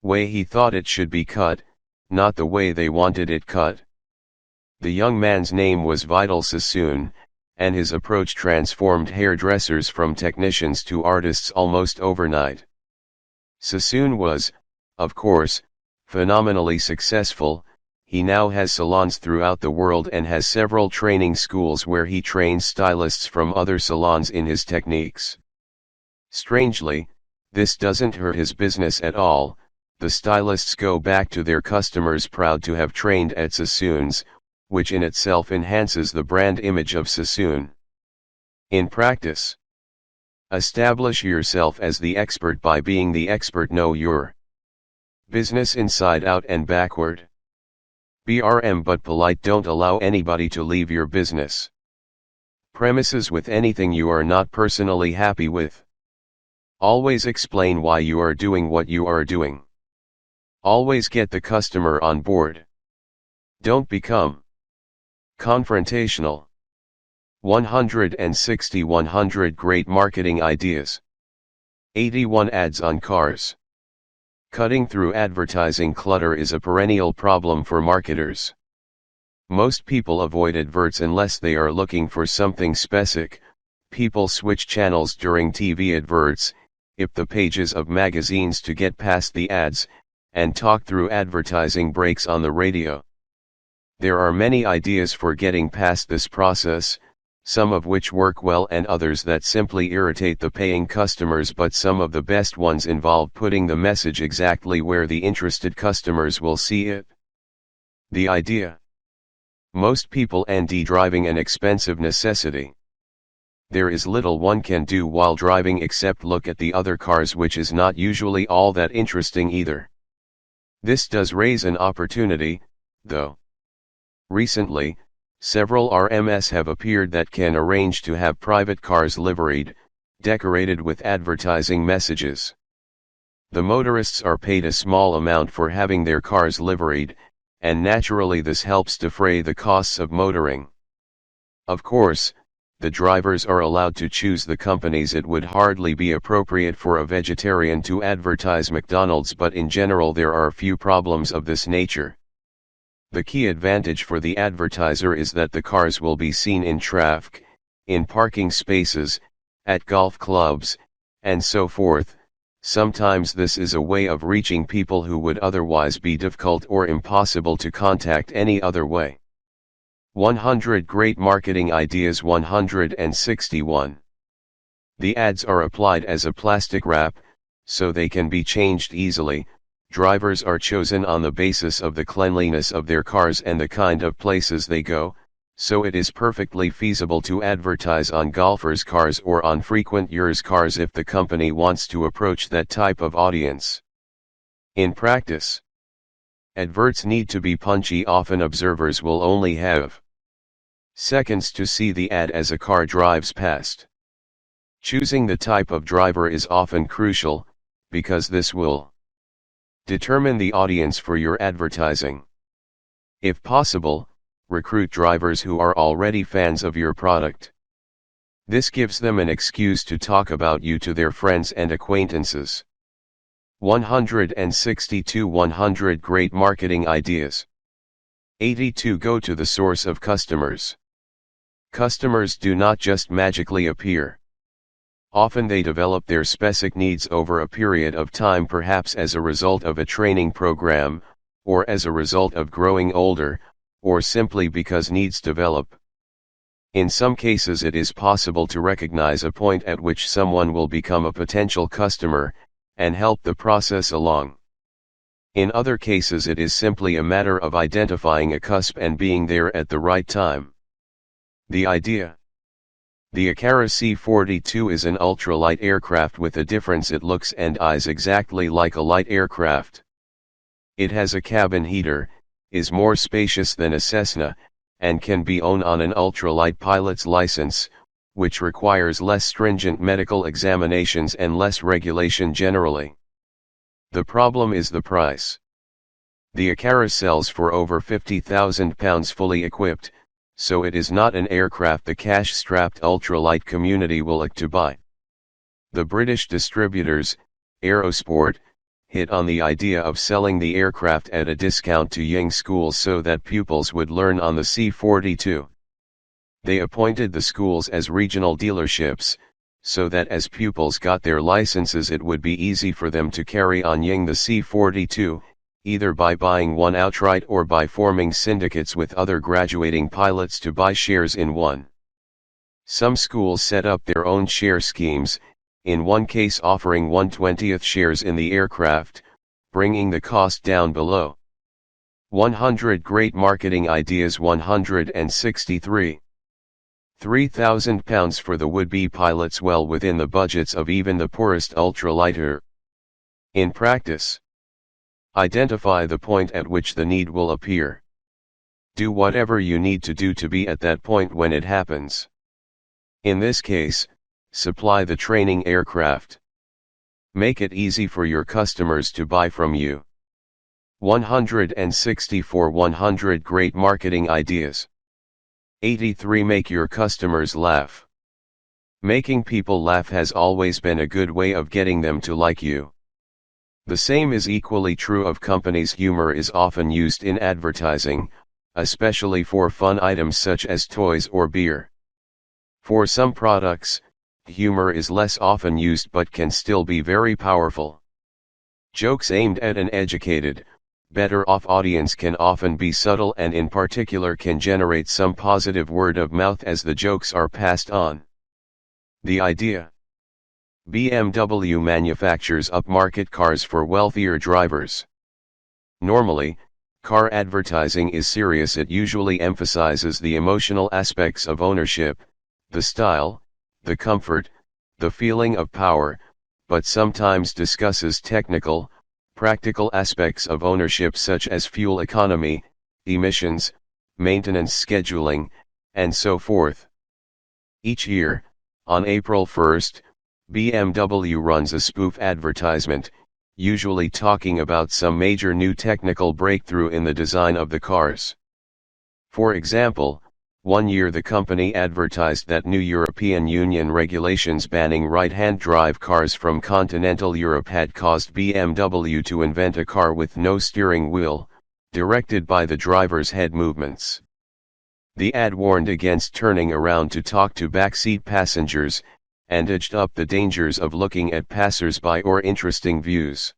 Speaker 1: way he thought it should be cut, not the way they wanted it cut. The young man's name was Vidal Sassoon, and his approach transformed hairdressers from technicians to artists almost overnight. Sassoon was, of course, phenomenally successful. He now has salons throughout the world and has several training schools where he trains stylists from other salons in his techniques. Strangely, this doesn't hurt his business at all. The stylists go back to their customers proud to have trained at Sassoon's, which in itself enhances the brand image of Sassoon. In practice, establish yourself as the expert by being the expert. Know your business inside out and backward. BRM but polite. Don't allow anybody to leave your business premises with anything you are not personally happy with. Always explain why you are doing what you are doing. Always get the customer on board. Don't become confrontational. 160 100 Great Marketing Ideas. 81 Ads on Cars. Cutting through advertising clutter is a perennial problem for marketers. Most people avoid adverts unless they are looking for something specific. People switch channels during TV adverts, skip the pages of magazines to get past the ads, and talk through advertising breaks on the radio. There are many ideas for getting past this process, some of which work well and others that simply irritate the paying customers, but some of the best ones involve putting the message exactly where the interested customers will see it. The idea. Most people end driving an expensive necessity. There is little one can do while driving except look at the other cars, which is not usually all that interesting either. This does raise an opportunity, though. Recently, several RMS have appeared that can arrange to have private cars liveried, decorated with advertising messages. The motorists are paid a small amount for having their cars liveried, and naturally this helps defray the costs of motoring. Of course, the drivers are allowed to choose the companies. It would hardly be appropriate for a vegetarian to advertise McDonald's, but in general there are few problems of this nature. The key advantage for the advertiser is that the cars will be seen in traffic, in parking spaces, at golf clubs, and so forth. Sometimes this is a way of reaching people who would otherwise be difficult or impossible to contact any other way. 100 Great Marketing Ideas 161. The ads are applied as a plastic wrap, so they can be changed easily. Drivers are chosen on the basis of the cleanliness of their cars and the kind of places they go, so it is perfectly feasible to advertise on golfers' cars or on frequent users' cars if the company wants to approach that type of audience. In practice, adverts need to be punchy. Often observers will only have seconds to see the ad as a car drives past. Choosing the type of driver is often crucial, because this will determine the audience for your advertising. If possible, recruit drivers who are already fans of your product. This gives them an excuse to talk about you to their friends and acquaintances. 162 100 Great Marketing Ideas. 82 Go to the source of customers. Customers do not just magically appear. Often they develop their specific needs over a period of time, perhaps as a result of a training program, or as a result of growing older, or simply because needs develop. In some cases it is possible to recognize a point at which someone will become a potential customer, and help the process along. In other cases it is simply a matter of identifying a cusp and being there at the right time. The idea. The Akara C-42 is an ultralight aircraft with a difference: it looks and eyes exactly like a light aircraft. It has a cabin heater, is more spacious than a Cessna, and can be owned on an ultralight pilot's license, which requires less stringent medical examinations and less regulation generally. The problem is the price. The Akara sells for over £50,000 fully equipped, so it is not an aircraft the cash-strapped ultralight community will look to buy. The British distributors, Aerosport, hit on the idea of selling the aircraft at a discount to young schools so that pupils would learn on the C-42. They appointed the schools as regional dealerships, so that as pupils got their licenses it would be easy for them to carry on young the C-42, either by buying one outright or by forming syndicates with other graduating pilots to buy shares in one. Some schools set up their own share schemes, in one case offering 1/20th shares in the aircraft, bringing the cost down below. 100 Great Marketing Ideas. 163. £3,000 for the would-be pilots, well within the budgets of even the poorest ultralighter. In practice, identify the point at which the need will appear. Do whatever you need to do to be at that point when it happens. In this case, supply the training aircraft. Make it easy for your customers to buy from you. 164 100 Great Marketing Ideas. 83 Make your customers laugh. Making people laugh has always been a good way of getting them to like you. The same is equally true of companies. Humor is often used in advertising, especially for fun items such as toys or beer. For some products, humor is less often used but can still be very powerful. Jokes aimed at an educated, better-off audience can often be subtle and in particular can generate some positive word of mouth as the jokes are passed on. The idea. BMW manufactures upmarket cars for wealthier drivers. Normally, car advertising is serious. It usually emphasizes the emotional aspects of ownership, the style, the comfort, the feeling of power, but sometimes discusses technical, practical aspects of ownership such as fuel economy, emissions, maintenance scheduling, and so forth. Each year, on April 1st, BMW runs a spoof advertisement, usually talking about some major new technical breakthrough in the design of the cars. For example, one year the company advertised that new European Union regulations banning right-hand drive cars from continental Europe had caused BMW to invent a car with no steering wheel, directed by the driver's head movements. The ad warned against turning around to talk to backseat passengers, and edged up the dangers of looking at passers-by or interesting views.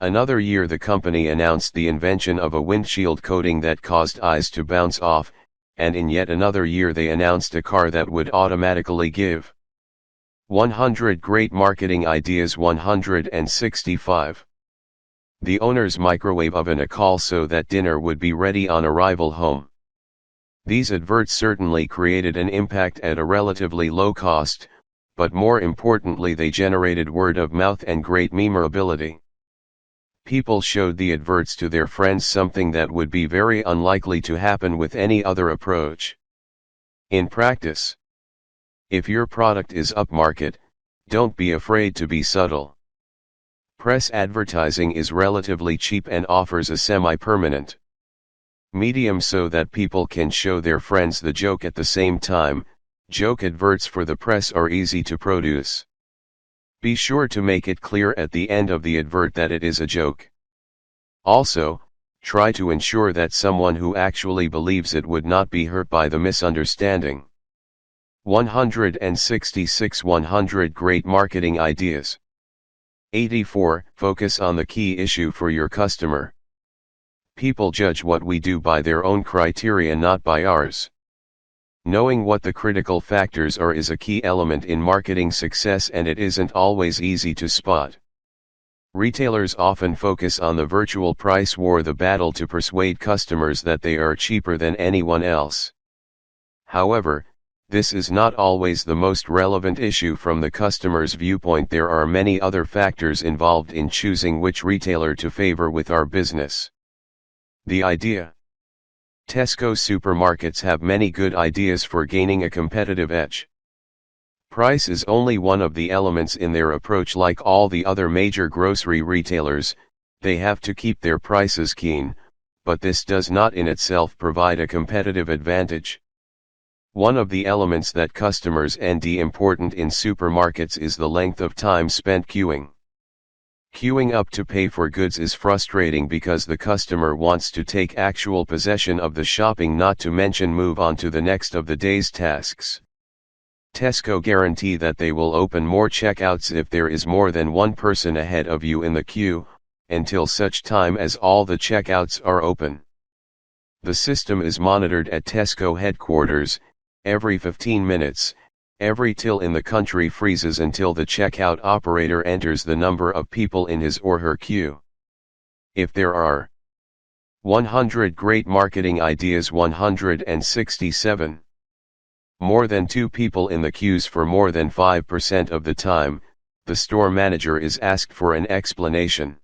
Speaker 1: Another year the company announced the invention of a windshield coating that caused eyes to bounce off, and in yet another year they announced a car that would automatically give. 100 Great Marketing Ideas. 165. The owner's microwave oven a call so that dinner would be ready on arrival home. These adverts certainly created an impact at a relatively low cost, but more importantly they generated word of mouth and great memorability. People showed the adverts to their friends, something that would be very unlikely to happen with any other approach. In practice, if your product is upmarket, don't be afraid to be subtle. Press advertising is relatively cheap and offers a semi-permanent medium so that people can show their friends the joke at the same time. Joke adverts for the press are easy to produce. Be sure to make it clear at the end of the advert that it is a joke. Also, try to ensure that someone who actually believes it would not be hurt by the misunderstanding. 166 100 Great Marketing Ideas. 84. Focus on the key issue for your customer. People judge what we do by their own criteria, not by ours. Knowing what the critical factors are is a key element in marketing success, and it isn't always easy to spot. Retailers often focus on the virtual price war, the battle to persuade customers that they are cheaper than anyone else. However, this is not always the most relevant issue from the customer's viewpoint. There are many other factors involved in choosing which retailer to favor with our business. The idea. Tesco supermarkets have many good ideas for gaining a competitive edge. Price is only one of the elements in their approach. Like all the other major grocery retailers, they have to keep their prices keen, but this does not in itself provide a competitive advantage. One of the elements that customers find important in supermarkets is the length of time spent queuing. Queuing up to pay for goods is frustrating because the customer wants to take actual possession of the shopping, not to mention move on to the next of the day's tasks. Tesco guarantee that they will open more checkouts if there is more than one person ahead of you in the queue, until such time as all the checkouts are open. The system is monitored at Tesco headquarters. Every 15 minutes, every till in the country freezes until the checkout operator enters the number of people in his or her queue. If there are 100 Great Marketing Ideas. 167. More than 2 people in the queues for more than 5% of the time, the store manager is asked for an explanation.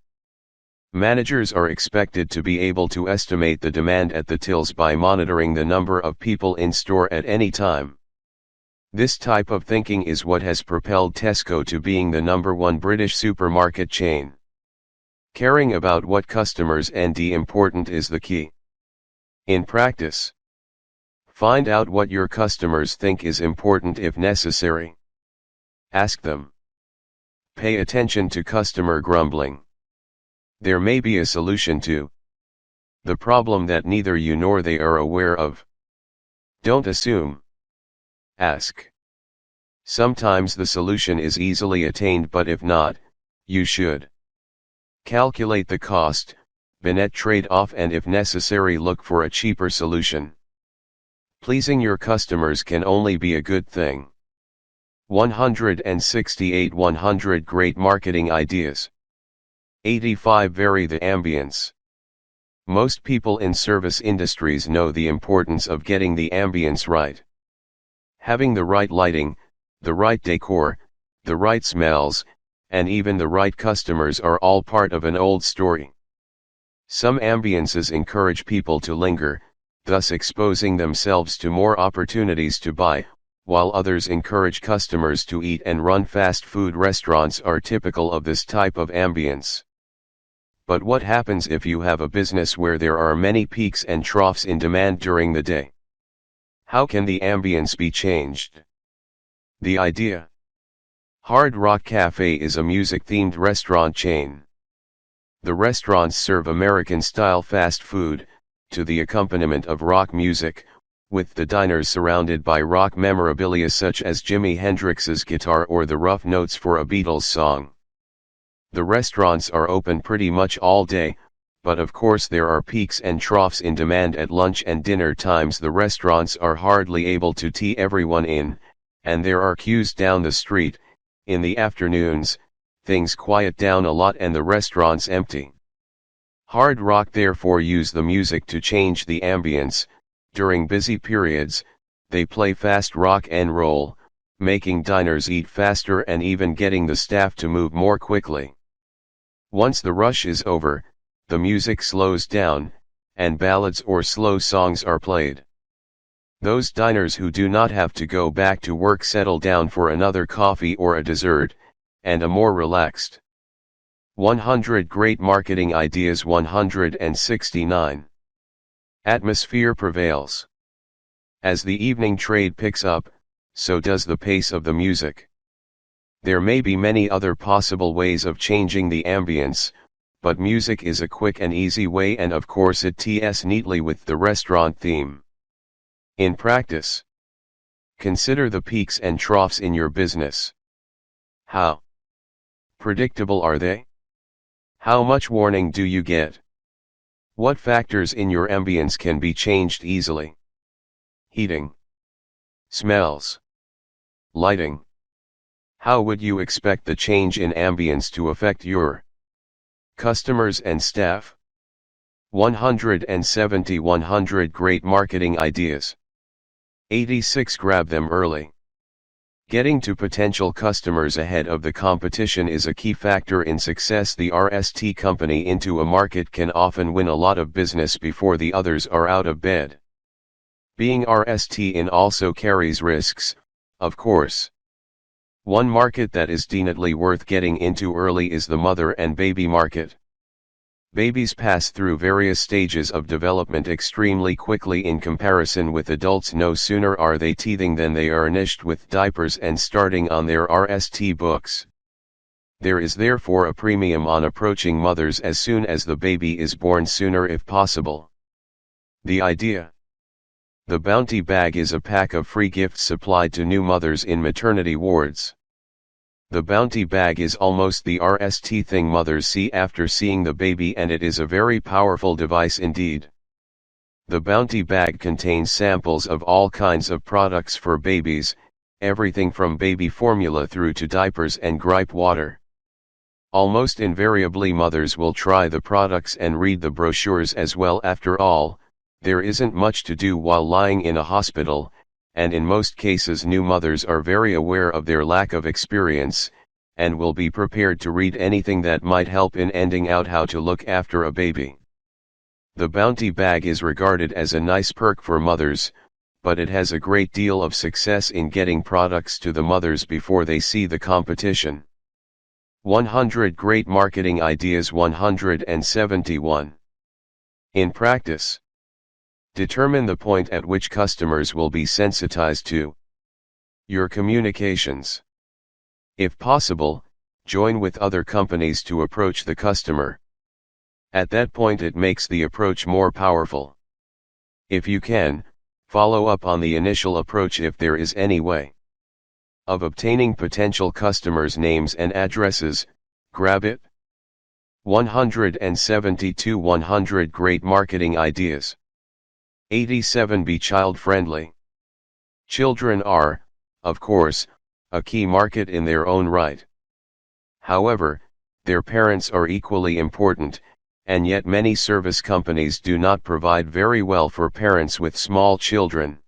Speaker 1: Managers are expected to be able to estimate the demand at the tills by monitoring the number of people in store at any time. This type of thinking is what has propelled Tesco to being the #1 British supermarket chain. Caring about what customers find important is the key. In practice, find out what your customers think is important if necessary. Ask them. Pay attention to customer grumbling. There may be a solution to the problem that neither you nor they are aware of. Don't assume. Ask. Sometimes the solution is easily attained, but if not, you should calculate the cost, benefit trade-off, and if necessary look for a cheaper solution. Pleasing your customers can only be a good thing. 168 100 Great Marketing Ideas. 85 Vary the ambience. Most people in service industries know the importance of getting the ambience right. Having the right lighting, the right decor, the right smells, and even the right customers are all part of an old story. Some ambiences encourage people to linger, thus exposing themselves to more opportunities to buy, while others encourage customers to eat and run. Fast food restaurants are typical of this type of ambience. But what happens if you have a business where there are many peaks and troughs in demand during the day? How can the ambience be changed? The idea. Hard Rock Cafe is a music-themed restaurant chain. The restaurants serve American-style fast food, to the accompaniment of rock music, with the diners surrounded by rock memorabilia such as Jimi Hendrix's guitar or the rough notes for a Beatles song. The restaurants are open pretty much all day, but of course there are peaks and troughs in demand at lunch and dinner times. The restaurants are hardly able to tee everyone in, and there are queues down the street. In the afternoons, things quiet down a lot and the restaurants empty. Hard Rock therefore use the music to change the ambience. During busy periods, they play fast rock and roll, making diners eat faster and even getting the staff to move more quickly. Once the rush is over, the music slows down, and ballads or slow songs are played. Those diners who do not have to go back to work settle down for another coffee or a dessert, and a more relaxed. 100 Great Marketing Ideas. 169. Atmosphere prevails. As the evening trade picks up, so does the pace of the music. There may be many other possible ways of changing the ambience, but music is a quick and easy way, and of course it ties neatly with the restaurant theme. In practice, consider the peaks and troughs in your business. How predictable are they? How much warning do you get? What factors in your ambience can be changed easily? Heating, smells, lighting. How would you expect the change in ambience to affect your customers and staff? 170 100 Great Marketing Ideas. 86 Grab them early. Getting to potential customers ahead of the competition is a key factor in success. The RST company into a market can often win a lot of business before the others are out of bed. Being RST in also carries risks, of course. One market that is definitely worth getting into early is the mother and baby market. Babies pass through various stages of development extremely quickly in comparison with adults. No sooner are they teething than they are nished with diapers and starting on their RST books. There is therefore a premium on approaching mothers as soon as the baby is born, sooner if possible. The idea. The Bounty Bag is a pack of free gifts supplied to new mothers in maternity wards. The Bounty Bag is almost the RST thing mothers see after seeing the baby, and it is a very powerful device indeed. The Bounty Bag contains samples of all kinds of products for babies, everything from baby formula through to diapers and gripe water. Almost invariably mothers will try the products and read the brochures as well. After all, there isn't much to do while lying in a hospital, and in most cases new mothers are very aware of their lack of experience, and will be prepared to read anything that might help in ending out how to look after a baby. The Bounty Bag is regarded as a nice perk for mothers, but it has a great deal of success in getting products to the mothers before they see the competition. 100 Great Marketing Ideas. 171. In practice, determine the point at which customers will be sensitized to your communications. If possible, join with other companies to approach the customer. At that point it makes the approach more powerful. If you can, follow up on the initial approach if there is any way of obtaining potential customers' names and addresses. Grab it. 172 100 Great Marketing Ideas. 87 Be child-friendly. Children are, of course, a key market in their own right. However, their parents are equally important, and yet many service companies do not provide very well for parents with small children.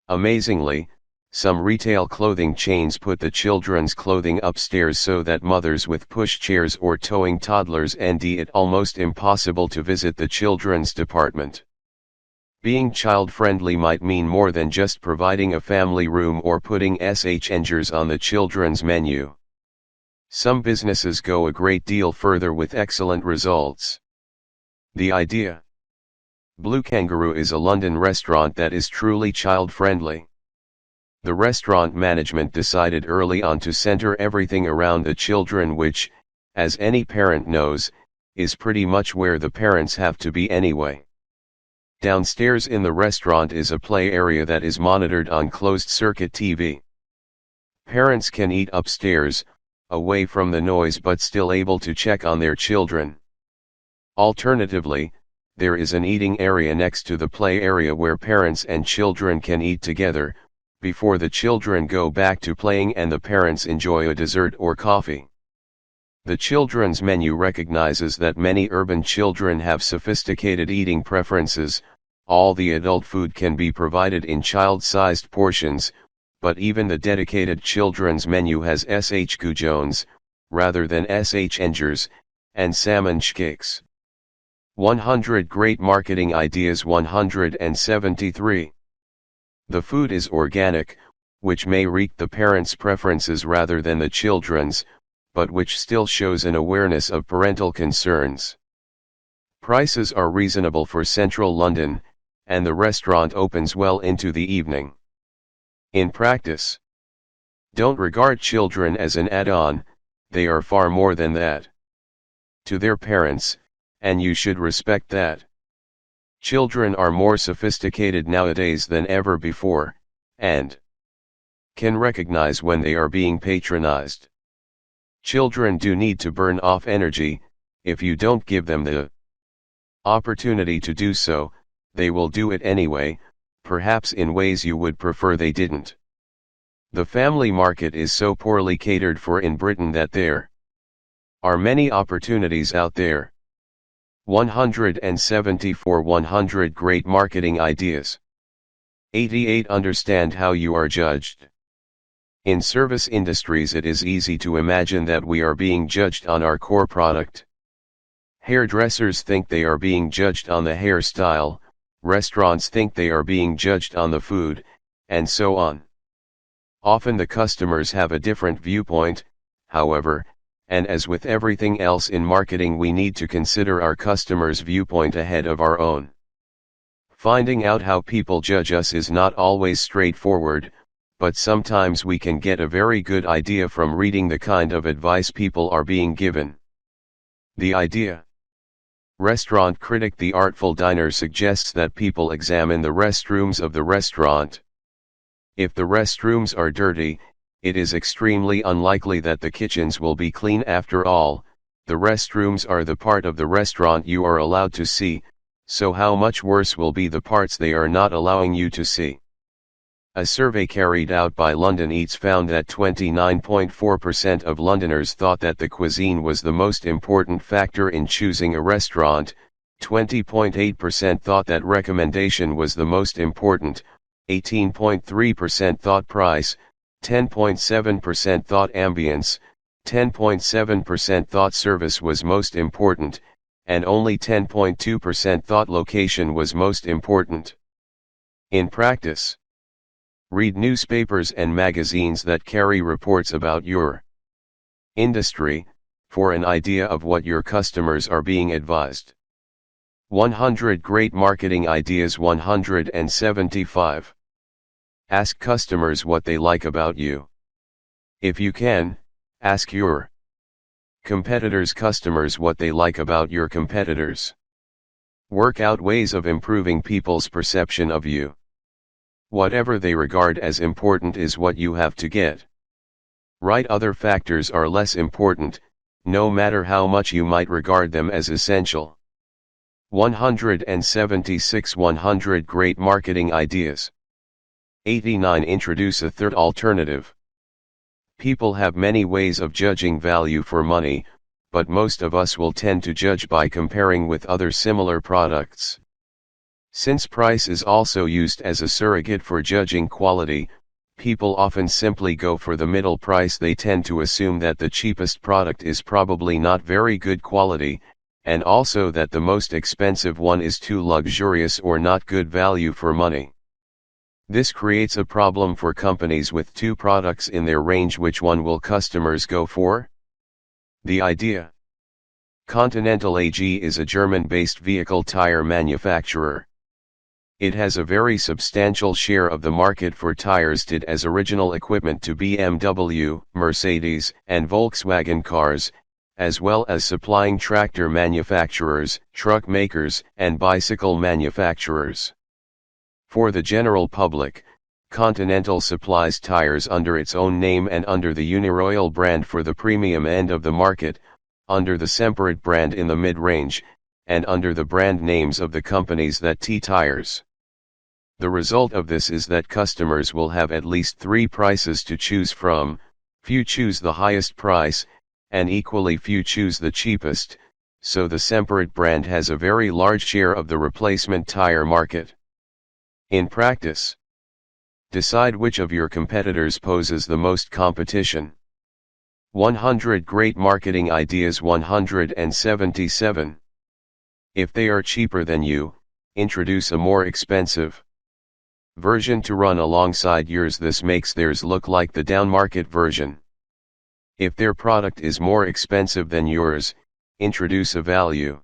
Speaker 1: Amazingly, some retail clothing chains put the children's clothing upstairs so that mothers with pushchairs or towing toddlers find it almost impossible to visit the children's department. Being child-friendly might mean more than just providing a family room or putting SHNgers on the children's menu. Some businesses go a great deal further with excellent results. The idea. Blue Kangaroo is a London restaurant that is truly child-friendly. The restaurant management decided early on to center everything around the children, which, as any parent knows, is pretty much where the parents have to be anyway. Downstairs in the restaurant is a play area that is monitored on closed-circuit TV. Parents can eat upstairs, away from the noise but still able to check on their children. Alternatively, there is an eating area next to the play area where parents and children can eat together, before the children go back to playing and the parents enjoy a dessert or coffee. The children's menu recognizes that many urban children have sophisticated eating preferences. All the adult food can be provided in child-sized portions, but even the dedicated children's menu has sh Jones, rather than sh Engers, and salmon cakes. 100 Great Marketing Ideas. 173. The food is organic, which may reek the parents' preferences rather than the children's, but which still shows an awareness of parental concerns. Prices are reasonable for central London, and the restaurant opens well into the evening. In practice, don't regard children as an add-on, they are far more than that to their parents, and you should respect that. Children are more sophisticated nowadays than ever before, and can recognize when they are being patronized. Children do need to burn off energy. If you don't give them the opportunity to do so, they will do it anyway, perhaps in ways you would prefer they didn't. The family market is so poorly catered for in Britain that there are many opportunities out there. 174 100 Great Marketing Ideas. 88 Understand how you are judged. In service industries, it is easy to imagine that we are being judged on our core product. Hairdressers think they are being judged on the hairstyle, restaurants think they are being judged on the food, and so on. Often the customers have a different viewpoint, however, and as with everything else in marketing, we need to consider our customers' viewpoint ahead of our own. Finding out how people judge us is not always straightforward, but sometimes we can get a very good idea from reading the kind of advice people are being given. The idea. Restaurant critic. The Artful Diner suggests that people examine the restrooms of the restaurant. If the restrooms are dirty, it is extremely unlikely that the kitchens will be clean. After all, the restrooms are the part of the restaurant you are allowed to see, so how much worse will be the parts they are not allowing you to see? A survey carried out by London Eats found that 29.4% of Londoners thought that the cuisine was the most important factor in choosing a restaurant, 20.8% thought that recommendation was the most important, 18.3% thought price, 10.7% thought ambience, 10.7% thought service was most important, and only 10.2% thought location was most important. In practice, read newspapers and magazines that carry reports about your industry, for an idea of what your customers are being advised. 100 Great Marketing Ideas. 175. Ask customers what they like about you. If you can, ask your competitors' customers what they like about your competitors. Work out ways of improving people's perception of you. Whatever they regard as important is what you have to get right. Other factors are less important, no matter how much you might regard them as essential. 176 100 Great Marketing Ideas. 89 Introduce a third alternative. People have many ways of judging value for money, but most of us will tend to judge by comparing with other similar products. Since price is also used as a surrogate for judging quality, people often simply go for the middle price. They tend to assume that the cheapest product is probably not very good quality, and also that the most expensive one is too luxurious or not good value for money. This creates a problem for companies with two products in their range. Which one will customers go for? The idea. Continental AG is a German-based vehicle tire manufacturer. It has a very substantial share of the market for tires, did as original equipment to BMW, Mercedes, and Volkswagen cars, as well as supplying tractor manufacturers, truck makers, and bicycle manufacturers. For the general public, Continental supplies tires under its own name and under the Uniroyal brand for the premium end of the market, under the Semperit brand in the mid-range, and under the brand names of the companies that tires. The result of this is that customers will have at least three prices to choose from. Few choose the highest price, and equally few choose the cheapest, so the Semperit brand has a very large share of the replacement tire market. In practice, decide which of your competitors poses the most competition. 100 Great Marketing Ideas 177. If they are cheaper than you, introduce a more expensive version to run alongside yours. This makes theirs look like the downmarket version. If their product is more expensive than yours, introduce a value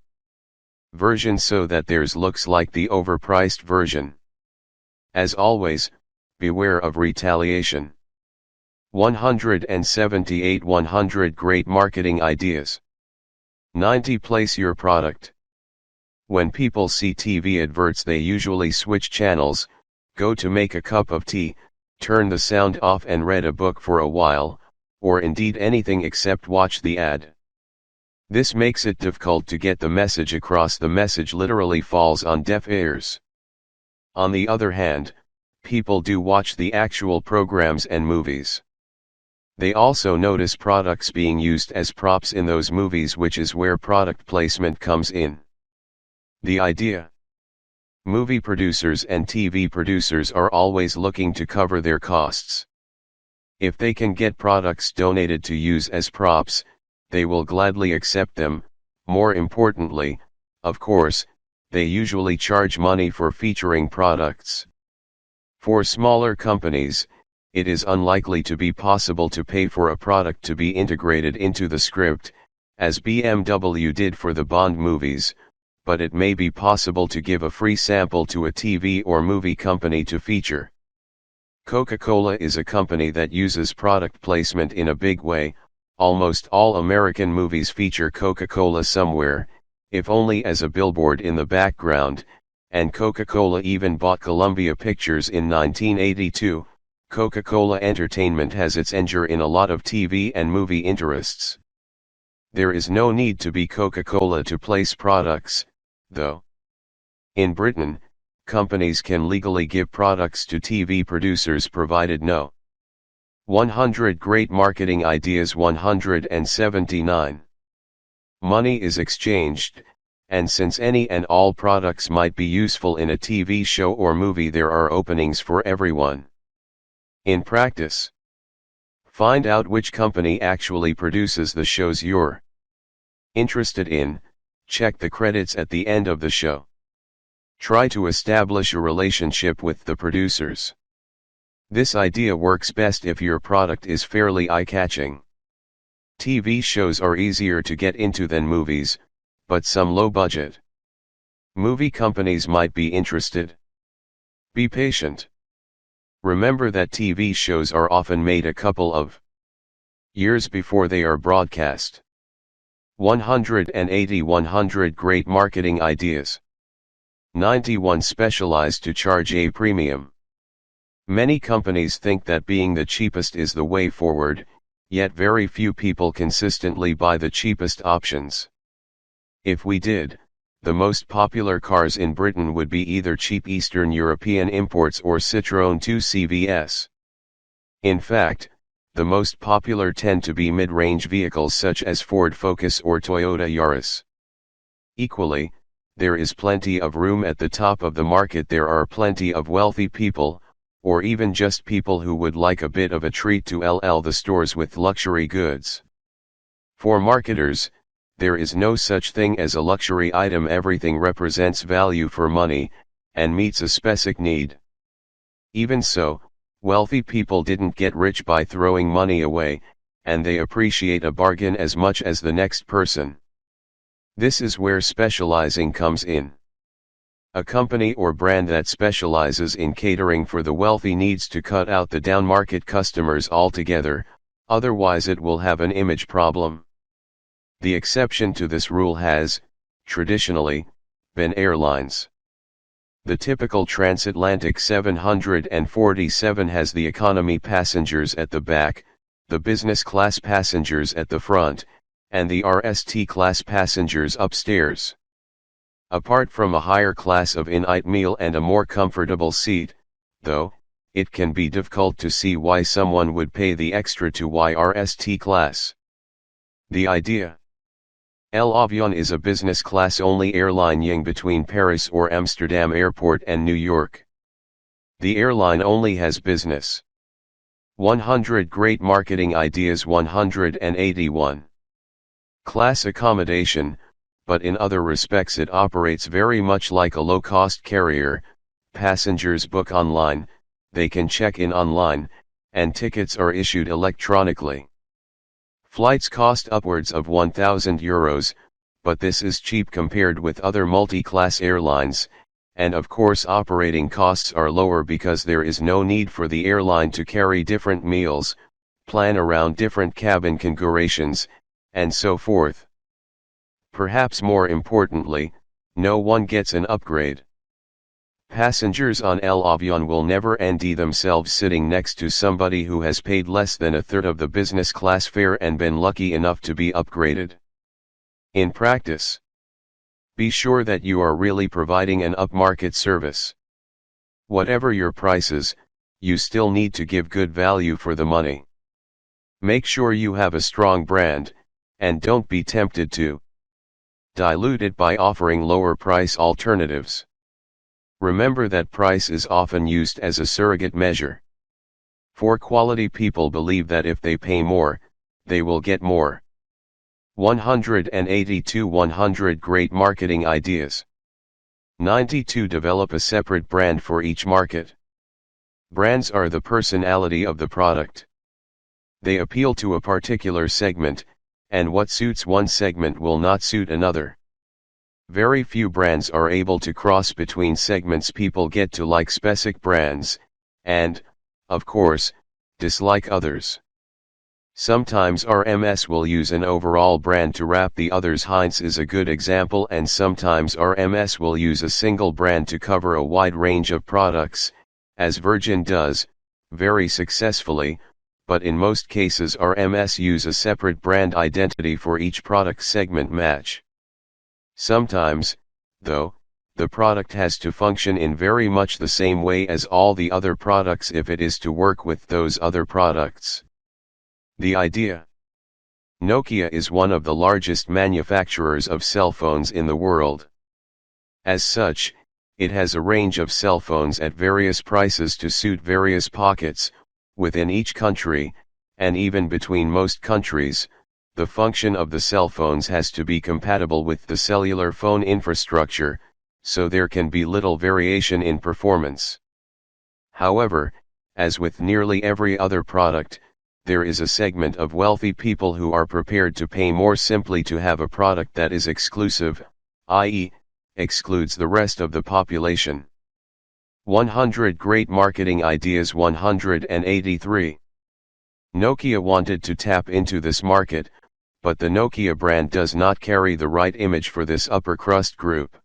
Speaker 1: version so that theirs looks like the overpriced version. As always, beware of retaliation. 178 100 Great Marketing Ideas. 90 Place your product. When people see TV adverts, they usually switch channels, go to make a cup of tea, turn the sound off and read a book for a while, or indeed anything except watch the ad. This makes it difficult to get the message across. The message literally falls on deaf ears. On the other hand, people do watch the actual programs and movies. They also notice products being used as props in those movies, which is where product placement comes in. The idea: movie producers and TV producers are always looking to cover their costs. If they can get products donated to use as props, they will gladly accept them. More importantly, of course, they usually charge money for featuring products. For smaller companies, it is unlikely to be possible to pay for a product to be integrated into the script, as BMW did for the Bond movies, but it may be possible to give a free sample to a TV or movie company to feature. Coca-Cola is a company that uses product placement in a big way. Almost all American movies feature Coca-Cola somewhere, if only as a billboard in the background, and Coca-Cola even bought Columbia Pictures in 1982. Coca-Cola Entertainment has its anchor in a lot of TV and movie interests. There is no need to be Coca-Cola to place products, though. In Britain, companies can legally give products to TV producers provided no. 100 Great Marketing Ideas 179. Money is exchanged, and since any and all products might be useful in a TV show or movie, there are openings for everyone. In practice, find out which company actually produces the shows you're interested in, check the credits at the end of the show. Try to establish a relationship with the producers. This idea works best if your product is fairly eye-catching. TV shows are easier to get into than movies, but some low-budget movie companies might be interested. Be patient. Remember that TV shows are often made a couple of years before they are broadcast. 180 100 Great Marketing Ideas. 91 Specialize to charge a premium. Many companies think that being the cheapest is the way forward, yet very few people consistently buy the cheapest options. If we did, the most popular cars in Britain would be either cheap Eastern European imports or Citroën 2 CVS. In fact, the most popular tend to be mid-range vehicles such as Ford Focus or Toyota Yaris. Equally, there is plenty of room at the top of the market. There are plenty of wealthy people, or even just people who would like a bit of a treat to the stores with luxury goods. For marketers, there is no such thing as a luxury item. Everything represents value for money, and meets a specific need. Even so, wealthy people didn't get rich by throwing money away, and they appreciate a bargain as much as the next person. This is where specializing comes in. A company or brand that specializes in catering for the wealthy needs to cut out the downmarket customers altogether, otherwise it will have an image problem. The exception to this rule has, traditionally, been airlines. The typical transatlantic 747 has the economy passengers at the back, the business class passengers at the front, and the RST class passengers upstairs. Apart from a higher class of in-eat meal and a more comfortable seat, though, it can be difficult to see why someone would pay the extra to RST class. The idea. L'Avion is a business class only airline ying between Paris or Amsterdam Airport and New York. The airline only has business. 100 Great Marketing Ideas 181. Class accommodation, but in other respects it operates very much like a low-cost carrier. Passengers book online, they can check in online, and tickets are issued electronically. Flights cost upwards of €1,000, but this is cheap compared with other multi-class airlines, and of course operating costs are lower because there is no need for the airline to carry different meals, plan around different cabin configurations, and so forth. Perhaps more importantly, no one gets an upgrade. Passengers on L'Avion will never envy themselves sitting next to somebody who has paid less than a third of the business class fare and been lucky enough to be upgraded. In practice, be sure that you are really providing an upmarket service. Whatever your prices, you still need to give good value for the money. Make sure you have a strong brand, and don't be tempted to dilute it by offering lower price alternatives. Remember that price is often used as a surrogate measure. For quality people believe that if they pay more, they will get more. 182 100 Great Marketing Ideas. 92 Develop a separate brand for each market. Brands are the personality of the product. They appeal to a particular segment, and what suits one segment will not suit another. Very few brands are able to cross between segments. People get to like specific brands, and, of course, dislike others. Sometimes RMS will use an overall brand to wrap the others. Heinz is a good example, and sometimes RMS will use a single brand to cover a wide range of products, as Virgin does, very successfully, but in most cases RMS use a separate brand identity for each product segment match. Sometimes, though, the product has to function in very much the same way as all the other products if it is to work with those other products. The idea. Nokia is one of the largest manufacturers of cell phones in the world. As such, it has a range of cell phones at various prices to suit various pockets, within each country, and even between most countries. The function of the cell phones has to be compatible with the cellular phone infrastructure, so there can be little variation in performance. However, as with nearly every other product, there is a segment of wealthy people who are prepared to pay more simply to have a product that is exclusive, i.e., excludes the rest of the population. 100 Great Marketing Ideas 183. Nokia wanted to tap into this market, but the Nokia brand does not carry the right image for this upper crust group.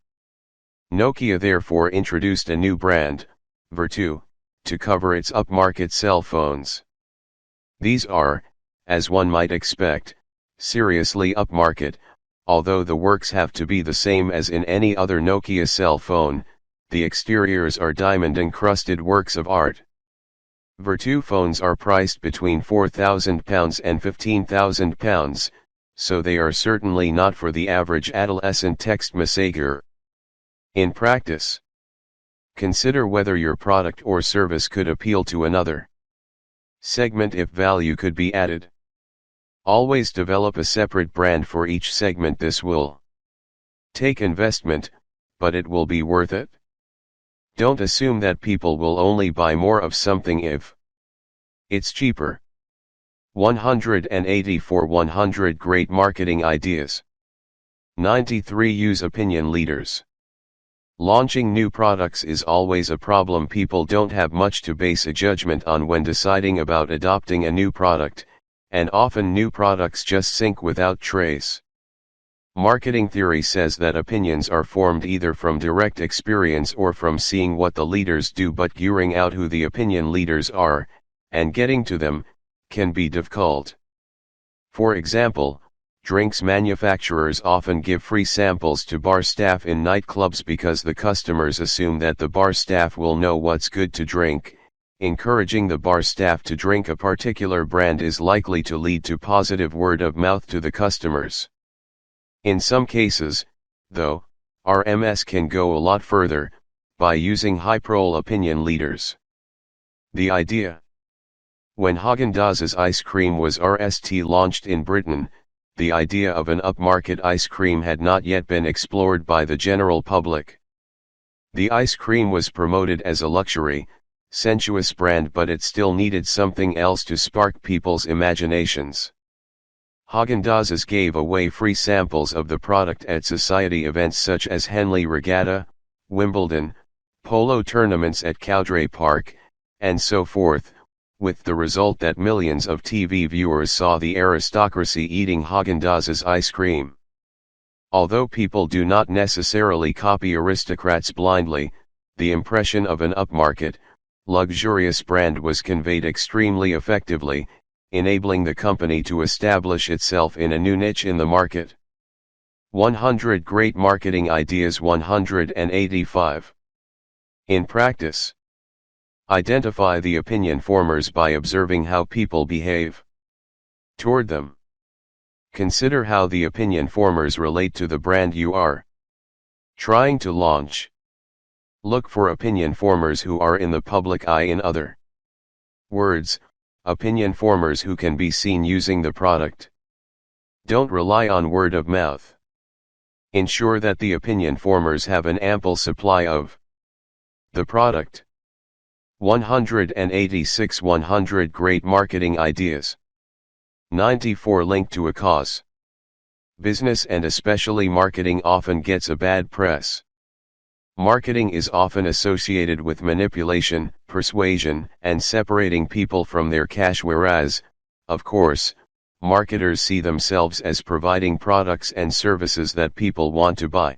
Speaker 1: Nokia therefore introduced a new brand, Vertu, to cover its upmarket cell phones. These are, as one might expect, seriously upmarket, although the works have to be the same as in any other Nokia cell phone. The exteriors are diamond-encrusted works of art. Vertu phones are priced between £4,000 and £15,000, so they are certainly not for the average adolescent text messenger. In practice, consider whether your product or service could appeal to another segment if value could be added. Always develop a separate brand for each segment. This will take investment, but it will be worth it. Don't assume that people will only buy more of something if it's cheaper. 184 100 Great Marketing Ideas. 93 Use opinion leaders. Launching new products is always a problem. People don't have much to base a judgment on when deciding about adopting a new product, and often new products just sink without trace. Marketing theory says that opinions are formed either from direct experience or from seeing what the leaders do, but figuring out who the opinion leaders are, and getting to them, can be difficult. For example, drinks manufacturers often give free samples to bar staff in nightclubs because the customers assume that the bar staff will know what's good to drink, Encouraging the bar staff to drink a particular brand is likely to lead to positive word of mouth to the customers. In some cases, though, RMS can go a lot further, by using high-profile opinion leaders. The idea. When Häagen-Dazs's ice cream was launched in Britain, the idea of an upmarket ice cream had not yet been explored by the general public. The ice cream was promoted as a luxury, sensuous brand, but it still needed something else to spark people's imaginations. Häagen-Dazs gave away free samples of the product at society events such as Henley Regatta, Wimbledon, polo tournaments at Cowdray Park, and so forth, with the result that millions of TV viewers saw the aristocracy eating Häagen-Dazs ice cream. Although people do not necessarily copy aristocrats blindly, the impression of an upmarket, luxurious brand was conveyed extremely effectively, enabling the company to establish itself in a new niche in the market. 100 Great Marketing Ideas 185. In practice, identify the opinion formers by observing how people behave toward them. Consider how the opinion formers relate to the brand you are trying to launch. Look for opinion formers who are in the public eye. In other words, opinion formers who can be seen using the product. Don't rely on word of mouth. Ensure that the opinion formers have an ample supply of the product. 186 100 Great Marketing Ideas. 94 Link to a cause. Business and especially marketing often gets a bad press. Marketing is often associated with manipulation, persuasion, and separating people from their cash, whereas, of course, marketers see themselves as providing products and services that people want to buy.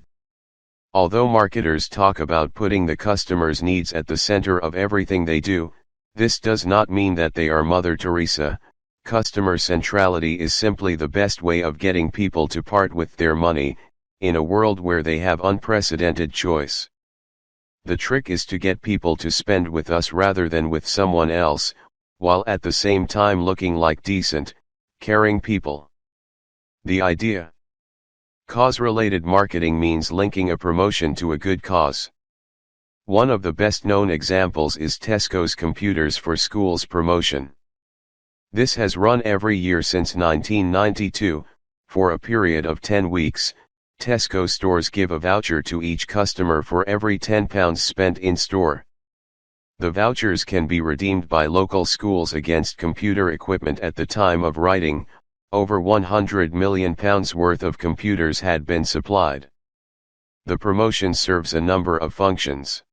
Speaker 1: Although marketers talk about putting the customer's needs at the center of everything they do, this does not mean that they are Mother Teresa. Customer centrality is simply the best way of getting people to part with their money, in a world where they have unprecedented choice. The trick is to get people to spend with us rather than with someone else, while at the same time looking like decent, caring people. The idea. Cause-related marketing means linking a promotion to a good cause. One of the best-known examples is Tesco's Computers for Schools promotion. This has run every year since 1992. For a period of 10 weeks, Tesco stores give a voucher to each customer for every £10 spent in store. The vouchers can be redeemed by local schools against computer equipment. At the time of writing, over £100 million worth of computers had been supplied. The promotion serves a number of functions.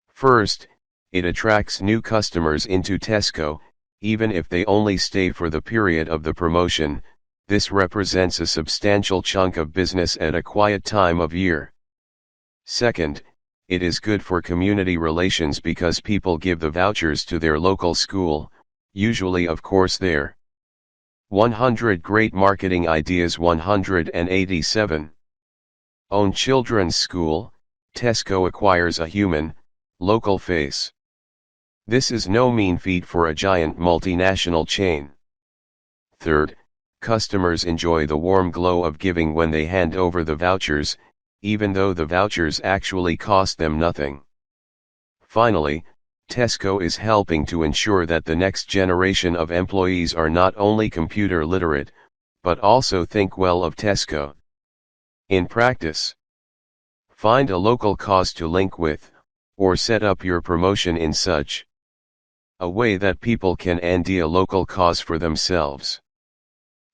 Speaker 1: First, it attracts new customers into Tesco, even if they only stay for the period of the promotion. This represents a substantial chunk of business at a quiet time of year. Second, it is good for community relations because people give the vouchers to their local school, usually of course their 100 Great Marketing Ideas 187. Own children's school. Tesco acquires a human, local face. This is no mean feat for a giant multinational chain. Third, customers enjoy the warm glow of giving when they hand over the vouchers, even though the vouchers actually cost them nothing. Finally, Tesco is helping to ensure that the next generation of employees are not only computer literate, but also think well of Tesco. In practice, find a local cause to link with, or set up your promotion in such a way that people can ID a local cause for themselves.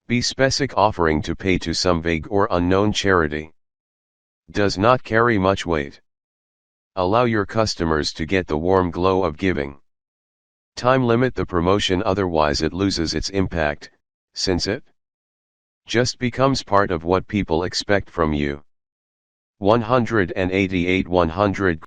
Speaker 1: Be specific. Offering to pay to some vague or unknown charity does not carry much weight. Allow your customers to get the warm glow of giving. Time limit the promotion, otherwise it loses its impact, since it just becomes part of what people expect from you. 188 100